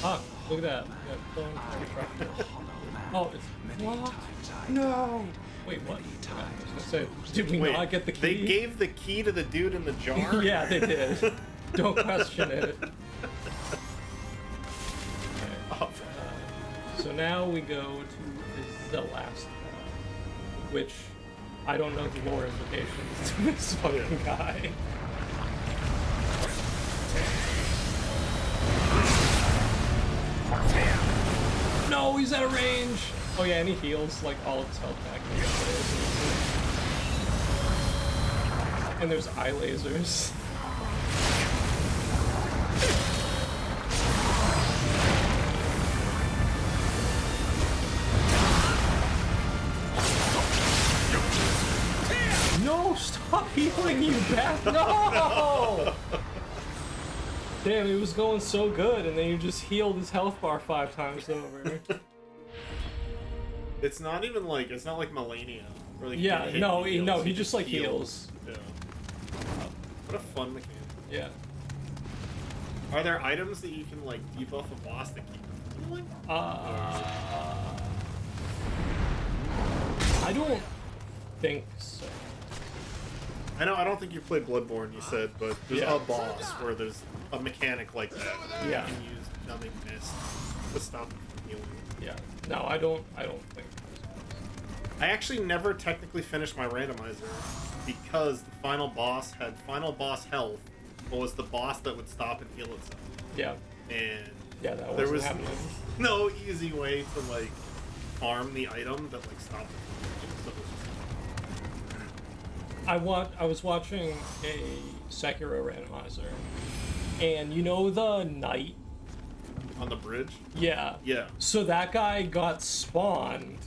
Ah, look at that. We got clone destruction. Oh, it's blocked? No! Wait, what? Okay, I was gonna say, did we Wait, not get the key? they gave the key to the dude in the jar? Yeah, they did. Don't question it. Oh, So now we go to the last one, which I don't know the lore implications to this fucking guy. No, he's out of range! Oh yeah, and he heals like all of his health back. And there's eye lasers. No, stop healing, you bastard! No! Damn, it was going so good, and then you just healed his health bar 5 times over. it's not even like, it's not like Melania. Where, like, Yeah, you hit no, and he, heals, no, he just like heals. heals. Yeah. What a fun mechanic. Yeah. Are there items that you can like debuff a boss to keep healing? I don't think so. I know, I don't think you played Bloodborne, you said, but there's Yeah. a boss where there's a mechanic like that. Yeah. You can use numbing mist to stop him from healing. Yeah. No, I don't think. I actually never technically finished my randomizer because the final boss had final boss health, but was the boss that would stop and heal itself. Yeah. And Yeah, that there wasn't was happening. no easy way to like farm the item that like stopped it from healing, so it was just I was watching a Sekiro randomizer, and you know the knight? on the bridge. Yeah. Yeah. So that guy got spawned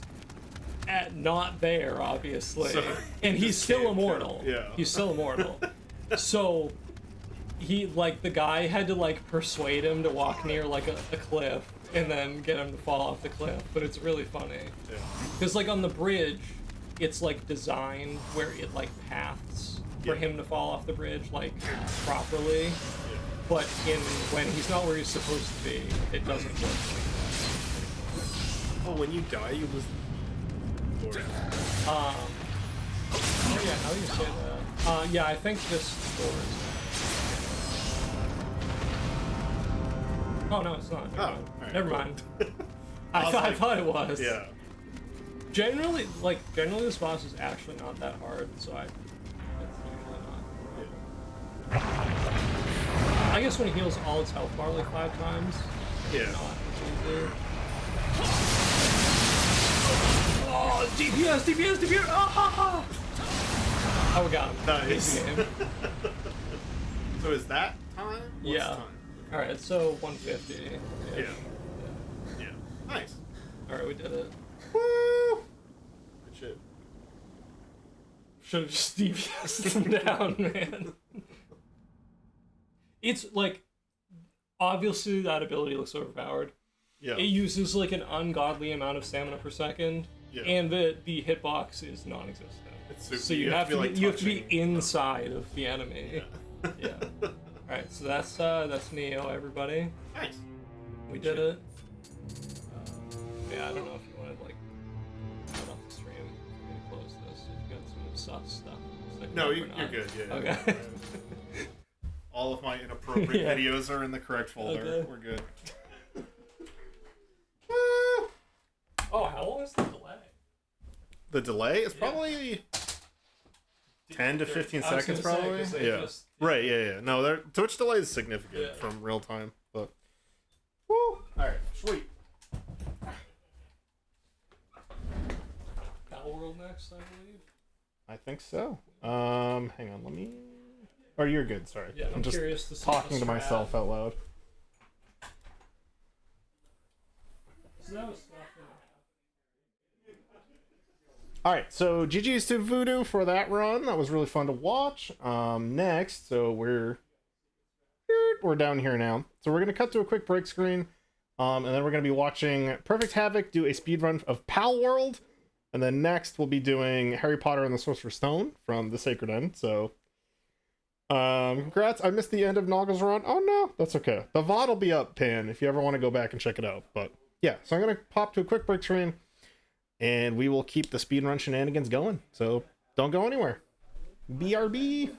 at not there, obviously. So, and he he's just still can't immortal. kill. Yeah. He's still immortal. So he like the guy had to like persuade him to walk near like a cliff and then get him to fall off the cliff. But it's really funny. Yeah. Because like on the bridge, it's like designed where it like paths for Yeah. him to fall off the bridge like properly. But when he's not where he's supposed to be, it doesn't work like that. Oh, when you die, you lose. Oh yeah, how do you say that? Yeah, I think this door is. Oh no, it's not. Oh, alright, Never cool. mind. I was I like- thought it was. Yeah. Generally, this boss is actually not that hard, so it's usually not. I guess when he heals all its health bar like 5 times, Yeah. it's not as easy. Oh, DPS! Oh, we got him. Nice. Easy game. So is that time? What's Yeah. time? Alright, so 150. Yeah. Yeah. Nice. Alright, we did it. Woo! Good shit. Should've just DPS'd them down, man. It's like, obviously that ability looks overpowered. Yeah. It uses like an ungodly amount of stamina per second, Yeah. and the hitbox is non-existent. It's super, So you have to like, you have to be touching- inside of the enemy. Yeah. Alright, so that's Neo, everybody. Nice. We did it. Yeah, I don't know if you wanted like cut off the stream. I'm gonna close this if you got some sus stuff. Stick No, with you're or not. good. Yeah. Okay. All of my inappropriate Yeah. videos are in the correct folder. Okay. We're good. Oh, how long is the delay? The delay is probably 10 to 15 I was seconds, gonna say, probably. 'cause they Yeah. just- Right. Yeah. No, Twitch delay is significant Yeah. from real time, but. Woo! All right. Sweet. Battle World next, I believe. I think so. Hang on. Let me. Or you're good. Sorry. Yeah, I'm just curious to see talking the to strat. myself out loud. So that was stuff. All right, so GG's to Voodoo for that run. That was really fun to watch. Next, so we're down here now. So we're gonna cut to a quick break screen, and then we're gonna be watching Perfect Havoc do a speed run of Pal World, and then next we'll be doing Harry Potter and the Sorcerer's Stone from the Sacred End. So, congrats! I missed the end of Noggle's run. Oh no, that's okay. The VOD will be up, Pan, if you ever want to go back and check it out. But yeah, so I'm gonna pop to a quick break screen. And we will keep the speedrun shenanigans going. So don't go anywhere. BRB.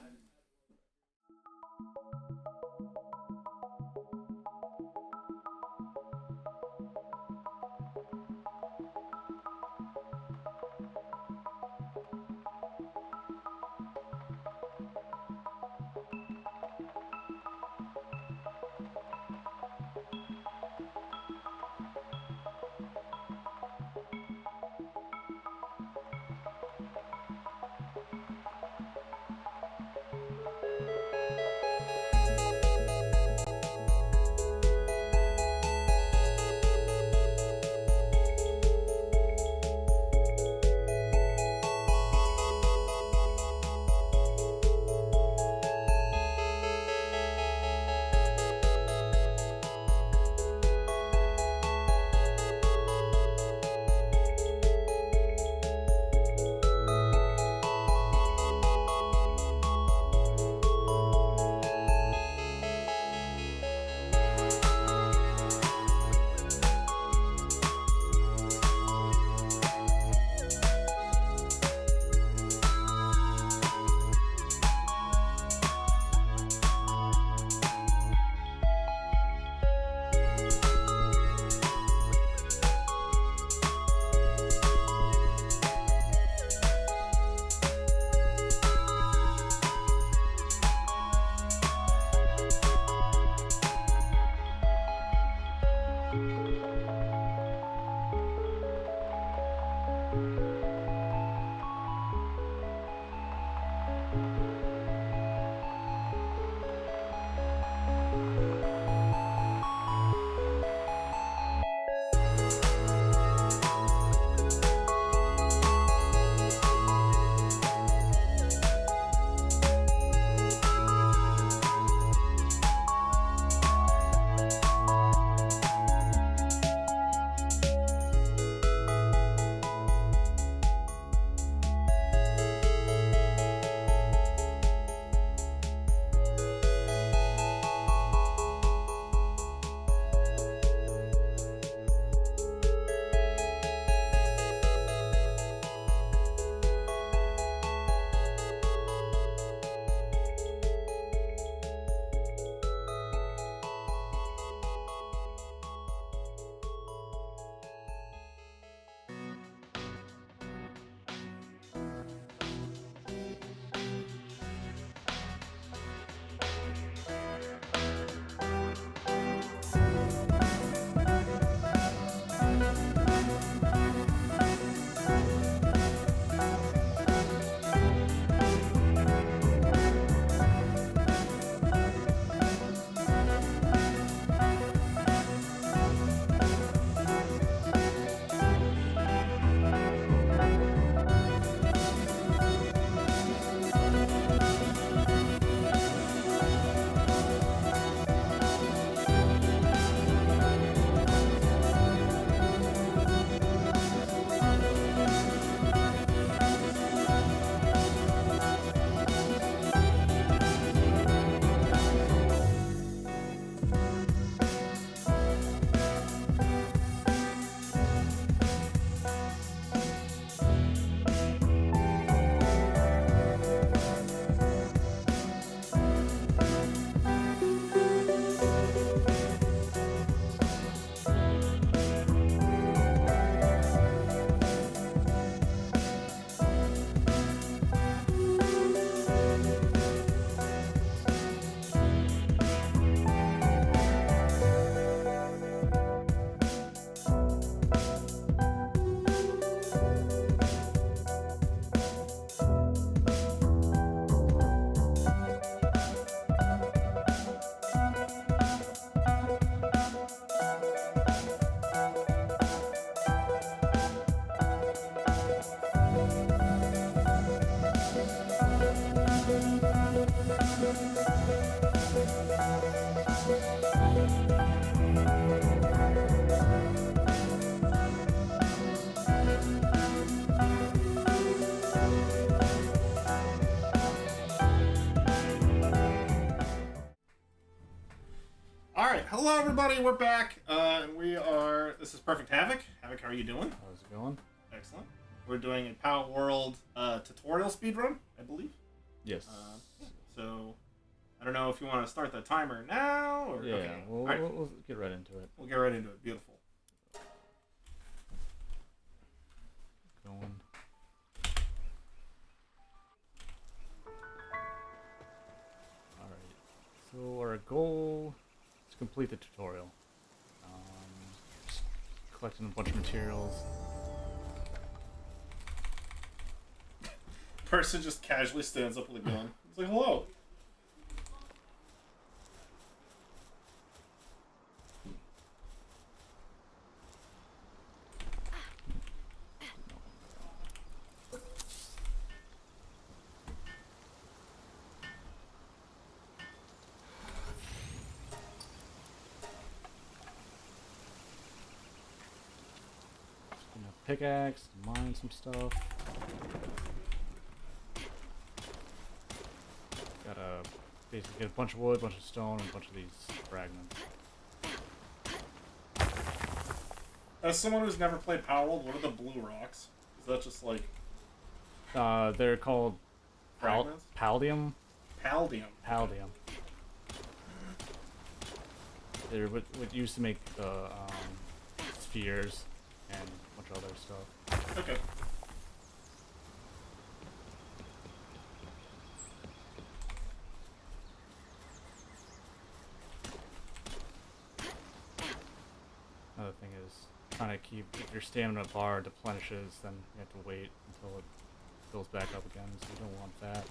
hello everybody, we're back, and this is Perfect Havoc. Havoc, how are you doing? How's it going? Excellent. We're doing a Power World tutorial speedrun, I believe. Yes. So, I don't know if you want to start the timer now, or... Yeah, okay. we'll get right into it. We'll get right into it. Beautiful. Going. Alright, so our goal is to complete the tutorial. Just collecting a bunch of materials. Person just casually stands up with a gun. He's like, hello. Pickaxe, mine some stuff. Gotta basically get a bunch of wood, a bunch of stone, and a bunch of these fragments. As someone who's never played Power World, what are the blue rocks? Is that just like... They're called fragments? Paldium. Paldium. Paldium. They're what used to make the spheres and a bunch of other stuff. Okay. Another thing is trying to keep, if your stamina bar deplenishes, then you have to wait until it fills back up again, so you don't want that.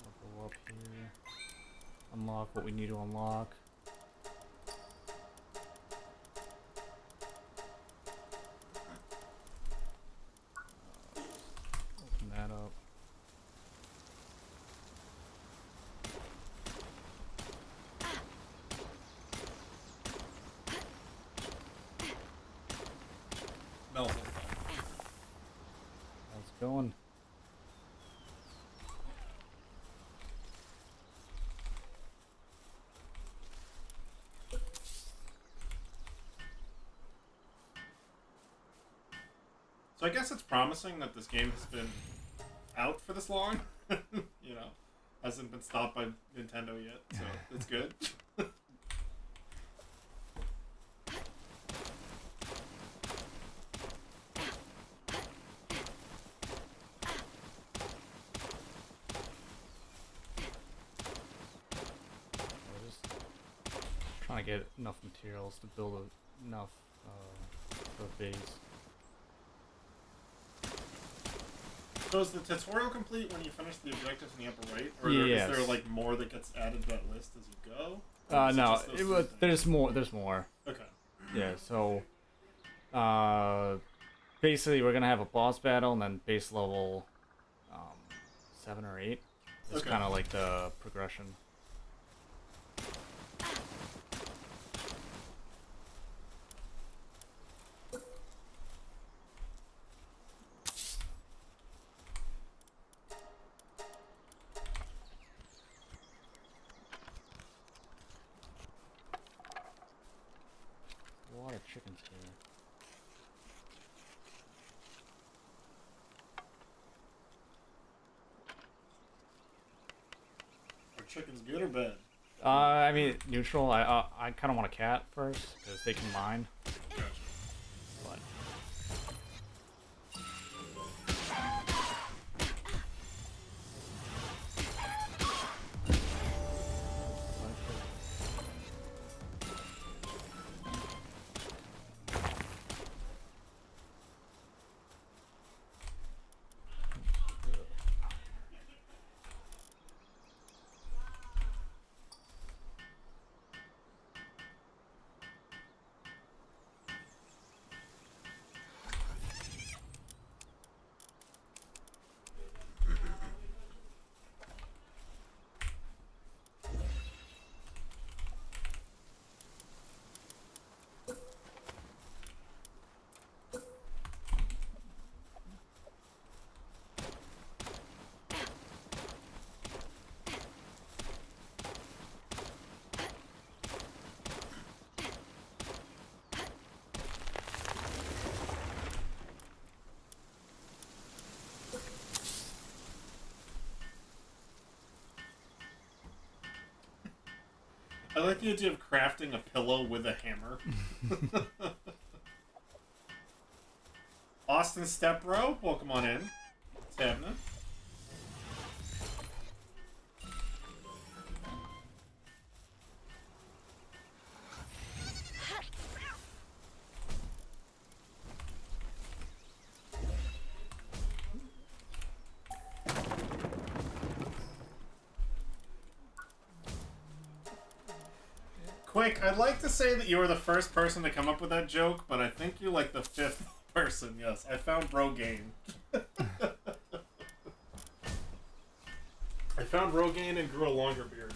I'll go up here, unlock what we need to unlock. Open that up. Melted. How's it going? So I guess it's promising that this game has been out for this long. You know, hasn't been stopped by Nintendo yet, so it's good. We're just trying to get enough materials to build enough for a base. So is the tutorial complete when you finish the objectives in the upper right, or Yes. is there like more that gets added to that list as you go? Or is it No, just those three things? there's more. There's more. Okay. Yeah. So, basically, we're gonna have a boss battle, and then base level, 7 or 8. It's Okay. kind of like the progression. A lot of chickens here. Are chickens good or bad? I mean, neutral. I kind of want a cat first because they can mine. But I like the idea of crafting a pillow with a hammer. Austin Stepbro, welcome on in. What's happening? Quick, I'd like to say that you were the first person to come up with that joke, but I think you're like the fifth person. Yes, I found Rogaine. I found Rogaine and grew a longer beard.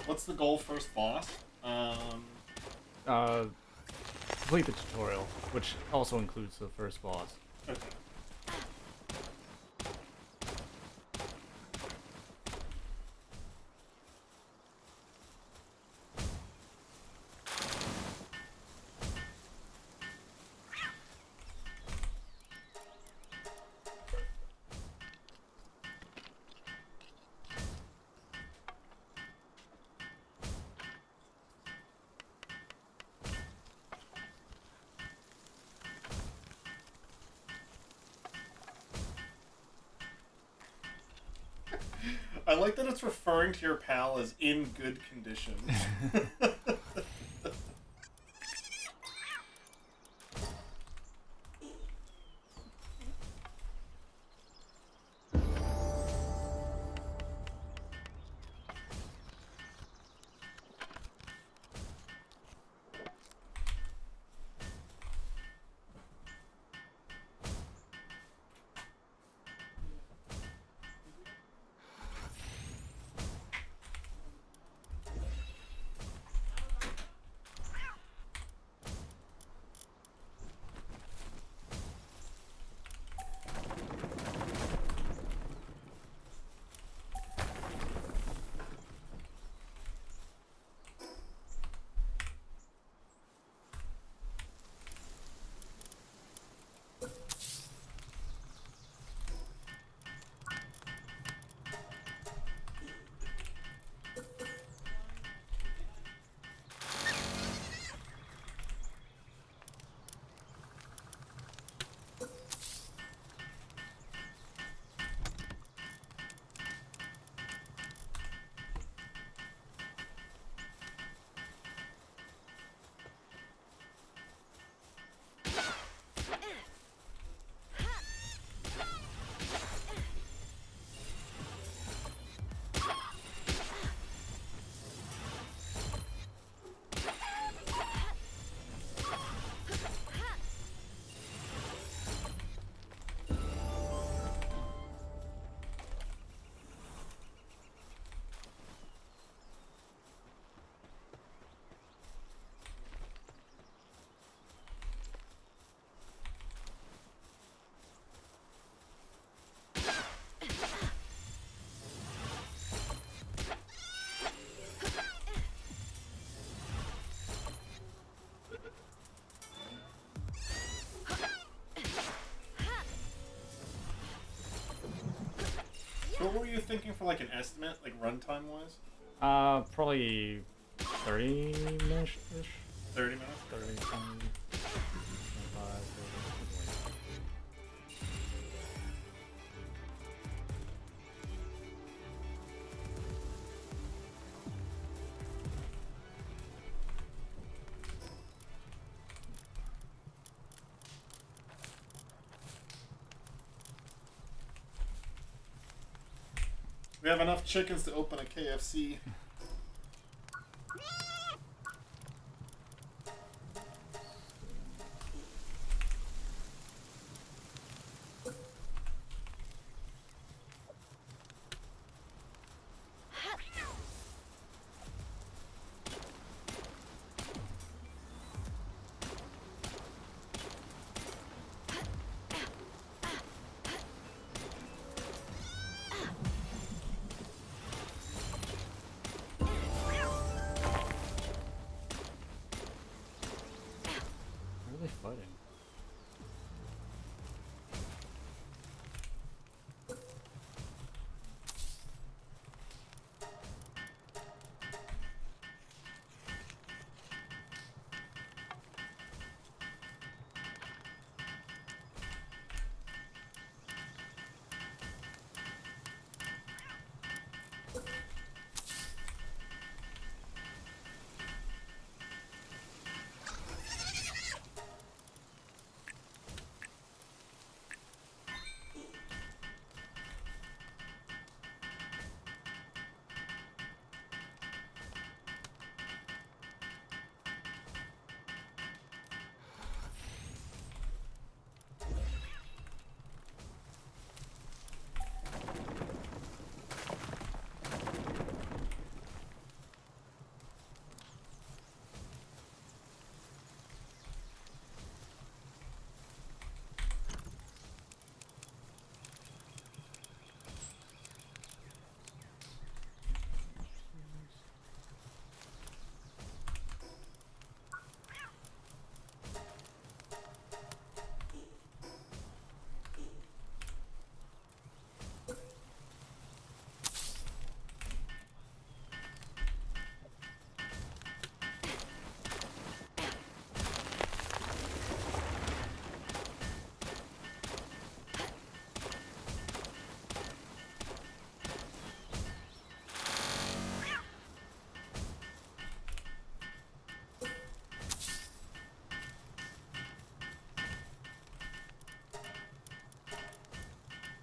What's the goal first boss? Complete the tutorial, which also includes the first boss. Okay. I like that it's referring to your pal as in good condition. So what were you thinking for like an estimate, like runtime wise? Probably 30 minutes-ish. 30 minutes? 30, 20, 25, 30, something like that. We have enough chickens to open a KFC. Where are they fighting?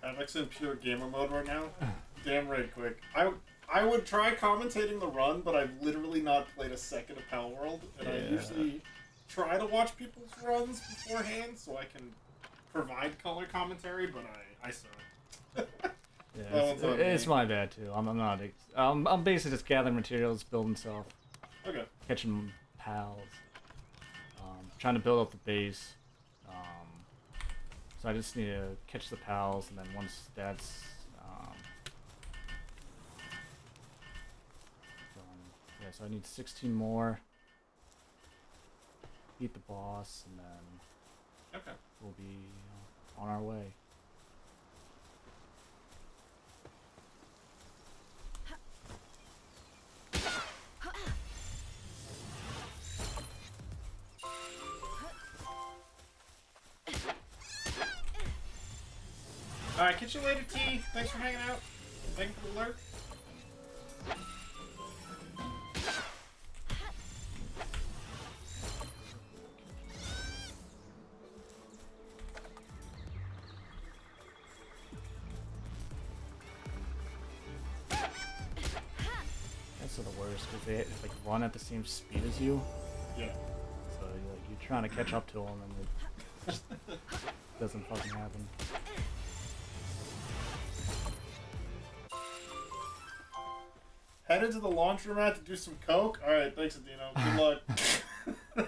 Avix in pure gamer mode right now. Damn right quick. I would try commentating the run, but I've literally not played a second of Pal World, and I usually try to watch people's runs beforehand so I can provide color commentary, but I suck. Yeah, it's my bad too. I'm not. I'm basically just gathering materials, building stuff, Okay. catching pals, trying to build up the base. So I just need to catch the pals, and then once that's done, yeah. So I need 16 more. Beat the boss, and then Okay. we'll be on our way. Alright, catch you later, T. Thanks for hanging out. Thank you for the alert. That's the worst because they like run at the same speed as you. Yeah. So you're trying to catch up to them, and it just doesn't fucking happen. Headed to the laundromat to do some coke? Alright, thanks, Adino. Good luck.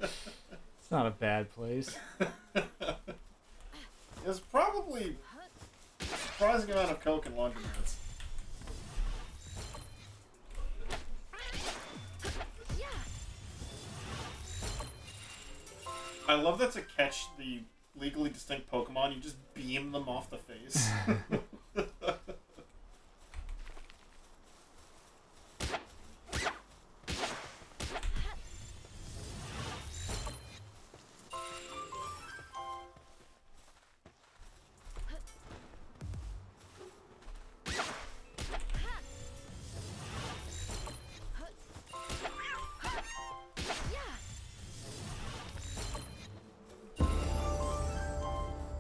It's not a bad place. There's probably a surprising amount of coke in laundromats. I love that to catch the legally distinct Pokemon, you just beam them off the face.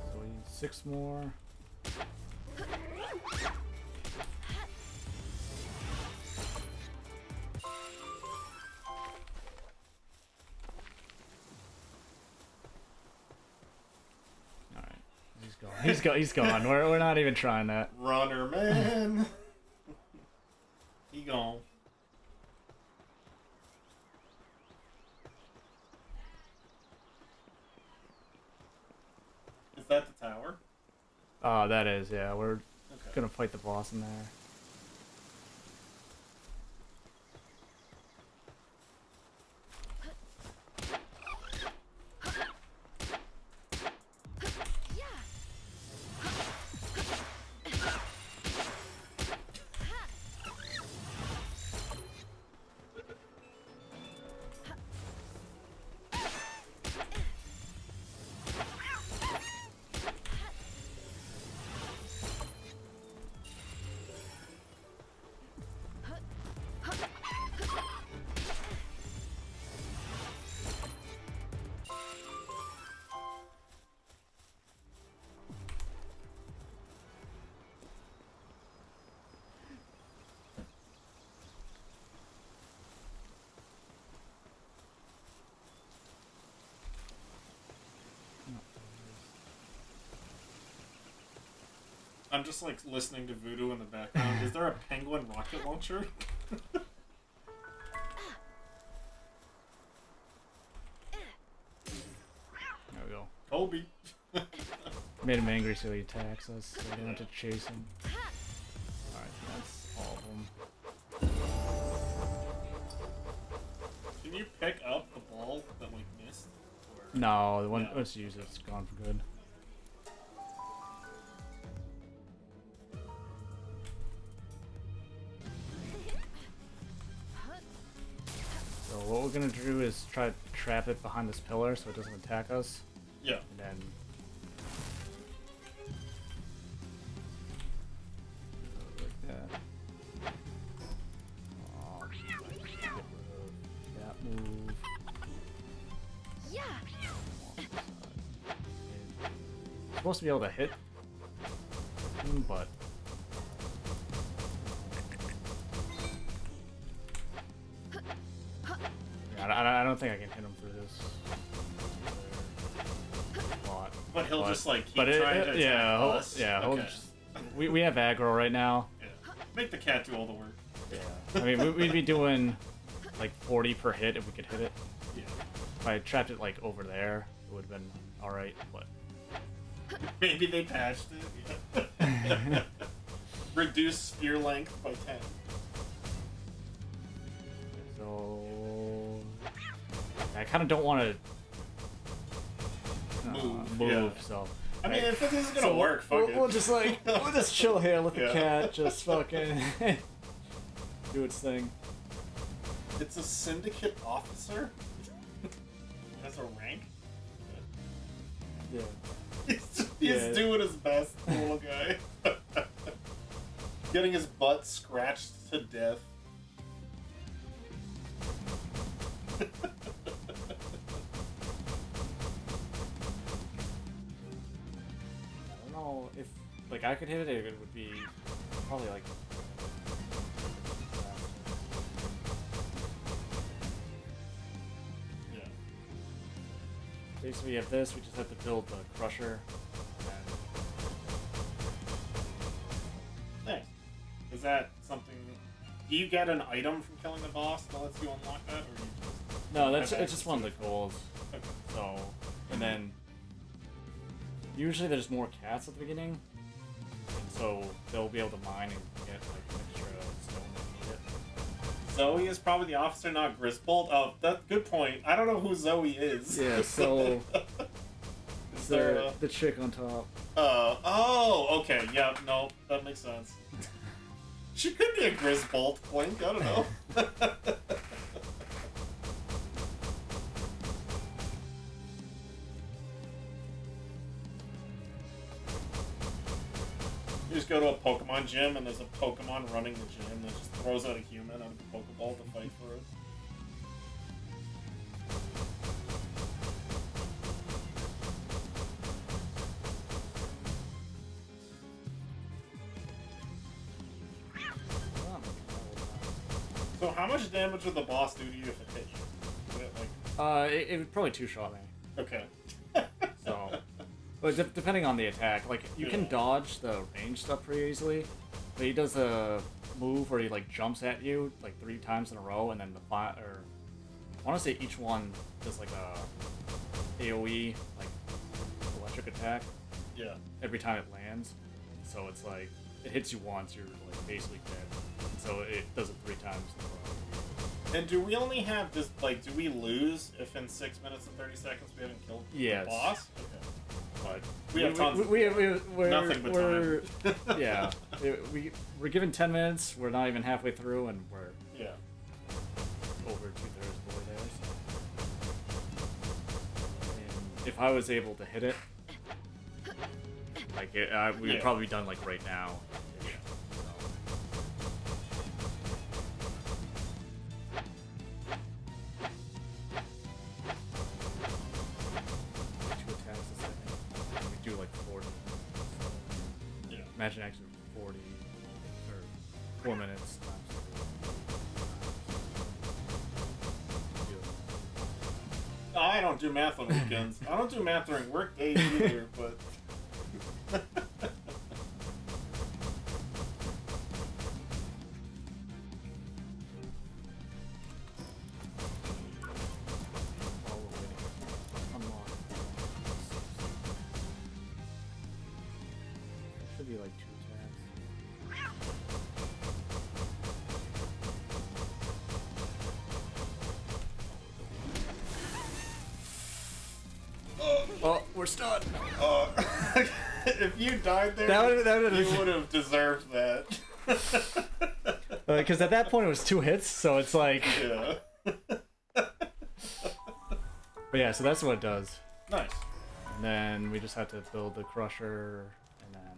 So we need 6 more. gone. He's gone. We're not even trying that. Runner man. He gone. Is that the tower? That is, yeah. We're Okay. gonna fight the boss in there. I'm just like listening to Voodoo in the background. Is there a penguin rocket launcher? There we go. Kobe. Made him angry, so he attacks us. So we don't have to chase him. Alright, that's all of them. Can you pick up the ball that like missed? Or... No, the one No. once you use it's gone for good. So what we're gonna do is try to trap it behind this pillar so it doesn't attack us, Yeah. and then like that. Get rid of that move. Supposed to be able to hit him, but yeah, I don't think I can hit him through this. Lot. But he'll just like keep but trying to attack yeah, us. he'll Okay. just, we have aggro right now. Yeah. Make the cat do all the work. Yeah, I mean we'd be doing like 40 per hit if we could hit it. Yeah. If I trapped it like over there, it would have been all right, but. Maybe they patched it. Yeah. Reduce spear length by 10. So I kind of don't want to Move, move. yeah. So I mean, if this is gonna so work, fuck we'll it. just like we'll just chill here, let the Yeah. cat just fucking do its thing. It's a syndicate officer. Has a rank. Yeah. He's Yeah. doing his best, the little guy. Getting his butt scratched to death. I don't know if like I could hit it, it would be probably like. Yeah. Basically, we have this. We just have to build the crusher. And Nice. Is that something? Do you get an item from killing the boss that lets you unlock that, or you just? no, that's have it's just one of the goals. Okay. So, and then usually there's more cats at the beginning, and so they'll be able to mine and get like extra stone if they need it. Zoe is probably the officer, not Griswold. Oh, that's good point. I don't know who Zoe is. Yeah, so Is there a... the chick on top. Oh, okay. Yeah, no, that makes sense. She could be a Griswold, Clink. I don't know. You just go to a Pokemon gym and there's a Pokemon running the gym that just throws out a human out of a Pokeball to fight for it. So how much damage would the boss do to you if it hit you? Would it like... It would probably two-shot me. Okay. So But depending on the attack, like you can dodge the range stuff pretty easily, but he does a move where he like jumps at you like 3 times in a row, and then I want to say each one does like a AOE like electric attack. Yeah. Every time it lands, so it's like it hits you once, you're like basically dead. So it does it 3 times in a row. And do we only have just like do we lose if in 6 minutes and 30 seconds we haven't killed Yes. the boss? Okay. But We have tons. we're nothing but time. Yeah, we're given 10 minutes. We're not even halfway through, and we're Yeah. over 2/3 of the way there. So. And if I was able to hit it, like we would probably be done like right now. Yeah. So. 2 attacks a second. We do like 40. Yeah. Imagine actually 40 or 4 minutes times. I don't do math on weekends. I don't do math during work days either, but. Should be like 2 attacks. Oh, we're stunned. If you died there, That would've- you would have deserved that. Because at that point it was 2 hits, so it's like. Yeah. But yeah, so that's what it does. Nice. And then we just have to build the crusher, and then.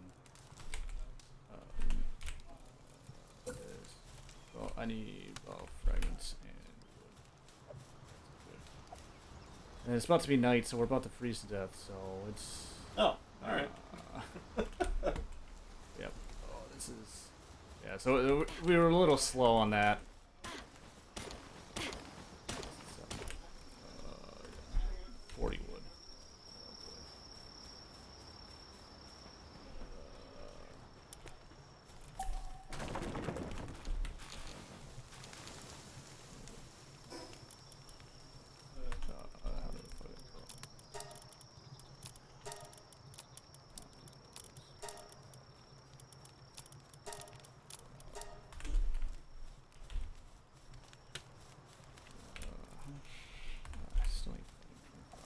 Well, I need fragments and wood. And it's about to be night, so we're about to freeze to death. So it's. Oh, all right. Yep. Oh, this is. Yeah. So we were a little slow on that. So, 40 wood. Still need 25.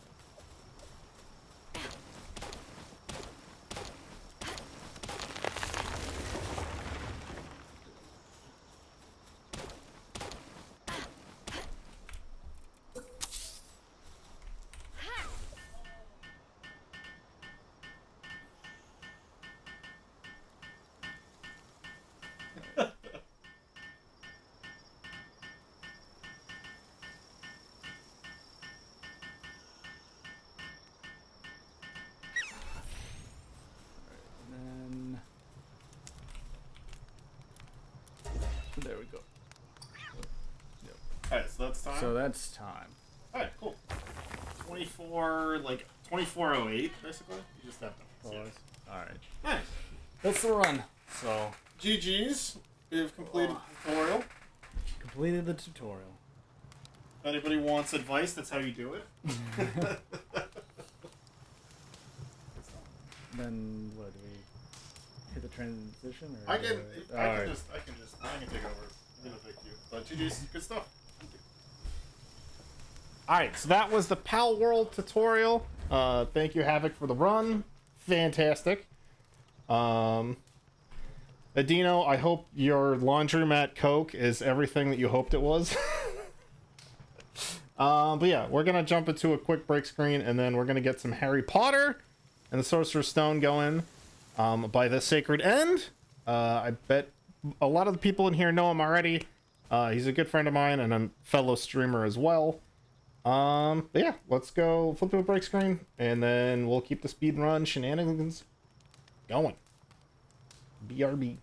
And then there we go. All right, so that's time. So that's time. All right, cool. 24, like 2408, basically. You just have to. Pause. All right. Nice. That's the run. So GG's. We've completed the tutorial. completed the tutorial. If anybody wants advice, that's how you do it. Then what do we hit the transition? Or I can Alright. I can take over. I'm gonna pick you. But GG's, good stuff. Alright, so that was the Pal World tutorial. Thank you, Havoc, for the run. Fantastic. Adino, I hope your laundromat Coke is everything that you hoped it was. But yeah, we're gonna jump into a quick break screen, and then we're gonna get some Harry Potter and the Sorcerer's Stone going by the Sacred End. I bet a lot of the people in here know him already. He's a good friend of mine and a fellow streamer as well. But yeah, let's go flip to a break screen, and then we'll keep the speed run shenanigans going. BRB.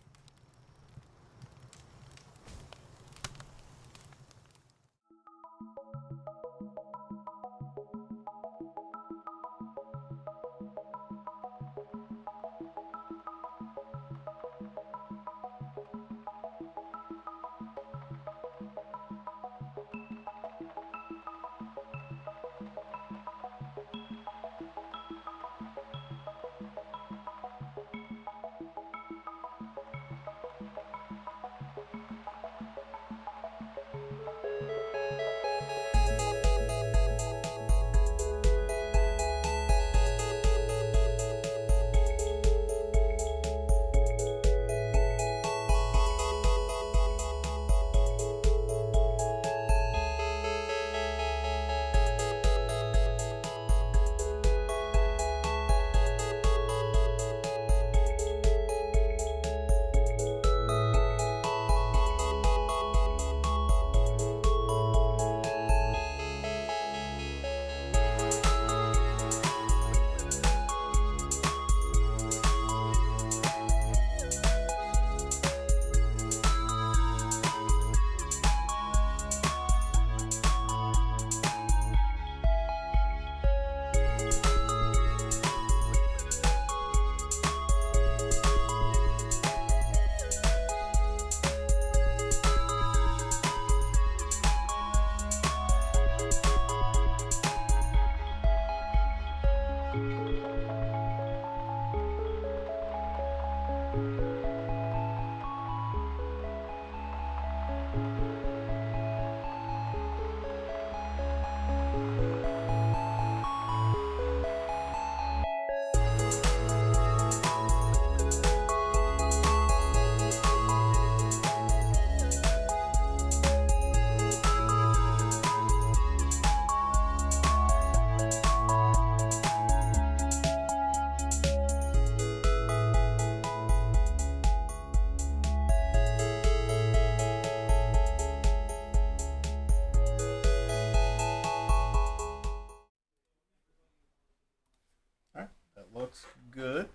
good.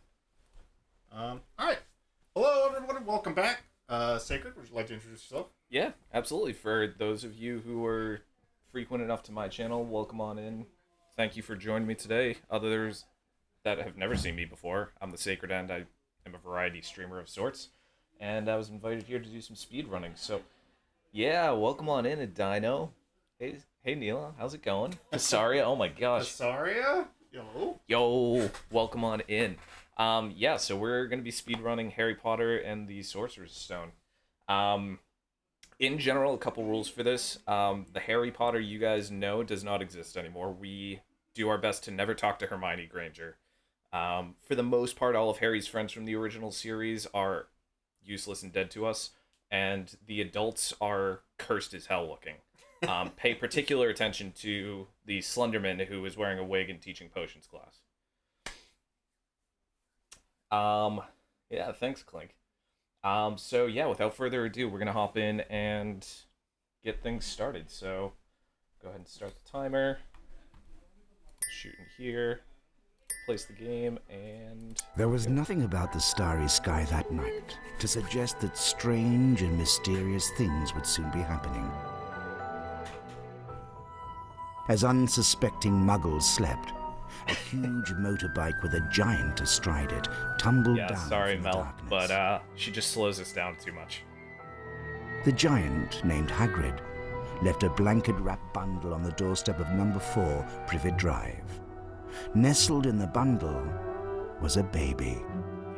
All right. Hello, everyone, and welcome back. Sacred, would you like to introduce yourself? Yeah, absolutely. For those of you who are frequent enough to my channel, welcome on in. Thank you for joining me today. Others that have never seen me before, I'm the Sacred End. I am a variety streamer of sorts, and I was invited here to do some speed running. So, yeah, welcome on in, Dino. Hey, Neela, how's it going? Casaria, oh my gosh. Casaria? Yo, welcome on in. Yeah, so we're going to be speedrunning Harry Potter and the Sorcerer's Stone. In general, a couple rules for this. The Harry Potter you guys know does not exist anymore. We do our best to never talk to Hermione Granger. For the most part, all of Harry's friends from the original series are useless and dead to us, and the adults are cursed as hell looking. Pay particular attention to the Slenderman who is wearing a wig and teaching potions class. Yeah, thanks, Clink. So yeah, without further ado, we're gonna hop in and get things started. So go ahead and start the timer. Shoot in here. Place the game, and there was nothing about the starry sky that night to suggest that strange and mysterious things would soon be happening. As unsuspecting muggles slept, a huge motorbike with a giant astride it tumbled down sorry, from the Mel, darkness. but she just slows us down too much. The giant, named Hagrid, left a blanket-wrapped bundle on the doorstep of number 4 Privet Drive. Nestled in the bundle was a baby.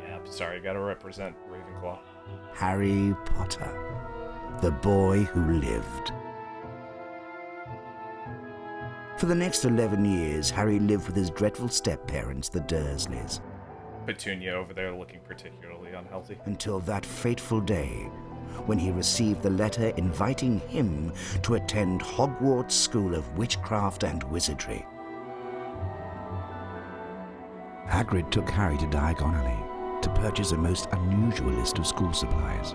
Yeah, sorry, gotta represent Ravenclaw. Harry Potter, the boy who lived. For the next 11 years, Harry lived with his dreadful step-parents, the Dursleys. Petunia over there looking particularly unhealthy. Until that fateful day, when he received the letter inviting him to attend Hogwarts School of Witchcraft and Wizardry. Hagrid took Harry to Diagon Alley to purchase a most unusual list of school supplies.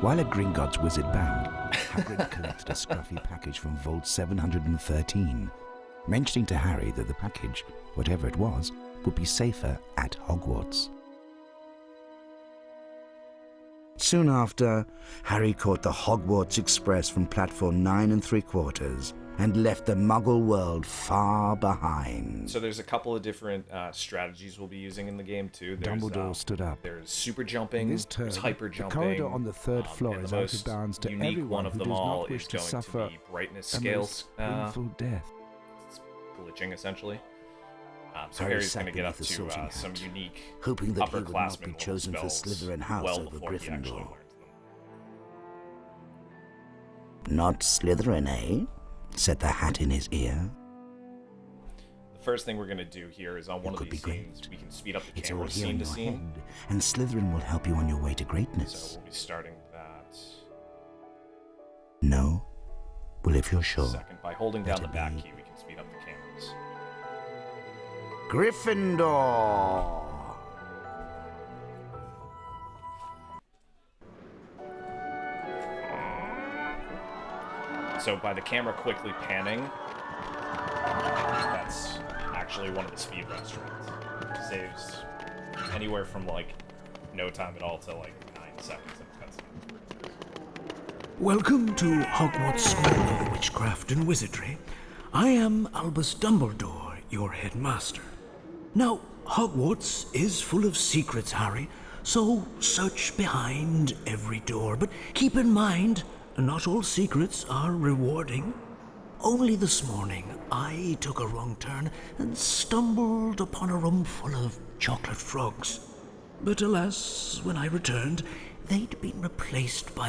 While at Gringotts Wizard Bank, Hagrid collected a scruffy package from Vault 713, mentioning to Harry that the package, whatever it was, would be safer at Hogwarts. Soon after, Harry caught the Hogwarts Express from platform 9 3/4 and left the Muggle world far behind. So there's a couple of different strategies we'll be using in the game too. There's, Dumbledore stood up. There's super jumping, This turn, there's hyper the jumping. corridor on the third floor and is the out most of bounds to unique everyone one of who them does all not wish is to going suffer to be brightness a scales. most painful death. It's glitching essentially. So Harry Harry's going to sat get up beneath the to sorting some hat, unique hoping that he would not be upperclassmen chosen for spells Slytherin House well over before he actually Gryffindor. learns them. Not Slytherin, eh? Said the hat in his ear. The first thing we're going to do here is on one It of could these be scenes, great. we can speed up the It's all camera here in scene to your scene. head, and Slytherin will help you on your way to So greatness. we'll be starting that No? Well, if you're sure. second. By holding down the Better back be. key, we can speed up the cameras. Gryffindor! So by the camera quickly panning, that's actually one of the speedrun strings. Saves anywhere from like no time at all to like 9 seconds of cutscene. Welcome to Hogwarts School of Witchcraft and Wizardry. I am Albus Dumbledore, your headmaster. Now, Hogwarts is full of secrets, Harry, so search behind every door. But keep in mind, not all secrets are rewarding. Only this morning, I took a wrong turn and stumbled upon a room full of chocolate frogs. But alas, when I returned, they'd been replaced by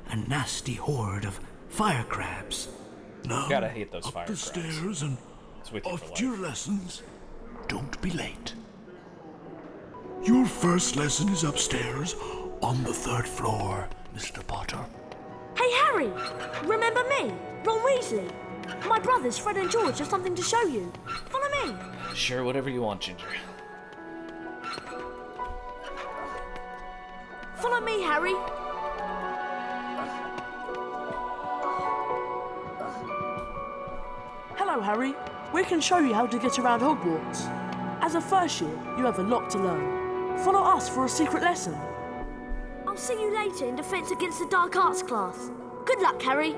a nasty horde of fire crabs. Now, Gotta hate those up fire the crabs. stairs and It's with you for off to your life. lessons. Don't be late. Your first lesson is upstairs on the 3rd floor, Mr. Potter. Hey, Harry! Remember me? Ron Weasley? My brothers, Fred and George, have something to show you. Follow me. Sure, whatever you want, Ginger. Follow me, Harry. Hello, Harry. We can show you how to get around Hogwarts. As a first year, you have a lot to learn. Follow us for a secret lesson. I'll see you later in Defense Against the Dark Arts class. Good luck, Harry.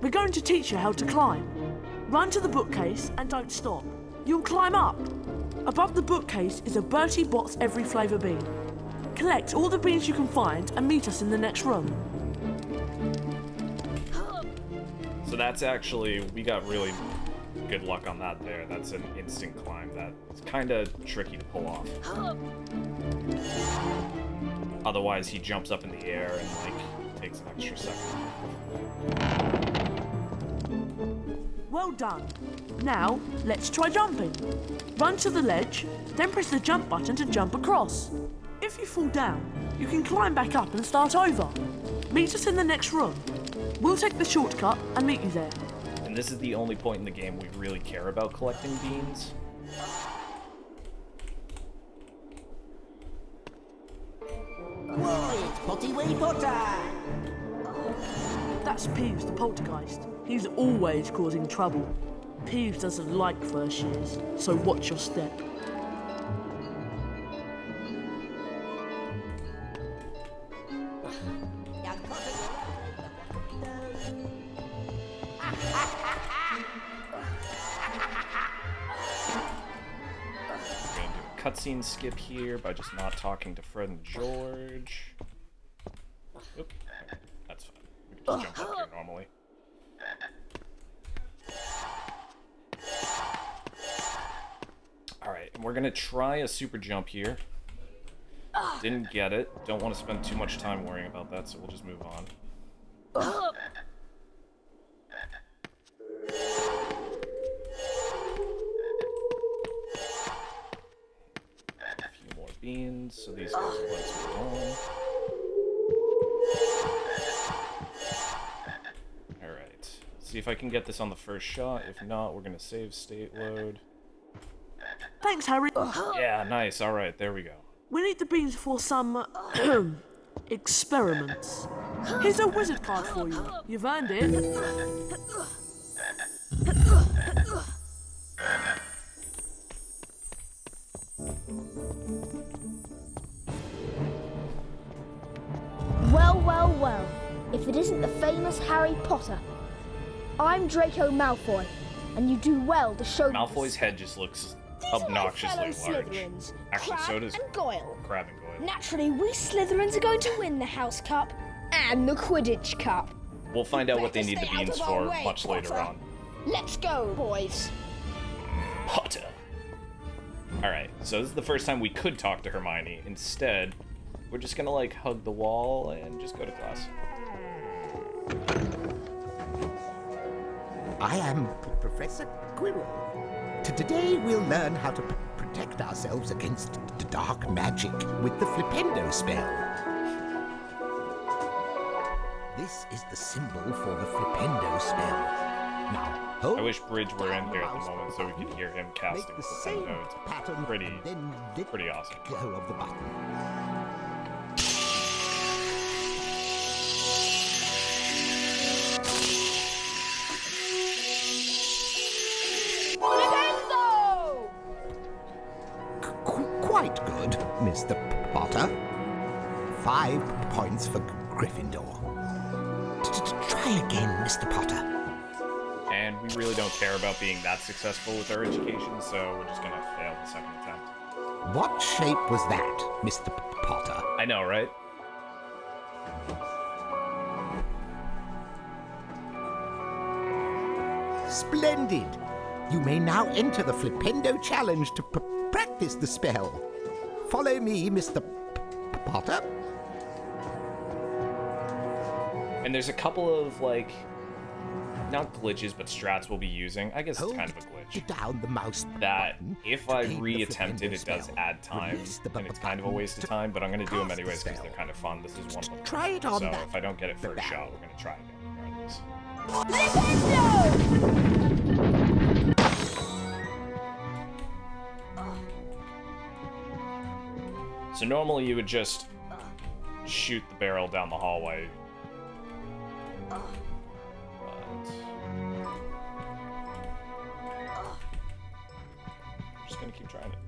We're going to teach you how to climb. Run to the bookcase and don't stop. You'll climb up. Above the bookcase is a Bertie Bott's Every Flavour bean. Collect all the beans you can find and meet us in the next room. So that's actually, we got really good luck on that there. That's an instant climb that's kind of tricky to pull off. Otherwise, he jumps up in the air and, like, takes an extra second. Well done. Now, let's try jumping. Run to the ledge, then press the jump button to jump across. If you fall down, you can climb back up and start over. Meet us in the next room. We'll take the shortcut and meet you there. And this is the only point in the game we really care about collecting beans. Whoa, it's Potty Way Potter! That's Peeves the poltergeist. He's always causing trouble. Peeves doesn't like first years, so watch your step. Cutscene skip here by just not talking to Fred and George. Oop, that's fine. We can just jump up here normally. Alright, and we're gonna try a super jump here. Didn't get it. Don't want to spend too much time worrying about that, so we'll just move on. Beans, so these guys will let us move on. Alright, see if I can get this on the first shot. If not, we're gonna save state load. Thanks, Harry. Yeah, nice. Alright, there we go. We need the beans for some experiments. Here's a wizard card for you. You've earned it. Well, well, well. If it isn't the famous Harry Potter. I'm Draco Malfoy, and you do well to show me. Malfoy's head just looks obnoxiously large. Actually, so does Goyle. Crab and Goyle. Naturally, we Slytherins are going to win the House Cup and the Quidditch Cup. We'll find out what they need the beans for much later on. Let's go, boys. Potter. Alright, so this is the first time we could talk to Hermione. Instead, we're just gonna, like, hug the wall and just go to class. I am Professor Quirrell. Today we'll learn how to protect ourselves against dark magic with the Flipendo spell. This is the symbol for the Flipendo spell. Now, I wish Bridge were in here at the moment so we could hear him casting Flipendo. It's pretty awesome. Go of the button. Quite good, Mr. Potter. 5 points for Gryffindor. Try again, Mr. Potter. And we really don't care about being that successful with our education, so we're just gonna fail the second attempt. What shape was that, Mr. Potter? I know, right? Splendid! You may now enter the Flipendo Challenge to practice the spell. Follow me, Mr. Potter. And there's a couple of, like, not glitches, but strats we'll be using. I guess it's kind of a glitch. Down the mouse that if I re-attempt it, it does add time, and it's kind of a waste of time, but I'm going to do them anyways because they're kind of fun. This is one of them. Try it on so that. If I don't get it first shot, we're going to try again regardless. So normally you would just shoot the barrel down the hallway. But... I'm just gonna keep trying it.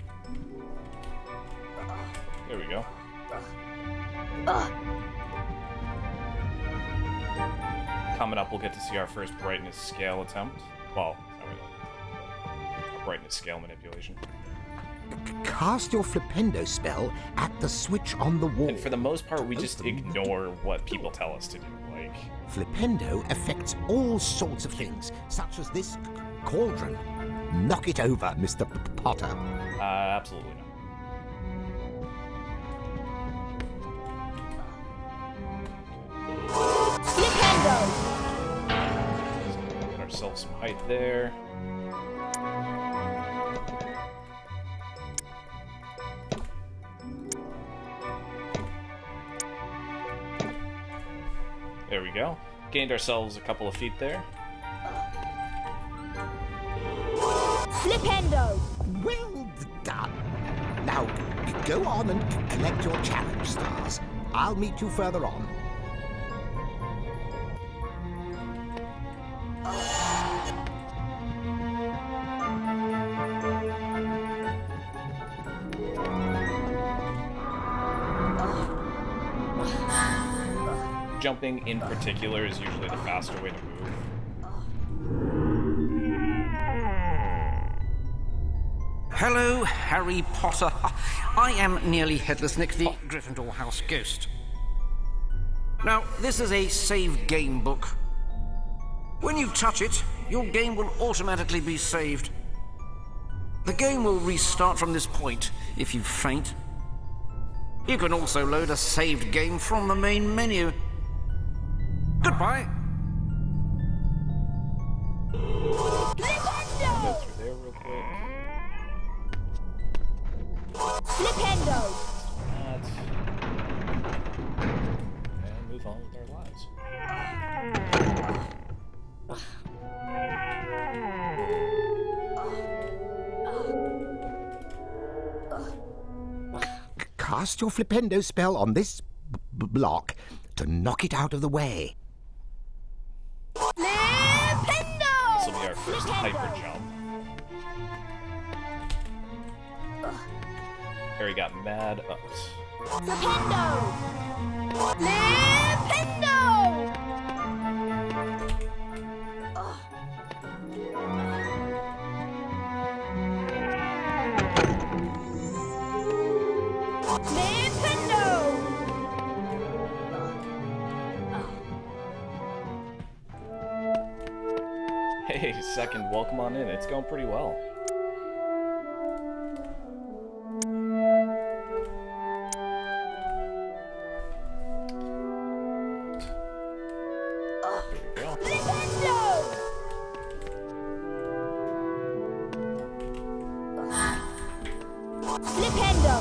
There we go. Coming up, we'll get to see our first brightness scale attempt. Well, not really. A brightness scale manipulation. Cast your flipendo spell at the switch on the wall. And for the most part, we just ignore what people tell us to do. Like, flipendo affects all sorts of things, such as this cauldron. Knock it over, Mr. Potter. Absolutely not. Flipendo! Get ourselves some height there. There we go. Gained ourselves a couple of feet there. Flipendo! Well done. Now, go on and collect your challenge stars. I'll meet you further on. Jumping in particular is usually the faster way to move. Hello, Harry Potter. I am Nearly Headless Nick, the Gryffindor House Ghost. Now, this is a saved game book. When you touch it, your game will automatically be saved. The game will restart from this point if you faint. You can also load a saved game from the main menu. Goodbye. Go through there real quick. Flipendo! And move on with our lives. Cast your flipendo spell on this block to knock it out of the way. Flipendo! This will be our first hyper jump. Harry got mad ups. Flipendo! Flipendo! Hey, second, welcome on in. It's going pretty well. There we go. Flipendo!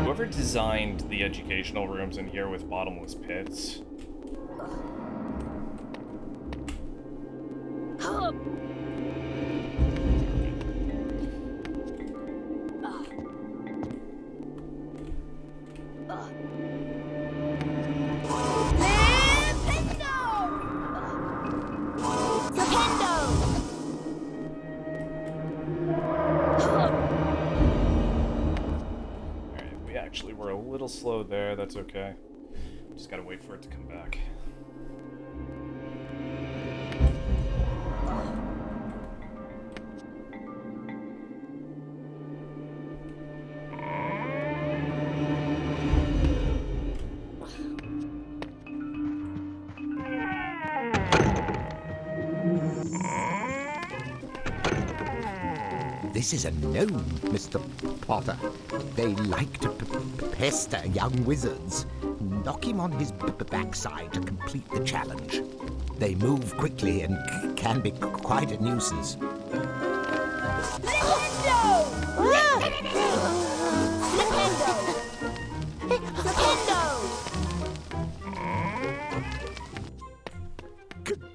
Whoever designed the educational rooms in here with bottomless pits. Alright, we actually were a little slow there, that's okay. Just gotta wait for it to come back. This is a gnome, Mr. Potter. They like to pester young wizards. Knock him on his backside to complete the challenge. They move quickly and can be quite a nuisance.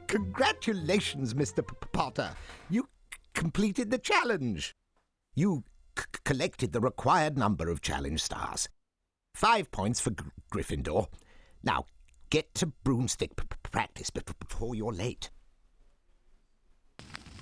Congratulations, Mr. Potter. You completed the challenge. You collected the required number of challenge stars. 5 points for Gryffindor. Now, get to broomstick practice before you're late.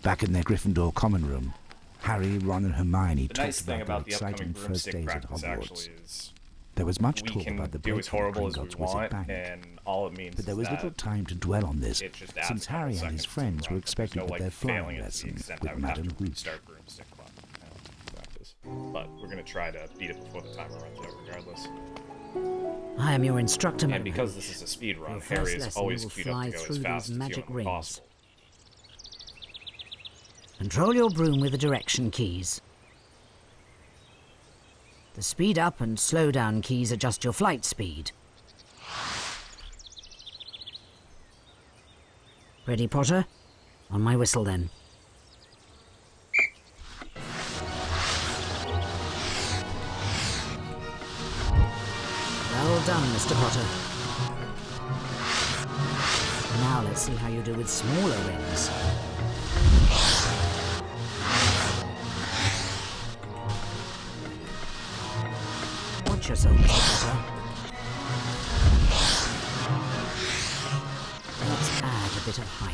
Back in their Gryffindor common room, Harry, Ron and Hermione The talked nice thing about about their the upcoming exciting first broomstick days at practice Hogwarts. actually is There was much we talk can about the do break as from horrible as we Gringotts Wizard want, Bank, and all it means but there is was that little time to dwell on this, it just adds since a couple Harry and his seconds to friends run. were There's expected no, at like, their flying failing it to the lessons extent with I would have Madame to Hooch. restart broomstick practice. But we're gonna try to beat it before the timer runs out regardless. I am your instructor, And Madam because Hooch. this is a speed run, Your first Harry is lesson, always you will queued up fly to go through as fast these as magic humanly rings. possible. Control your broom with the direction keys. The speed up and slow down keys adjust your flight speed. Ready, Potter? On my whistle, then. Well done, Mr. Potter. Now let's see how you do with smaller rings. Watch yourself, Mr. Potter. Let's add a bit of height.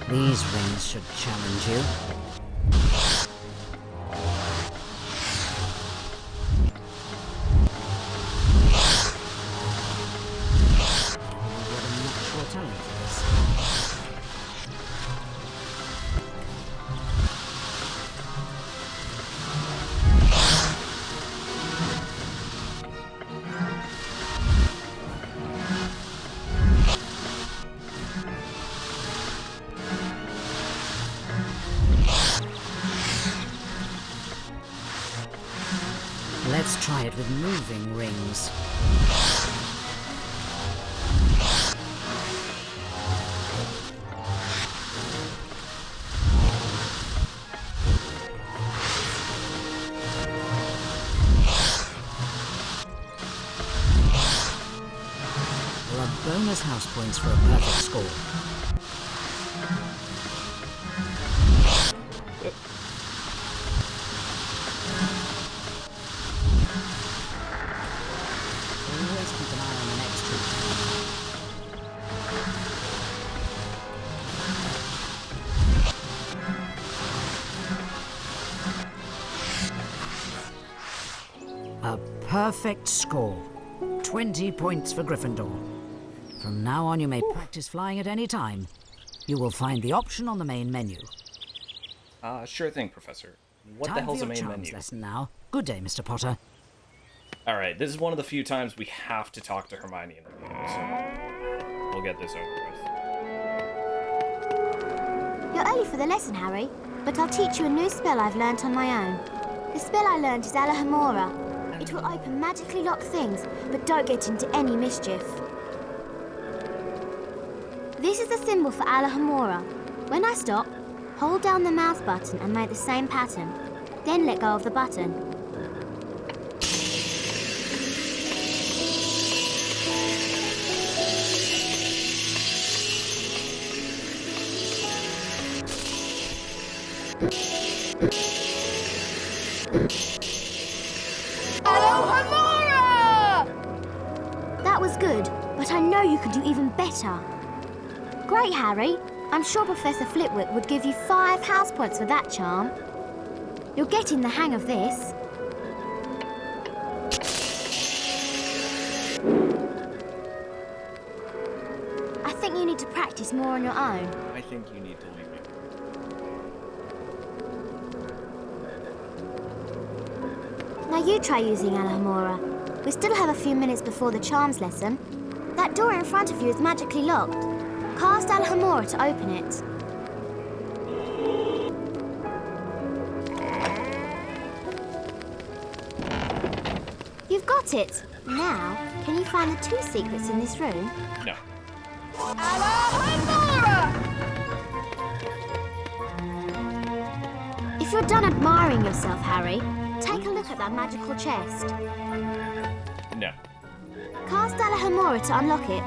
These rings should challenge you. What a natural talent it is. Let's try it with moving rings. There are bonus house points for a perfect score. Always keep an eye on the next troop. A perfect score. 20 points for Gryffindor. From now on, you may practice flying at any time. You will find the option on the main menu. Sure thing, Professor. What Time the hell's for a your main charms menu? lesson now. Good day, Mr. Potter. Alright, this is one of the few times we have to talk to Hermione in the video, so we'll get this over with. You're early for the lesson, Harry, but I'll teach you a new spell I've learnt on my own. The spell I learnt is Alohomora. It will open magically locked things, but don't get into any mischief. This is the symbol for Alohomora. When I stop, hold down the mouse button and make the same pattern. Then let go of the button. Alohomora! That was good, but I know you could do even better. Great, Harry. I'm sure Professor Flitwick would give you 5 house points for that charm. You're getting the hang of this. I think you need to practice more on your own. I think you need to leave me. Now you try using Alohomora. We still have a few minutes before the charms lesson. That door in front of you is magically locked. Cast Alohomora to open it. got it. Now, can you find the 2 secrets in this room? No. If you're done admiring yourself, Harry, take a look at that magical chest. No. Cast Alahomora to unlock it.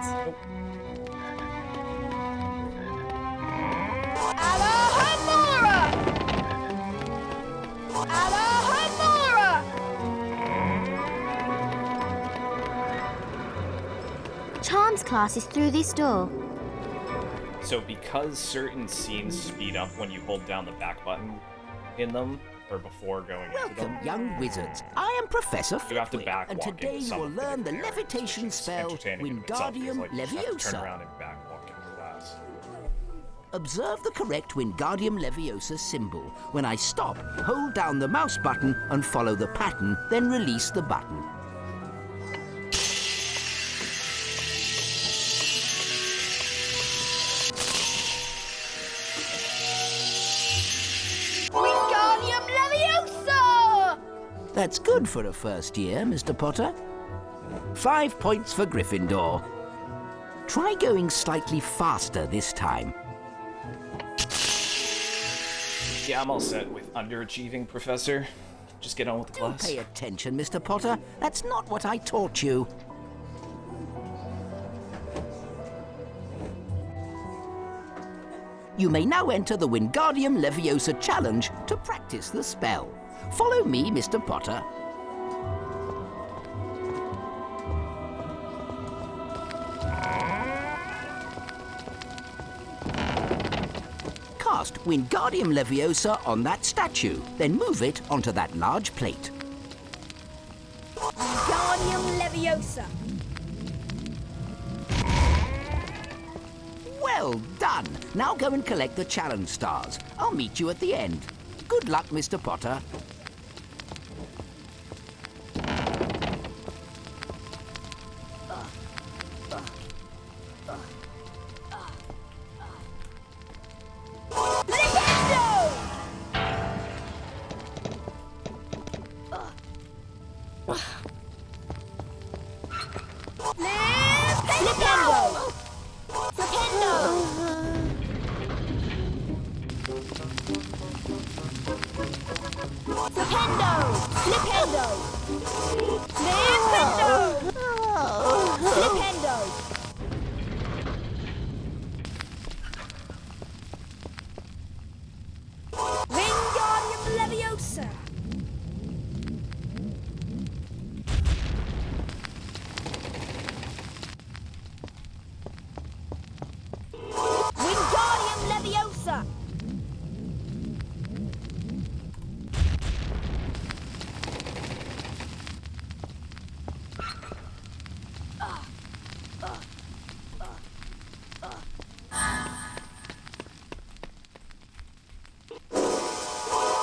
Charms class is through this door. So because certain scenes speed up when you hold down the back button in them, or before going into them. Welcome, young wizards. I am Professor You have to Flitwick, back and walk today into you some will of the learn the different areas, levitation which is spell entertaining in itself, because, Wingardium like, you just have to turn Leviosa. around and back walk into class. Observe the correct Wingardium Leviosa symbol. When I stop, hold down the mouse button and follow the pattern, then release the button. Wingardium Leviosa! That's good for a first year, Mr. Potter. 5 points for Gryffindor. Try going slightly faster this time. Yeah, I'm all set with underachieving, Professor. Just get on with the Don't class. pay attention, Mr. Potter. That's not what I taught you. You may now enter the Wingardium Leviosa challenge to practice the spell. Follow me, Mr. Potter. Cast Wingardium Leviosa on that statue, then move it onto that large plate. Wingardium Leviosa! Well done! Now go and collect the challenge stars. I'll meet you at the end. Good luck, Mr. Potter. Wingardium Leviosa! Wingardium Leviosa!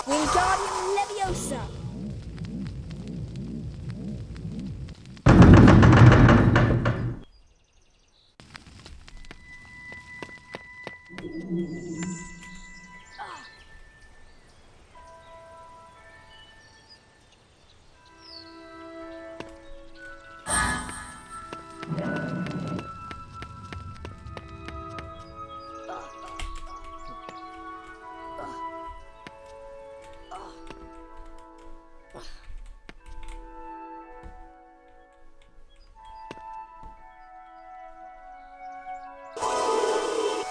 Wingardium Leviosa!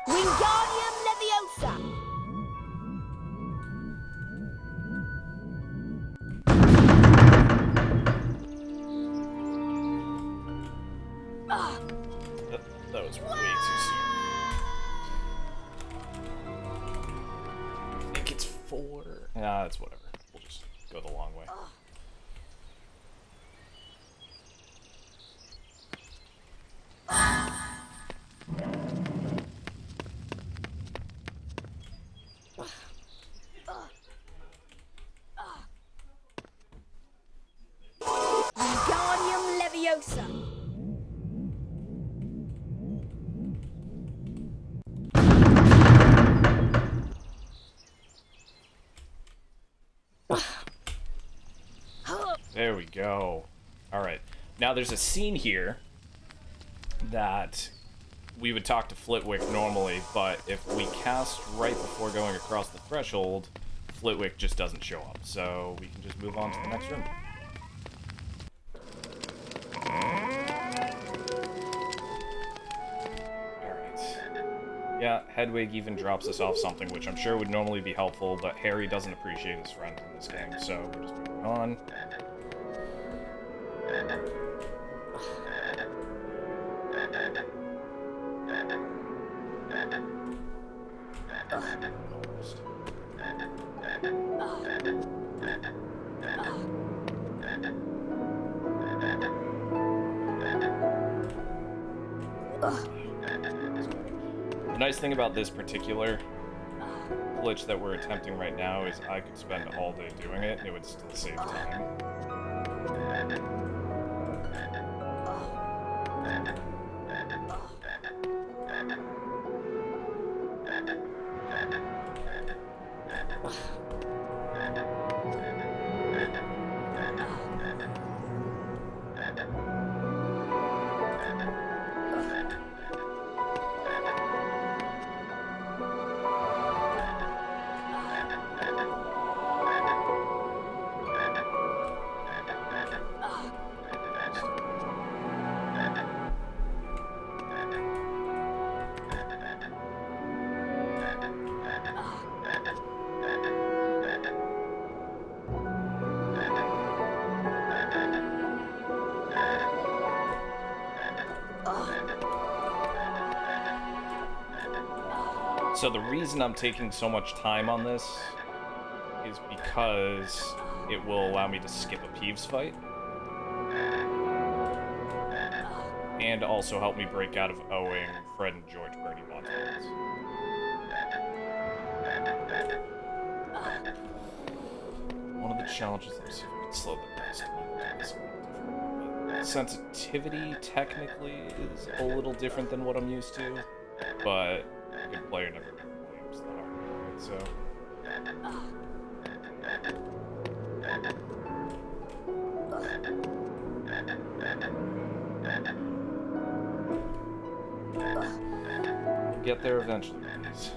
Wingardium Leviosa! That was way too soon. I think it's 4. Nah, it's whatever. We'll just go the long way. Wingardium Leviosa! There we go. Alright. Now there's a scene here that we would talk to Flitwick normally, but if we cast right before going across the threshold, Flitwick just doesn't show up. So we can just move on to the next room. Yeah, Hedwig even drops us off something, which I'm sure would normally be helpful, but Harry doesn't appreciate his friend in this game, so we're just moving on. The nice thing about this particular glitch that we're attempting right now is I could spend all day doing it and it would still save time. So the reason I'm taking so much time on this is because it will allow me to skip a Peeves fight. And also help me break out of owing Fred and George Birdie Montans. One of the challenges, let me see if we can slow the pace down. Sensitivity technically is a little different than what I'm used to, but a good player never blames the hardware, right? So we'll get there eventually, guys.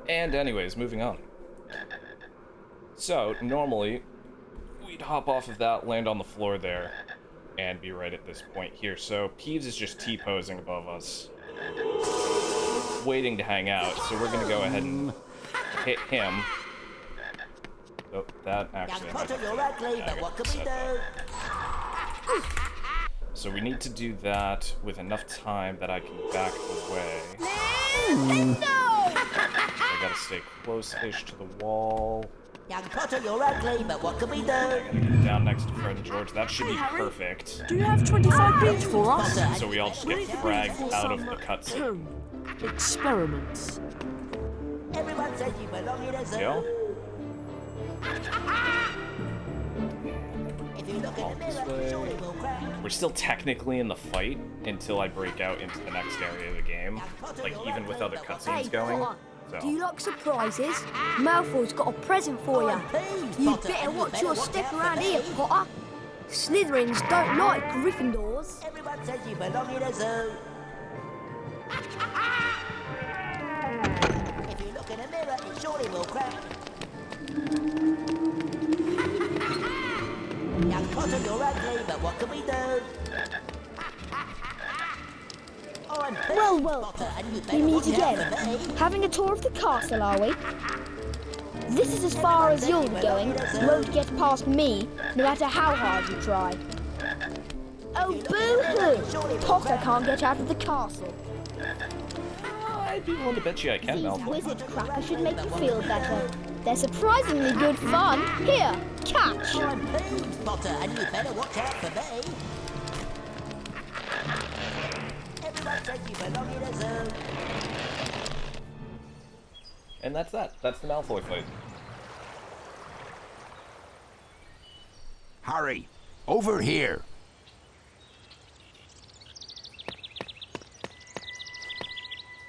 And anyways, moving on. So, normally, we'd hop off of that, land on the floor there, and be right at this point here. So, Peeves is just T-posing above us, waiting to hang out, so we're gonna go ahead and hit him. Oh, that actually... So we need to do that with enough time that I can back away. I gotta stay close-ish to the wall. Young Potter, you're ugly, but what can we do? I gotta get down next to Fred and George. That should be perfect. Do you have 25 bits for us? So we all just get fragged out of the cutscene. Experiments. Everyone says you belong in a zoo. If you look in the mirror, surely we'll crack. We're still technically in the fight until I break out into the next area of the game. Like, even with other cutscenes going, So. Do you like surprises? Malfoy's got a present for you. You better watch your step around here, Potter. Slytherins don't like Gryffindors. Everyone says you belong in a zoo. If you look in a mirror, it surely will crack. Young Potter, you're ugly, but what can we do? Well, we meet again. Having a tour of the castle, are we? This is as far as you'll be going. You won't get past me, no matter how hard you try. Oh, boo-hoo! Potter can't get out of the castle. I'd be willing to bet you I can, These Malfoy. wizard crackers should make you feel better. They're surprisingly good fun. Here, catch! I'm pleased, Potter, and you better watch out for me. Everyone says you belong in a zoo. And that's that. That's the Malfoy fight. Harry, over here.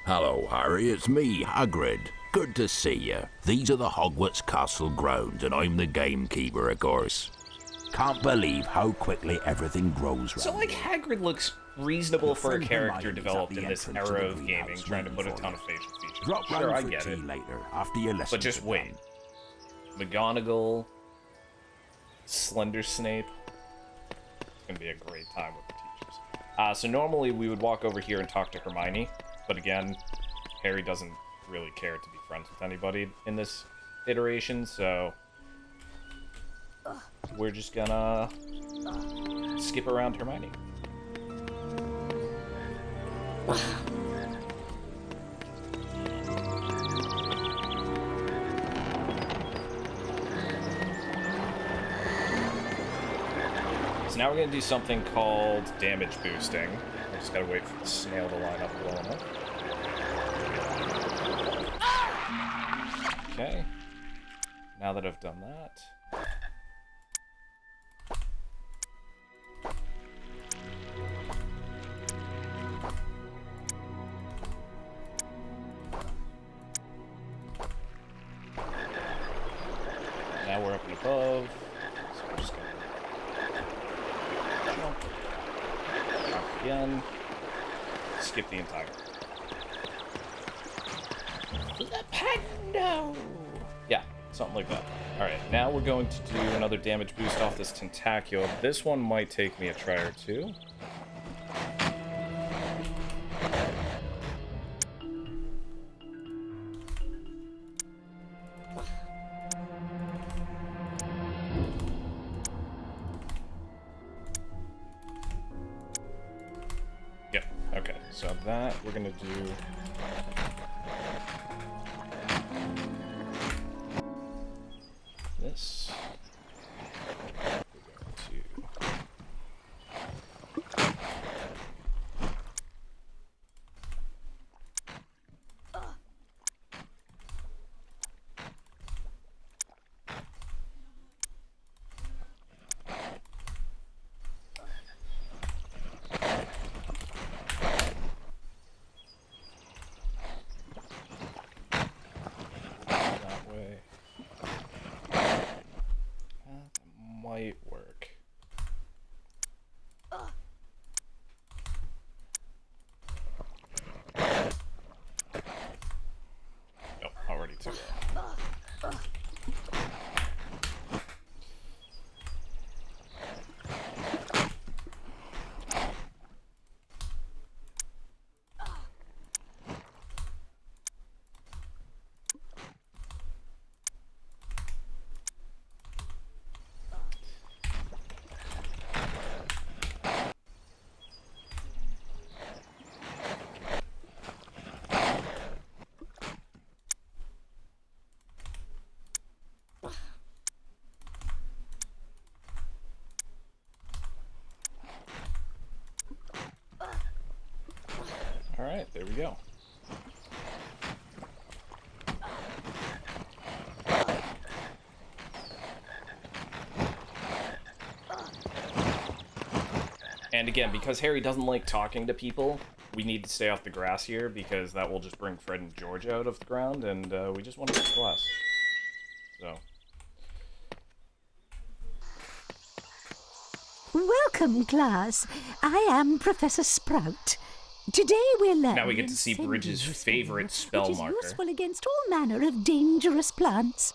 Hello, Harry. It's me, Hagrid. Good to see you. These are the Hogwarts Castle grounds, and I'm the gamekeeper, of course. Can't believe how quickly everything grows round So, like, here. Hagrid looks reasonable The for a friend character Hermione's developed at the in this entrance era to of the gaming, greenhouse trying to put a waiting ton for of facial features. Drop Sure, I round for get tea it. later after your lesson. But just wait. McGonagall, Slender Snape. It's gonna be a great time with the teachers. So normally we would walk over here and talk to Hermione, but again, Harry doesn't really care to be friends with anybody in this iteration, so we're just gonna skip around Hermione. So now we're going to do something called damage boosting. I just gotta wait for the snail to line up well enough. Okay. Now that I've done that... Now we're up and above. So we're just gonna jump. Jump again. Skip the entire. No. Yeah, something like that. Alright, now we're going to do another damage boost off this Tentacule. This one might take me a try or two. Yep, okay, so that we're gonna do. This. That way. That might work. Nope, already too low. Alright, there we go. And again, because Harry doesn't like talking to people, we need to stay off the grass here because that will just bring Fred and George out of the ground, and we just want to get glass. So. Welcome, class. I am Professor Sprout. Today we're learning. Now we get to see Bridge's favorite spell which is marker. useful against all manner of dangerous plants.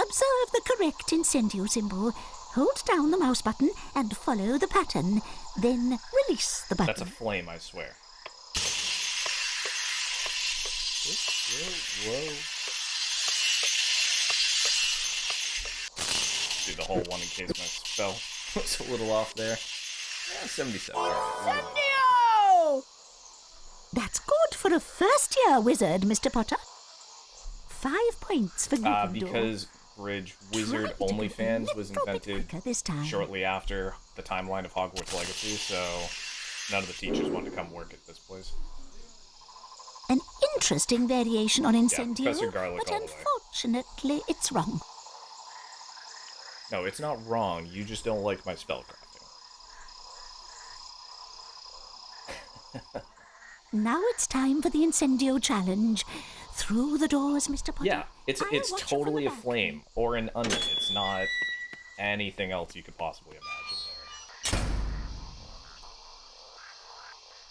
Observe the correct incendio symbol. Hold down the mouse button and follow the pattern. Then release the button. That's a flame, I swear. Whoa. Do the whole one in case my spell was a little off there. Yeah, 77. Incendio! That's good for a first-year wizard, Mr. Potter. 5 points for Gryffindor. Because Bridge Wizard OnlyFans was invented this time. shortly after the timeline of Hogwarts Legacy, so none of the teachers wanted to come work at this place. An interesting variation on Incendio, Professor Garlick but all the way. unfortunately it's wrong. No, it's not wrong. You just don't like my spellcrafting. Now it's time for the Incendio challenge. Through the doors, Mr. Potter. Yeah, it's totally a flame or an onion. It's not anything else you could possibly imagine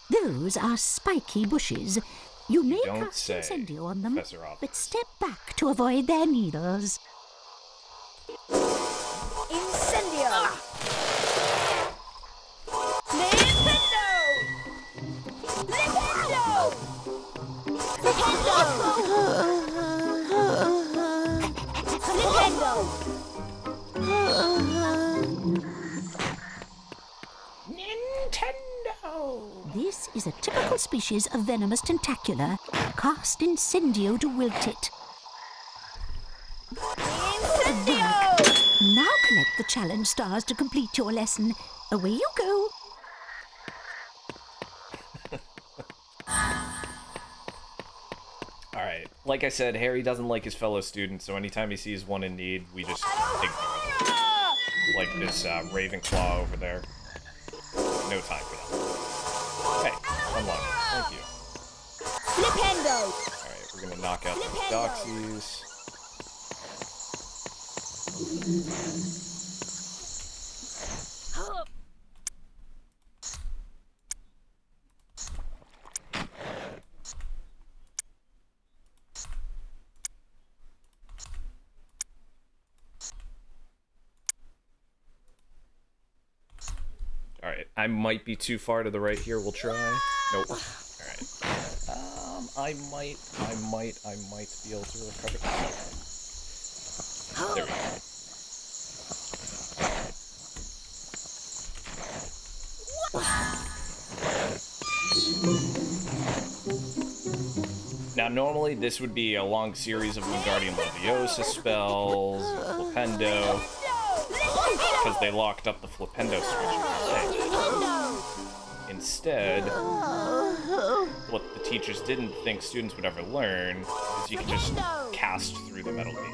there. Those are spiky bushes. You may don't cast say, Incendio on them, Professor Obvious. but step back to avoid their needles. Incendio! Nintendo! Nintendo! Nintendo! This is a typical species of venomous tentacula. Cast Incendio to wilt it. Incendio! Now collect the challenge stars to complete your lesson. Away you go. Alright, like I said, Harry doesn't like his fellow students, so anytime he sees one in need, we just ignore them. Like this Ravenclaw over there. No time for them. Hey, unlock it. Thank you. Flipendo! Alright, we're gonna knock out those doxies. Alright, I might be too far to the right here. We'll try. Nope. Alright. I might be able to recover. There we go. Now, normally this would be a long series of Wingardium Leviosa spells, Flipendo, because they locked up the Flipendo switch. Instead, what the teachers didn't think students would ever learn is you can just cast through the metal beam.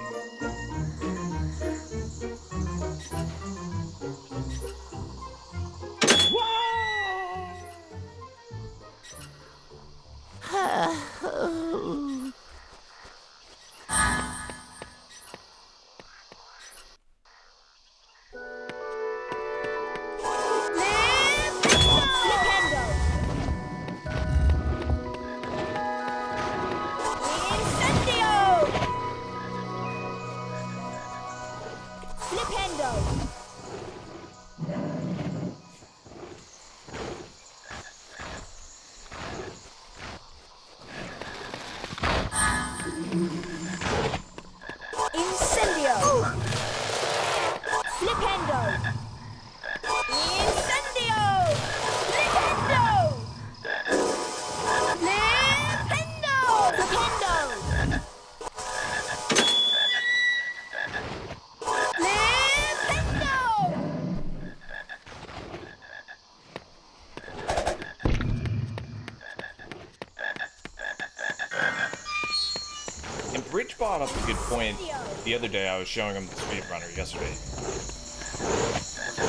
Rich brought up a good point the other day. I was showing him the speedrunner yesterday.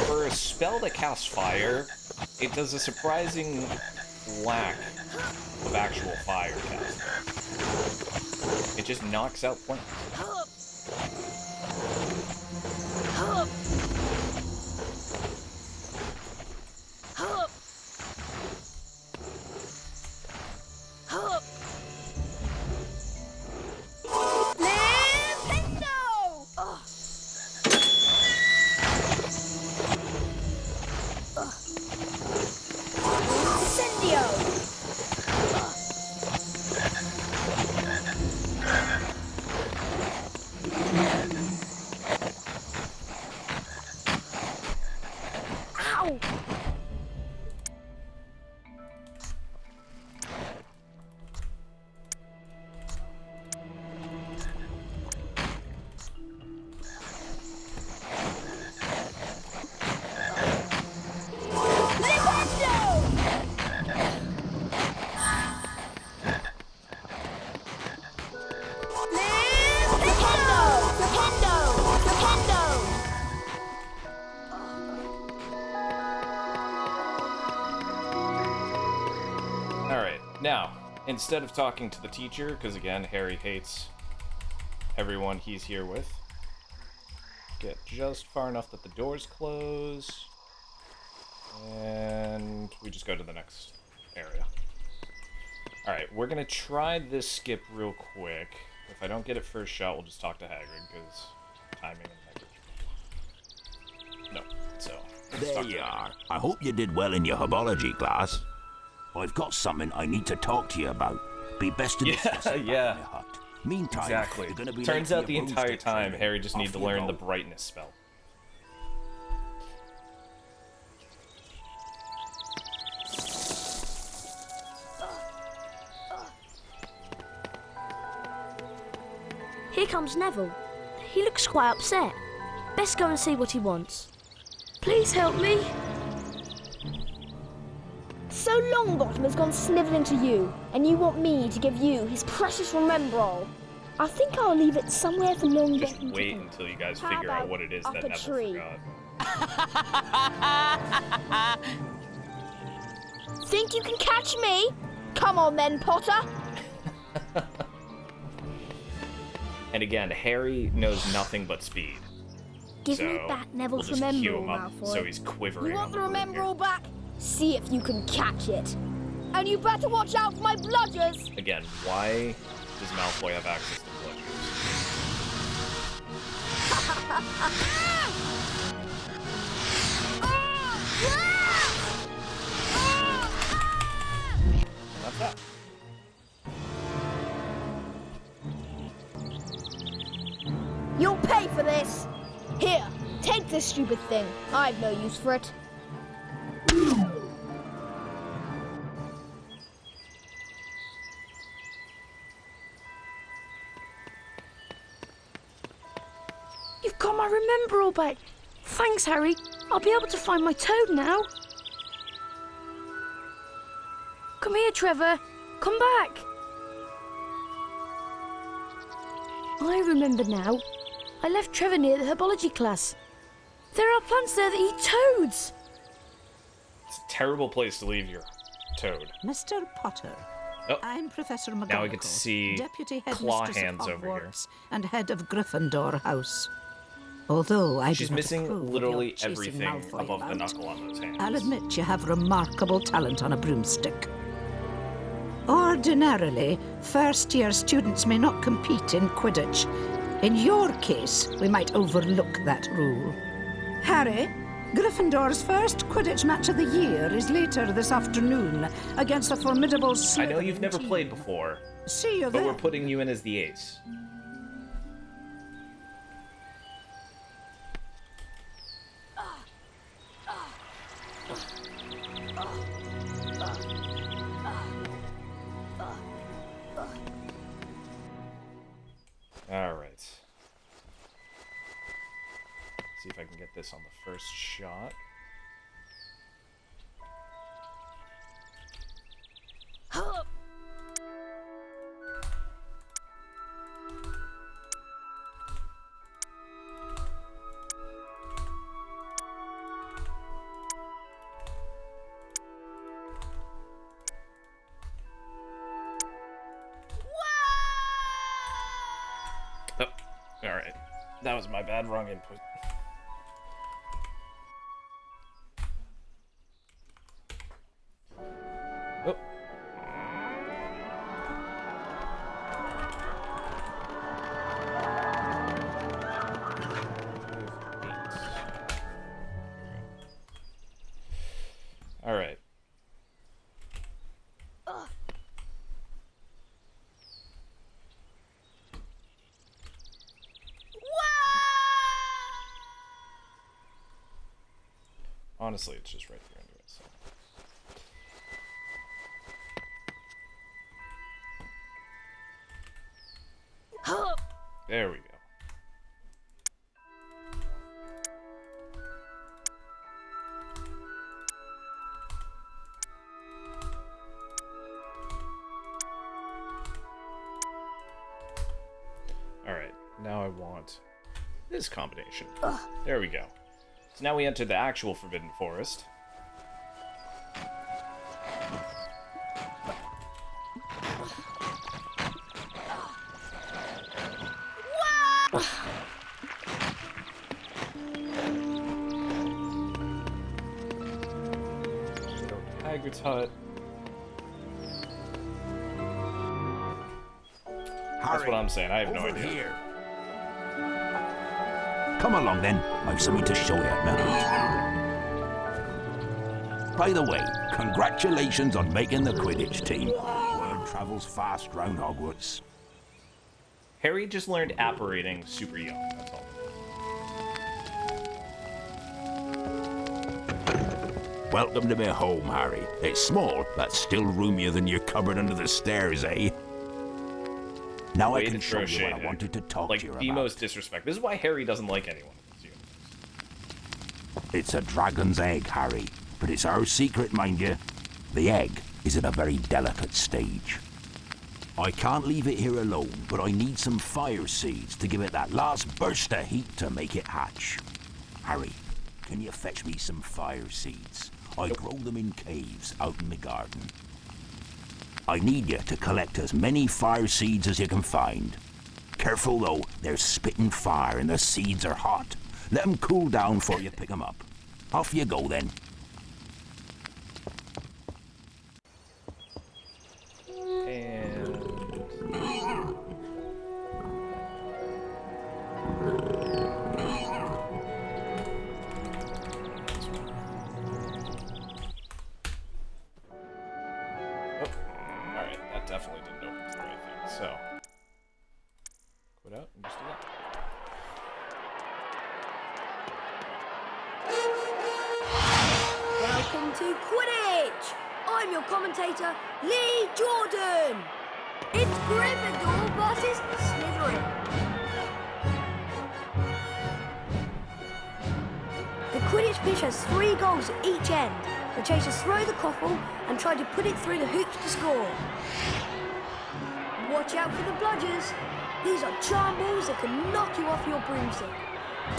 For a spell that casts fire, it does a surprising lack of actual fire casting. It just knocks out plants. Now, instead of talking to the teacher, because again, Harry hates everyone he's here with, get just far enough that the doors close, and we just go to the next area. Alright, we're going to try this skip real quick. If I don't get it first shot, we'll just talk to Hagrid, because timing and Hagrid. No, so... There you are. I hope you did well in your herbology class. I've got something I need to talk to you about. Be best to discuss it back in the hut. Meantime, exactly. you're gonna be Turns late out for the your entire broomstick time, training. Harry just needs Off to you learn go. the brightness spell. Here comes Neville. He looks quite upset. Best go and see what he wants. Please help me. So Longbottom has gone snivelling to you, and you want me to give you his precious Remembrall. I think I'll leave it somewhere for Longbottom Just to wait find. until you guys How figure out about what it is up that a Neville tree? forgot. Think you can catch me? Come on then, Potter. And again, Harry knows nothing but speed. Give so me back Neville's we'll just cue him Remembrall, up Malfoy. so he's quivering. You want on the the room here. Remembrall back? See if you can catch it. And you better watch out for my bludgers. Again, why does Malfoy have access to bludgers? That's that. You'll pay for this. Here, take this stupid thing. I've no use for it. You've got my Remembrall back. Thanks, Harry. I'll be able to find my toad now. Come here, Trevor. Come back. I remember now. I left Trevor near the herbology class. There are plants there that eat toads. It's a terrible place to leave your toad. Mr. Potter. Oh. I'm Professor McGonagall, Now we get to see Deputy claw Headmistress hands of over here. Hogwarts and head of Gryffindor House. Although I She's do not missing approve of your literally chasing everything Malfoy above the about. knuckle on those hands. I'll admit you have remarkable talent on a broomstick. Ordinarily, first-year students may not compete in Quidditch. In your case, we might overlook that rule. Harry, Gryffindor's first Quidditch match of the year is later this afternoon against a formidable Slytherin I know you've never team. played before, See you but then. we're putting you in as the ace. Alright. See if I can get this on the first shot. Alright. That was my bad. Wrong input. Oh. Alright. Honestly, it's just right here anyway, so. There we go. Alright, now I want this combination. There we go. So now we enter the actual Forbidden Forest. Hagrid's hut. That's what I'm saying. I have no idea. Here. Come along then. I've something to show you at my house. By the way, congratulations on making the Quidditch team. Word travels fast round Hogwarts. Harry just learned apparating super young. That's all. Welcome to my home, Harry. It's small, but still roomier than your cupboard under the stairs, eh? Now I can show you what I wanted to talk to you about. Like the most disrespect. This is why Harry doesn't like anyone. It's a dragon's egg, Harry. But it's our secret, mind you. The egg is at a very delicate stage. I can't leave it here alone, but I need some fire seeds to give it that last burst of heat to make it hatch. Harry, can you fetch me some fire seeds? I grow them in caves out in the garden. I need you to collect as many fire seeds as you can find. Careful though, they're spitting fire and the seeds are hot. Let them cool down before you pick them up. Off you go then. Definitely didn't open the right thing, so quit out and just do that. Welcome to Quidditch! I'm your commentator, Lee Jordan! It's Gryffindor versus Slytherin. The Quidditch pitch has 3 goals at each end. The chasers throw the quaffle and try to put it through the hoops to score. Watch out for the bludgers. These are charm balls that can knock you off your broomstick.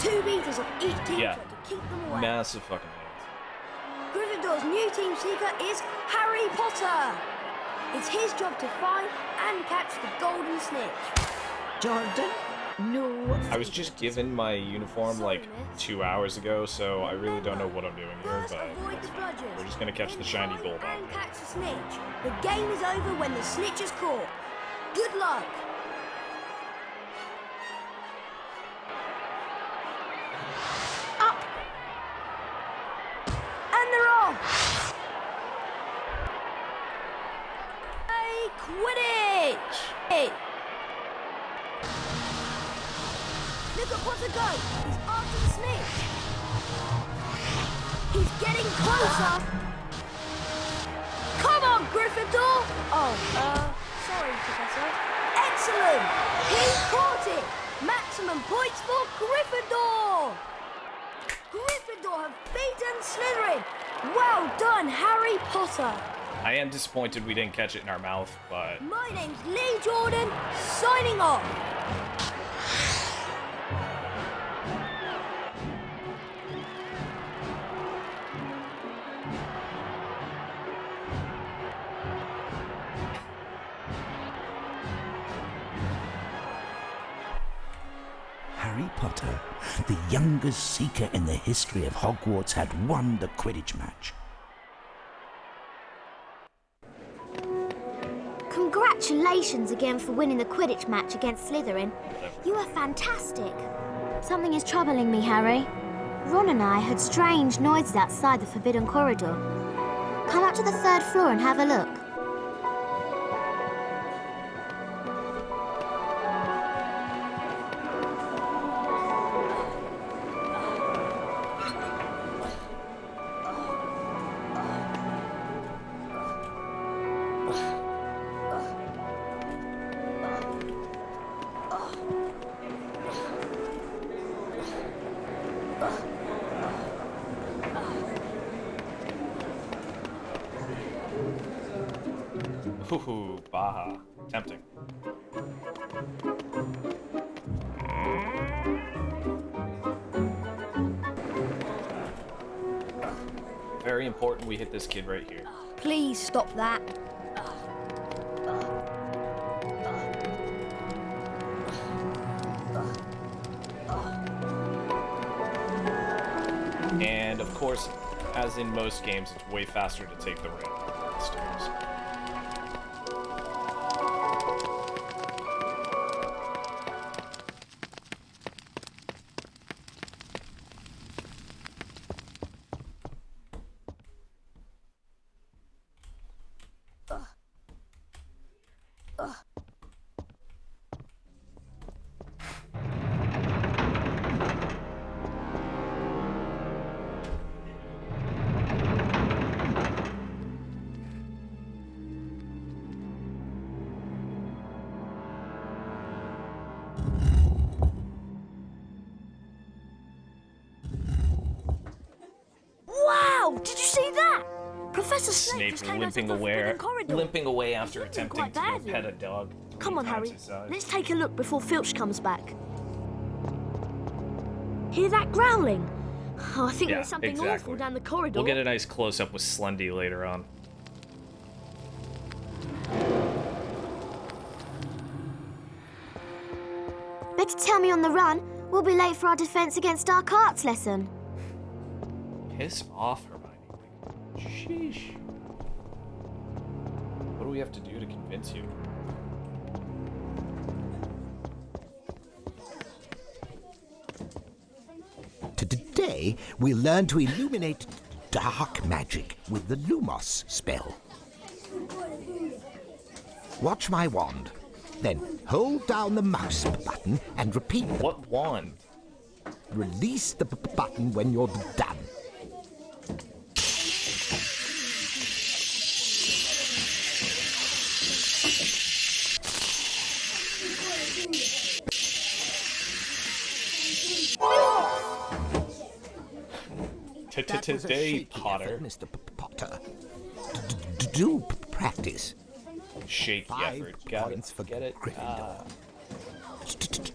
2 beaters of each team try to keep them away. Massive fucking hands. Gryffindor's new team seeker is Harry Potter. It's his job to find and catch the golden snitch. Jordan, no. I was just given my uniform like 2 hours ago, so I really don't know what I'm doing here, but that's fine. We're just gonna catch the shiny gold and catch the snitch. The game is over when the snitch is caught. Good luck. Up. And they're off. Hey, Quidditch. Hey. Look at Potter go! He's after the snitch! He's getting closer! Come on, Gryffindor! Oh, sorry, Professor. Excellent! He caught it! Maximum points for Gryffindor! Gryffindor have beaten Slytherin! Well done, Harry Potter! I am disappointed we didn't catch it in our mouth, but... My name's Lee Jordan, signing off! Harry Potter, the youngest seeker in the history of Hogwarts, had won the Quidditch match. Congratulations again for winning the Quidditch match against Slytherin. You are fantastic. Something is troubling me, Harry. Ron and I heard strange noises outside the Forbidden Corridor. Come up to the 3rd floor and have a look. Ooh, Baja. Tempting. Very important we hit this kid right here. Please stop that. And of course, as in most games, it's way faster to take the ramp than the stairs. Wow! Did you see that? Professor Snape Snape just came out limping of the away, Forbidden Corridor. limping away after attempting quite to go badly. pet a dog. Come on, Harry. Let's take a look before Filch comes back. Hear that growling? Oh, I think Yeah, there's something exactly. awful down the corridor. We'll get a nice close-up with Slendy later on. Better tell me on the run. We'll be late for our defense against dark arts lesson. Piss off, Hermione. Like, sheesh. What do we have to do to convince you? Today, we'll learn to illuminate dark magic with the Lumos spell. Watch my wand. Then hold down the mouse button and repeat the... What wand? Release the button when you're done. Today, Potter. Mr. Potter. Do practice. Shaky 5 effort. Got points it. for Get it? Gryffindor.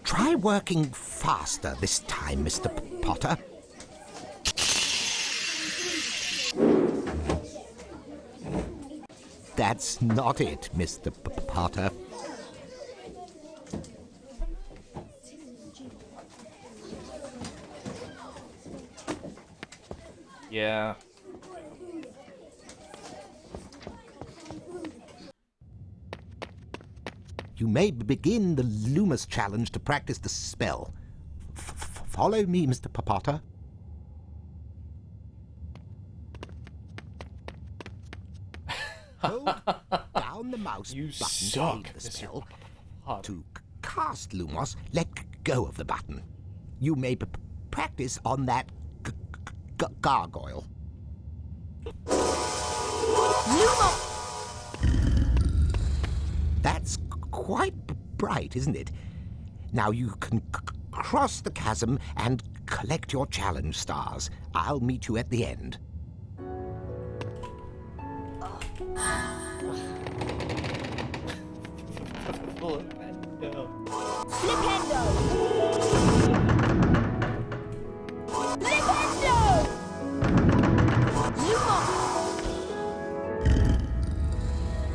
Try working faster this time, Mr. Potter. That's not it, Mr. Potter. Yeah. You may begin the Lumos challenge to practice the spell. Follow me, Mr. Potter. Hold down the mouse You button suck, to aid the Mr. spell. Potter. To cast Lumos, let go of the button. You may practice on that gargoyle. Lumos! That's quite bright, isn't it? Now you can cross the chasm and collect your challenge stars. I'll meet you at the end. Flipendo! Flipendo! Lumos!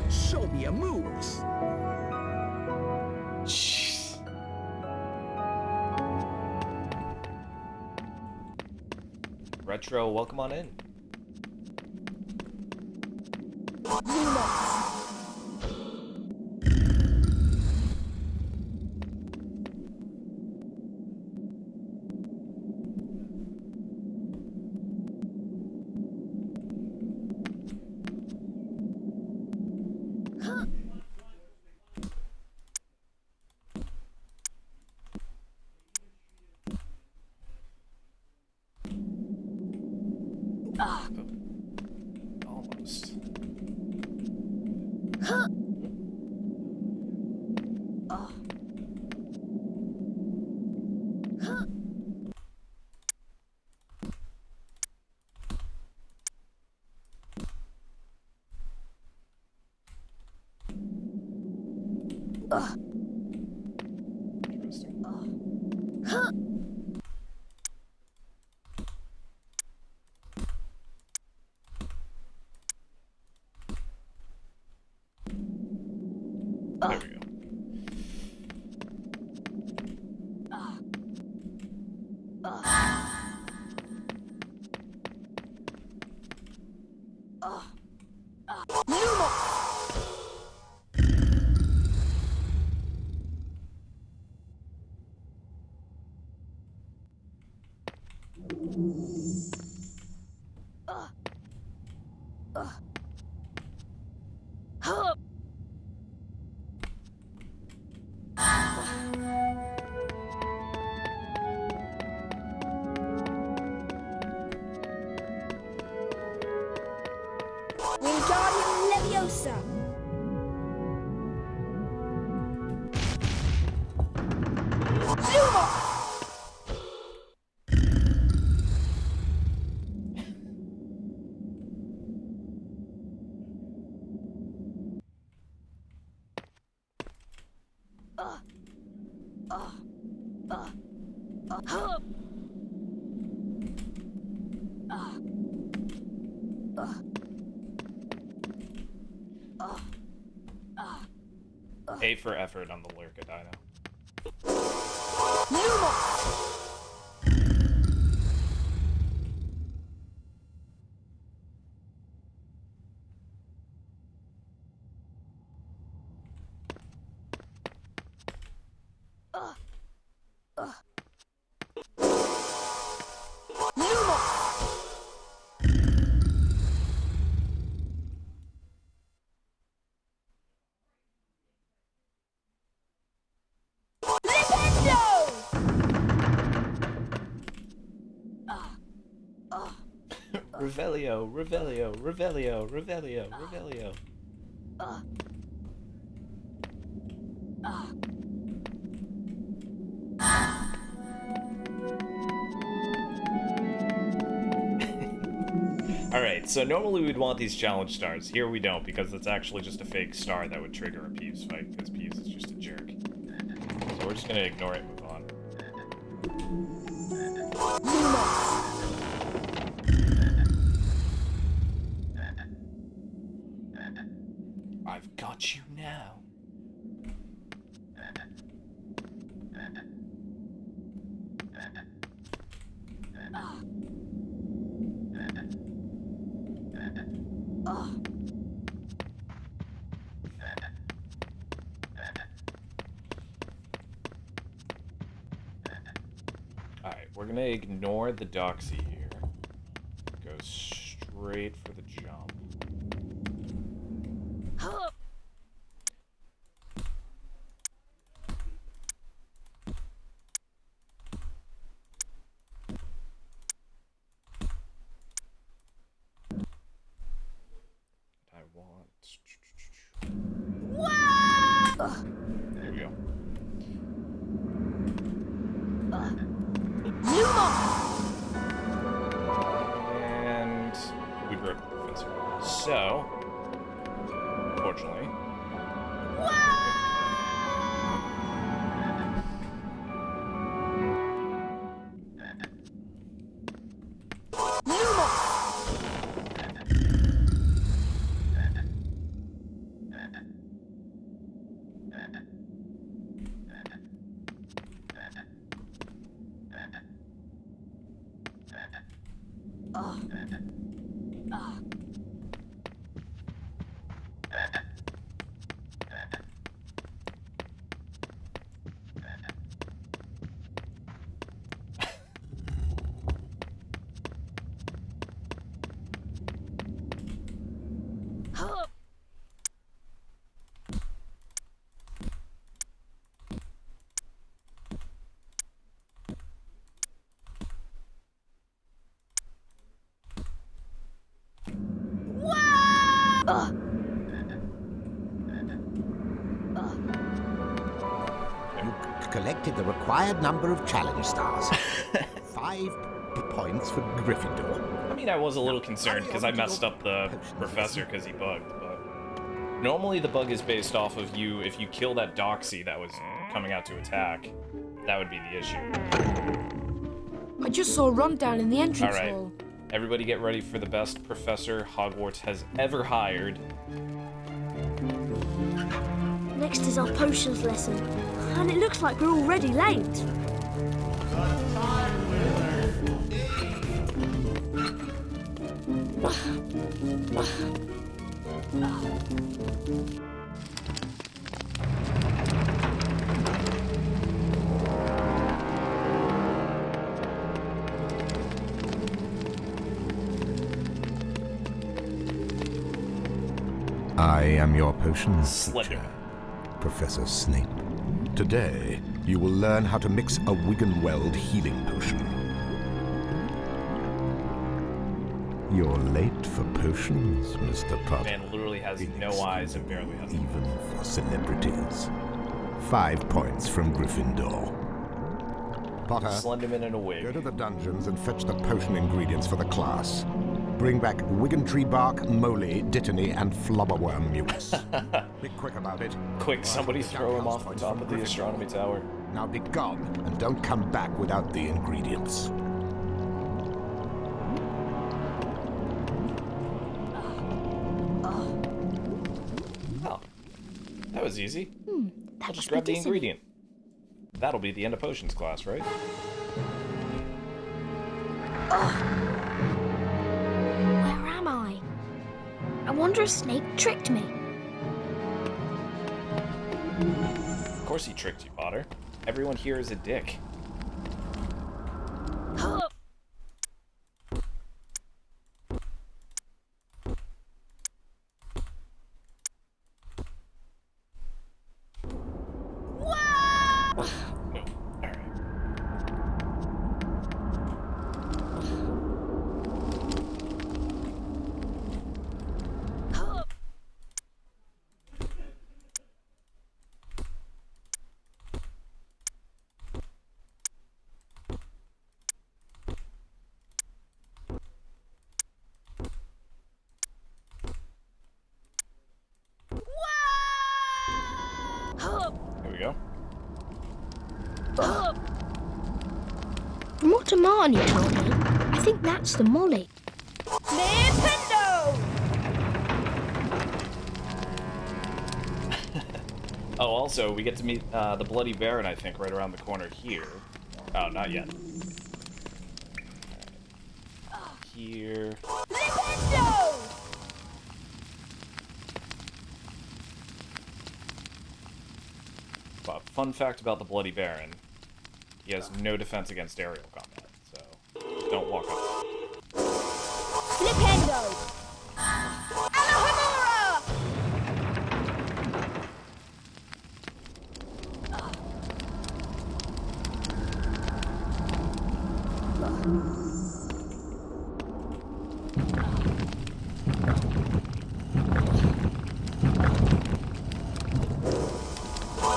Show me your moves. Retro, welcome on in. Almost. There we go. Wingardium Leviosa. Zuma. A for effort on the Lurka Dino. Revelio, Revelio, Revelio, Revelio, Revelio. Alright, so normally we'd want these challenge stars. Here we don't, because it's actually just a fake star that would trigger a Peeves fight, because Peeves is just a jerk. So we're just gonna ignore it and move on. I've got you now. Alright, we're gonna ignore the doxy here. Go straight for the jump. I want... There we go. And we broke the fence. So, unfortunately, You collected the required number of challenge stars. 5 points for Gryffindor. I mean, I was a little concerned because I messed up the professor because he bugged, but normally the bug is based off of you. If you kill that doxy that was coming out to attack, that would be the issue. I just saw a rundown in the entrance All right, hall. everybody get ready for the best professor Hogwarts has ever hired. Next is our potions lesson. And it looks like we're already late. I am your potions Slytherin. teacher, Professor Snape. Today, you will learn how to mix a Wiggenweld healing potion. You're late for potions, Mr. Potter. Man literally has no eyes and barely has. Even for celebrities. 5 points from Gryffindor. Potter, Slenderman in a wig. go to the dungeons and fetch the potion ingredients for the class. Bring back Wiggentree bark, moly, dittany, and flubberworm mutes. Be quick about it. Quick, somebody throw him off the top of the astronomy tower. Now be gone, and don't come back without the ingredients. Oh, that was easy. That I'll just must grab be the Dissing. ingredient. That'll be the end of potions class, right? Where am I? I wonder if Snape tricked me. Of course he tricked you, Potter. Everyone here is a dick. Here we go. From what Hermione told me, I think that's the Molly. Nintendo! Oh, also, we get to meet the Bloody Baron, I think, right around the corner here. Oh, not yet. Here. Nintendo! But fun fact about the Bloody Baron, he has no defense against aerial combat, so don't walk up. Nintendo! Alohomora!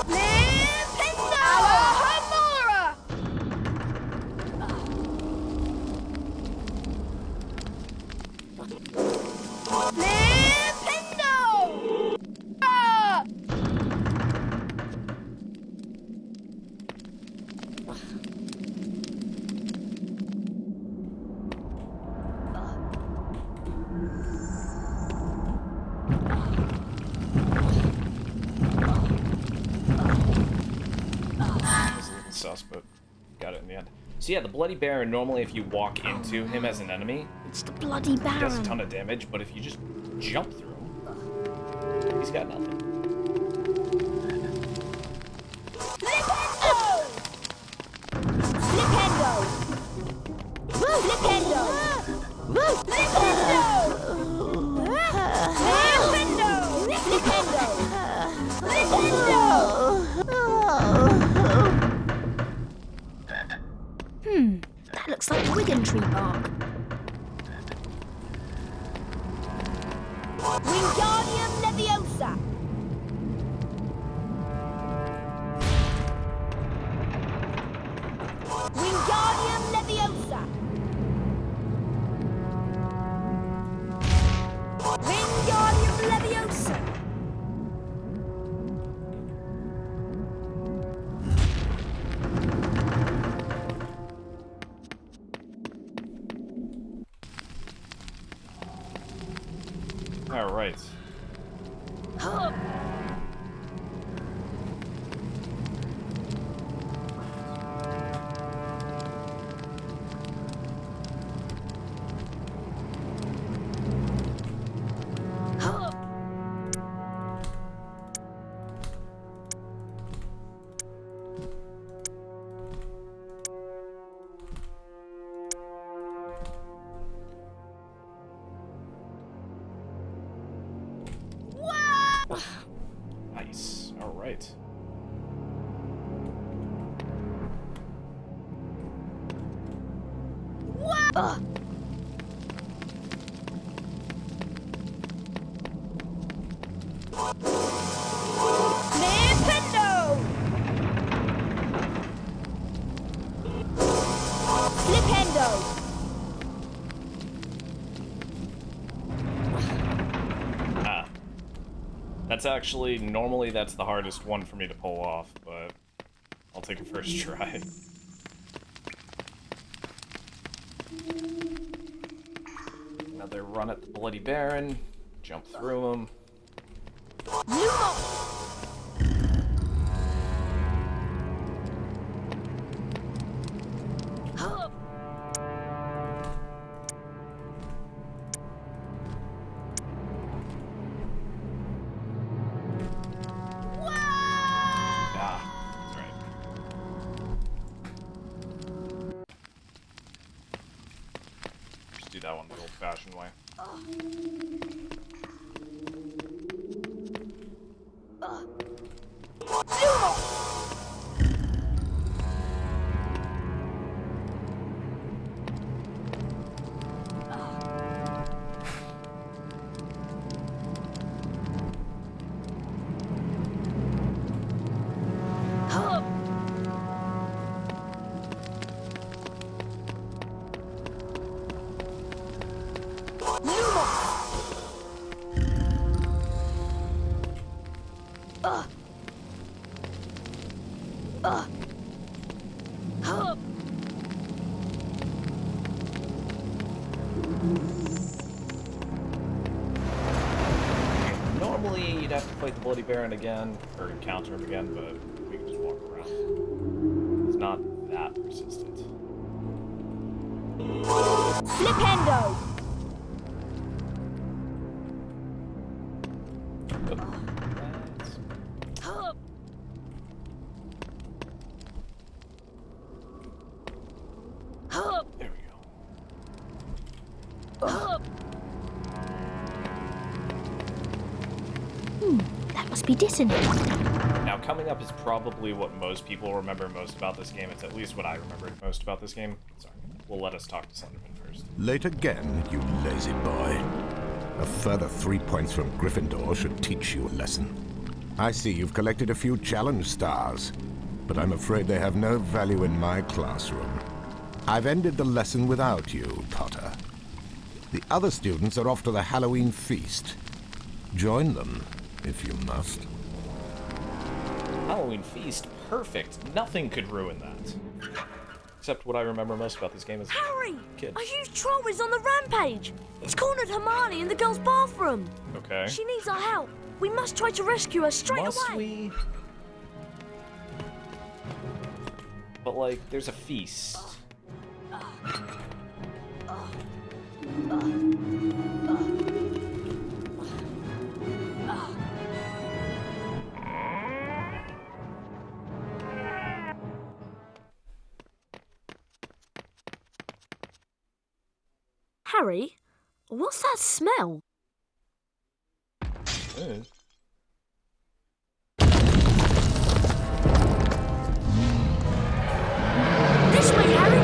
Nintendo! Alohomora! Nintendo! Ah! It was a little sus, but got it in the end. So yeah, the Bloody Baron, normally if you walk into him as an enemy, It's the bloody he does a Baron. ton of damage, but if you just jump through him, he's got nothing. Flipendo! Flipendo! Flipendo! Flipendo! Flipendo! That looks like Wigan tree bark. Wingardium Leviosa! Wingardium Leviosa! Wingardium Leviosa! All right. Nice. All right. Flipendo! Flipendo! That's actually, normally that's the hardest one for me to pull off, but I'll take a first try. Another run at the Bloody Baron, jump through him. Do that one the old-fashioned way. Normally, you'd have to fight the Bloody Baron again, or encounter him again, but we can just walk around. He's not that persistent. Flipendo! There we go. That must be dissonant. Now, coming up is probably what most people remember most about this game. It's at least what I remember most about this game. Sorry. We'll let us talk to Slenderman first. Late again, you lazy boy. A further 3 points from Gryffindor should teach you a lesson. I see you've collected a few challenge stars, but I'm afraid they have no value in my classroom. I've ended the lesson without you, Potter. The other students are off to the Halloween feast. Join them, if you must. Halloween feast? Perfect. Nothing could ruin that. Except what I remember most about this game is Harry! kid. A huge troll is on the rampage! It's cornered Hermione in the girls' bathroom! Okay. She needs our help. We must try to rescue her straight Must away! we? But, like, there's a feast. Harry, what's that smell? This way, Harry!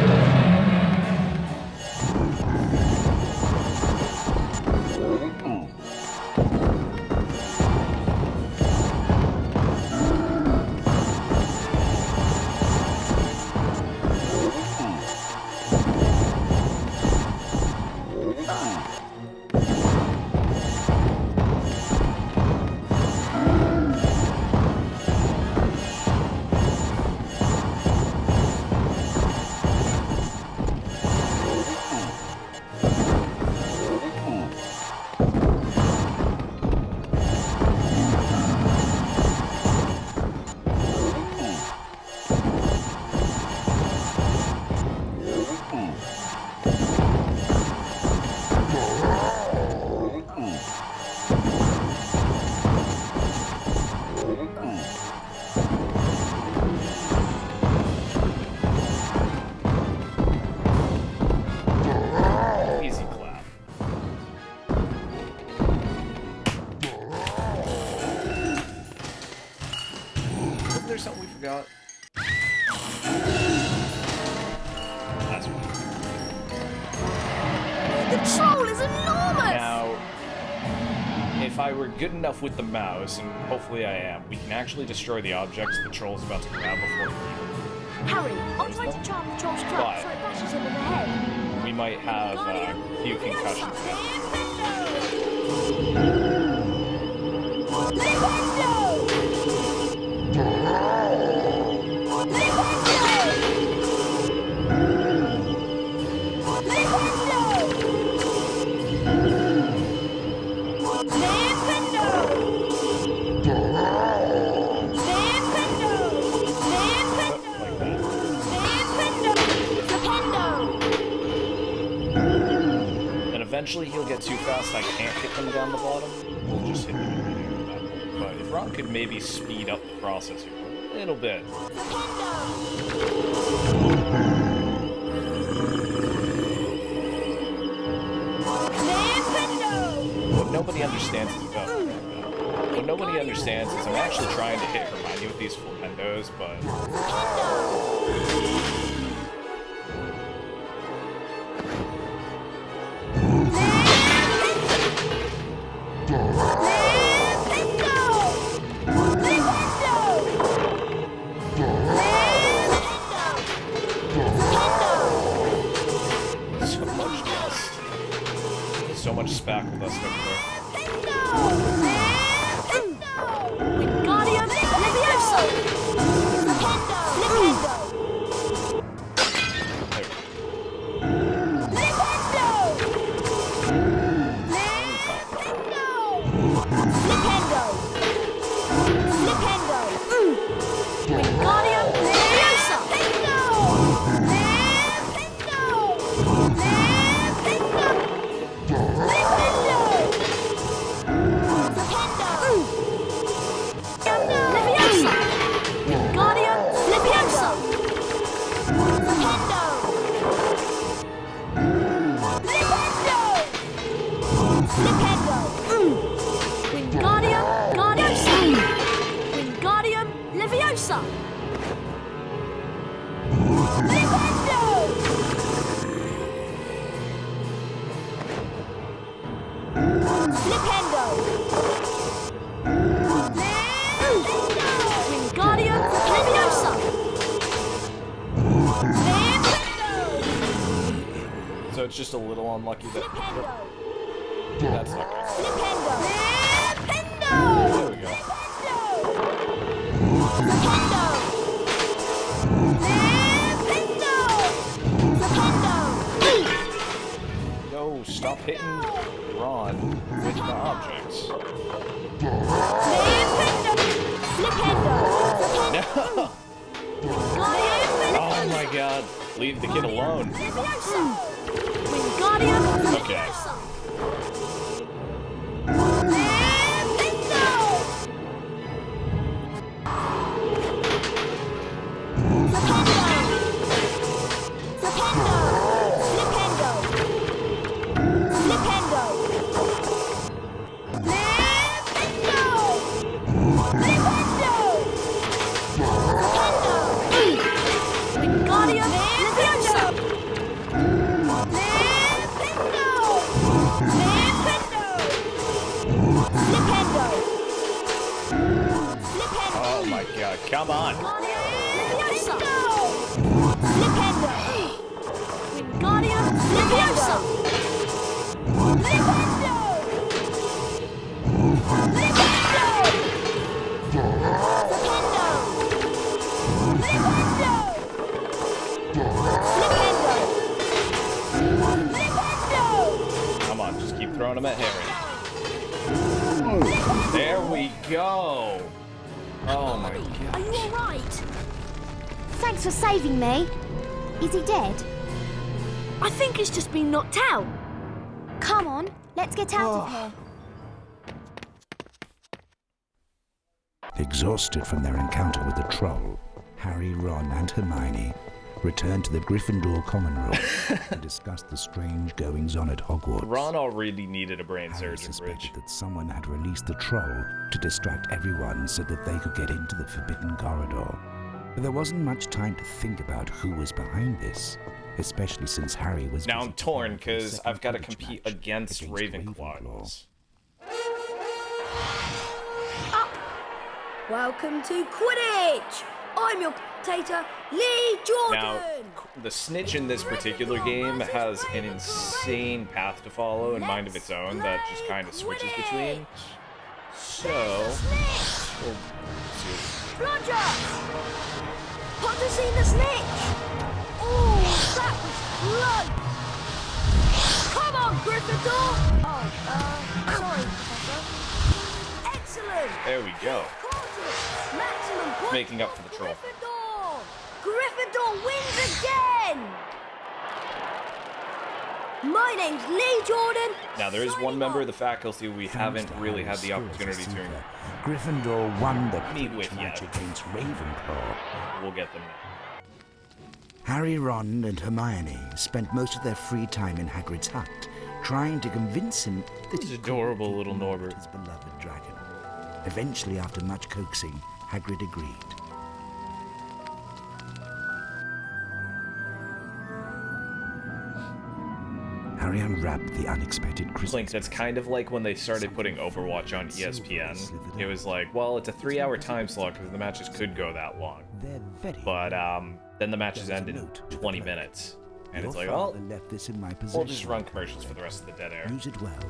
Easy clap. Wasn't there something we forgot? That's right. The troll is enormous! Now, if I were good enough with the mouse, and hopefully I am, we can actually destroy the objects the troll's about to grab before he Harry, I'm trying to charm the troll's trap so it bashes him in the head. we might have a few concussions. And eventually he'll get too fast I can't hit them down the bottom. We'll just hit them immediately at that point. But if Ron could maybe speed up the process here a little bit. What nobody understands is what nobody understands is I'm actually trying to hit Hermione with these flipendos, but so much dust. So much spackle dust over there. Wingardium Leviosa! Wingardium Leviosa! Wingardium Leviosa! Wingardium Wingardium Leviosa! Wingardium Leviosa! So it's just a little unlucky that that's not good. There we go. No, stop hitting Ron with the objects. No! Oh my god, leave the kid alone. Okay. Oh my god, come on. Come on, just keep throwing them at Harry. There we go. Oh my god. Are you alright? Thanks for saving me. Is he dead? I think he's just been knocked out. Come on, let's get out of here. Exhausted from their encounter with the troll, Harry, Ron, and Hermione returned to the Gryffindor common room to discuss the strange goings-on at Hogwarts. Ron already needed a brain Harry surgeon, suspected Bridge. that someone had released the troll to distract everyone so that they could get into the forbidden corridor. But there wasn't much time to think about who was behind this, especially since Harry was... Now I'm torn, because I've got to compete against Ravenclaw. Welcome to Quidditch. I'm your commentator, Lee Jordan. Now, the snitch in this particular game has an insane path to follow and mind of its own that just kind of switches between. So, we'll see. Roger! Potter seen the snitch? Oh, that was close! Come on, Gryffindor! Oh, sorry, Professor. Excellent! There we go. Maximum points. Making up for the troll. Gryffindor wins again! My name's Lee Jordan. Now, there is one member of the faculty we haven't really had the opportunity to Gryffindor won the meet with match yet. against Ravenclaw. We'll get them now. Harry, Ron, and Hermione spent most of their free time in Hagrid's hut, trying to convince him that He's adorable little Norbert. his beloved dragon. Eventually, after much coaxing, Hagrid agreed. Harry unwrapped the unexpected Christmas. Link, that's kind of like when they started putting Overwatch on ESPN. It was like, well, it's a 3-hour time slot because the matches could go that long. But then the matches end in 20 minutes. And it's like, oh, left this in my we'll possession. just run commercials for the rest of the dead air. Use it well.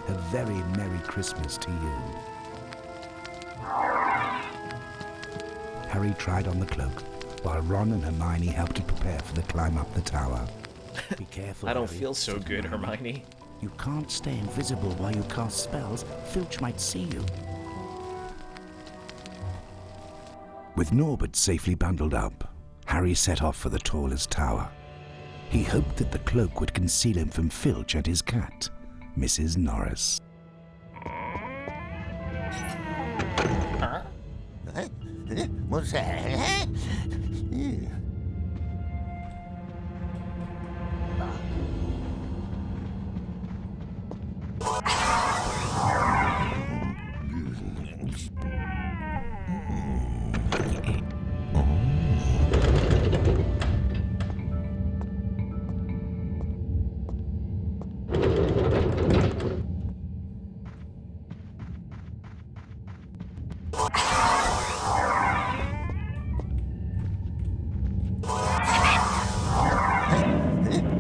A very Merry Christmas to you. Harry tried on the cloak, while Ron and Hermione helped to prepare for the climb up the tower. Be careful, I don't Harry, feel so good, Hermione. You can't stay invisible while you cast spells. Filch might see you. With Norbert safely bundled up, Harry set off for the tallest tower. He hoped that the cloak would conceal him from Filch and his cat, Mrs. Norris. What's that?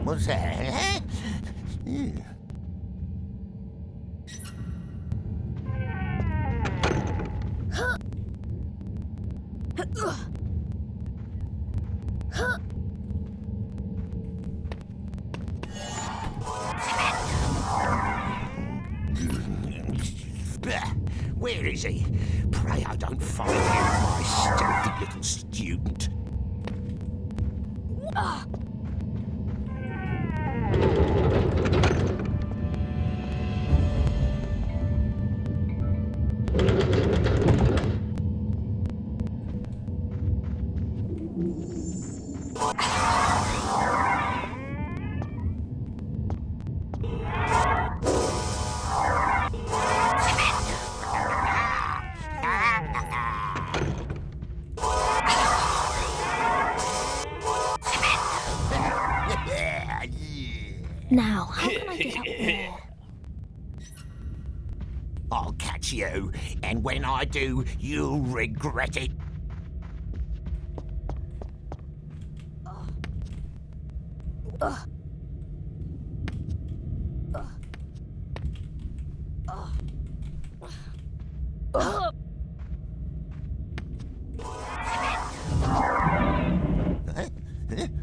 What's that? Where is he? Pray I don't find him, my stealthy little student. Now, how can I get up there? I'll catch you, and when I do, you'll regret it.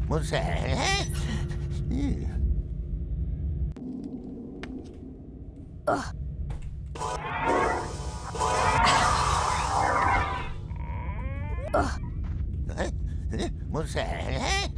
What's that? What's that?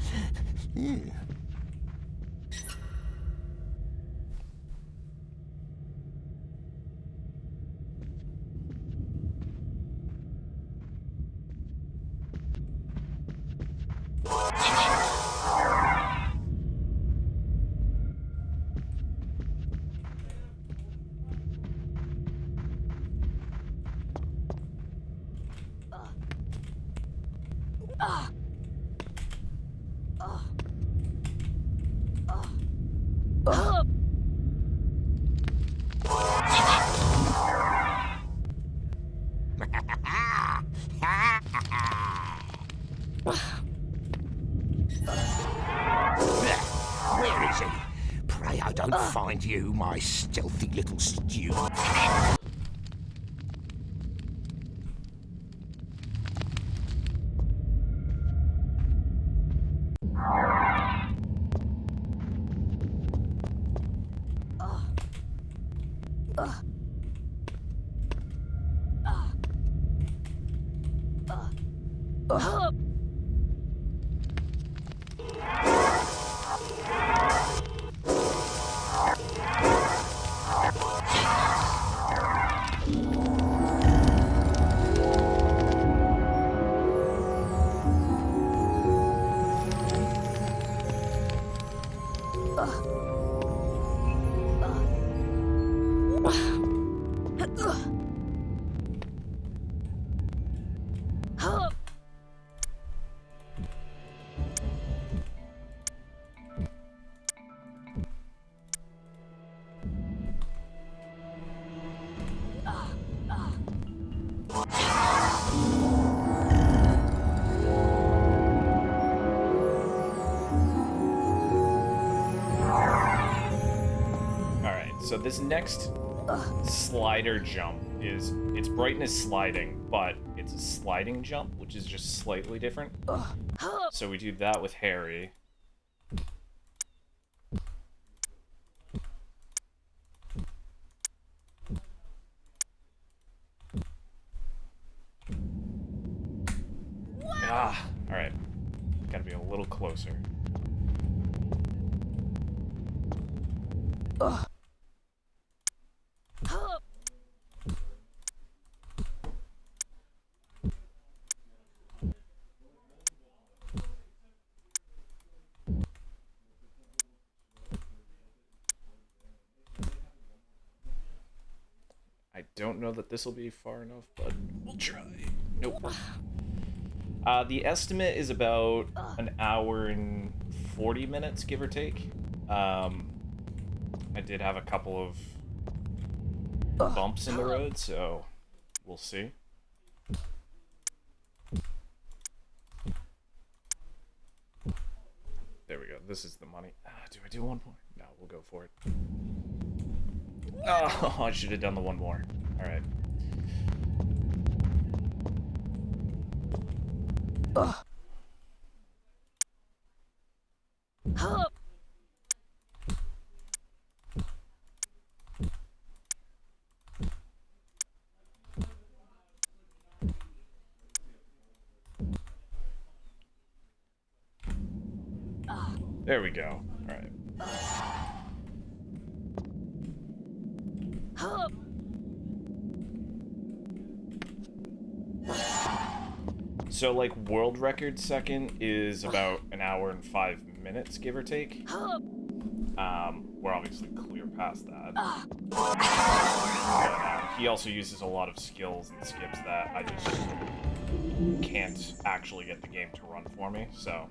Where is he? Pray I don't find you, my stealthy little stew. So this next slider jump it's brightness sliding, but it's a sliding jump, which is just slightly different. So we do that with Harry. Ah, alright. Gotta be a little closer. I don't know that this will be far enough, but we'll try. Nope. The estimate is about an hour and 40 minutes, give or take. I did have a couple of bumps in the road, so we'll see. There we go. This is the money. Do I do one more? No, we'll go for it. Oh, I should have done the one more. All right. There we go. All right. So, like, world record second is about an hour and 5 minutes, give or take. We're obviously clear past that. But, he also uses a lot of skills and skips that I just can't actually get the game to run for me, so...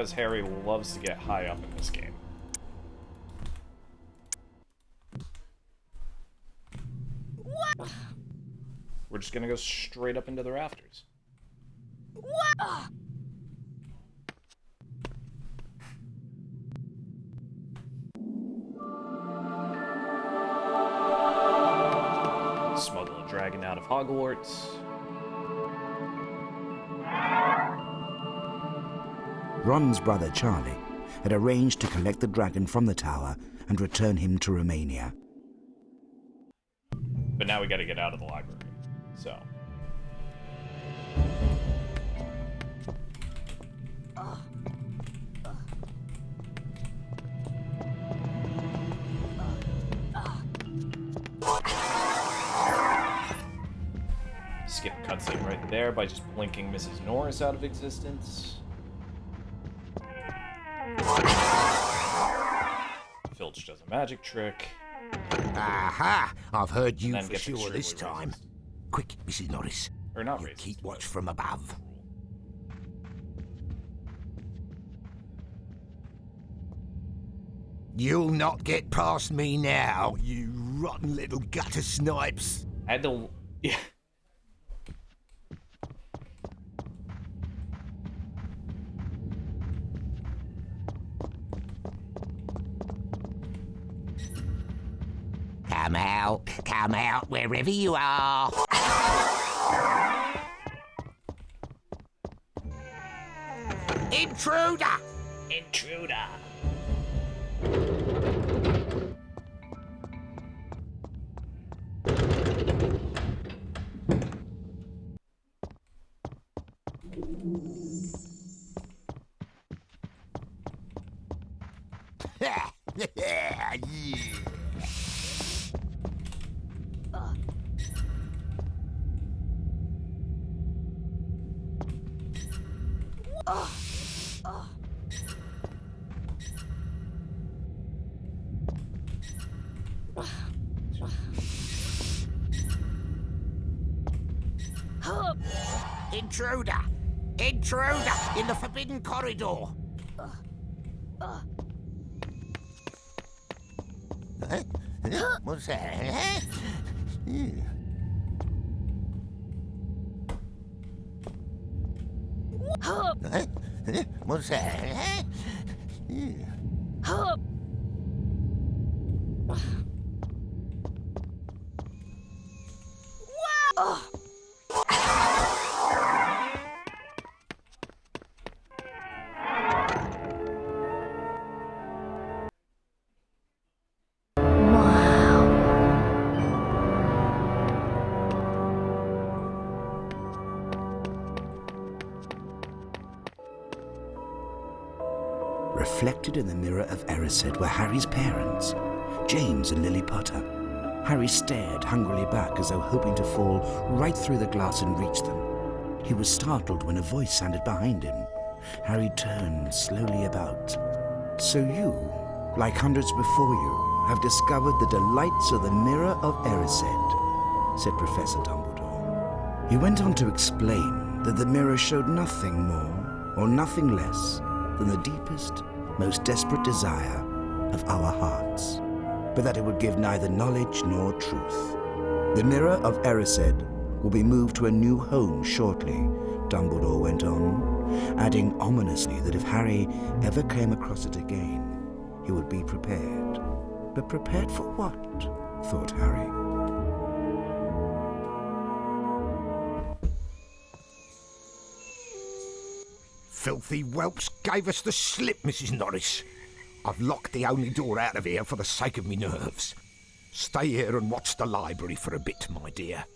because Harry loves to get high up in this game. What? We're just gonna go straight up into the rafters. What? Smuggle a dragon out of Hogwarts. Ron's brother Charlie had arranged to collect the dragon from the tower and return him to Romania. But now we gotta get out of the library, so... Skip cutscene right there by just blinking Mrs. Norris out of existence. Filch does a magic trick. Aha! I've heard you And then for gets sure extremely this time. Quick, Mrs. Norris. Or not You racist, keep watch from above. You'll not get past me now, you rotten little gutter snipes. I had to... Yeah. Come out, wherever you are. Intruder! Intruder! Yeah. Intruder! Intruder! In the forbidden corridor! What's that? What's that? Reflected in the mirror of Erised were Harry's parents, James and Lily Potter. Harry stared hungrily back as though hoping to fall right through the glass and reach them. He was startled when a voice sounded behind him. Harry turned slowly about. So you, like hundreds before you, have discovered the delights of the mirror of Erised, said Professor Dumbledore. He went on to explain that the mirror showed nothing more or nothing less than the deepest, most desperate desire of our hearts, but that it would give neither knowledge nor truth. The mirror of Erised will be moved to a new home shortly, Dumbledore went on, adding ominously that if Harry ever came across it again, he would be prepared. But prepared for what? Thought Harry. Filthy whelps gave us the slip, Mrs. Norris. I've locked the only door out of here for the sake of me nerves. Stay here and watch the library for a bit, my dear.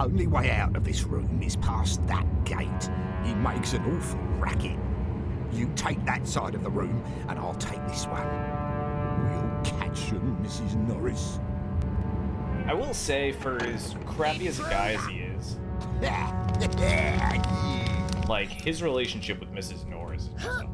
Only way out of this room is past that gate. It makes an awful racket. You take that side of the room, and I'll take this one. We'll catch him, Mrs. Norris. I will say, for as crappy as a guy as he is, like, his relationship with Mrs. Norris is just up there.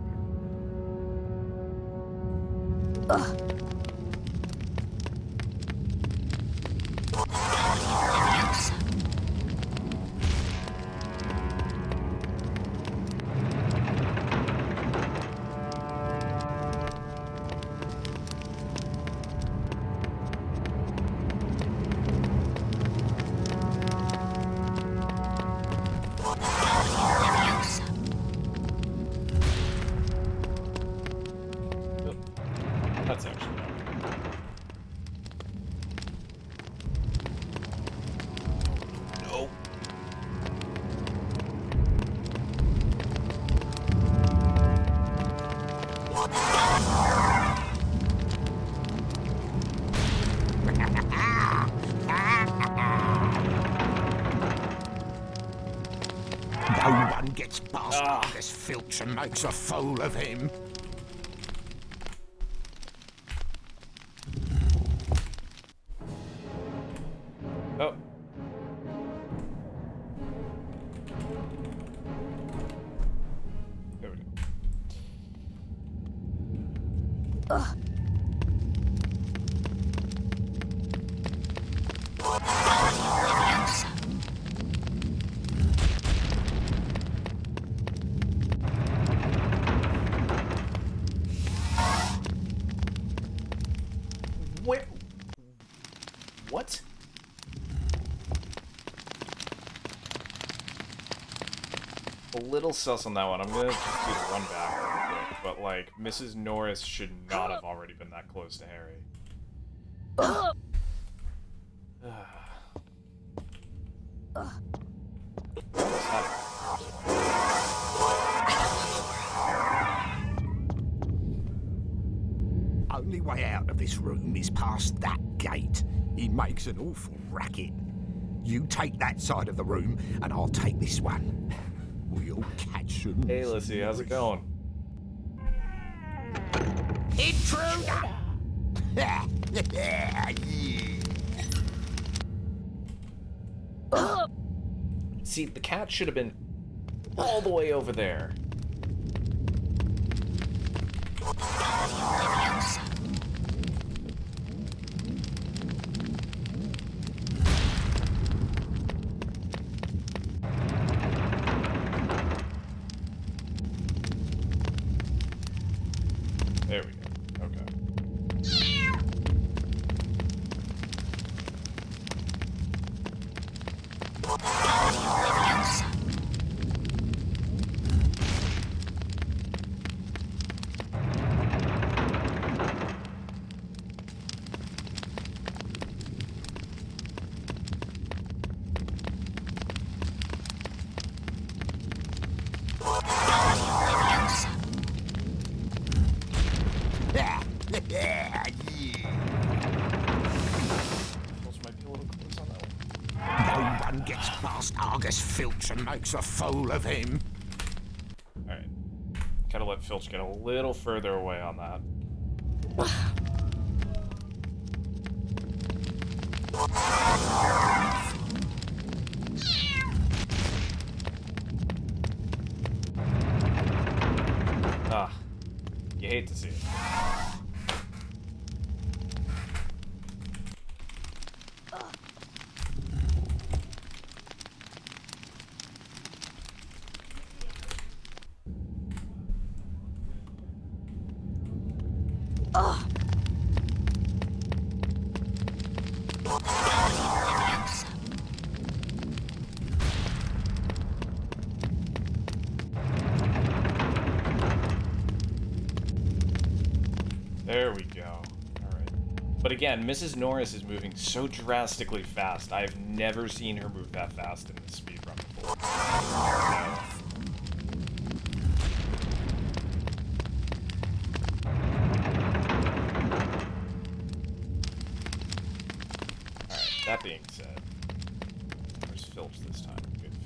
That's actually no. No one gets past Argus Filch and makes a fool of him. Oh. There we go. Where? What? A little sus on that one. I'm gonna just do the run back real quick, but like, Mrs. Norris should not have already been that close to Harry. Only way out of this room is past that gate. It makes an awful racket. You take that side of the room, and I'll take this one. We'll catch them. Hey, Lissy, how's it going? Intruder! See, the cat should have been all the way over there. There we go. Okay. No one gets past Argus Filch and makes a fool of him. Alright. Gotta let Filch get a little further away on that. Ah. You hate to see it. There we go. Alright. But again, Mrs. Norris is moving so drastically fast. I've never seen her move that fast in this speedrun before. So. Alright, that being said, where's Filch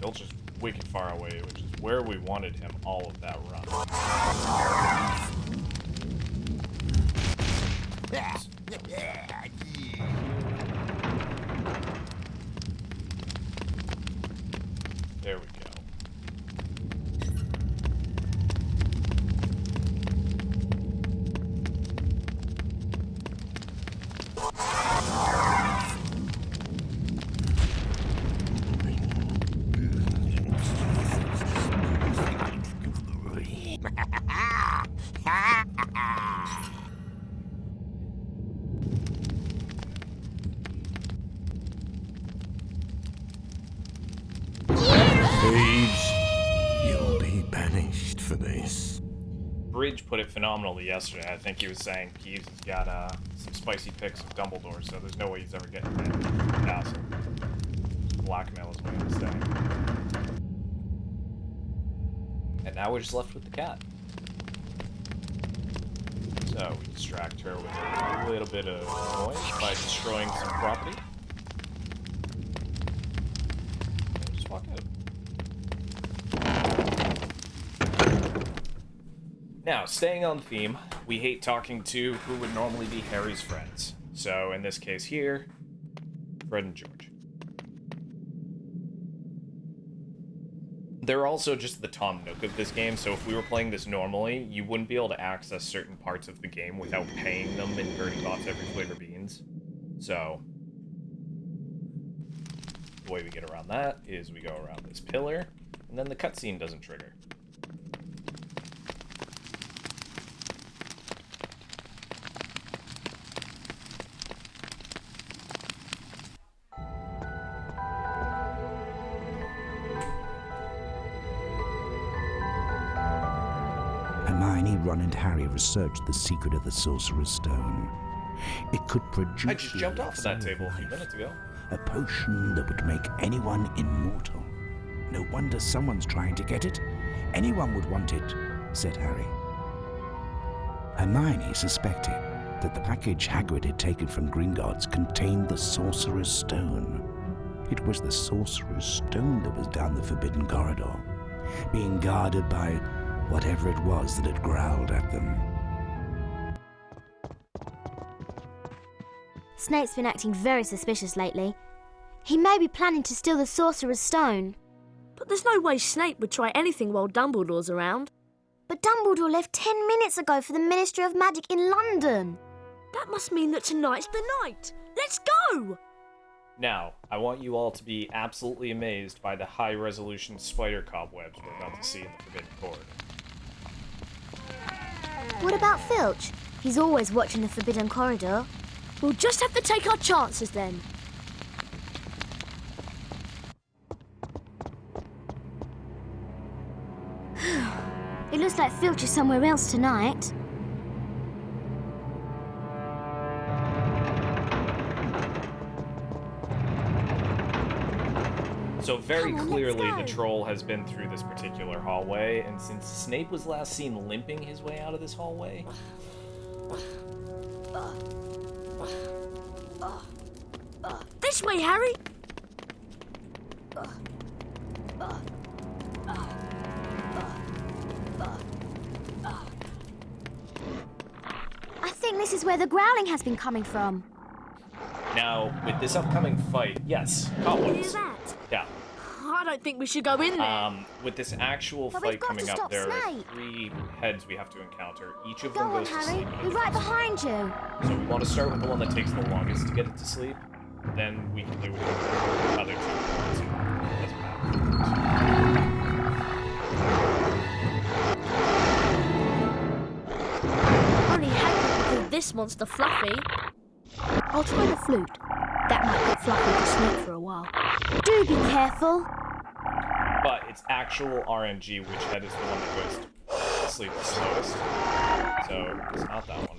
Filch is wicked far away, which is where we wanted him all of that run. There we go. Thieves, you'll be banished for this. Bridge put it phenomenally yesterday. I think he was saying Peeves has got some spicy pics of Dumbledore, so there's no way he's ever getting that castle. Blackmail is way to stay. And now we're just left with the cat. So we distract her with a little bit of noise by destroying some property. And just walk out. Now, staying on theme, we hate talking to who would normally be Harry's friends. So, in this case here, Fred and George. They're also just the Tom Nook of this game, so if we were playing this normally, you wouldn't be able to access certain parts of the game without paying them in Birdie Bots every flavor beans. So, the way we get around that is we go around this pillar, and then the cutscene doesn't trigger. Hermione, Ron, and Harry researched the secret of the Sorcerer's Stone. It could produce I just jumped off of that table a few minutes ago. a potion that would make anyone immortal. No wonder someone's trying to get it. Anyone would want it, said Harry. Hermione suspected that the package Hagrid had taken from Gringotts contained the Sorcerer's Stone. It was the Sorcerer's Stone that was down the Forbidden Corridor, being guarded by whatever it was that had growled at them. Snape's been acting very suspicious lately. He may be planning to steal the Sorcerer's Stone. But there's no way Snape would try anything while Dumbledore's around. But Dumbledore left 10 minutes ago for the Ministry of Magic in London. That must mean that tonight's the night. Let's go! Now, I want you all to be absolutely amazed by the high-resolution spider cobwebs we're about to see in the Forbidden Corridor. What about Filch? He's always watching the Forbidden Corridor. We'll just have to take our chances then. It looks like Filch is somewhere else tonight. So very clearly the troll has been through this particular hallway, and since Snape was last seen limping his way out of this hallway... This way, Harry! I think this is where the growling has been coming from. Now, with this upcoming fight, yes, cobwebs. Hear that? Yeah. I don't think we should go in there. With this actual But fight we've got coming to up, stop there are Snape. 3 heads we have to encounter. Each of Go them on, goes to Harry. sleep. We're right behind you. So we want to start with the one that takes the longest to get it to sleep. Then we can do it with the other 2. Doesn't matter. Only Hagrid could call this monster Fluffy. I'll try the flute. That might put Fluffy to sleep for a while. Do be careful. But it's actual RNG which head is the one that goes to sleep the slowest. So it's not that one.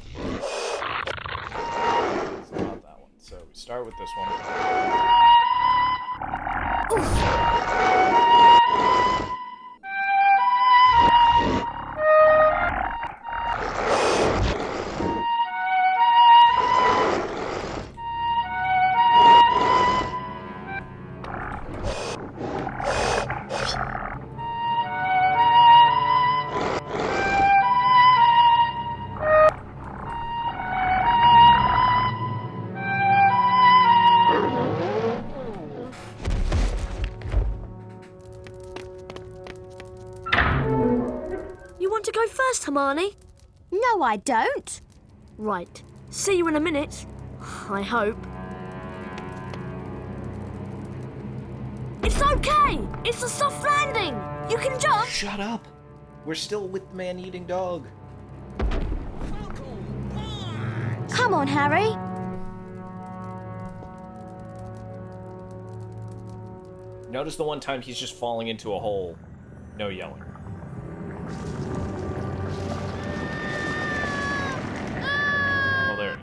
It's not that one. So we start with this one. Hermione? No, I don't. Right. See you in a minute. I hope. It's okay! It's a soft landing! You can jump! Shut up! We're still with the man-eating dog. Come on, Harry. Notice the one time he's just falling into a hole. No yelling. Oh, there.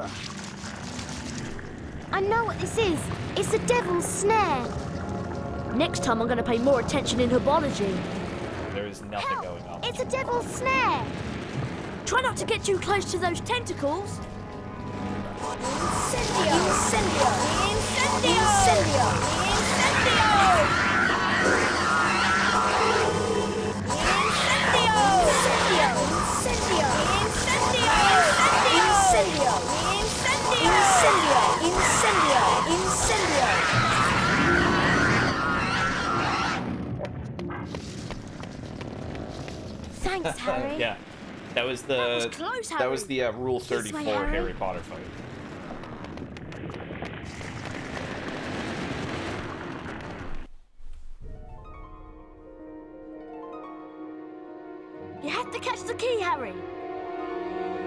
I know what this is. It's the devil's snare. Next time I'm going to pay more attention in herbology. There is nothing going on. It's a devil's snare. Try not to get too close to those tentacles. Incendio! Incendio! Incendio! Incendio! Thanks, Harry. Yeah, that was the close, that was the Rule This way, 34 Harry. Harry Potter fight. You have to catch the key, Harry.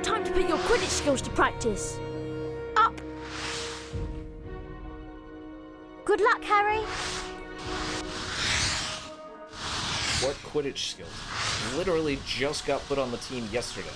Time to put your Quidditch skills to practice. Up! Good luck, Harry. What Quidditch skills? Literally just got put on the team yesterday.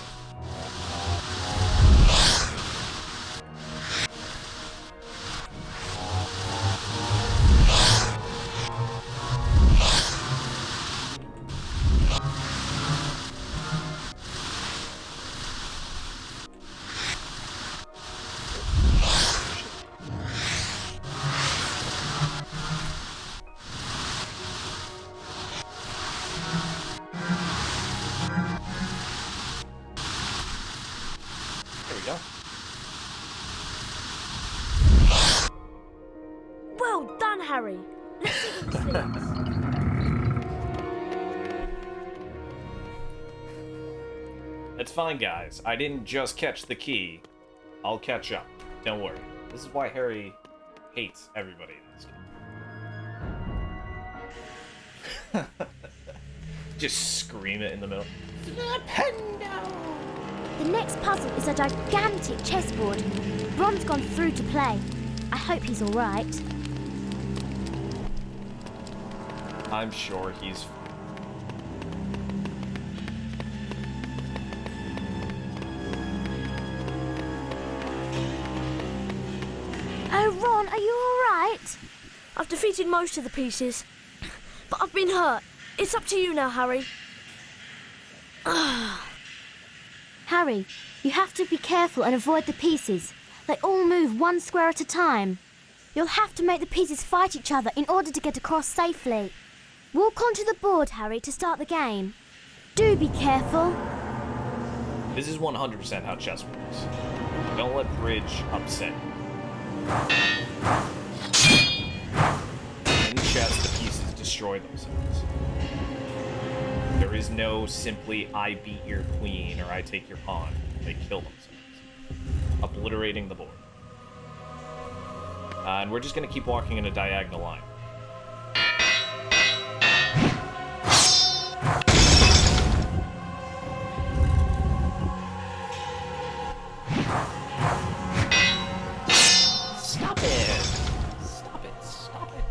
There we go. Well done, Harry. Let's see what this is. It's fine, guys. I didn't just catch the key. I'll catch up. Don't worry. This is why Harry hates everybody in this game. Just scream it in the middle. The next puzzle is a gigantic chessboard. Ron's gone through to play. I hope he's all right. I'm sure he's... Oh, Ron, are you all right? I've defeated most of the pieces, but I've been hurt. It's up to you now, Harry. Harry, you have to be careful and avoid the pieces. They all move one square at a time. You'll have to make the pieces fight each other in order to get across safely. Walk onto the board, Harry, to start the game. Do be careful. This is 100% how chess works. Don't let bridge upset you. In chess, the pieces destroy themselves. There is no simply, I beat your queen or I take your pawn. They kill themselves, obliterating the board. And we're just going to keep walking in a diagonal line. Stop it! Stop it! Stop it!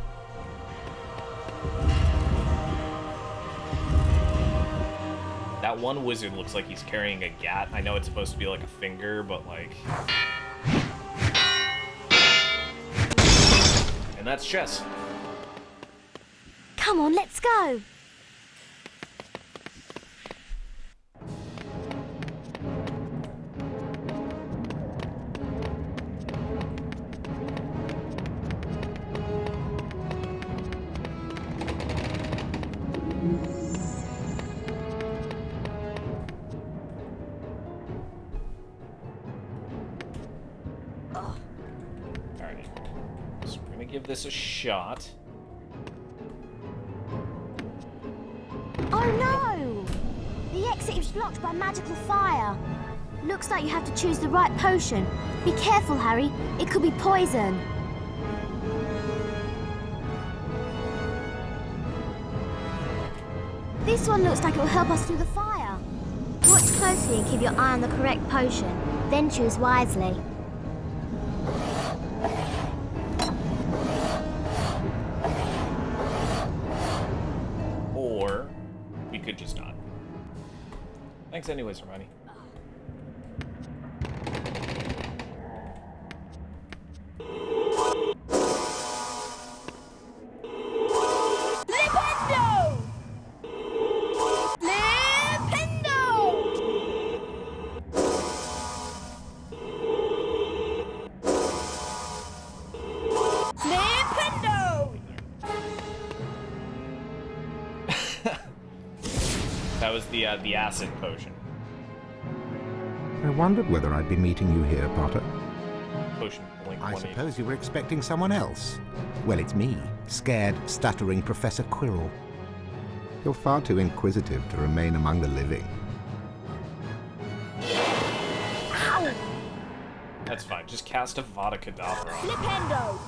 That one wizard looks like he's carrying a gat. I know it's supposed to be like a finger, but like... And that's chess. Come on, let's go. Alright. So we're gonna give this a shot. Oh no! The exit is blocked by magical fire. Looks like you have to choose the right potion. Be careful, Harry. It could be poison. This one looks like it will help us through the fire. Watch closely and keep your eye on the correct potion. Then choose wisely. Or we could just not. Thanks anyways, Hermione. That was the acid potion. I wondered whether I'd be meeting you here, Potter. Potion blink. I suppose you were expecting someone else. Well, it's me, scared, stuttering Professor Quirrell. You're far too inquisitive to remain among the living. Ow! That's fine. Just cast a Vada Kedavra on him. Flipendo!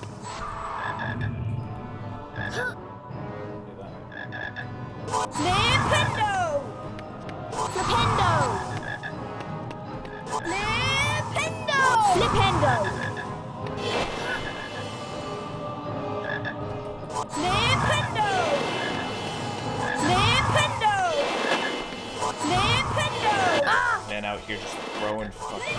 Flipendo! Flipendo! Flipendo! Flipendo! Flipendo! Flipendo! Flipendo! Ah! Man out here just throwing fucking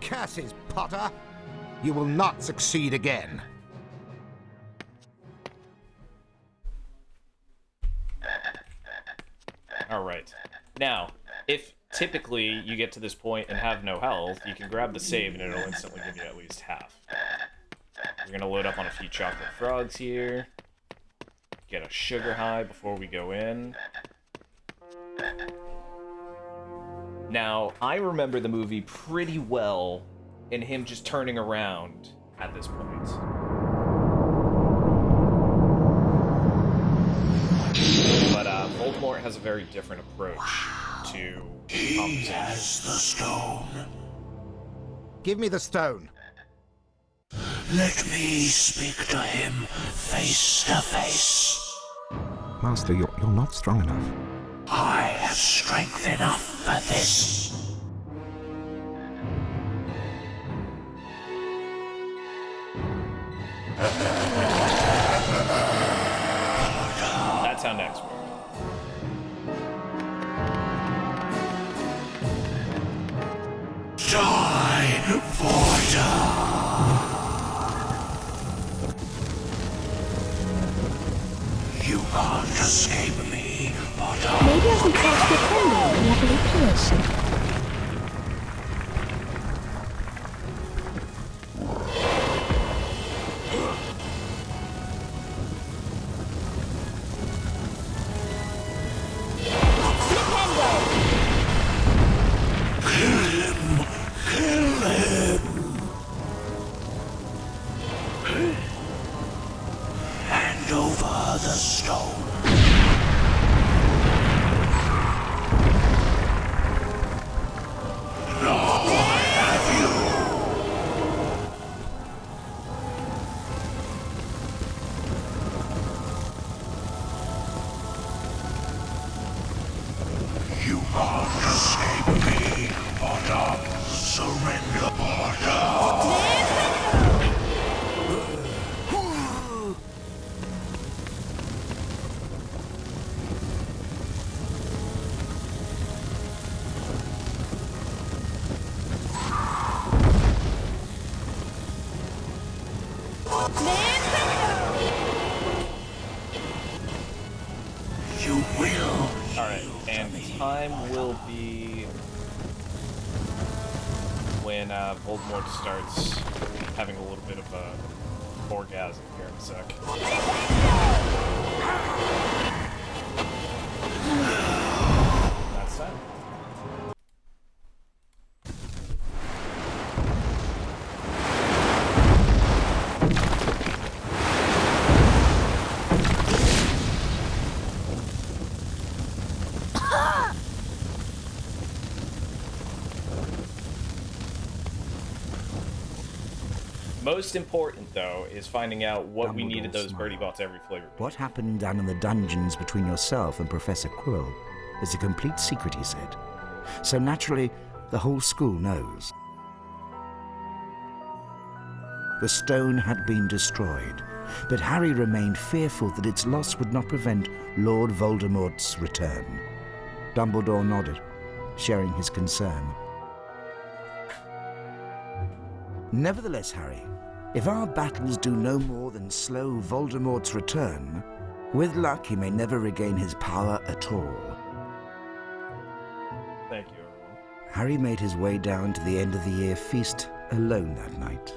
Curses, Potter! You will not succeed again. Alright. Now, if typically you get to this point and have no health, you can grab the save and it'll instantly give you at least half. We're gonna load up on a few chocolate frogs here. Get a sugar high before we go in. Now, I remember the movie pretty well in him just turning around at this point. But Voldemort has a very different approach to He has the stone. Give me the stone. Let me speak to him face to face. Master, you're not strong enough. I have strength enough for this. That's how next works. Die, Porter! You can't escape me, Potter. Maybe I can cast your friend in lovely place. Hand over the stone. Now I have you. You can't escape me, Potter. Surrender, Potter. You will. Alright, and time will be when Voldemort starts having a little bit of a orgasm here in a sec. That's next time. Most important, though, is finding out what we needed those birdie bots every flavor. What happened down in the dungeons between yourself and Professor Quirrell is a complete secret, he said. So naturally, the whole school knows. The stone had been destroyed, but Harry remained fearful that its loss would not prevent Lord Voldemort's return. Dumbledore nodded, sharing his concern. Nevertheless, Harry, if our battles do no more than slow Voldemort's return, with luck he may never regain his power at all. Thank you, everyone. Harry made his way down to the end of the year feast alone that night.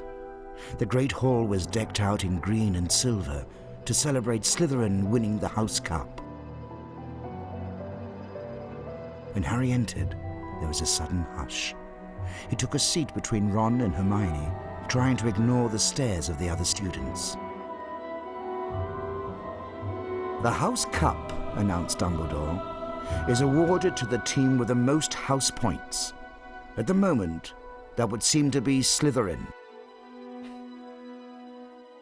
The Great Hall was decked out in green and silver to celebrate Slytherin winning the House Cup. When Harry entered, there was a sudden hush. He took a seat between Ron and Hermione, trying to ignore the stares of the other students. The House Cup, announced Dumbledore, is awarded to the team with the most house points. At the moment, that would seem to be Slytherin.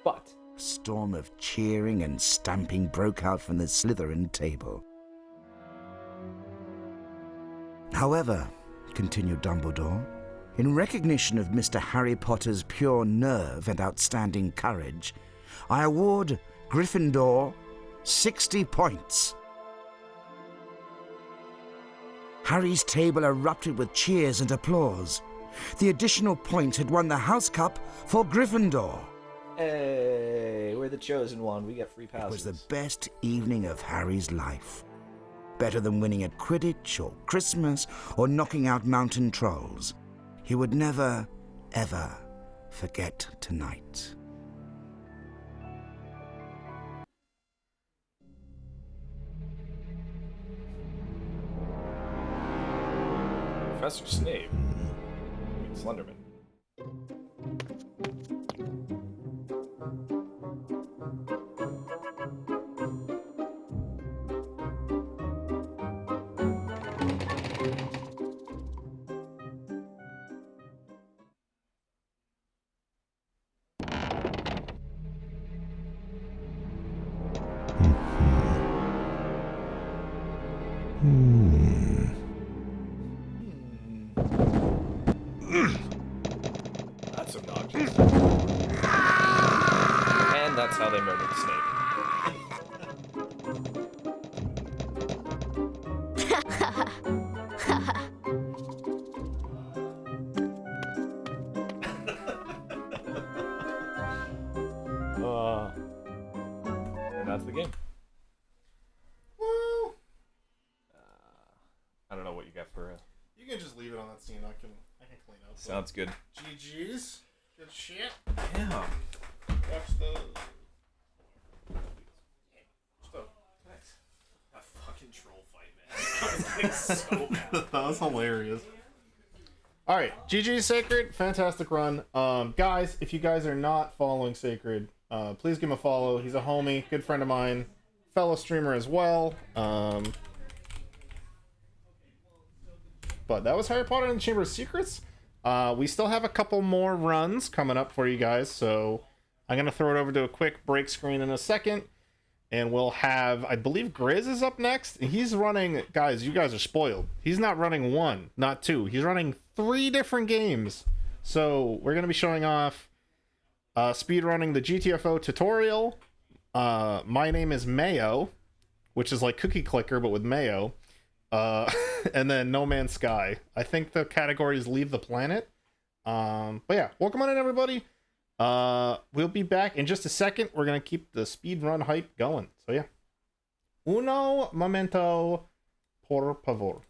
But a storm of cheering and stamping broke out from the Slytherin table. However, continued Dumbledore, in recognition of Mr. Harry Potter's pure nerve and outstanding courage, I award Gryffindor 60 points. Harry's table erupted with cheers and applause. The additional point had won the House Cup for Gryffindor. Hey, we're the chosen one. We get free passes. It was the best evening of Harry's life. Better than winning at Quidditch or Christmas or knocking out mountain trolls. He would never, ever forget tonight. Professor Snape. I mean, Slenderman. That's obnoxious. And that's how they murdered and that's the game. Woo! I don't know what you got for You can just leave it on that scene. I can clean up. Sounds good. GG's. Good shit. Yeah. Watch the. That fucking troll fight, man. That was so bad. That was hilarious. All right, GG Sacred, fantastic run. Guys, if you guys are not following Sacred, please give him a follow. He's a homie, good friend of mine, fellow streamer as well. But that was Harry Potter and the Chamber of Secrets. We still have a couple more runs coming up for you guys, so I'm gonna throw it over to a quick break screen in a second. And we'll have, I believe Grizz is up next. He's running, guys, you guys are spoiled. He's not running one, not two. He's running 3 different games. So we're going to be showing off speedrunning the GTFO tutorial. My name is Mayo, which is like Cookie Clicker, but with mayo. And then No Man's Sky. I think the category is Leave the Planet. But yeah, welcome on in, everybody. We'll be back in just a second. We're gonna keep the speed run hype going. So yeah. Uno momento, por favor.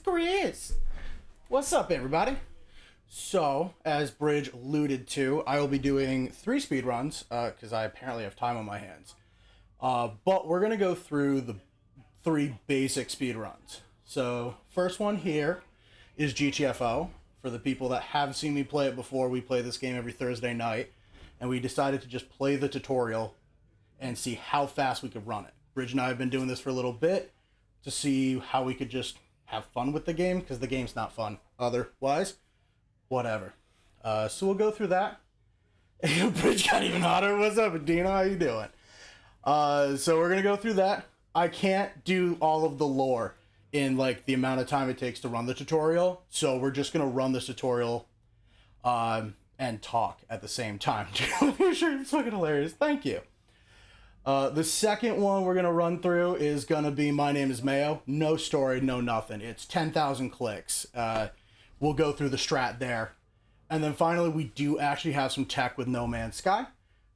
Chris. What's up, everybody? So, as Bridge alluded to, I will be doing 3 speedruns, because I apparently have time on my hands. But we're going to go through the 3 basic speedruns. So, first one here is GTFO. For the people that have seen me play it before, we play this game every Thursday night, and we decided to just play the tutorial and see how fast we could run it. Bridge and I have been doing this for a little bit to see how we could just have fun with the game, because the game's not fun otherwise. Whatever. So we'll go through that. Bridge got even hotter. What's up, Dina? How you doing? So we're going to go through that. I can't do all of the lore in like the amount of time it takes to run the tutorial, so we're just going to run this tutorial and talk at the same time. You're sure it's fucking hilarious. Thank you. The second one we're going to run through is going to be My Name is Mayo. No story, no nothing. It's 10,000 clicks. We'll go through the strat there. And then finally, we do actually have some tech with No Man's Sky.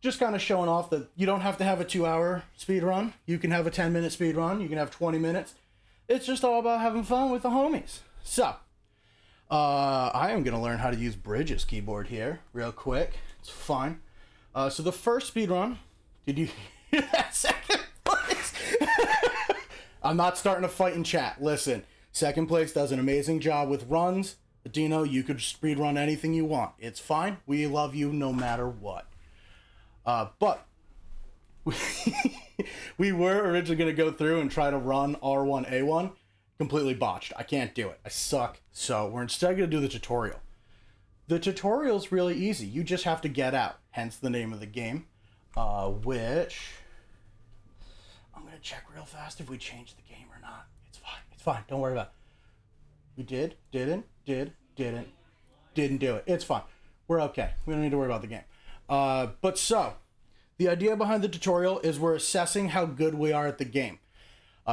Just kind of showing off that you don't have to have a 2-hour speed run. You can have a 10-minute speed run. You can have 20 minutes. It's just all about having fun with the homies. So, I am going to learn how to use Bridge's keyboard here real quick. It's fine. So the first speed run, did you hear that? Second place? I'm not starting a fight in chat. Listen, second place does an amazing job with runs. Dino, you could speed run anything you want. It's fine. We love you no matter what. But we were originally going to go through and try to run R1A1. Completely botched. I can't do it. I suck. So we're instead going to do the tutorial. The tutorial's really easy. You just have to get out. Hence the name of the game. Which I'm going to check real fast if we changed the game or not. It's fine. It's fine. Don't worry about it. We didn't do it. It's fine. We're okay. We don't need to worry about the game. But so, the idea behind the tutorial is we're assessing how good we are at the game.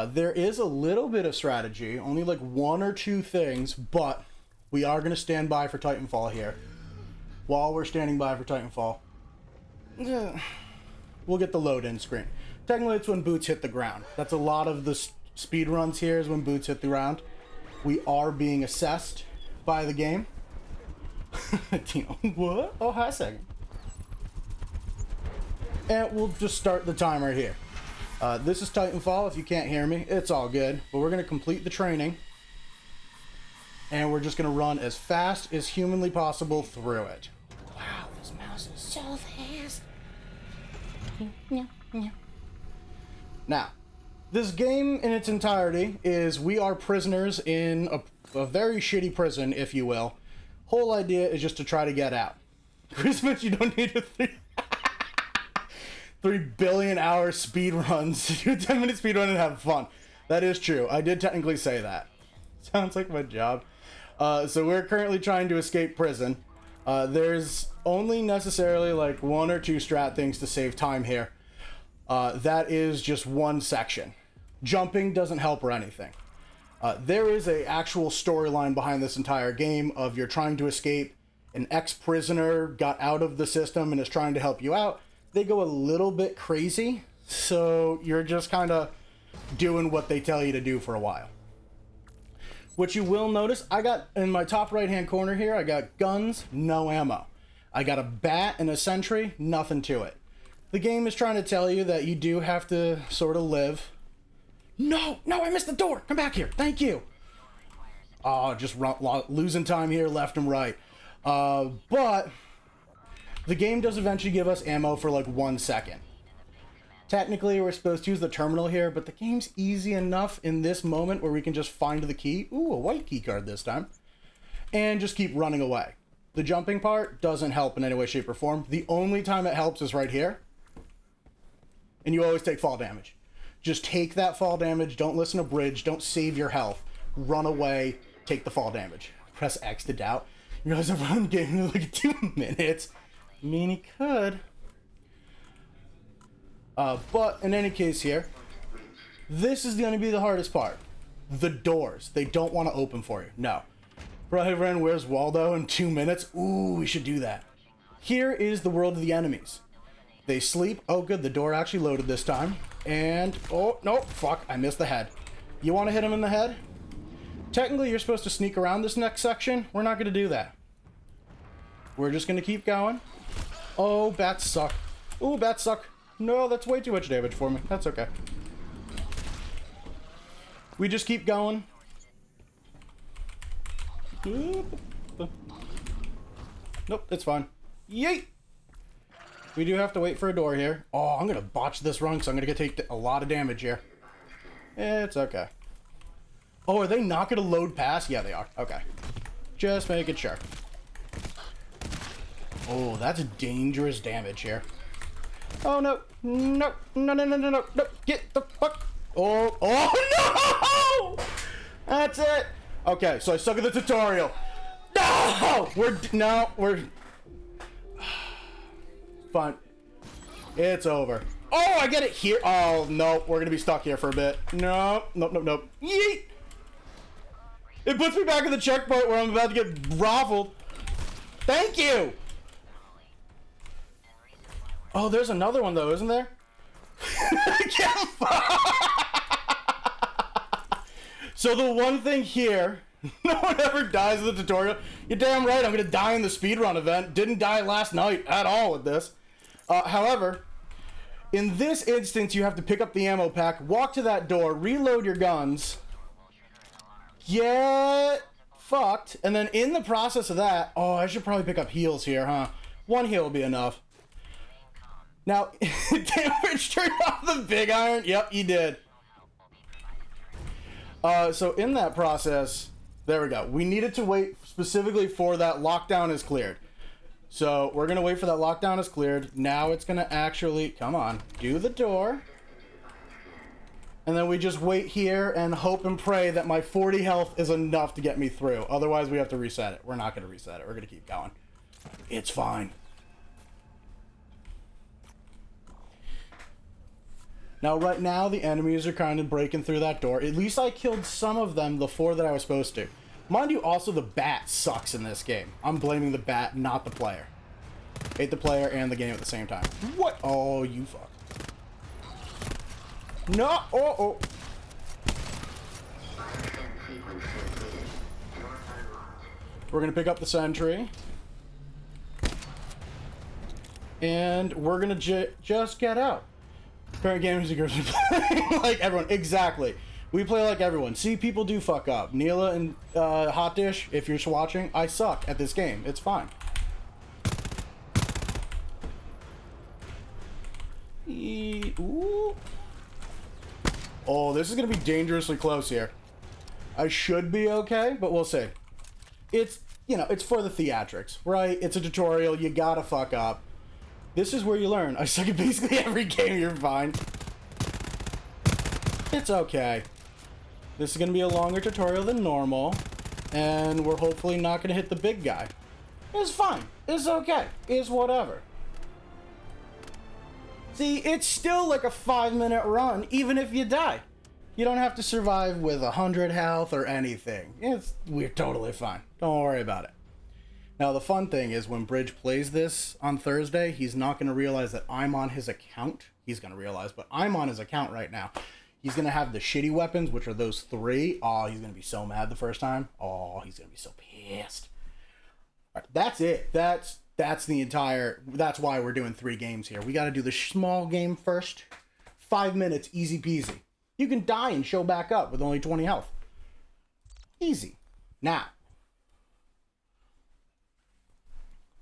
There is a little bit of strategy, only like 1 or 2 things, but we are going to stand by for Titanfall here. While we're standing by for Titanfall, we'll get the load-in screen. Technically, it's when boots hit the ground. That's a lot of the speed runs here is when boots hit the ground. We are being assessed by the game. What? Oh, hi, second. And we'll just start the timer here. This is Titanfall. If you can't hear me, it's all good. But we're going to complete the training. And we're just going to run as fast as humanly possible through it. Wow, this mouse is so fast. Now, this game in its entirety is we are prisoners in a very shitty prison, if you will. Whole idea is just to try to get out. Christmas, you don't need a 3 billion hour speed runs to do a 10-minute speed run and have fun. That is true. I did technically say that. Sounds like my job. So we're currently trying to escape prison. There's only necessarily like 1 or 2 strat things to save time here. That is just one section. Jumping doesn't help or anything. There is a actual storyline behind this entire game of you're trying to escape. An ex-prisoner got out of the system and is trying to help you out. They go a little bit crazy, so you're just kind of doing what they tell you to do for a while. What you will notice, I got in my top right-hand corner here, I got guns, no ammo. I got a bat and a sentry, nothing to it. The game is trying to tell you that you do have to sort of live. No, I missed the door. Come back here. Thank you. Oh, just losing time here left and right. But the game does eventually give us ammo for like 1 second. Technically, we're supposed to use the terminal here, but the game's easy enough in this moment where we can just find the key. Ooh, a white key card this time. And just keep running away. The jumping part doesn't help in any way, shape, or form. The only time it helps is right here. And you always take fall damage. Just take that fall damage. Don't listen to Bridge. Don't save your health. Run away. Take the fall damage. Press X to doubt. You realize I've run the game in like 2 minutes. I mean, he could. But in any case here, this is going to be the hardest part. The doors. They don't want to open for you. No. Brian, where's Waldo in 2 minutes? Ooh, we should do that. Here is the world of the enemies. They sleep. Oh, good. The door actually loaded this time. And, oh, no, fuck. I missed the head. You want to hit him in the head? technically you're supposed to sneak around this next section. We're not going to do that. We're just going to keep going. Oh, bats suck. Ooh, bats suck. No, that's way too much damage for me. That's okay. We just keep going. Nope, it's fine. Yeet! We do have to wait for a door here. Oh, I'm gonna botch this run, so I'm gonna take a lot of damage here. It's okay. Oh, are they not gonna load past? Yeah, they are. Okay. Just making sure. Oh, that's dangerous damage here. Oh, no. No. No, no, no, no, no. No. Get the fuck. Oh, oh, no! That's it. Okay, so I suck at the tutorial. No! We're fine. It's over. Oh, I get it here. Oh, no. We're going to be stuck here for a bit. No. Nope, nope, nope. Yeet! It puts me back in the checkpoint where I'm about to get raffled. Thank you! Oh, there's another one, though, isn't there? So the one thing here, no one ever dies in the tutorial. You're damn right, I'm going to die in the speedrun event. Didn't die last night at all with this. However, in this instance, you have to pick up the ammo pack, walk to that door, reload your guns, get fucked, and then in the process of that, oh, I should probably pick up heals here, huh? One heal will be enough. Now, damage turned off the big iron. Yep, you did. So in that process, there we go. We needed to wait specifically for that lockdown is cleared. So we're going to wait for that lockdown is cleared. Now it's going to actually, come on, do the door. And then we just wait here and hope and pray that my 40 health is enough to get me through. Otherwise, we have to reset it. We're not going to reset it. We're going to keep going. It's fine. Now, right now, the enemies are kind of breaking through that door. At least I killed some of them, the 4 that I was supposed to. Mind you, also, the bat sucks in this game. I'm blaming the bat, not the player. Hate the player and the game at the same time. What? Oh, you fuck. No! Oh, oh. We're going to pick up the sentry. And we're going to just get out. Current gamers and girls play like everyone. Exactly. We play like everyone. See, people do fuck up. Neela and Hot Dish, if you're watching, I suck at this game. It's fine. Ooh. Oh, this is going to be dangerously close here. I should be okay, but we'll see. It's, you know, it's for the theatrics, right? It's a tutorial. You gotta fuck up. This is where you learn. I suck at basically every game. You're fine. It's okay. This is going to be a longer tutorial than normal. And we're hopefully not going to hit the big guy. It's fine. It's okay. It's whatever. See, it's still like a 5-minute run, even if you die. You don't have to survive with 100 health or anything. We're totally fine. Don't worry about it. Now, the fun thing is when Bridge plays this on Thursday, he's not going to realize that I'm on his account. He's going to realize, but I'm on his account right now. He's going to have the shitty weapons, which are those 3. Oh, he's going to be so mad the first time. Oh, he's going to be so pissed. All right, that's it. That's the entire... That's why we're doing 3 games here. We got to do the small game first. 5 minutes, easy peasy. You can die and show back up with only 20 health. Easy. Now,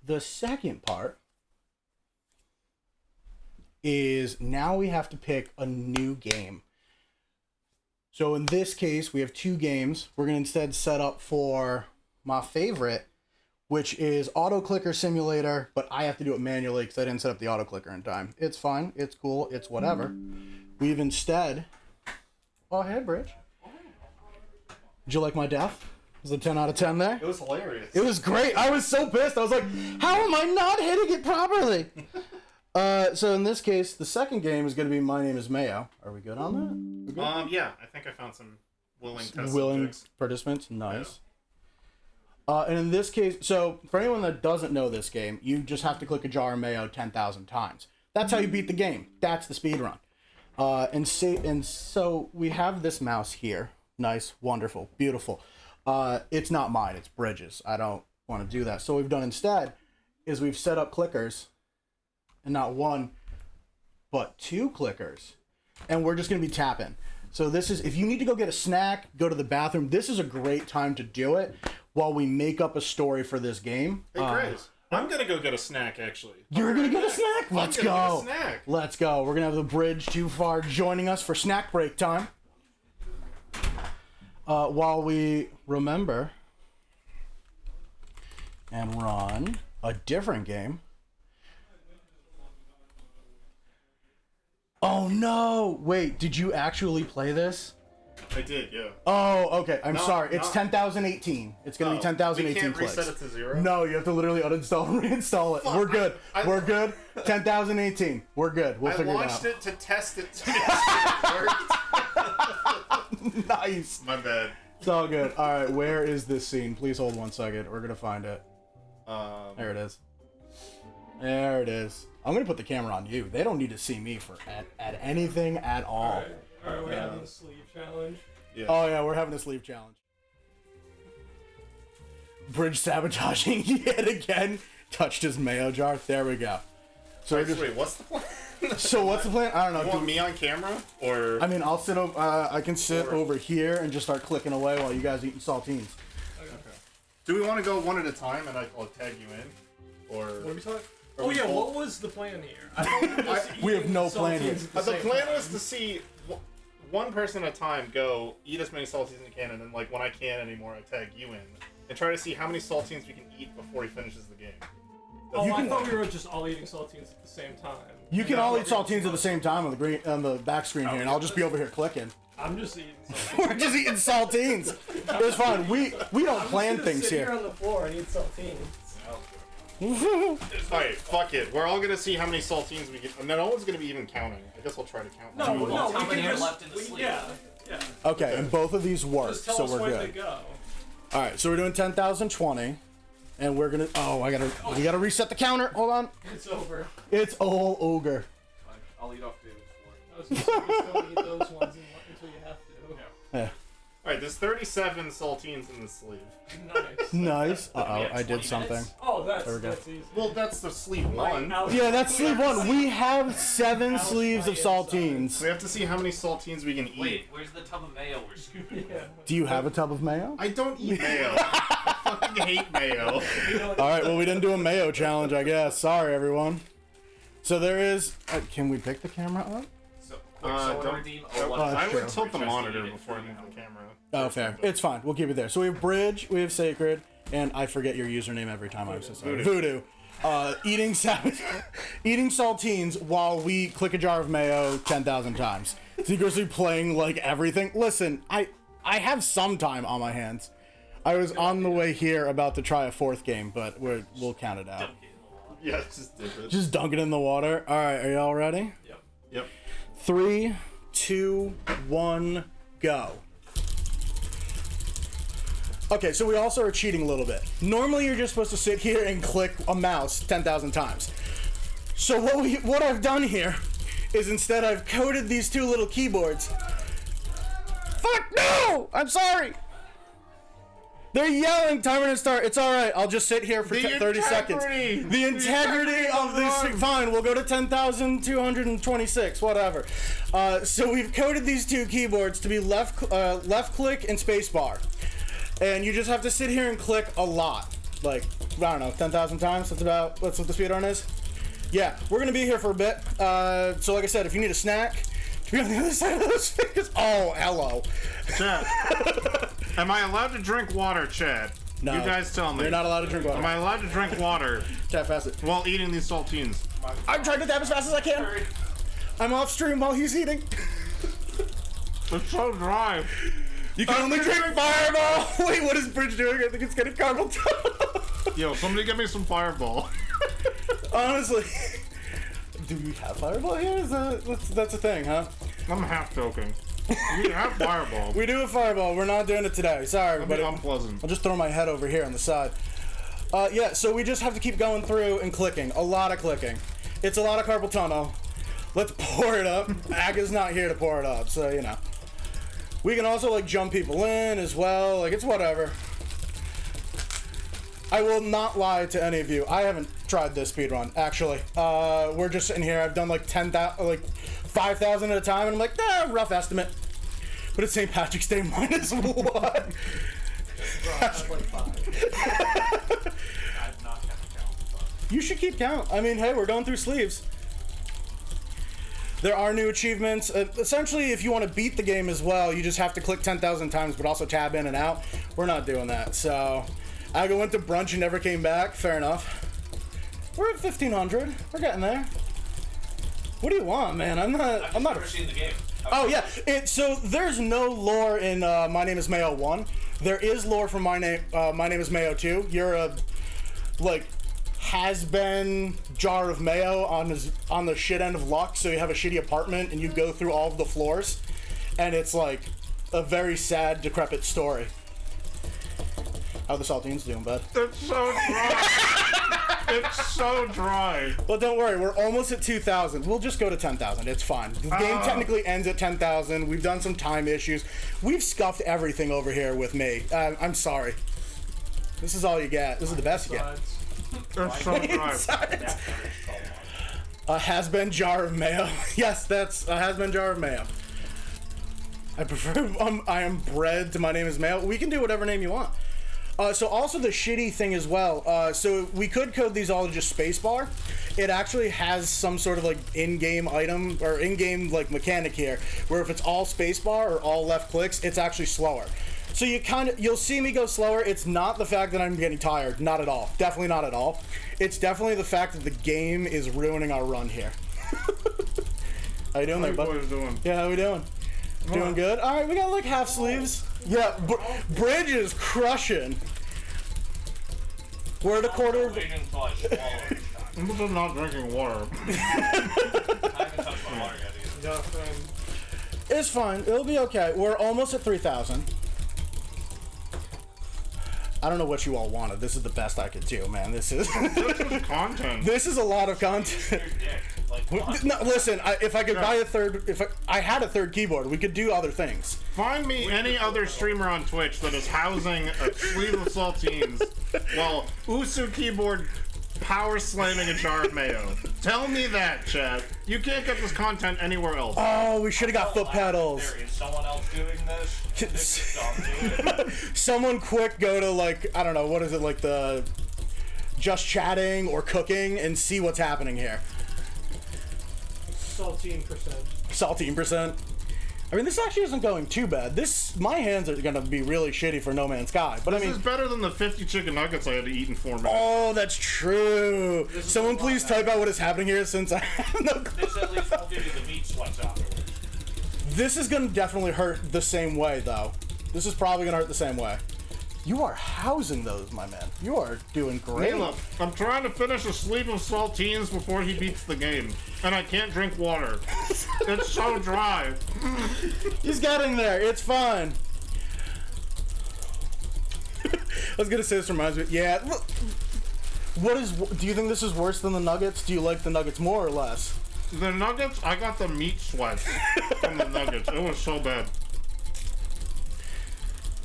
the second part is now we have to pick a new game. So in this case, we have 2 games. We're going to instead set up for my favorite, which is Auto Clicker Simulator, but I have to do it manually because I didn't set up the auto clicker in time. It's fine. It's cool. It's whatever. We've instead... Oh, hey, Bridge. Did you like my death? Was it a 10 out of 10 there? It was hilarious. It was great. I was so pissed. I was like, how am I not hitting it properly? So in this case, the second game is going to be My Name is Mayo. Are we good on that? Good? Yeah. I think I found some willing test willing subjects. Participants. Nice. Yeah. And in this case, so for anyone that doesn't know this game, you just have to click a jar of mayo 10,000 times. That's how you beat the game. That's the speed run. And so we have this mouse here. Nice, wonderful, beautiful. It's not mine, it's Bridges. I don't want to do that. So what we've done instead is we've set up clickers, and not one, but 2 clickers. And we're just going to be tapping. So this is, if you need to go get a snack, go to the bathroom, this is a great time to do it while we make up a story for this game. Hey, Grace, I'm going to go get a snack, actually. You're going to get a snack? Let's go. Get a snack. Let's go. We're going to have the Bridge Too Far joining us for snack break time. While we remember and run a different game. Oh no! Wait, did you actually play this? I did, yeah. Oh, okay. I'm sorry. It's 10,018. It's gonna be 10,018 We can't clicks. reset it to 0? No, you have to literally uninstall and reinstall it. We're good. We're good. 10,018. We're good. We'll figure it out. I launched it to test it to make sure it worked. Nice. My bad. It's all good. All right, where is this scene? Please hold 1 second. We're gonna find it. There it is. There it is. I'm gonna put the camera on you. They don't need to see me for at anything at all. All right, we're having a sleeve challenge. Yeah. Oh yeah, we're having a sleeve challenge. Bridge sabotaging yet again. Touched his mayo jar. There we go. So wait, what's the plan? So what's the plan? I don't know. You want me on camera, or? I mean, I'll sit over. I can sit over here and just start clicking away while you guys eating saltines. Okay. Do we want to go one at a time, and I'll tag you in, or? What are we talking? Oh yeah, what was the plan here? I thought we have no plan here. The plan was to see one person at a time go eat as many saltines as you can, and then like when I can't anymore, I tag you in and try to see how many saltines we can eat before he finishes the game. I thought we were just all eating saltines at the same time. You can all eat saltines at the same time on the back screen here, and I'll just be over here clicking. I'm just eating saltines. We're just eating saltines. It's fine. We don't plan things sit here. here on the floor and eat saltines. Alright, fuck it. We're all gonna see how many saltines we get, and no one's gonna be even counting. I guess I'll try to count. No, we can just yeah. Okay, and both of these work, Just tell so us we're when good. to go. All right, so we're doing 10,020, and we're gonna. Oh, we gotta reset the counter. Hold on. It's over. It's all ogre. I'll eat off David's I was just don't eat those ones until you have to. Yeah. Alright, there's 37 saltines in the sleeve. Nice. Nice. Uh oh, I did something. Oh, There we go. that's easy. Well, that's the sleeve one. Yeah, that's sleeve 1. We have 7 sleeves of saltines. We have to see how many saltines we can eat. Wait, where's the tub of mayo we're scooping? Do you have a tub of mayo? I don't eat mayo. I fucking hate mayo. All right, well, we didn't do a mayo challenge, I guess. Sorry, everyone. So there is. Can we pick the camera up? Don't redeem. I would tilt the monitor before I move the camera. Oh, fair. It's fine. We'll keep it there. So we have Bridge, we have Sacred, and I forget your username every time. I'm so sorry. Voodoo. Eating saltines while we click a jar of mayo 10,000 times. Secretly playing like everything. Listen, I have some time on my hands. I was on the way here about to try a 4th game, but we'll count it out. Yeah, just dip it. Just dunk it in the water. All right, are y'all ready? Yep. 3, 2, 1, go. Okay, so we also are cheating a little bit. Normally, you're just supposed to sit here and click a mouse 10,000 times. So what I've done here is instead I've coded these 2 little keyboards. Fuck no! I'm sorry. They're yelling, timer to start. It's all right. I'll just sit here for 30 seconds. The integrity of this. Fine, we'll go to 10,226. Whatever. So we've coded these 2 keyboards to be left click and spacebar, and you just have to sit here and click a lot. Like, I don't know, 10,000 times. That's what the speedrun is. Yeah, we're gonna be here for a bit. So like I said, if you need a snack, to be on the other side of those fingers. Oh, hello. Chad, am I allowed to drink water, Chad? No. You guys tell me. You're not allowed to drink water. Am I allowed to drink water? Tap fast. While eating these saltines. I'm trying to tap as fast as I can. I'm off stream while he's eating. It's so dry. You can only drink Fireball. Wait, what is Bridge doing? I think it's getting caramel. Yo, somebody get me some Fireball. Honestly. Do we have Fireball here? That's a thing, huh? I'm half joking. We have Fireball. We do have Fireball. We're not doing it today. Sorry, everybody. Unpleasant. I'll just throw my head over here on the side. Yeah, so we just have to keep going through and clicking. A lot of clicking. It's a lot of carpal tunnel. Let's pour it up. Aga's not here to pour it up, so you know. We can also like jump people in as well. Like it's whatever. I will not lie to any of you. I haven't tried this speedrun, actually. We're just in here. I've done like 10,000, like 5,000 at a time, and I'm like, rough estimate. But it's St. Patrick's Day minus one. You should keep count. I mean, hey, we're going through sleeves. There are new achievements. Essentially, if you want to beat the game as well, you just have to click 10,000 times, but also tab in and out. We're not doing that, so... I went to brunch and never came back. Fair enough. We're at 1,500. We're getting there. What do you want, man? I'm not. I've never seen the game. Oh yeah. So there's no lore in My Name Is Mayo 1. There is lore from My Name Is Mayo 2. You're a like has-been jar of mayo on the shit end of luck. So you have a shitty apartment and you go through all of the floors, and it's like a very sad, decrepit story. How the saltines doing, bud? It's so dry. It's so dry. Well, don't worry. We're almost at 2,000. We'll just go to 10,000. It's fine. The game technically ends at 10,000. We've done some time issues. We've scuffed everything over here with me. I'm sorry. This is all you get. This is the best you get. It's so dry. A has-been jar of mayo. Yes, that's a has-been jar of mayo. I prefer. I am bred to My Name Is Mayo. We can do whatever name you want. So also the shitty thing as well, so we could code these all to just spacebar. It actually has some sort of like in-game item or in-game like mechanic here, where if it's all spacebar or all left clicks, it's actually slower. So you'll see me go slower. It's not the fact that I'm getting tired, not at all. Definitely not at all. It's definitely the fact that the game is ruining our run here. How you doing there, bud? Yeah, how we doing? Doing good? All right, we got like half sleeves. Yeah, Bridge is crushing. We're at a quarter of... I'm just not drinking water. It's fine. It'll be okay. We're almost at 3,000. I don't know what you all wanted. This is the best I could do, man. This is content. This is a lot of content. No, listen. If I could buy a third, if I had a third keyboard, we could do other things. Find me any other streamer on Twitch that is housing a sleeve of saltines while Usu keyboard power slamming a jar of mayo. Tell me that, chat. You can't get this content anywhere else. Oh, we should have got foot pedals. There is someone else doing this. Someone quick go to like, I don't know, what is it, like the just chatting or cooking and see what's happening here. Saltine percent. Saltine percent. I mean, this actually isn't going too bad. My hands are gonna be really shitty for No Man's Sky, but this I mean, is better than the 50 chicken nuggets I had to eat in 4 minutes. Oh, that's true. Someone please type out what is happening here, since I have no clue. This at least won't give you the meat sweats afterwards. This is gonna definitely hurt the same way, though. This is probably gonna hurt the same way. You are housing those, my man. You are doing great. Look, I'm trying to finish a sleeve of saltines before he beats the game, and I can't drink water. It's so dry. He's getting there. It's fine. I was gonna say, this reminds me. Yeah. Look, do you think this is worse than the nuggets? Do you like the nuggets more or less? The nuggets, I got the meat sweats from the nuggets. It was so bad.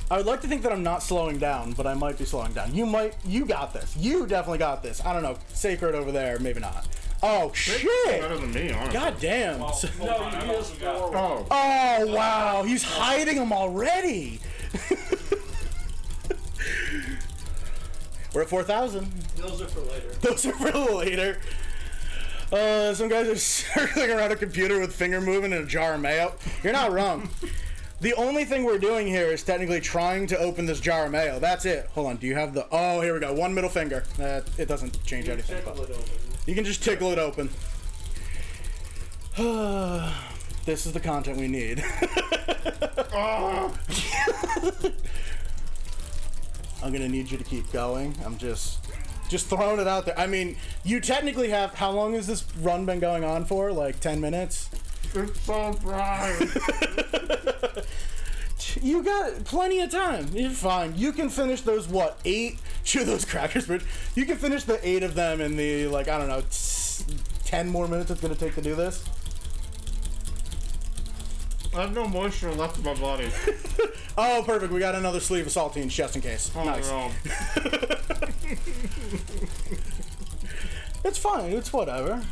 I would like to think that I'm not slowing down, but I might be slowing down. You got this. You definitely got this. I don't know. Sacred over there, maybe not. Oh, shit! Better than me, honestly. God damn. Well, Oh, wow. He's hiding them already. We're at 4,000. Those are for later. Those are for later. Some guys are circling around a computer with finger moving and a jar of mayo. You're not wrong. The only thing we're doing here is technically trying to open this jar of mayo. That's it. Hold on. Do you have the... Oh, here we go. One middle finger. It doesn't change anything. But you can just tickle it open. This is the content we need. I'm going to need you to keep going. I'm just throwing it out there. I mean, you technically have... How long has this run been going on for? Like 10 minutes? It's so dry. You got plenty of time. You're fine. You can finish those, 8? Chew those crackers, Bridge. You can finish the 8 of them in the, I don't know, 10 more minutes it's going to take to do this. I have no moisture left in my body. Oh, perfect. We got another sleeve of saltines just in case. Oh, nice. no. It's fine. It's whatever.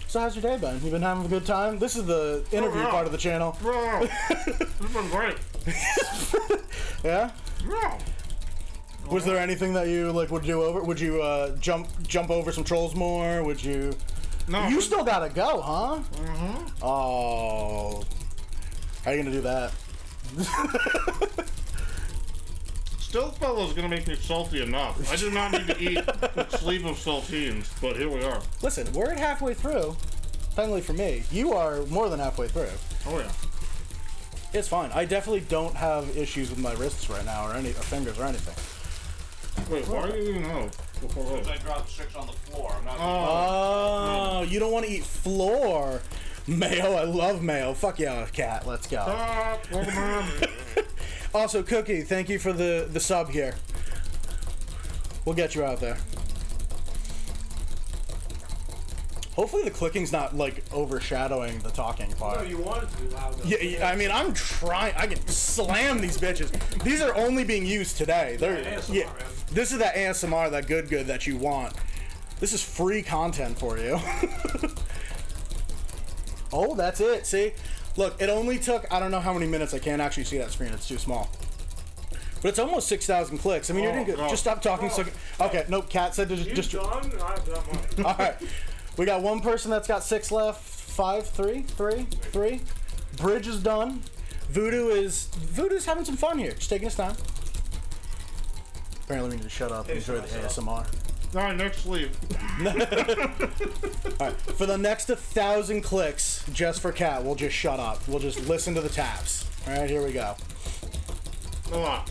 So how's your day been? You been having a good time? This is the interview part of the channel. Yeah. It's been great. Yeah? Yeah. Was there anything that you like would do over? Would you jump over some trolls more? Would you? No. You still gotta go, huh? Mm-hmm. Oh. How are you gonna do that? Still fellow's gonna make me salty enough. I do not need to eat a sleeve of saltines, but here we are. Listen, we're at halfway through. Thankfully for me, you are more than halfway through. Oh yeah. It's fine. I definitely don't have issues with my wrists right now, or fingers or anything. Wait, why do you know? Because I dropped 6 on the floor. I'm not. Oh, you don't want to eat floor. Mayo, I love mayo. Fuck yeah, cat. Let's go. Also, Cookie, thank you for the sub here. We'll get you out there. Hopefully the clicking's not like overshadowing the talking part. No, you want it to be loud. Yeah, I mean, I'm trying. I can slam these bitches. These are only being used today. They're ASMR, man. This is that ASMR, that good that you want. This is free content for you. Oh, that's it. See, look, it only took I don't know how many minutes. I can't actually see that screen. It's too small. But it's almost 6,000 clicks. I mean, you're doing good. Just stop talking. So okay, nope. Cat said to just. Done? I've done mine. All right. We got one person that's got 6 left. 5, 3. Bridge is done. Voodoo's having some fun here. Just taking his time. Apparently we need to shut up and enjoy the ASMR. Alright, next sleeve. Alright, for the next 1,000 clicks, just for Cat, we'll just shut up. We'll just listen to the taps. Alright, here we go. My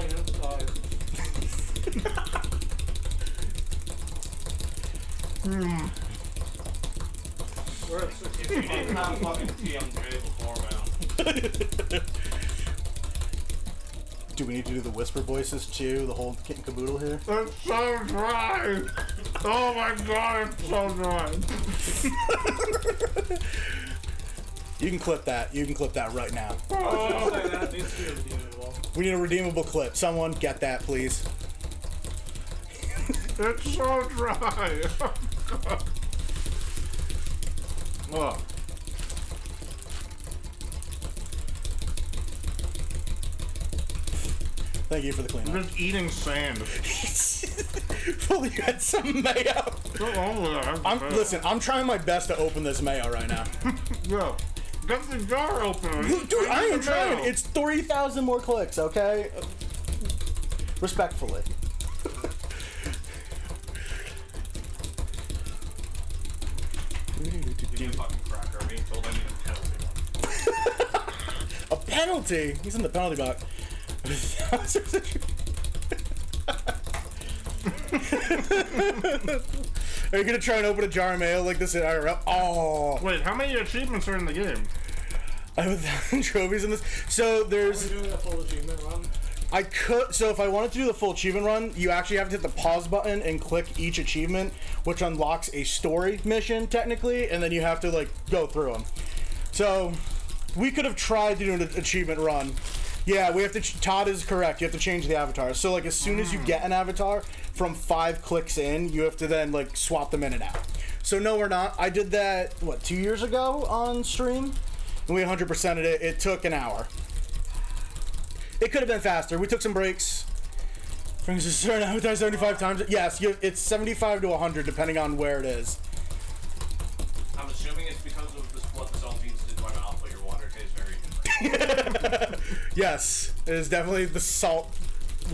inside. We're at 60. If you didn't have fucking TMJ before, man. Do we need to do the whisper voices too? The whole kit and caboodle here? It's so dry! Oh my god, it's so dry. You can clip that. You can clip that right now. Oh, that needs to be redeemable. We need a redeemable clip. Someone get that, please. It's so dry. Oh. Thank you for the cleanup. I'm just eating sand. Well, you had some mayo. Listen, I'm trying my best to open this mayo right now. Yo, get the jar open. Dude, I ain't trying. It's 3,000 more clicks, okay? Respectfully. You fucking cracker. I'm being told I need a penalty. A penalty? He's in the penalty box. Are you gonna try and open a jar of mayo like this in IRL? Oh. Wait, how many achievements are in the game? I have 1,000 trophies in this. So there's. Are we doing a full achievement run? I could. So if I wanted to do the full achievement run, you actually have to hit the pause button and click each achievement, which unlocks a story mission technically, and then you have to like go through them. So we could have tried to do an achievement run. Yeah, we have to. Todd is correct. You have to change the avatar. So like as soon as you get an avatar, from 5 clicks in, you have to then like swap them in and out. So no, we're not. I did that 2 years ago on stream, and we 100%ed it. It took an hour. It could have been faster. We took some breaks. Brings a certain avatar 75 times. Yes, it's 75 to 100 depending on where it is. I'm assuming it's because of what the saltines did to my mouth, but your water tastes very different. Yes, it is definitely the salt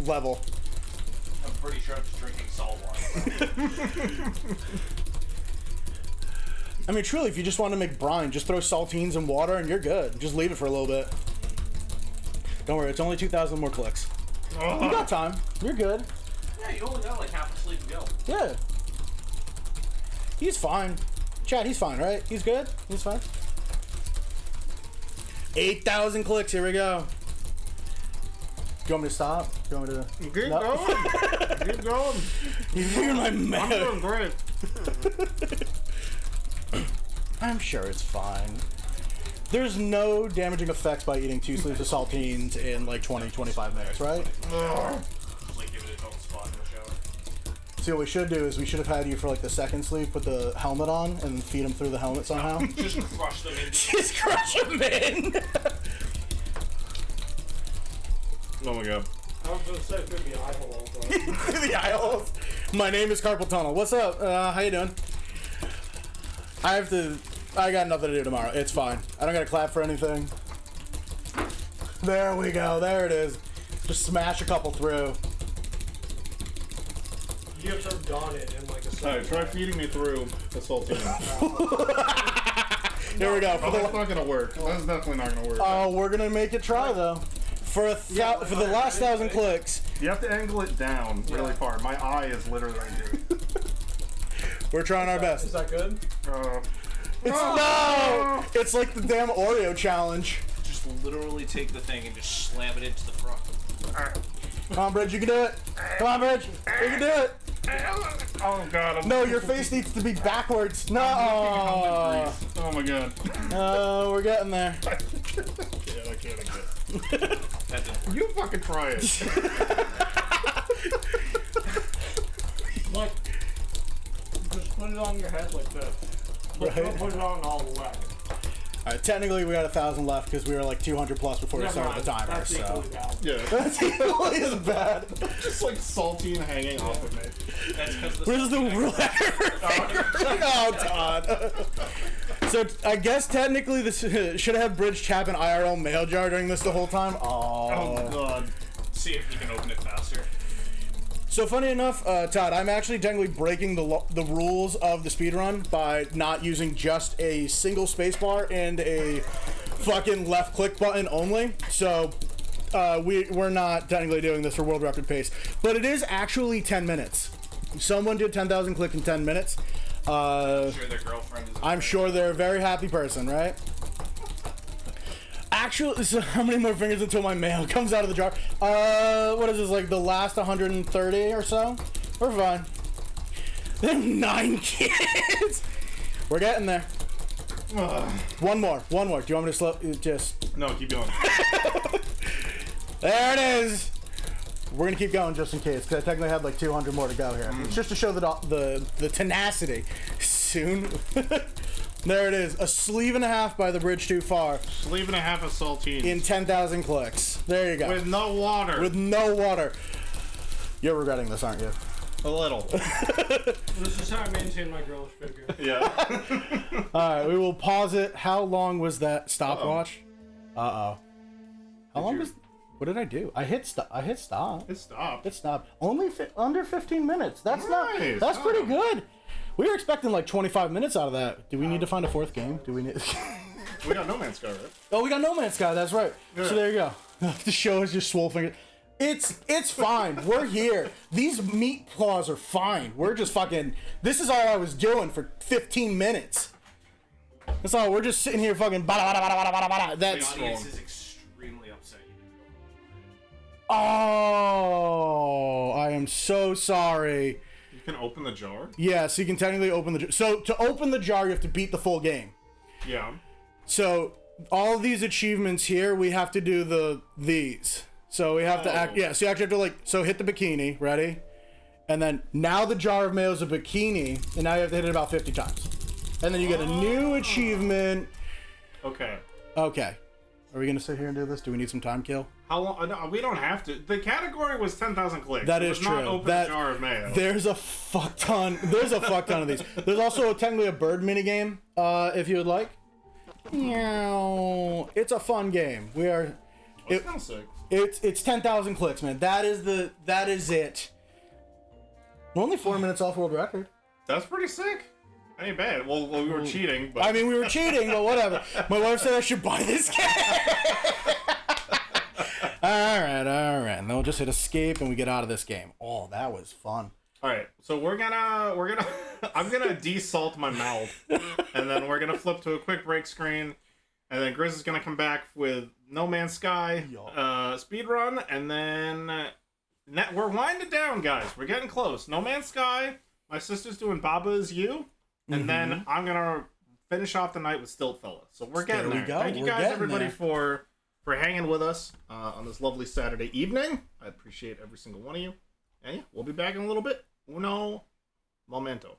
level. I'm pretty sure I'm just drinking salt water. I mean, truly, if you just want to make brine, just throw saltines and water and you're good. Just leave it for a little bit. Don't worry, it's only 2,000 more clicks. You got time. You're good. Yeah, you only got like half a sleep to go. Yeah. He's fine. Chad, he's fine, right? He's good? He's fine? 8,000 clicks, here we go. Do you want me to stop? Do you want me to... Keep going. Keep going. You're my man. I'm doing great. I'm sure it's fine. There's no damaging effects by eating 2 sleeves of saltines in like 20-25 minutes, right? Just like give it its own spot in the shower. See, what we should do is we should have had you for like the second sleeve, put the helmet on, and feed him through the helmet somehow. Just crush them in. Just crush them in! Oh my god. I was gonna say through the eye hole, but... Through the eye holes. My name is Carpal Tunnel. What's up? How you doing? I got nothing to do tomorrow. It's fine. I don't gotta clap for anything. There we go. There it is. Just smash a couple through. You have to have done it in like a second. Alright, try feeding me through the saltine. Here we go. That's not gonna work. That's definitely not gonna work. Oh, we're gonna make it try though. For the last 1,000 clicks. You have to angle it down really far. My eye is literally right here. We're trying our best. Is that good? No! It's like the damn Oreo challenge. Just literally take the thing and just slam it into the front. Come on, Bridge, you can do it. Come on, Bridge, you can do it. Oh god. No, your face needs to be backwards. No. Oh my god. We're getting there. I can't. You fucking try it. Like, just put it on your head like this. Right. Put it on all the way. Alright, technically we got 1,000 left because we were like 200 plus before we started the timer. That's So equally bad. Yeah. That's equally as bad. Just like saltine hanging off of me. That's because the Where's the Oh, Todd. So I guess technically this should have Bridge tap an IRL mail jar during this the whole time. Oh god. See if you can open it faster. So funny enough, Todd, I'm actually technically breaking the rules of the speedrun by not using just a single spacebar and a fucking left click button only. So we're not technically doing this for world record pace, but it is actually 10 minutes. Someone did 10,000 click in 10 minutes. I'm sure their girlfriend is. I'm sure they're a very happy person, right? Actually, so how many more fingers until my mail comes out of the jar? What is this, like the last 130 or so? We're fine. There are 9 kids. We're getting there. One more. Do you want me to slow? Just. No, keep going. There it is. We're gonna keep going just in case, because I technically have like 200 more to go here. It's just to show the tenacity. Soon. There it is. A sleeve and a half by the Bridge Too Far. Sleeve and a half of saltine. In 10,000 clicks. There you go. With no water. With no water. You're regretting this, aren't you? A little. This is how I maintain my girlish figure. Yeah. Alright, we will pause it. How long was that stopwatch? Uh-oh. How long was... What did I do? I hit stop. It stopped. It stopped. Only under 15 minutes. That's Nice. That's pretty good. We were expecting like 25 minutes out of that. Do we need to find a fourth game? Do we need... We got No Man's Sky, right? Oh, we got No Man's Sky. That's right. Yeah. So there you go. The show is just swole finger. It's fine. We're here. These meat claws are fine. We're just fucking... This is all I was doing for 15 minutes. That's all. We're just sitting here fucking... That's... The audience is extremely upset. Oh, I am so sorry. You can open the jar? Yeah, so you can technically open the jar. So to open the jar, you have to beat the full game. Yeah. So all of these achievements here, we have to do these. So we have to act. Yeah, so you actually have to like. So hit the bikini. Ready? And then now the jar of mayo is a bikini, and now you have to hit it about 50 times. And then you get a new achievement. Okay. Okay. Are we gonna sit here and do this? Do we need some time kill? How long? No, we don't have to. The category was 10,000 clicks. That it is was true. Not open That, a jar of mayo. There's a fuck ton. There's a fuck ton of these. There's also technically a bird minigame, if you would like. Meow. It's a fun game. We are. It sounds sick. It's 10,000 clicks, man. That is it. We're only 4 minutes off world record. That's pretty sick. Ain't bad. Well, we were cheating, but... I mean, we were cheating, but whatever. My wife said I should buy this game. All right. And then we'll just hit escape and we get out of this game. Oh, that was fun. All right, so we're gonna, I'm gonna desalt my mouth, and then we're gonna flip to a quick break screen, and then Grizz is gonna come back with No Man's Sky, speedrun, and then we're winding down, guys. We're getting close. No Man's Sky, My sister's doing Baba Is You, and then I'm gonna finish off the night with Stilt Fella. So we're getting there. we go. Thank you We're guys, getting everybody, there. for hanging with us on this lovely Saturday evening. I appreciate every single one of you. And yeah, we'll be back in a little bit. Uno momento.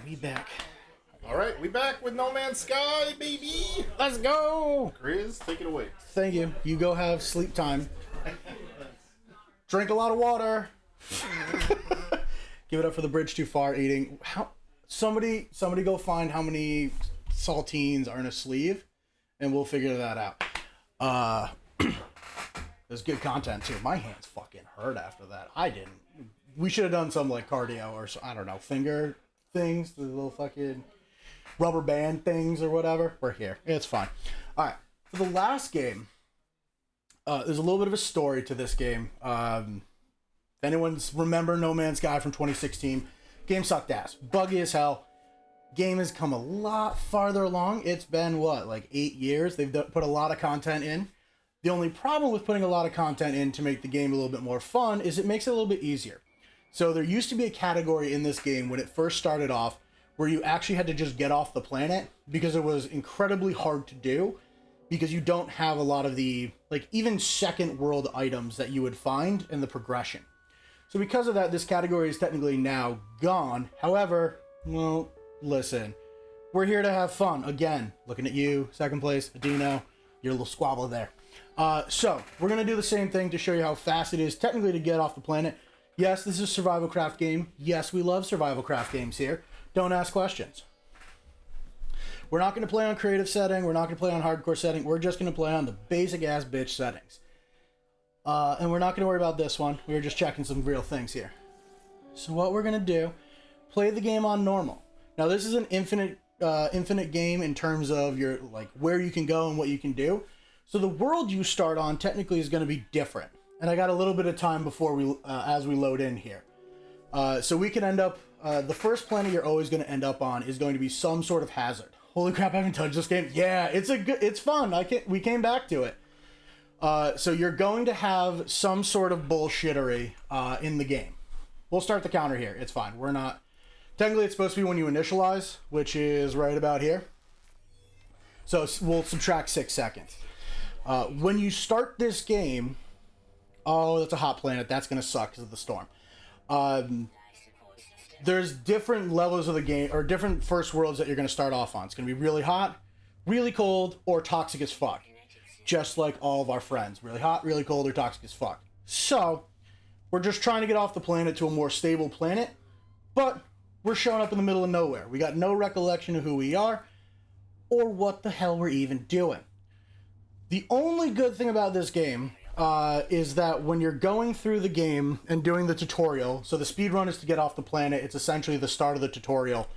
We back. All right, we back with No Man's Sky, baby. Let's go. Grizz, take it away. Thank you. You go have sleep time. Drink a lot of water. Give it up for the bridge too far eating. Somebody go find how many saltines are in a sleeve, and we'll figure that out. There's good content too. My hands fucking hurt after that. I didn't. We should have done some like cardio or I don't know, finger things, the little fucking rubber band things or whatever. We're here. It's fine. All right. For the last game, there's a little bit of a story to this game. If anyone's remember No Man's Sky from 2016, game sucked ass. Buggy as hell. Game has come a lot farther along. It's been, like 8 years? They've put a lot of content in. The only problem with putting a lot of content in to make the game a little bit more fun is it makes it a little bit easier. So there used to be a category in this game when it first started off where you actually had to just get off the planet because it was incredibly hard to do. because you don't have a lot of the, like, even second world items that you would find in the progression. So because of that, this category is technically now gone. However, well, listen, we're here to have fun. Again, looking at you, second place, Adino, your little squabble there. So we're going to do the same thing to show you how fast it is technically to get off the planet. Yes, this is a survival craft game. Yes, we love survival craft games here. Don't ask questions. We're not going to play on creative setting. We're not going to play on hardcore setting. We're just going to play on the basic ass bitch settings. And we're not going to worry about this one. We were just checking some real things here. So what we're going to do, play the game on normal. Now this is an infinite game in terms of your, like, where you can go and what you can do. So the world you start on technically is going to be different. And I got a little bit of time before we, as we load in here. So we can end up, the first planet you're always going to end up on is going to be some sort of hazard. Holy crap, I haven't touched this game. Yeah, it's fun. We came back to it. So you're going to have some sort of bullshittery in the game. We'll start the counter here. It's fine. We're not... Technically, it's supposed to be when you initialize, which is right about here. So we'll subtract 6 seconds. When you start this game... Oh, that's a hot planet. That's going to suck because of the storm. There's different levels of the game, or different first worlds that you're going to start off on. It's going to be really hot, really cold, or toxic as fuck. Just like all of our friends. Really hot, really cold, or toxic as fuck. So, we're just trying to get off the planet to a more stable planet, but we're showing up in the middle of nowhere. We got no recollection of who we are, or what the hell we're even doing. The only good thing about this game is that when you're going through the game and doing the tutorial, so the speed run is to get off the planet, it's essentially the start of the tutorial.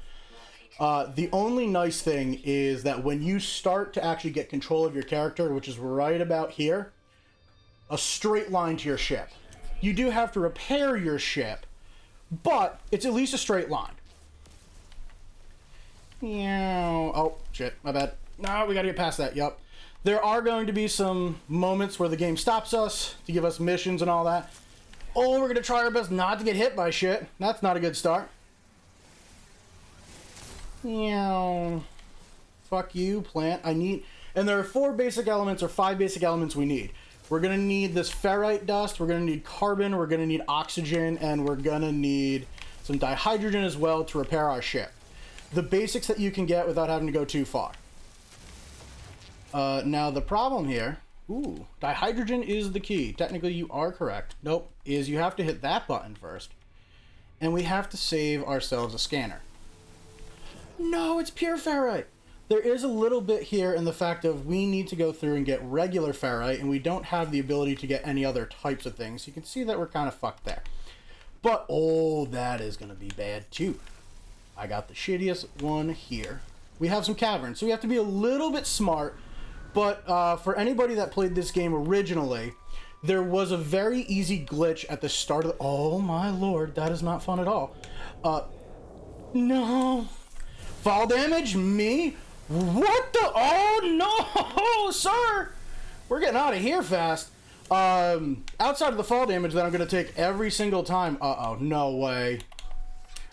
The only nice thing is that when you start to actually get control of your character, which is right about here, a straight line to your ship. You do have to repair your ship, but it's at least a straight line. Oh, shit, my bad. No, we gotta get past that, yup. There are going to be some moments where the game stops us to give us missions and all that. Oh, we're gonna try our best not to get hit by shit. That's not a good start. Fuck you, plant. And there are 4 basic elements, or 5 basic elements we need. We're gonna need this ferrite dust, we're gonna need carbon, we're gonna need oxygen, and we're gonna need some dihydrogen as well to repair our ship. The basics that you can get without having to go too far. Now the problem here, dihydrogen is the key. Technically you are correct. Nope, is you have to hit that button first. And we have to save ourselves a scanner. No, it's pure ferrite. There is a little bit here in the fact of we need to go through and get regular ferrite, and we don't have the ability to get any other types of things. You can see that we're kind of fucked there. But, oh, that is going to be bad too. I got the shittiest one here. We have some caverns, so we have to be a little bit smart. But for anybody that played this game originally, there was a very easy glitch at the start of the... Oh my lord, that is not fun at all. No. Fall damage? Me? What the... Oh no, sir! We're getting out of here fast. Outside of the fall damage that I'm going to take every single time... Uh-oh, no way.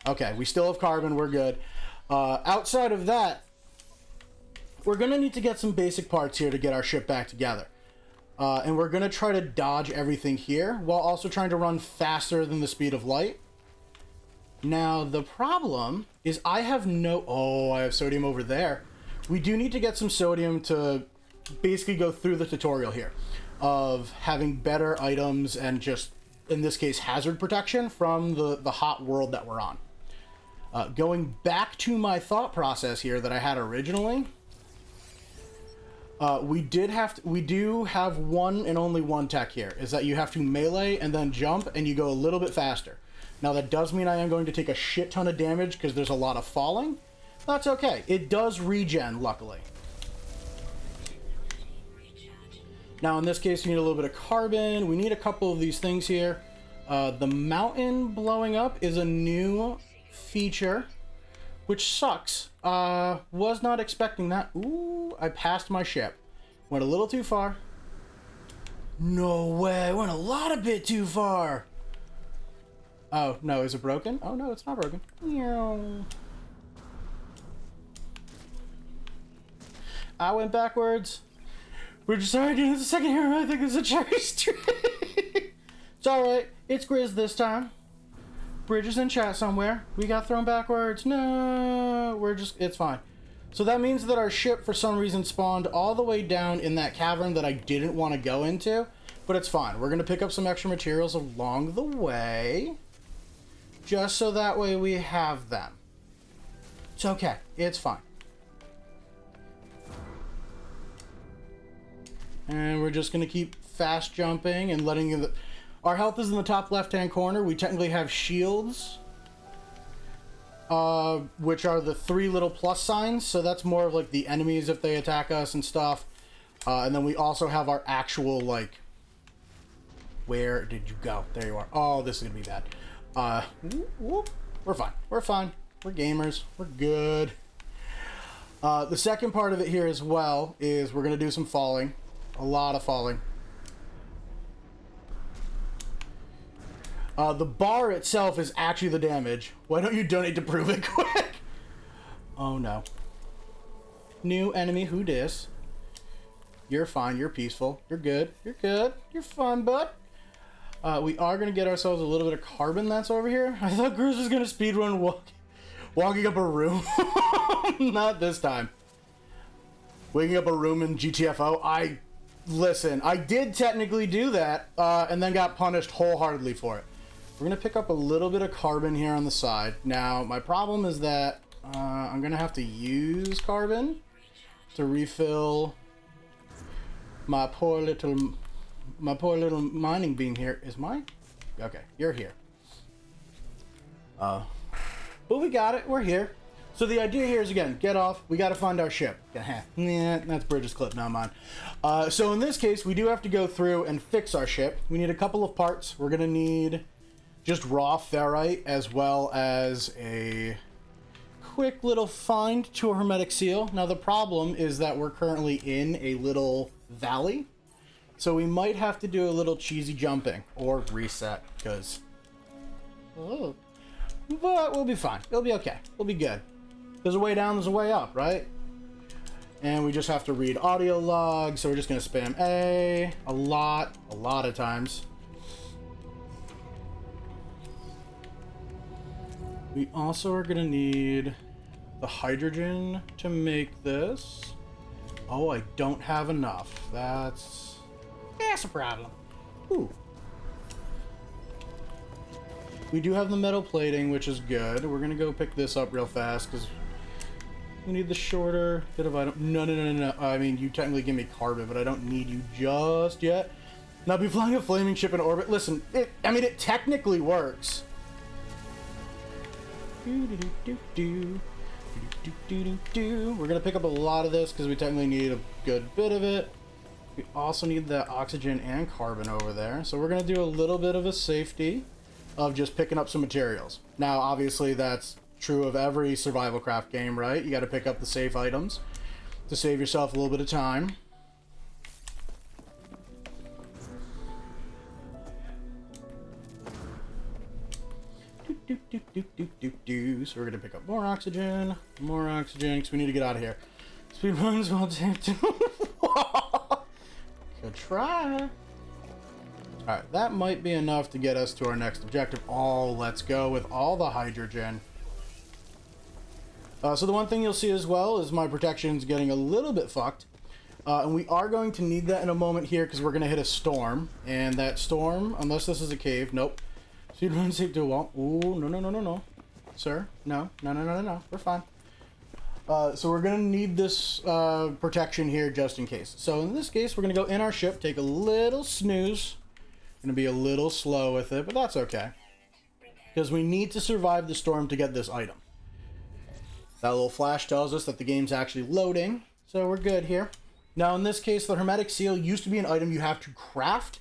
Okay, we still have carbon, we're good. Outside of that, we're going to need to get some basic parts here to get our ship back together. And we're going to try to dodge everything here while also trying to run faster than the speed of light. Now, the problem is I have no... Oh, I have sodium over there. We do need to get some sodium to basically go through the tutorial here of having better items and just, in this case, hazard protection from the hot world that we're on. Going back to my thought process here that I had originally... we do have one and only one tech here, is that you have to melee and then jump and you go a little bit faster. Now that does mean I am going to take a shit ton of damage because there's a lot of falling. That's okay. It does regen, luckily. Now in this case we need a little bit of carbon. We need a couple of these things here. The mountain blowing up is a new feature, which sucks. Was not expecting that. Ooh, I passed my ship. Went a little too far. No way, went a bit too far. Oh, no, is it broken? Oh, no, it's not broken. Meow. I went backwards. We're just sorry, dude. It's the second hero. I think it's a cherry streak. It's alright. It's Grizz this time. Bridges in chat somewhere. We got thrown backwards. No. It's fine. So that means that our ship, for some reason, spawned all the way down in that cavern that I didn't want to go into. But it's fine. We're going to pick up some extra materials along the way. Just so that way we have them. It's okay. It's fine. And we're just going to keep fast jumping and letting our health is in the top left-hand corner. We technically have shields, which are the 3 little plus signs. So that's more of like the enemies if they attack us and stuff. And then we also have our actual, like, where did you go? There you are. Oh, this is going to be bad. We're fine. We're fine. We're gamers. We're good. The second part of it here as well is we're going to do some falling. A lot of falling. The bar itself is actually the damage. Why don't you donate to prove it quick? Oh no. New enemy, who dis? You're fine, you're peaceful. You're good, you're good. You're fine, bud. We are going to get ourselves a little bit of carbon that's over here. I thought Cruz was going to speedrun walking up a room. Not this time. Waking up a room in GTFO. Listen, I did technically do that, and then got punished wholeheartedly for it. We're going to pick up a little bit of carbon here on the side. Now, my problem is that I'm going to have to use carbon to refill my poor little mining beam here. Is mine? Okay, you're here. But we got it. We're here. So the idea here is, again, get off. We got to find our ship. Yeah, that's Bridges' clip, not mine. So in this case, we do have to go through and fix our ship. We need a couple of parts. We're going to need just raw ferrite as well as a quick little find to a hermetic seal. Now the problem is that we're currently in a little valley. So we might have to do a little cheesy jumping or reset because... Oh. But we'll be fine. It'll be okay. We'll be good. There's a way down, there's a way up, right? And we just have to read audio logs, so we're just going to spam A a lot of times. We also are going to need the hydrogen to make this. Oh, I don't have enough. That's a problem. Ooh. We do have the metal plating, which is good. We're going to go pick this up real fast because we need the shorter bit of item. No. I mean, you technically give me carbon, but I don't need you just yet. Now, be flying a flaming ship in orbit. Listen, it technically works. We're going to pick up a lot of this because we technically need a good bit of it. We also need the oxygen and carbon over there. So we're going to do a little bit of a safety of just picking up some materials. Now, obviously, that's true of every survival craft game, right? You got to pick up the safe items to save yourself a little bit of time. So we're going to pick up more oxygen, because we need to get out of here. Speed runs while taped. Good try. Alright, that might be enough to get us to our next objective. Oh, let's go with all the hydrogen. So the one thing you'll see as well is my protection's getting a little bit fucked. And we are going to need that in a moment here because we're going to hit a storm. And that storm, unless this is a cave, nope. Speed run safe to a wall. Ooh, no. Sir, no. We're fine. So we're going to need this protection here just in case. So in this case, we're going to go in our ship, take a little snooze. Going to be a little slow with it, but that's okay. Because we need to survive the storm to get this item. That little flash tells us that the game's actually loading, so we're good here. Now in this case, the hermetic seal used to be an item you have to craft,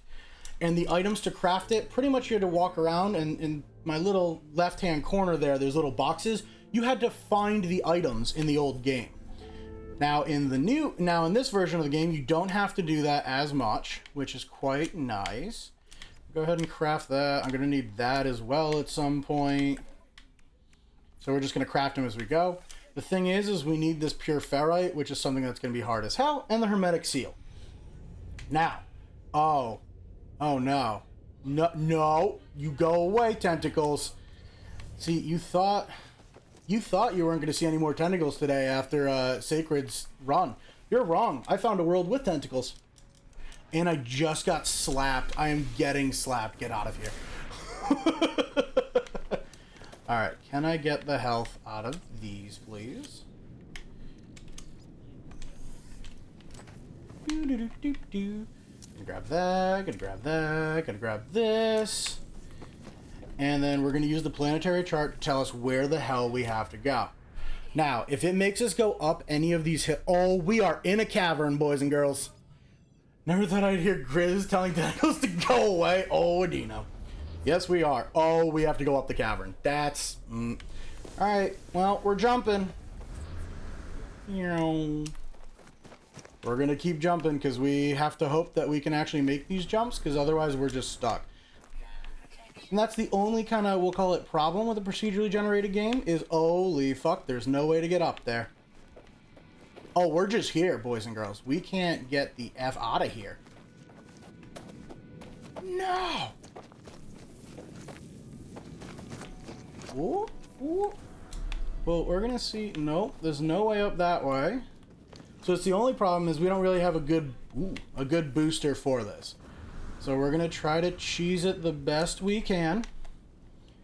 and the items to craft it, pretty much you had to walk around, and in my little left-hand corner there, there's little boxes. You had to find the items in the old game. Now in this version of the game, you don't have to do that as much, which is quite nice. Go ahead and craft that. I'm going to need that as well at some point. So we're just going to craft them as we go. The thing is we need this pure ferrite, which is something that's going to be hard as hell, and the hermetic seal. Now. Oh. Oh, no. No. You go away, tentacles. See, you thought you weren't going to see any more tentacles today after Sacred's run. You're wrong. I found a world with tentacles. And I just got slapped. I am getting slapped. Get out of here. Alright, can I get the health out of these, please? Gonna grab that, gonna grab that, gonna grab this. And then we're gonna use the planetary chart to tell us where the hell we have to go. Now, if it makes us go up any of these oh, we are in a cavern, boys and girls. Never thought I'd hear Grizz telling tentacles to go away. Oh, Adino. Yes, we are. Oh, we have to go up the cavern. That's... Alright, well, we're jumping. We're going to keep jumping because we have to hope that we can actually make these jumps because otherwise we're just stuck. And that's the only kind of, we'll call it, problem with a procedurally generated game is, holy fuck, there's no way to get up there. Oh, we're just here, boys and girls. We can't get the F out of here. No! Ooh, ooh. Well, we're gonna see. Nope, there's no way up that way. So it's the only problem is we don't really have a good booster for this. So we're gonna try to cheese it the best we can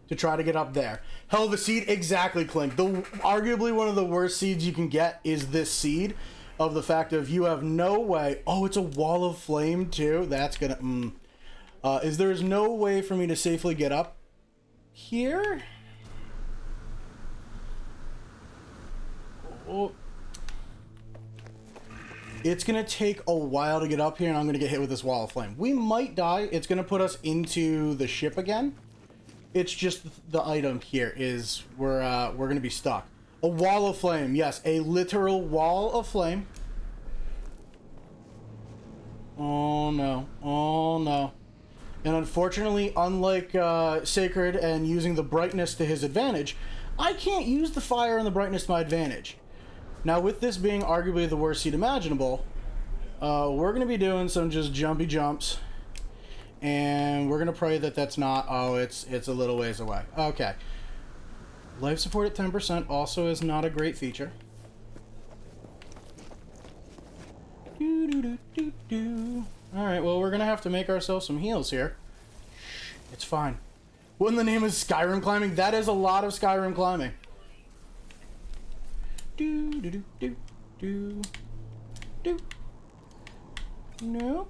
to try to get up there. Hell of a seed, exactly, Clink. Arguably one of the worst seeds you can get is this seed of the fact of you have no way. Oh, it's a wall of flame too. That's gonna. There's no way for me to safely get up here. Oh. It's gonna take a while to get up here, and I'm gonna get hit with this wall of flame. We might die. It's gonna put us into the ship again. It's just the item here is we're gonna be stuck. A wall of flame, yes, a literal wall of flame. Oh no, oh no. And unfortunately, unlike Sacred and using the brightness to his advantage, I can't use the fire and the brightness to my advantage. Now, with this being arguably the worst seed imaginable, we're going to be doing some just jumpy jumps. And we're going to pray that that's not... Oh, it's a little ways away. Okay. Life support at 10% also is not a great feature. Alright, well, we're going to have to make ourselves some heals here. It's fine. What in the name is Skyrim climbing? That is a lot of Skyrim climbing. No.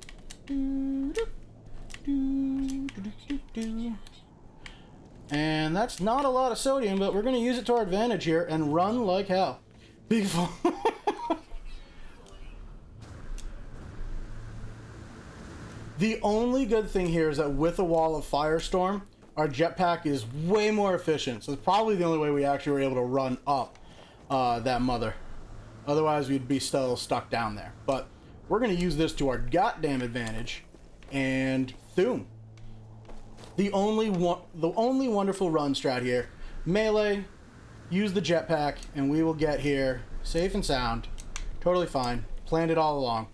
And that's not a lot of sodium, but we're going to use it to our advantage here and run like hell. Big fun. The only good thing here is that with a wall of firestorm, our jetpack is way more efficient. So it's probably the only way we actually were able to run up that mother. Otherwise, we'd be still stuck down there. But we're going to use this to our goddamn advantage. And boom. The only wonderful run strat here. Melee, use the jetpack, and we will get here safe and sound. Totally fine. Planned it all along.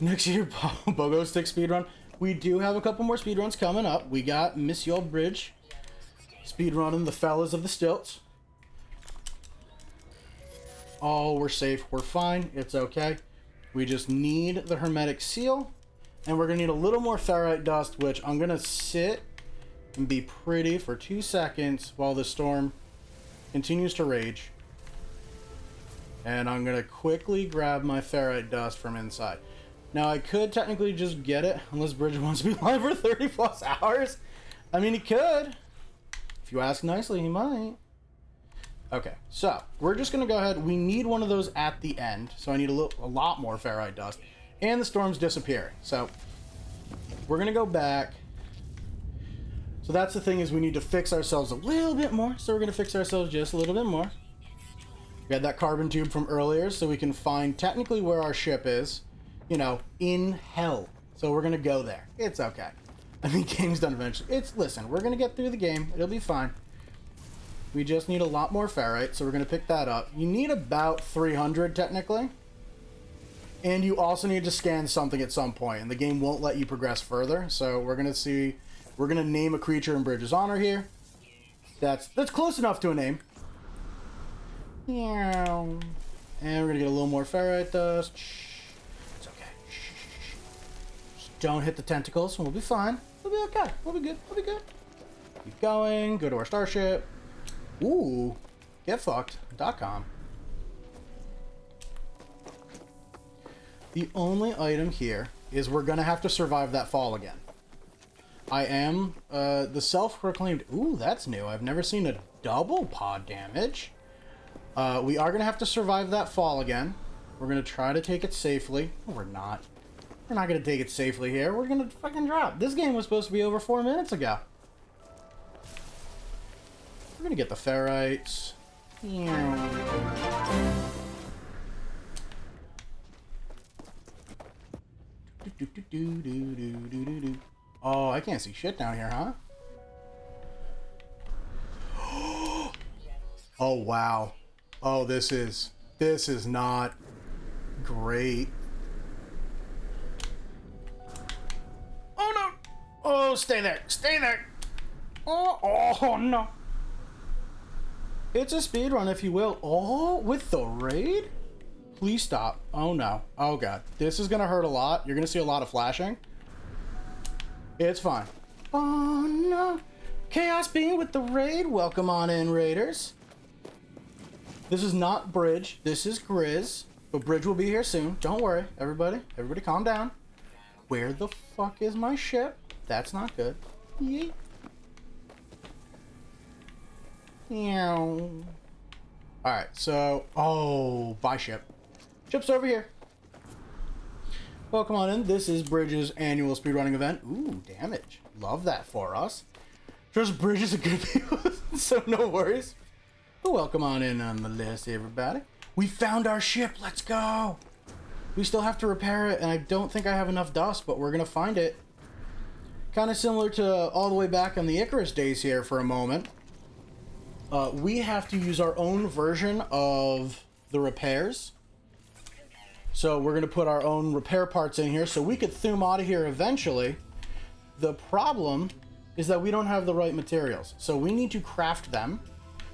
Next year, Bogo Stick speedrun. We do have a couple more speedruns coming up. We got Miss Yule Bridge speedrunning the fellas of the stilts. Oh, we're safe. We're fine. It's okay. We just need the hermetic seal. And we're going to need a little more ferrite dust, which I'm going to sit and be pretty for 2 seconds while the storm continues to rage. And I'm going to quickly grab my ferrite dust from inside. Now, I could technically just get it, unless Bridge wants to be live for 30 plus hours. I mean, he could. If you ask nicely, he might. Okay, so we're just going to go ahead. We need one of those at the end, so I need a lot more ferrite dust. And the storm's disappearing, so we're going to go back. So that's the thing, is we need to fix ourselves a little bit more. So we're going to fix ourselves just a little bit more. We had that carbon tube from earlier, so we can find technically where our ship is. You know, in hell. So we're going to go there. It's okay. I mean, game's done eventually. Listen, we're going to get through the game. It'll be fine. We just need a lot more ferrite, so we're going to pick that up. You need about 300, technically. And you also need to scan something at some point, and the game won't let you progress further. So we're gonna name a creature in Bridge's honor here. That's close enough to a name. Meow. And we're gonna get a little more ferrite dust. Shh. It's okay. Shh. Just don't hit the tentacles, and we'll be fine. We'll be okay. We'll be good. We'll be good. Keep going. Go to our starship. Ooh. Getfucked.com. The only item here is we're gonna have to survive that fall again. I am the self-proclaimed. Ooh, that's new. I've never seen a double pod damage. We are gonna have to survive that fall again. We're gonna try to take it safely. No, we're not. We're not gonna take it safely here. We're gonna fucking drop. This game was supposed to be over 4 minutes ago. We're gonna get the ferrites. Oh, I can't see shit down here, huh? Oh, wow. Oh, this is not great. Oh, no. Oh, stay there. Stay there. Oh, no. It's a speed run, if you will. Oh, with the raid? Please stop. Oh, no. Oh, God. This is going to hurt a lot. You're going to see a lot of flashing. It's fine. Oh, no. Chaos Being with the raid. Welcome on in, raiders. This is not Bridge. This is Grizz. But Bridge will be here soon. Don't worry, everybody. Everybody calm down. Where the fuck is my ship? That's not good. Yeet. Meow. Alright, so... Oh, bye, ship. Ship's over here. Welcome on in. This is Bridge's annual speedrunning event. Ooh, damage. Love that for us. Just Bridge is a good people, so no worries. But welcome on in on the list, everybody. We found our ship. Let's go. We still have to repair it, and I don't think I have enough dust, but we're going to find it. Kind of similar to all the way back on the Icarus days here for a moment. We have to use our own version of the repairs. So we're going to put our own repair parts in here so we could thum out of here eventually. The problem is that we don't have the right materials. So we need to craft them.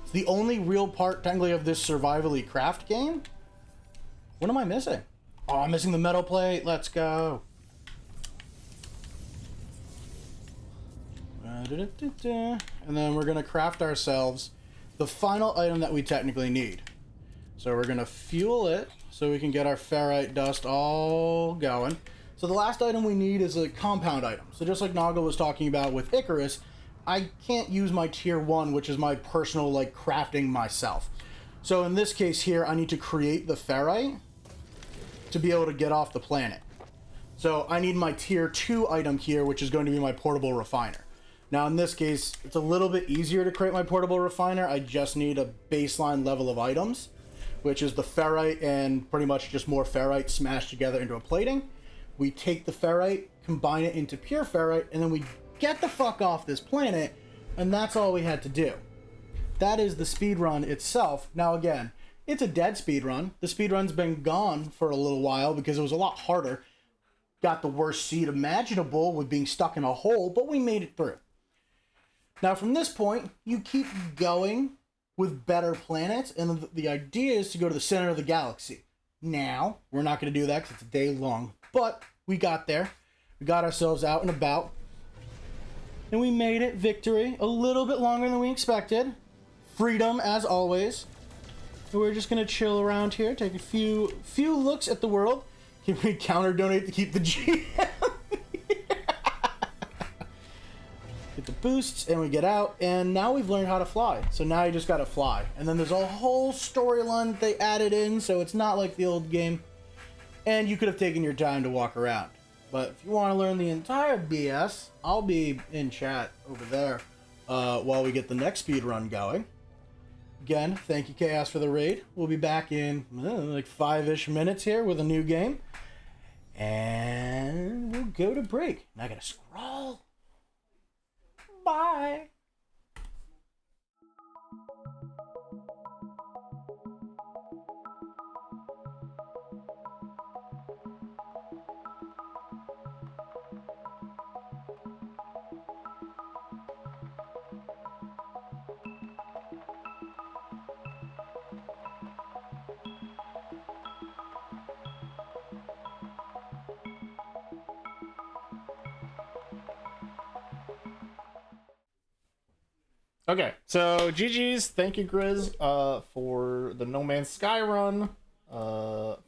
It's the only real part, technically, of this survivally craft game. What am I missing? Oh, I'm missing the metal plate. Let's go. And then we're going to craft ourselves the final item that we technically need. So we're going to fuel it so we can get our ferrite dust all going. So the last item we need is a compound item. So just like Naga was talking about with Icarus, I can't use my tier 1, which is my personal, like, crafting myself. So in this case here, I need to create the ferrite to be able to get off the planet. So I need my tier 2 item here, which is going to be my portable refiner. Now in this case, it's a little bit easier to create my portable refiner. I just need a baseline level of items, which is the ferrite and pretty much just more ferrite smashed together into a plating. We take the ferrite, combine it into pure ferrite, and then we get the fuck off this planet, and that's all we had to do. That is the speedrun itself. Now again, it's a dead speedrun. The speedrun's been gone for a little while because it was a lot harder. Got the worst seed imaginable with being stuck in a hole, but we made it through. Now from this point, you keep going with better planets, and the idea is to go to the center of the galaxy. Now, we're not going to do that because it's a day long, but we got there. We got ourselves out and about, and we made it. Victory. A little bit longer than we expected. Freedom, as always. And we're just going to chill around here, take a few looks at the world. Can we counter donate to keep the GM? Get the boosts, and we get out, and now we've learned how to fly. So now you just gotta fly. And then there's a whole storyline that they added in, so it's not like the old game. And you could have taken your time to walk around. But if you want to learn the entire BS, I'll be in chat over there while we get the next speed run going. Again, thank you, Chaos, for the raid. We'll be back in like 5-ish minutes here with a new game. And we'll go to break. Now I gotta scroll. Bye. Okay, so GG's. Thank you, Grizz, for the No Man's Sky run.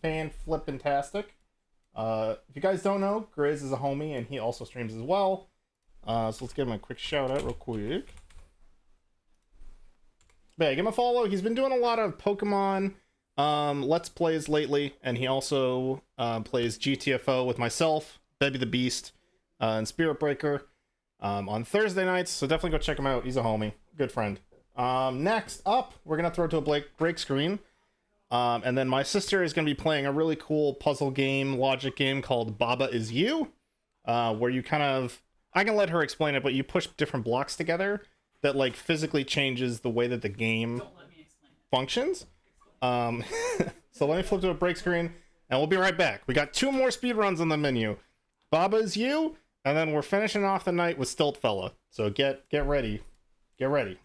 Fan flippin-tastic. If you guys don't know, Grizz is a homie, and he also streams as well. So let's give him a quick shout out real quick. But yeah, give him a follow. He's been doing a lot of Pokemon Let's Plays lately, and he also plays GTFO with myself, Bebby the Beast, and Spirit Breaker on Thursday nights. So definitely go check him out. He's a homie, good friend. Next up, we're gonna throw to a break screen, and then my sister is gonna be playing a really cool puzzle game, logic game called Baba Is You, where you kind of, I can let her explain it, but you push different blocks together that like physically changes the way that the game functions. So let me flip to a break screen and we'll be right back. We got 2 more speedruns on the menu. Baba Is You, and then we're finishing off the night with Stilt Fella. So get ready. Get ready.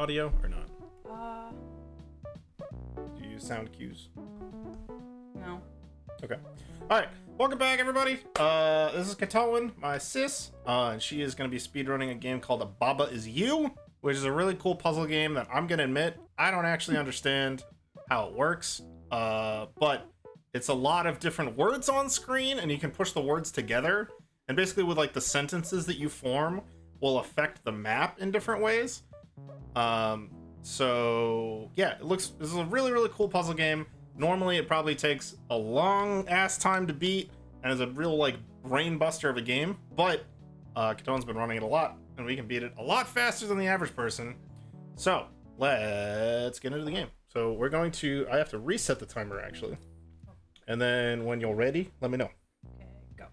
audio or not? Uh, Do you use sound cues? no. Okay. All right. Welcome back, everybody. This is Katoan, my sis, and she is going to be speedrunning a game called Baba Is You, which is a really cool puzzle game that I'm going to admit I don't actually understand how it works, but it's a lot of different words on screen, and you can push the words together, and basically with like the sentences that you form will affect the map in different ways. So yeah, this is a really, really cool puzzle game. Normally it probably takes a long ass time to beat and is a real like brain buster of a game, but Katoan's been running it a lot and we can beat it a lot faster than the average person. So let's get into the game. So I have to reset the timer actually. And then when you're ready, let me know. Okay, go.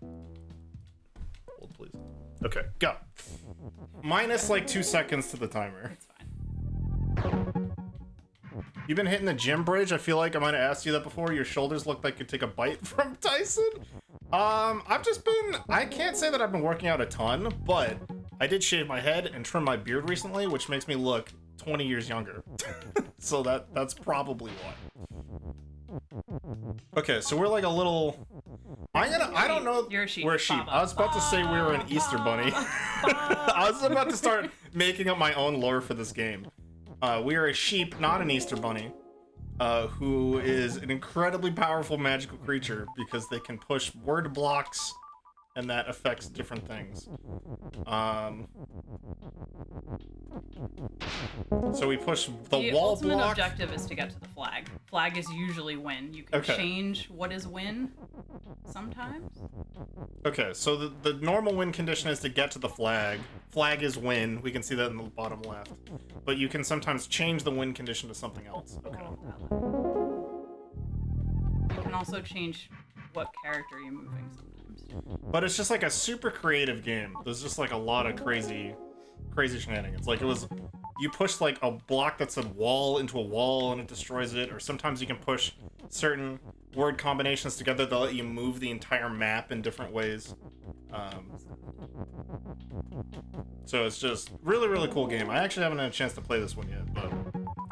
Hold please. Okay, go. Minus like 2 seconds to the timer. It's fine. You've been hitting the gym bridge. I feel like I might have asked you that before. Your shoulders look like you take a bite from Tyson. I can't say that I've been working out a ton, but I did shave my head and trim my beard recently, which makes me look 20 years younger. So that's probably why. Okay, so we're like a little... I don't know. You're a sheep. We're a sheep. Baba. I was about to say we were an Easter bunny. I was about to start making up my own lore for this game. We are a sheep, not an Easter bunny, who is an incredibly powerful magical creature because they can push word blocks, and that affects different things. So we push the wall ultimate block. objective is to get to the flag. Flag is usually win. You can Okay. change what is win sometimes. Okay, so the normal win condition is to get to the flag. Flag is win. We can see that in the bottom left. But you can sometimes change the win condition to something else. Okay. You can also change what character you're moving sometimes. But it's just like a super creative game. There's just like a lot of crazy shenanigans. Like you push like a block that's a wall into a wall and it destroys it, or sometimes you can push certain word combinations together that let you move the entire map in different ways. So it's just really, really cool game. I actually haven't had a chance to play this one yet, but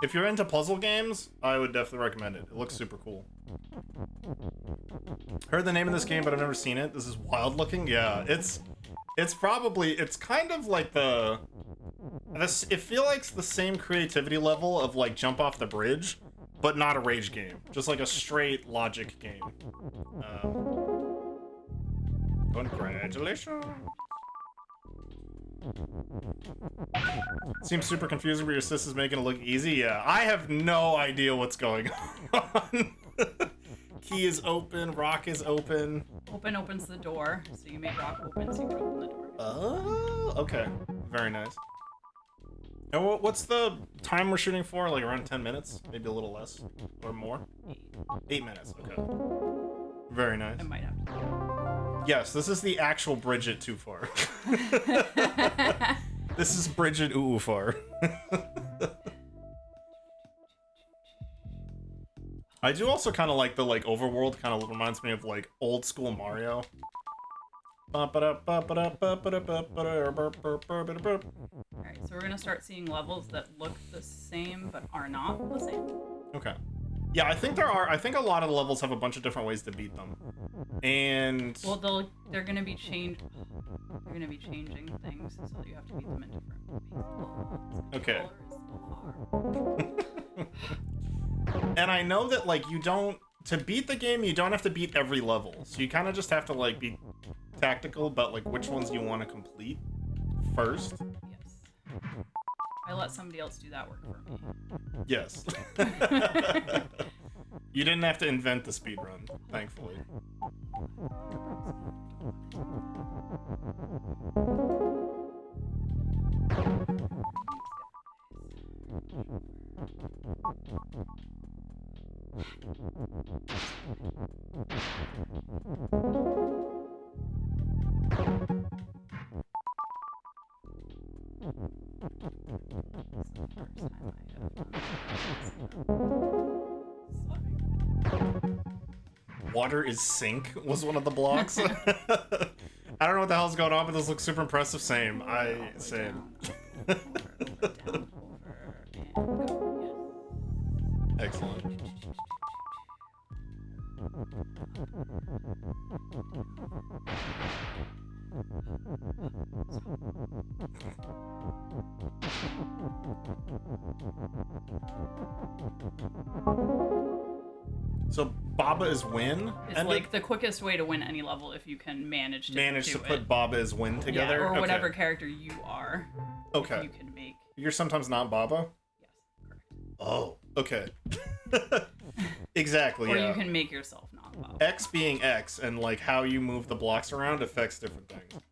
if you're into puzzle games, I would definitely recommend it. It looks super cool. Heard the name of this game, but I've never seen it. This is wild looking. Yeah, it's kind of like it feels like the same creativity level of like Jump Off the Bridge, but not a rage game. Just like a straight logic game. Congratulations. Seems super confusing, but your sis is making it look easy. Yeah, I have no idea what's going on. Key is open, rock is open. Open opens the door, so you make rock open so you can open the door. Oh, okay. Very nice. And what's the time we're shooting for? Like around 10 minutes? Maybe a little less or more? 8 minutes, okay. Very nice. I might have to. Yes, this is the actual Bridget Too Far. This is Bridget Ooh Far. I do also kind of like the overworld. Kind of reminds me of like old school Mario. Alright, so we're gonna start seeing levels that look the same but are not the same. Okay. Yeah, I think a lot of the levels have a bunch of different ways to beat them. And well, they're gonna be changing things, so you have to beat them in different ways. okay. And I know that to beat the game, you don't have to beat every level. So you kind of just have to be tactical about which ones you want to complete first. Yes. I let somebody else do that work for me. Yes. You didn't have to invent the speedrun, thankfully. Water is sink was one of the blocks. I don't know what the hell's going on, but this looks super impressive. Same. Excellent. So Baba is win? It's like the quickest way to win any level if you can manage to put Baba as win together? Yeah, or Okay. whatever character you are. Okay. If you can make. You're sometimes not Baba? Yes, correct. Oh, okay. Exactly, Or yeah. you can make yourself not Baba. X being X, and like how you move the blocks around affects different things.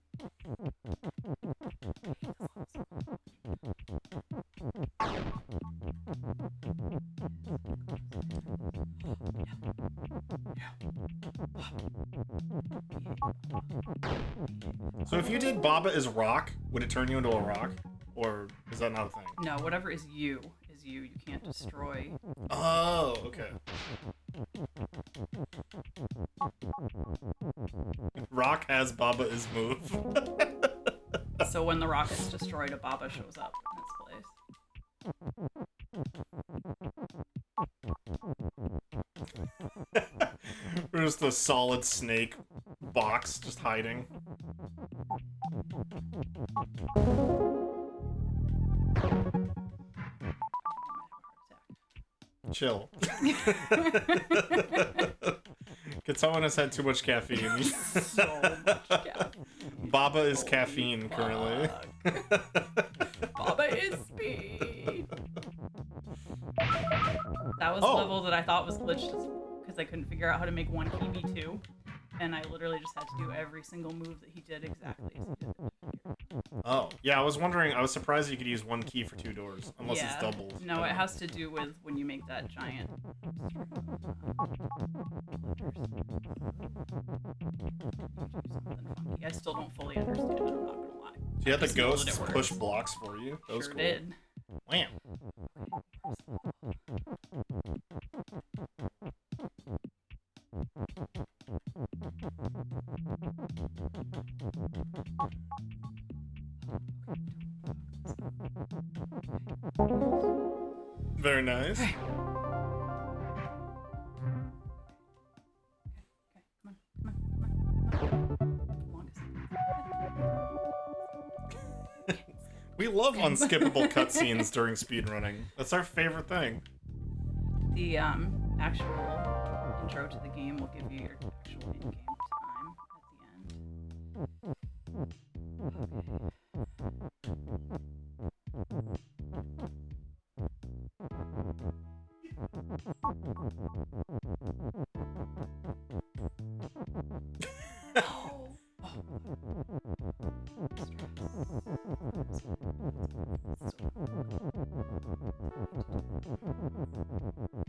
So if you did Baba as rock, would it turn you into a rock? Or is that not a thing? No, whatever is you is you. You can't destroy. Oh, okay. Rock has Baba as move. So when the rock is destroyed, a Baba shows up in its place. There's the solid snake box just hiding. Chill. Could someone has had too much caffeine? So much caffeine. Baba is caffeine currently. Baba is speed. That was Oh. a level that I thought was glitched because I couldn't figure out how to make one key be two. And I literally just had to do every single move that he did exactly as he did it. Oh, yeah, I was wondering, I was surprised you could use one key for 2 doors, unless it's doubles. No, it has to do with when you make that giant. I still don't fully understand it, I'm not gonna lie. So you had I the just know that ghosts it works. push blocks for you? That was Sure cool. did. Wham. Very nice. We love unskippable cutscenes during speedrunning. That's our favorite thing. The actual intro to the game will give you your actual in-game time at the end.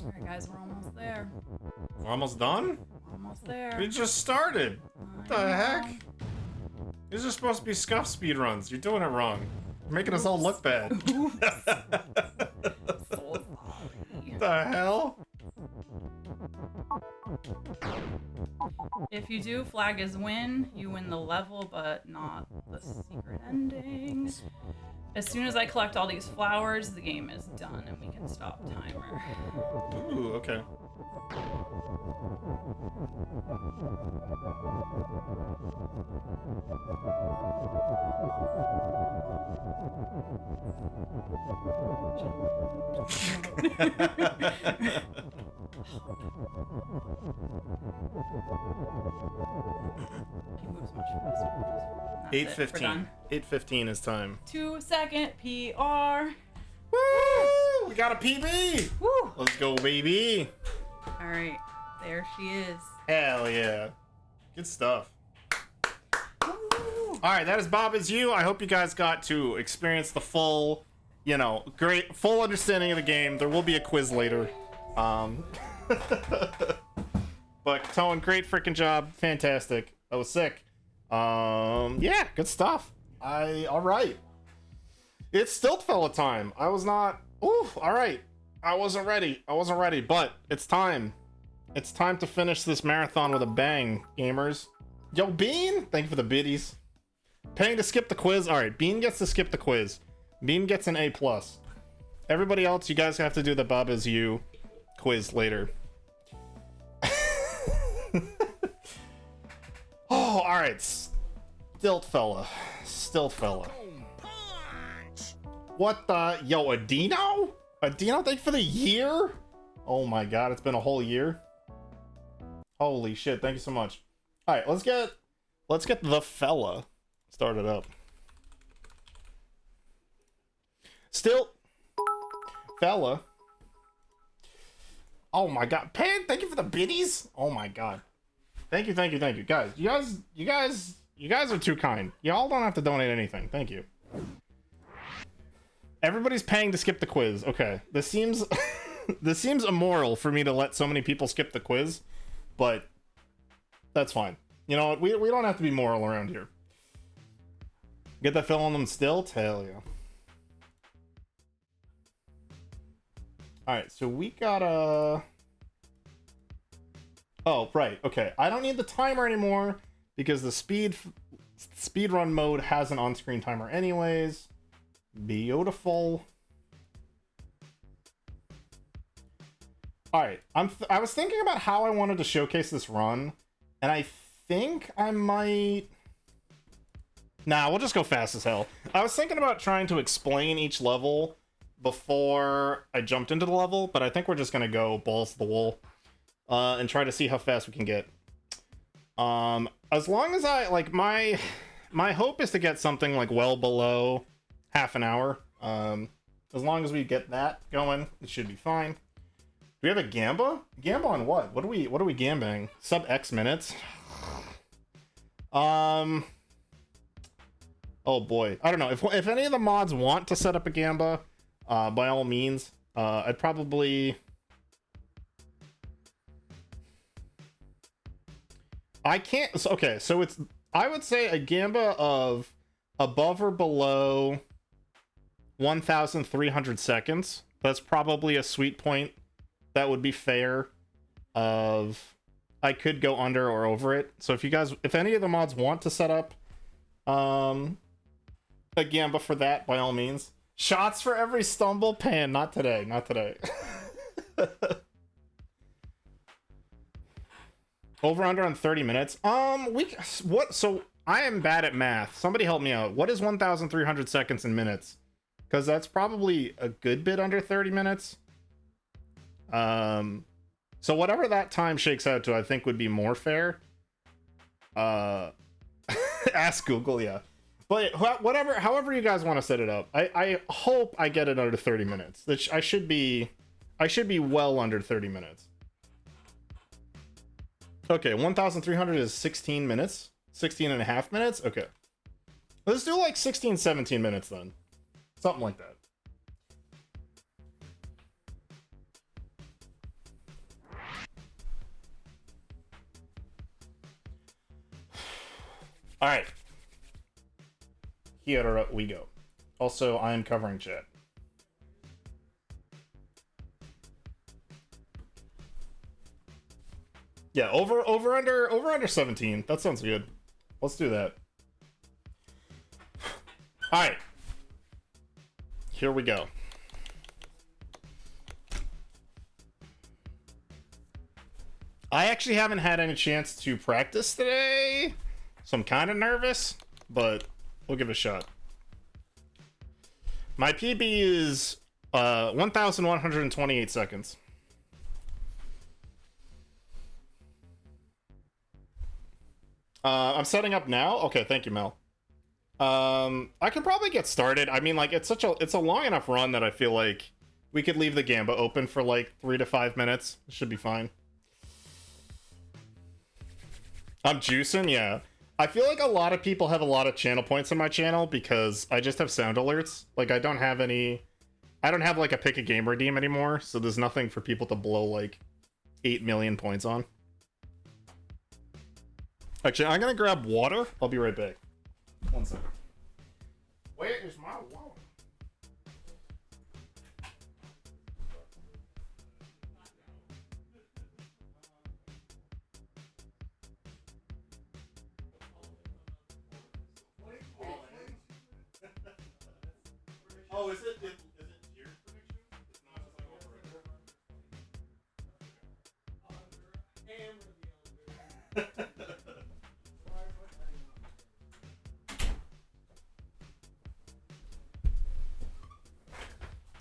Alright guys, we're almost there. We're almost done? Almost there. We just started. What the heck? These are supposed to be scuff speedruns. You're doing it wrong. You're making us all look bad. What the hell? If you do flag as win, you win the level, but not the secret ending. As soon as I collect all these flowers, the game is done and we can stop timer. Ooh, okay. He moves much faster. That's it, we're 8:15. done. 8:15 is time. 2-second PR. Woo! We got a PB! Woo! Let's go, baby! Alright, there she is. Hell yeah. Good stuff. Alright, that is Bob Is You. I hope you guys got to experience the full, great, full understanding of the game. There will be a quiz later. But Toan, great freaking job. Fantastic. That was sick. Yeah, good stuff. Alright. It's stilt fella time. I was not. Ooh, alright. I wasn't ready, but it's time. It's time to finish this marathon with a bang, gamers. Yo, Bean! Thank you for the biddies. Paying to skip the quiz. Alright, Bean gets to skip the quiz. Bean gets an A+. Everybody else, you guys have to do the Bob Is You quiz later. Oh, all right. Stilt fella. What the? Yo, Adino? Adino, thank you for the year? Oh my god, it's been a whole year. Holy shit, thank you so much. All right, let's get the fella started up. Still, fella. Oh my god, Pan, thank you for the biddies. Oh my god, thank you, guys. You guys are too kind. Y'all don't have to donate anything. Thank you. Everybody's paying to skip the quiz. Okay, this seems this seems immoral for me to let so many people skip the quiz, but that's fine. You know what? We don't have to be moral around here. Get that fill on them still? Hell yeah. Alright, so we gotta... Oh, right. Okay. I don't need the timer anymore because the speedrun mode has an on-screen timer anyways. Beautiful. Alright. I was thinking about how I wanted to showcase this run, and I think I might... Nah, we'll just go fast as hell. I was thinking about trying to explain each level before I jumped into the level, but I think we're just gonna go balls to the wall and try to see how fast we can get. As long as I like my hope is to get something like well below half an hour. As long as we get that going, it should be fine. Do we have a Gamba? Gamba on what? What are we gambling? Sub X minutes? Oh boy, I don't know if any of the mods want to set up a Gamba. By all means, I'd probably... I can't... Okay, so it's... I would say a Gamba of above or below 1,300 seconds. That's probably a sweet point that would be fair. I could go under or over it. So if any of the mods want to set up a Gamba for that, by all means. Shots for every stumble? Pan, not today, not today. Over under on 30 minutes. So I am bad at math. Somebody help me out. What is 1,300 seconds in minutes? Because that's probably a good bit under 30 minutes. So whatever that time shakes out to, I think would be more fair. Ask Google, yeah. But however you guys want to set it up, I hope I get it under 30 minutes. I should be well under 30 minutes. Okay, 1,300 is 16 minutes, 16 and a half minutes. Okay, let's do like 16, 17 minutes then, something like that. All right. Here we go. Also, I am covering chat. Yeah, over under 17. That sounds good. Let's do that. All right. Here we go. I actually haven't had any chance to practice today, so I'm kind of nervous, but we'll give it a shot. My PB is 1,128 seconds. I'm setting up now. Okay, thank you, Mel. I can probably get started. I mean, like, it's a long enough run that I feel like we could leave the Gamba open for like 3 to 5 minutes. It should be fine. I'm juicing, yeah. I feel like a lot of people have a lot of channel points on my channel because I just have sound alerts. Like, I don't have like a pick a game redeem anymore, so there's nothing for people to blow like 8 million points on. Actually, I'm gonna grab water. I'll be right back. 1 second. Where is my water? Oh, is it tiered prediction? It's not just like over.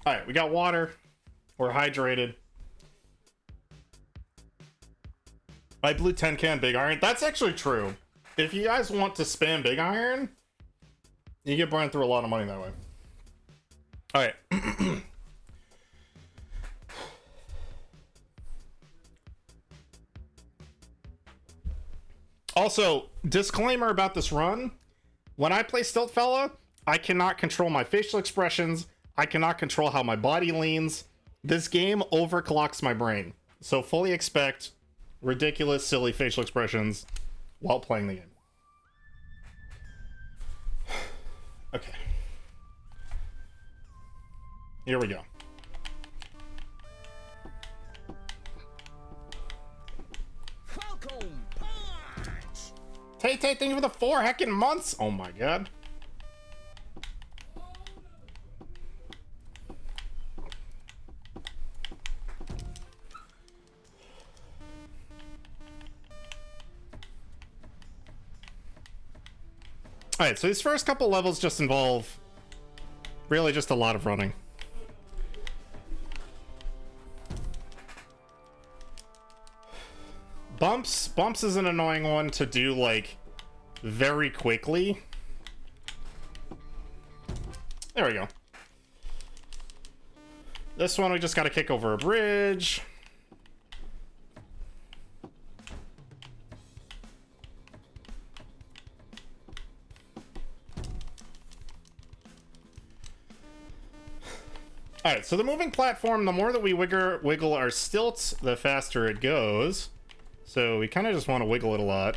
Alright, we got water. We're hydrated. I blew 10 can Big Iron. That's actually true. If you guys want to spam Big Iron, you get burned through a lot of money that way. Alright. Also, disclaimer about this run. When I play Stilt Fella, I cannot control my facial expressions. I cannot control how my body leans. This game overclocks my brain. So fully expect ridiculous, silly facial expressions while playing the game. Okay. Here we go. Tay, thank you for the 4 heckin' months. Oh my god. Alright, so these first couple levels just involve really just a lot of running. Bumps is an annoying one to do, like, very quickly. There we go. This one we just gotta kick over a bridge. Alright, so the moving platform, the more that we wiggle our stilts, the faster it goes. So we kind of just want to wiggle it a lot.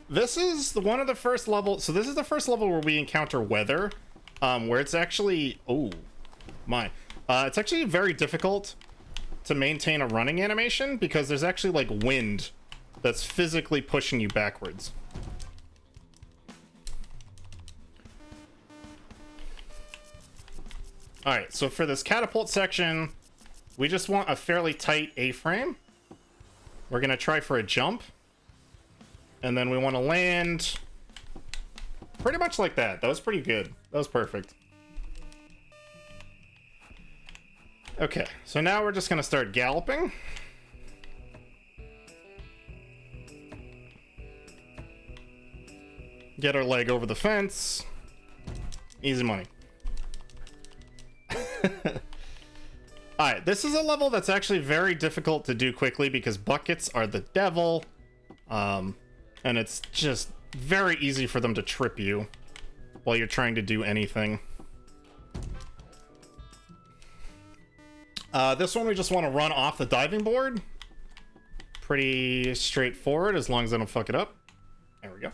This is one of the first levels. So this is the first level where we encounter weather, where it's actually, oh my, it's actually very difficult to maintain a running animation because there's actually like wind that's physically pushing you backwards. Alright, so for this catapult section, we just want a fairly tight A-frame. We're going to try for a jump. And then we want to land pretty much like that. That was pretty good. That was perfect. Okay, so now we're just going to start galloping. Get our leg over the fence. Easy money. Alright, this is a level that's actually very difficult to do quickly because buckets are the devil. And it's just very easy for them to trip you while you're trying to do anything. This one we just want to run off the diving board. Pretty straightforward as long as I don't fuck it up. There we go.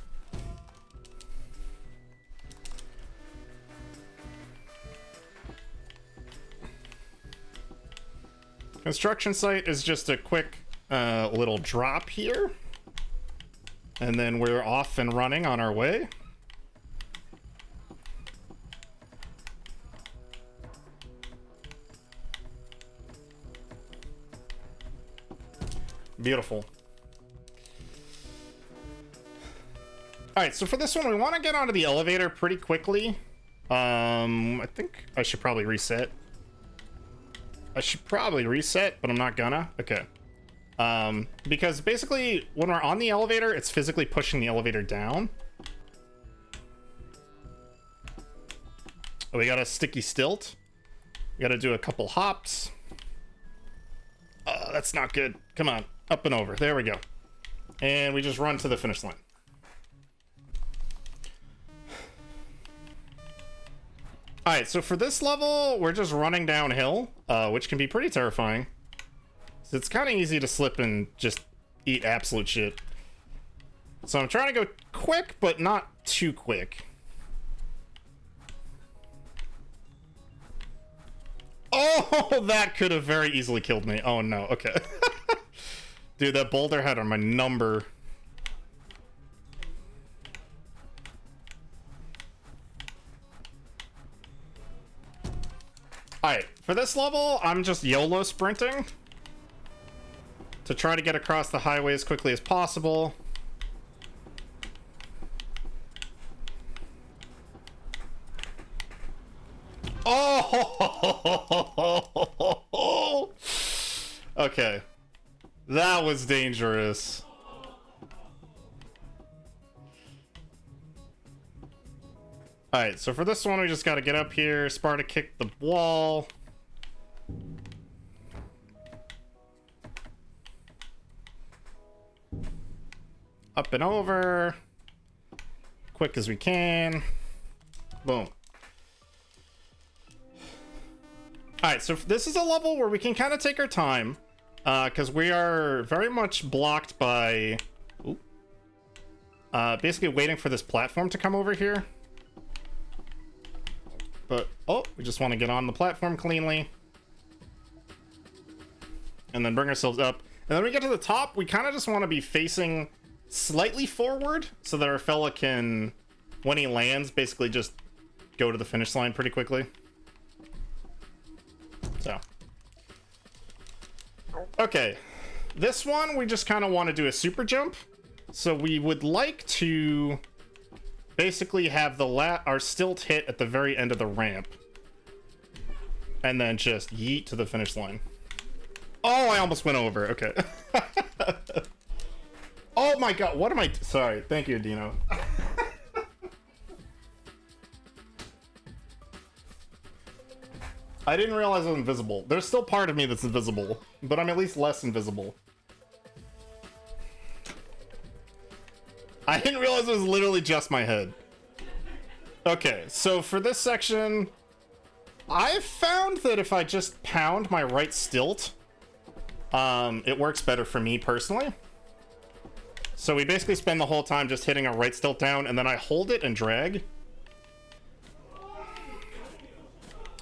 Construction site is just a quick little drop here. And then we're off and running on our way. Beautiful. Alright, so for this one, we want to get onto the elevator pretty quickly. I think I should probably reset. But I'm not gonna. Okay. Because basically, when we're on the elevator, it's physically pushing the elevator down. Oh, we got a sticky stilt. We gotta do a couple hops. That's not good. Come on. Up and over. There we go. And we just run to the finish line. Alright, so for this level, we're just running downhill, which can be pretty terrifying. So it's kind of easy to slip and just eat absolute shit. So I'm trying to go quick, but not too quick. Oh, that could have very easily killed me. Oh no, okay. Dude, that boulder had on my number. Alright, for this level, I'm just YOLO sprinting to try to get across the highway as quickly as possible. Oh! Okay. That was dangerous. Alright, so for this one, we just gotta get up here, Sparta kick the wall. Up and over. Quick as we can. Boom. Alright, so this is a level where we can kind of take our time. Because we are very much blocked by... basically waiting for this platform to come over here. But, oh, we just want to get on the platform cleanly. And then bring ourselves up. And then we get to the top, we kind of just want to be facing slightly forward so that our fella can, when he lands, basically just go to the finish line pretty quickly. So. Okay. This one, we just kind of want to do a super jump. So we would like to basically have the our stilt hit at the very end of the ramp. And then just yeet to the finish line. Oh, I almost went over. Okay. Oh my god, what am I... Sorry, thank you, Dino. I didn't realize I was invisible. There's still part of me that's invisible, but I'm at least less invisible. I didn't realize it was literally just my head. Okay, so for this section, I've found that if I just pound my right stilt, it works better for me personally. So we basically spend the whole time just hitting our right stilt down, and then I hold it and drag.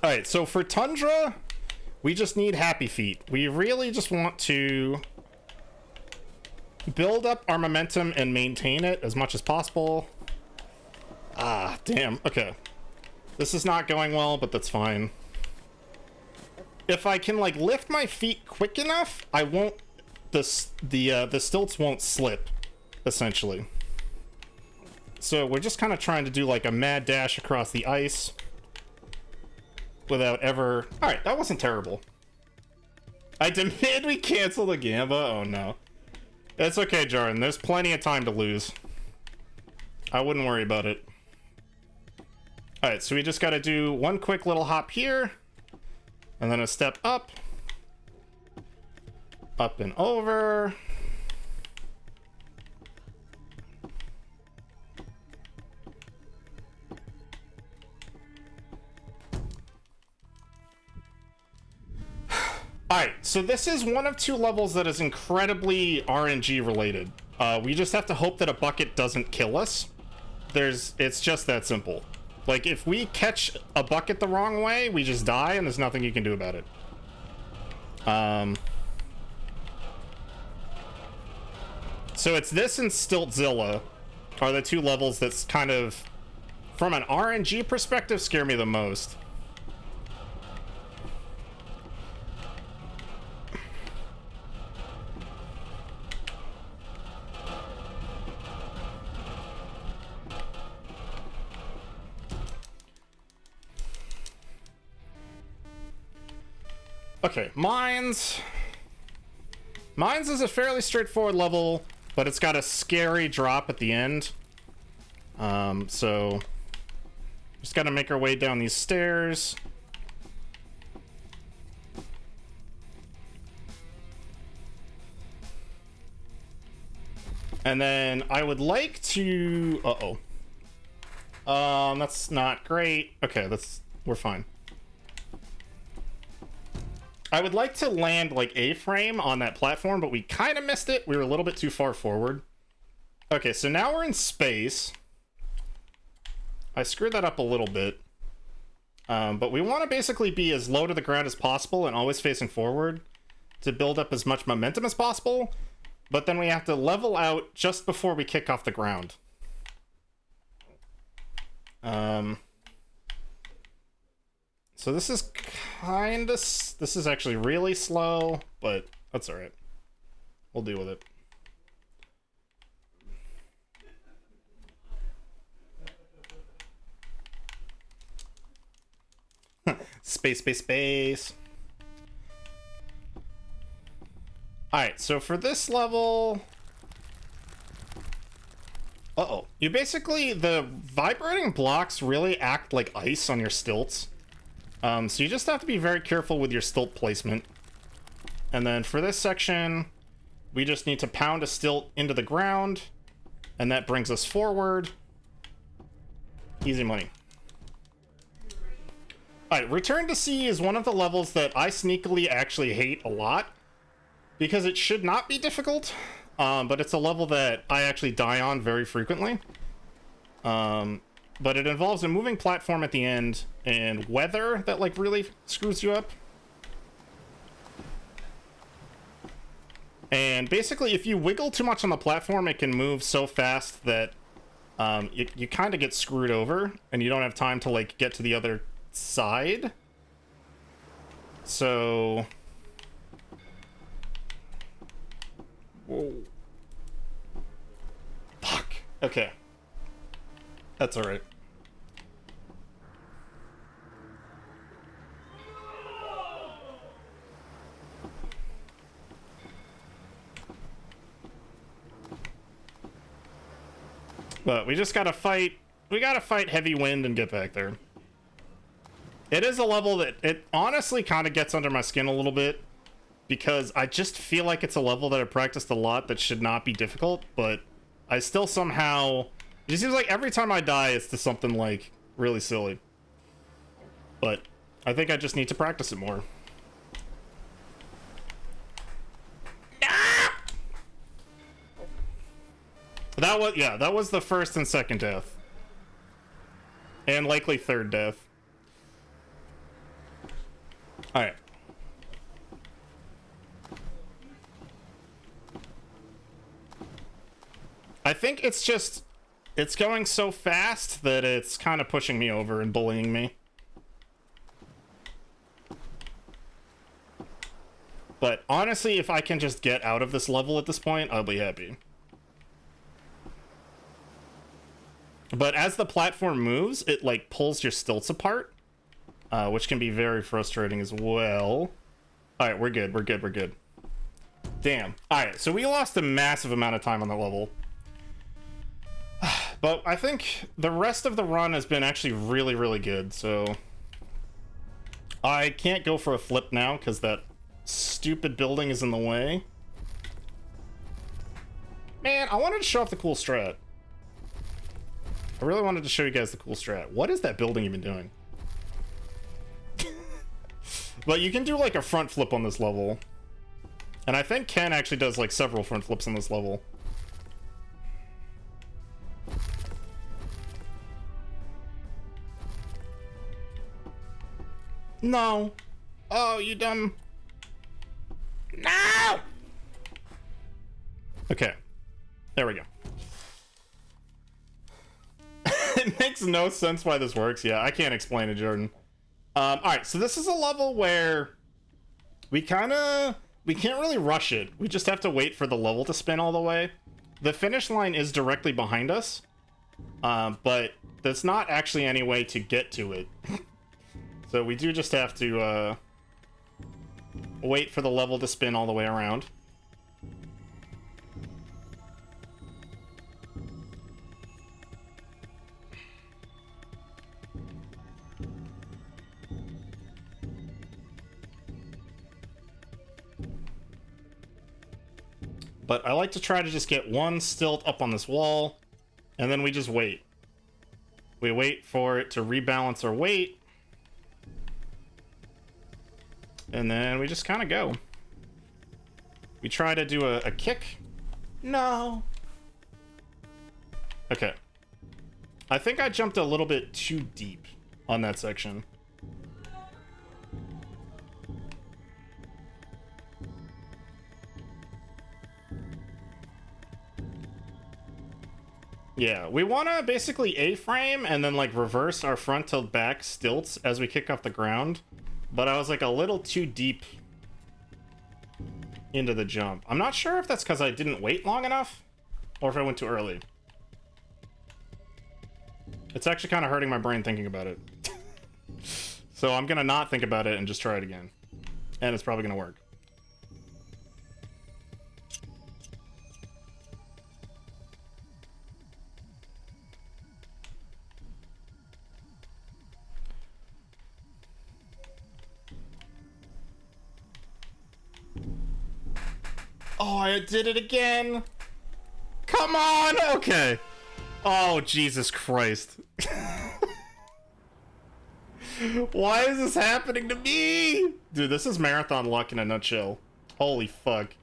Alright, so for Tundra, we just need happy feet. We really just want to build up our momentum and maintain it as much as possible. Ah, damn. Okay. This is not going well, but that's fine. If I can, like, lift my feet quick enough, I won't... The stilts won't slip, essentially. So we're just kind of trying to do, like, a mad dash across the ice without ever... Alright, that wasn't terrible. I demand we cancel the Gamba? Oh, no. It's okay, Jordan. There's plenty of time to lose. I wouldn't worry about it. Alright, so we just gotta do one quick little hop here. And then a step up. Up and over. Alright, so this is one of two levels that is incredibly RNG related. We just have to hope that a bucket doesn't kill us. It's just that simple. Like, if we catch a bucket the wrong way, we just die, and there's nothing you can do about it. So it's this and Stiltzilla are the two levels that's kind of, from an RNG perspective, scare me the most. Okay, Mines. Mines is a fairly straightforward level, but it's got a scary drop at the end. So just gotta make our way down these stairs. And then I would like to... Uh-oh. That's not great. Okay, we're fine. I would like to land, like, A-frame on that platform, but we kind of missed it. We were a little bit too far forward. Okay, so now we're in space. I screwed that up a little bit. But we want to basically be as low to the ground as possible and always facing forward to build up as much momentum as possible. But then we have to level out just before we kick off the ground. So this is this is actually really slow, but that's all right. We'll deal with it. Space. Alright, so for this level... Uh-oh. You basically... The vibrating blocks really act like ice on your stilts. So you just have to be very careful with your stilt placement. And then for this section, we just need to pound a stilt into the ground. And that brings us forward. Easy money. Alright, Return to Sea is one of the levels that I sneakily actually hate a lot. Because it should not be difficult. But it's a level that I actually die on very frequently. But it involves a moving platform at the end and weather that like really screws you up. And basically, if you wiggle too much on the platform, it can move so fast that you kind of get screwed over and you don't have time to like get to the other side. So... Whoa. Fuck. Okay. That's alright. But we just gotta fight. We gotta fight heavy wind and get back there. It is a level that it honestly kind of gets under my skin a little bit. Because I just feel like it's a level that I practiced a lot that should not be difficult. But I still somehow... It seems like every time I die, it's to something like really silly. But I think I just need to practice it more. That was, yeah, that was the first and second death. And likely third death. Alright. I think it's just... It's going so fast that it's kind of pushing me over and bullying me. But honestly, if I can just get out of this level at this point, I'll be happy. But as the platform moves, it like pulls your stilts apart, which can be very frustrating as well. All right, we're good. We're good. Damn. All right, so we lost a massive amount of time on the level. But I think the rest of the run has been actually really, really good. So I can't go for a flip now because that stupid building is in the way. Man, I wanted to show off the cool strat. I really wanted to show you guys the cool strat. What is that building even doing? But you can do like a front flip on this level. And I think Ken actually does like several front flips on this level. No. Oh, you dumb. No! Okay. There we go. It makes no sense why this works. Yeah, I can't explain it, Jordan. Alright, so this is a level where we can't really rush it. We just have to wait for the level to spin all the way. The finish line is directly behind us, but there's not actually any way to get to it. So we do just have to wait for the level to spin all the way around. But I like to try to just get one stilt up on this wall, and then we just wait. We wait for it to rebalance our weight, and then we just kind of go. We try to do a kick. No. Okay. I think I jumped a little bit too deep on that section. Yeah, we want to basically A-frame and then like reverse our front to back stilts as we kick off the ground. But I was like a little too deep into the jump. I'm not sure if that's because I didn't wait long enough or if I went too early. It's actually kind of hurting my brain thinking about it. So I'm going to not think about it and just try it again. And it's probably going to work. Oh, I did it again. Come on. Okay. Oh, Jesus Christ. Why is this happening to me? Dude, this is marathon luck in a nutshell. Holy fuck.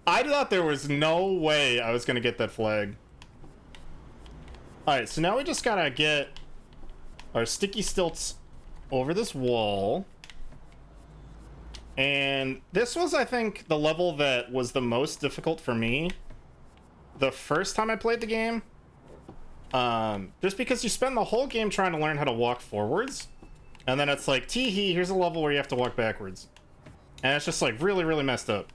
I thought there was no way I was going to get that flag. Alright, so now we just gotta get our sticky stilts over this wall. And this was, I think, the level that was the most difficult for me the first time I played the game. Just because you spend the whole game trying to learn how to walk forwards. And then it's like, tee-hee, here's a level where you have to walk backwards. And it's just like really, really messed up.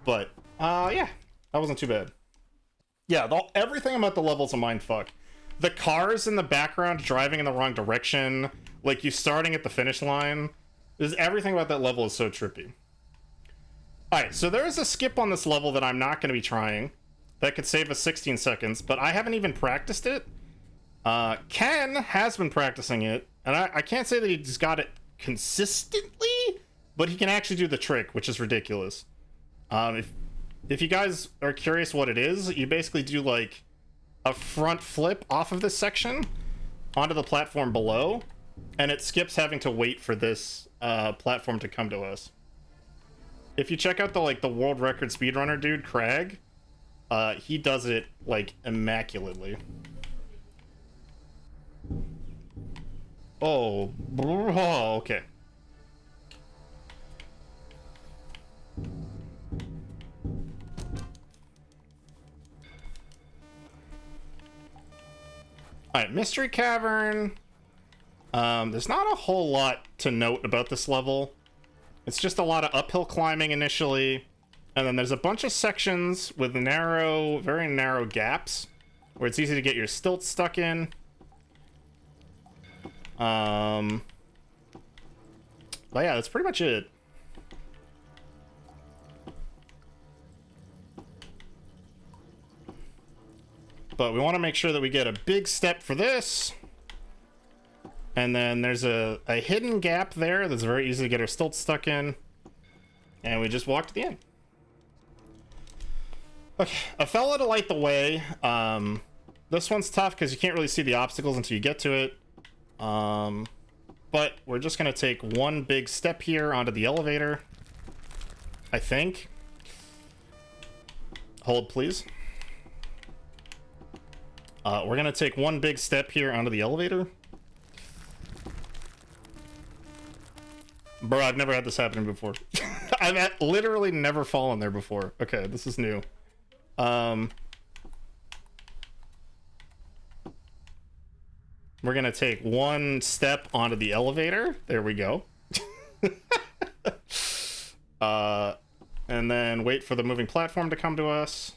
But, yeah, that wasn't too bad. Yeah, everything about the level's a mindfuck. The cars in the background driving in the wrong direction, like you starting at the finish line. Everything about that level is so trippy. Alright, so there is a skip on this level that I'm not going to be trying. That could save us 16 seconds, but I haven't even practiced it. Ken has been practicing it, and I can't say that he's got it consistently, but he can actually do the trick, which is ridiculous. If you guys are curious what it is, you basically do like a front flip off of this section onto the platform below, and it skips having to wait for this platform to come to us. If you check out the world record speedrunner dude, Crag, he does it like immaculately. Oh, okay. Alright, Mystery Cavern. There's not a whole lot to note about this level. It's just a lot of uphill climbing initially, and then there's a bunch of sections with narrow, very narrow gaps where it's easy to get your stilts stuck in. But yeah, that's pretty much it. But we want to make sure that we get a big step for this. And then there's a hidden gap there that's very easy to get our stilts stuck in. And we just walk to the end. Okay, a fella to light the way. This one's tough because you can't really see the obstacles until you get to it. But we're just going to take one big step here onto the elevator. I think. Hold, please. We're going to take one big step here onto the elevator. Bro, I've never had this happen before. I've literally never fallen there before. Okay, this is new. We're gonna take one step onto the elevator. There we go. And then wait for the moving platform to come to us.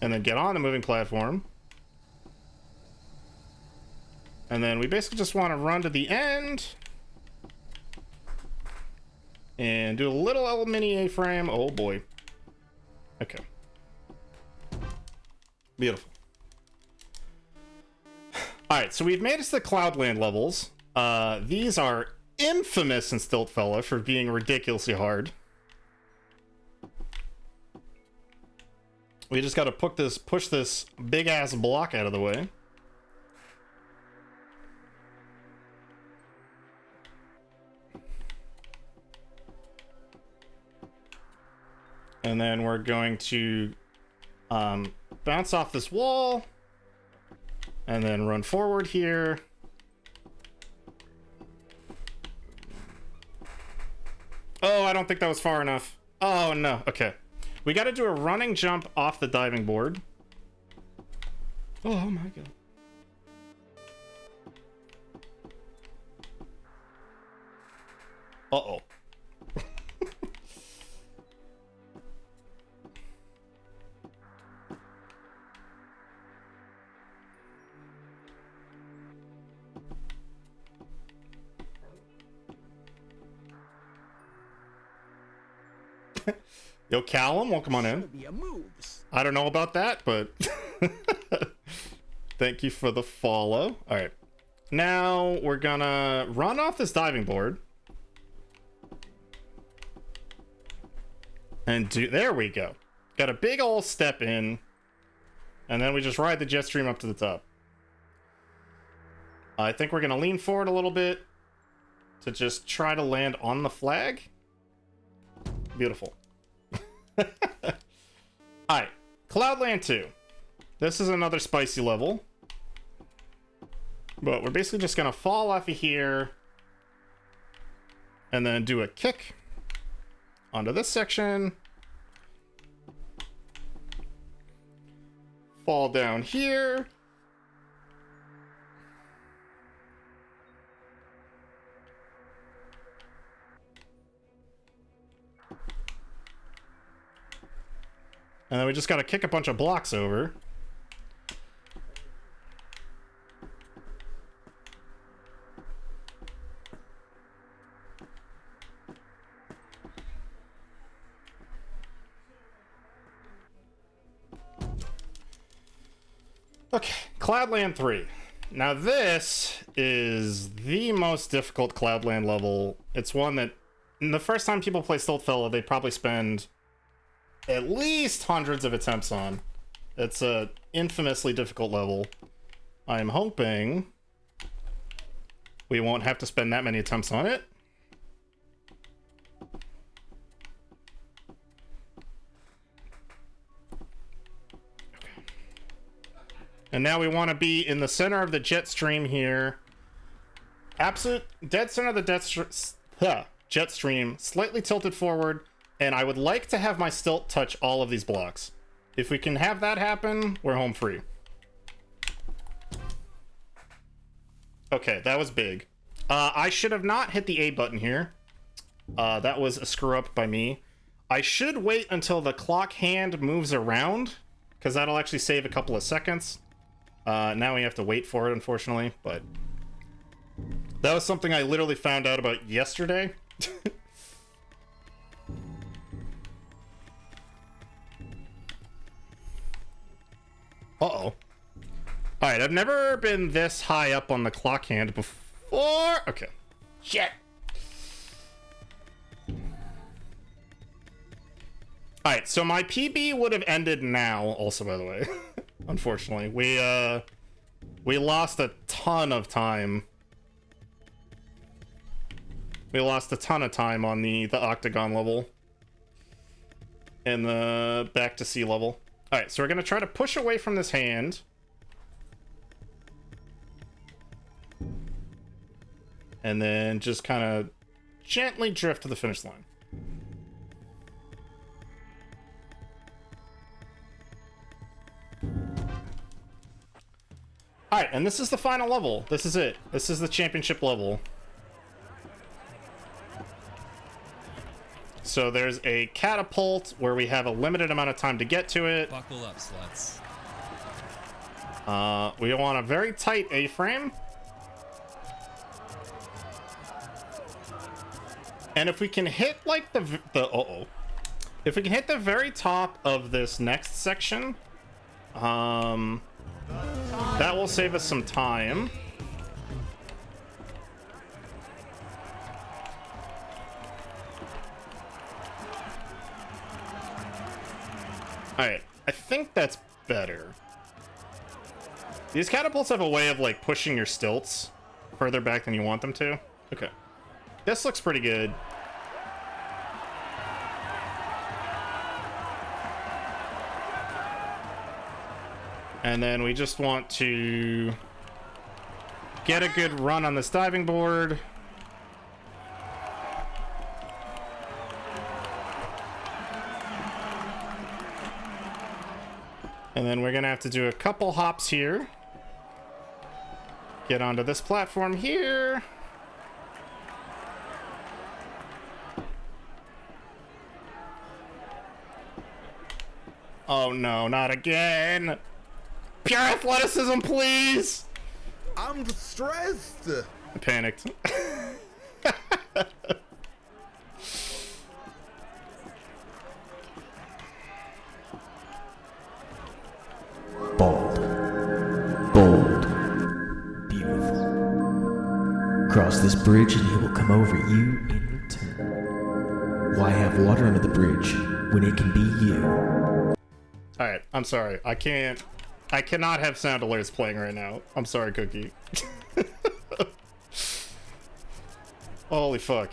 And then get on the moving platform. And then we basically just want to run to the end. And do a little mini A-frame. Oh boy. Okay. Beautiful. Alright, so we've made it to the Cloudland levels. These are infamous in Stiltfella for being ridiculously hard. We just gotta push this big-ass block out of the way. And then we're going to bounce off this wall and then run forward here. Oh, I don't think that was far enough. Oh, no. Okay. We got to do a running jump off the diving board. Oh my god. Uh-oh. Yo, Callum, welcome on in. I don't know about that, but thank you for the follow. All right. Now we're gonna run off this diving board. And there we go. Got a big old step in. And then we just ride the jet stream up to the top. I think we're gonna lean forward a little bit to just try to land on the flag. Beautiful. Alright, Cloudland 2. This is another spicy level. But we're basically just gonna fall off of here and then do a kick onto this section. Fall down here. And then we just gotta kick a bunch of blocks over. Okay, Cloudland 3. Now this is the most difficult Cloudland level. It's one that, the first time people play Stiltfella, they probably spend at least hundreds of attempts on. It's a infamously difficult level. I'm hoping we won't have to spend that many attempts on it. And now we want to be in the center of the jet stream here. Absolute dead center of the jet stream, slightly tilted forward. And I would like to have my stilt touch all of these blocks. If we can have that happen, we're home free. Okay, that was big. I should have not hit the A button here. That was a screw up by me. I should wait until the clock hand moves around, because that'll actually save a couple of seconds. Now we have to wait for it, unfortunately, but that was something I literally found out about yesterday. Uh-oh. Alright, I've never been this high up on the clock hand before. Okay. Shit. Alright, so my PB would have ended now, also, by the way. Unfortunately. We lost a ton of time. We lost a ton of time on the Octagon level. And the back to sea level. Alright, so we're gonna try to push away from this hand. And then just kind of gently drift to the finish line. Alright, and this is the final level. This is it. This is the championship level. So there's a catapult where we have a limited amount of time to get to it. Buckle up, sluts. We want a very tight A-frame. And if we can hit like if we can hit the very top of this next section, that will save us some time. Alright, I think that's better. These catapults have a way of like pushing your stilts further back than you want them to. Okay. This looks pretty good. And then we just want to get a good run on this diving board. then we're gonna have to do a couple hops here. Get onto this platform here. Oh no, not again! Pure athleticism, please! I'm stressed! I panicked. Bald. Bold. Beautiful. Cross this bridge and he will come over you in return. Why have water under the bridge when it can be you? Alright, I'm sorry. I cannot have sound alerts playing right now. I'm sorry, Cookie. Holy fuck.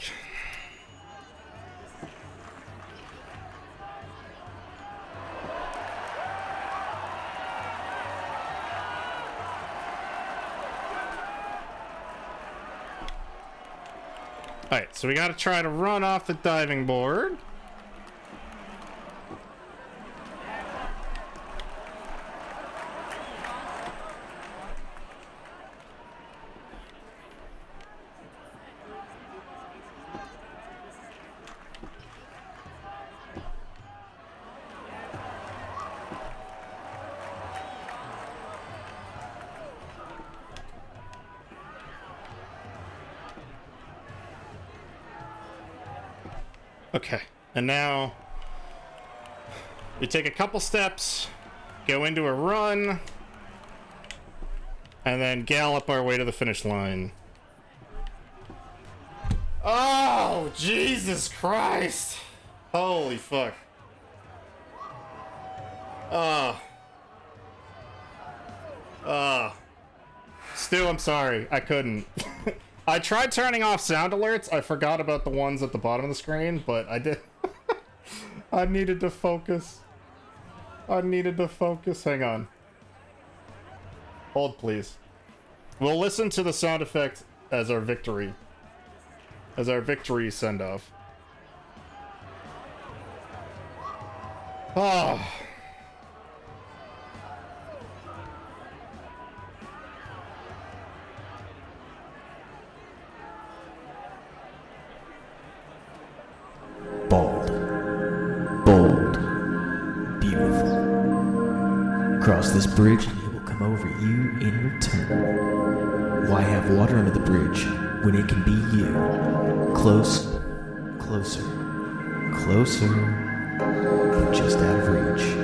Alright, so we gotta try to run off the diving board. Okay, and now we take a couple steps, go into a run, and then gallop our way to the finish line. Oh, Jesus Christ! Holy fuck. Stu, I'm sorry, I couldn't. I tried turning off sound alerts. I forgot about the ones at the bottom of the screen, but I did. I needed to focus. Hang on. Hold, please. We'll listen to the sound effect as our victory. As our victory send-off. Oh. Bald. Bold. Beautiful. Cross this bridge and he will come over you in return. Why have water under the bridge when it can be you? Close, closer, closer, but just out of reach.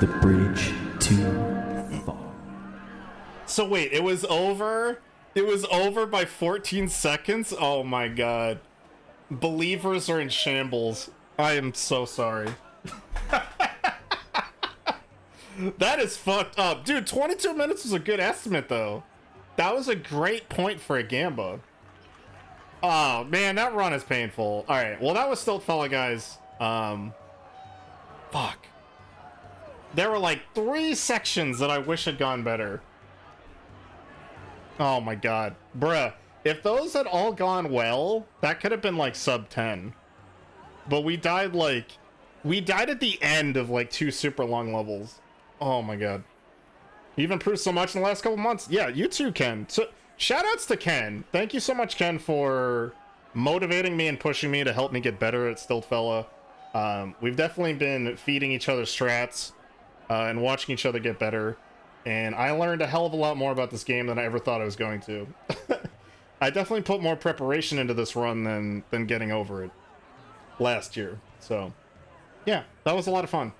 The bridge too far. So wait, it was over? It was over by 14 seconds? Oh my god. Believers are in shambles. I am so sorry. That is fucked up. Dude, 22 minutes was a good estimate, though. That was a great point for a Gamba. Oh, man, that run is painful. Alright, well, that was Stilt Fella, guys. Fuck. There were, like, 3 sections that I wish had gone better. Oh, my God. Bruh. If those had all gone well, that could have been like sub 10. But we died at the end of like 2 super long levels. Oh my god. You've improved so much in the last couple months. Yeah, you too, Ken. So shoutouts to Ken. Thank you so much, Ken, for motivating me and pushing me to help me get better at Stilt Fella. We've definitely been feeding each other strats and watching each other get better. And I learned a hell of a lot more about this game than I ever thought I was going to. I definitely put more preparation into this run than getting over it last year. So, yeah, that was a lot of fun.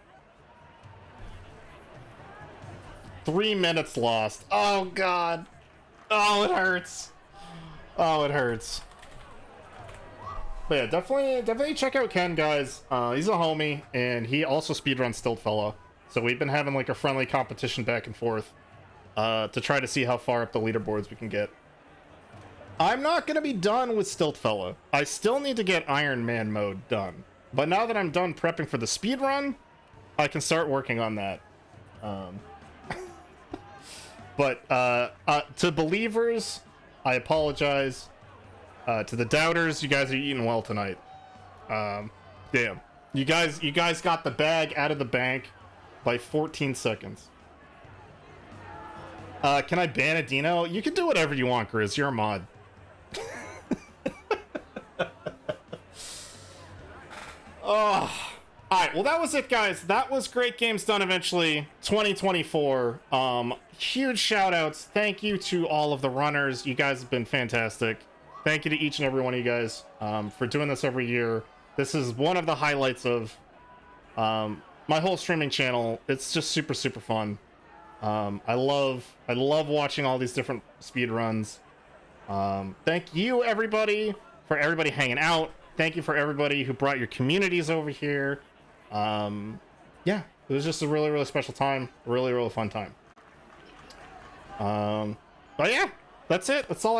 3 minutes lost. Oh, God. Oh, it hurts. Oh, it hurts. But yeah, definitely check out Ken, guys. He's a homie, and he also speedruns Stilt Fella. So we've been having like a friendly competition back and forth to try to see how far up the leaderboards we can get. I'm not going to be done with Stilt Fella. I still need to get Iron Man mode done. But now that I'm done prepping for the speedrun, I can start working on that. But to believers, I apologize. To the doubters, you guys are eating well tonight. Damn. You guys got the bag out of the bank by 14 seconds. Can I ban a Dino? You can do whatever you want, Grizz. You're a mod. Oh. Alright, well that was it, guys. That was Great Games Done Eventually 2024. Huge shout outs. Thank you to all of the runners. You guys have been fantastic. Thank you to each and every one of you guys for doing this every year. This is one of the highlights of my whole streaming channel. It's just super, super fun. I love watching all these different speed runs. Thank you, everybody, for everybody hanging out. Thank you for everybody who brought your communities over here. Yeah, it was just a really, really special time. Really, really fun time. But yeah, that's it. That's all I got.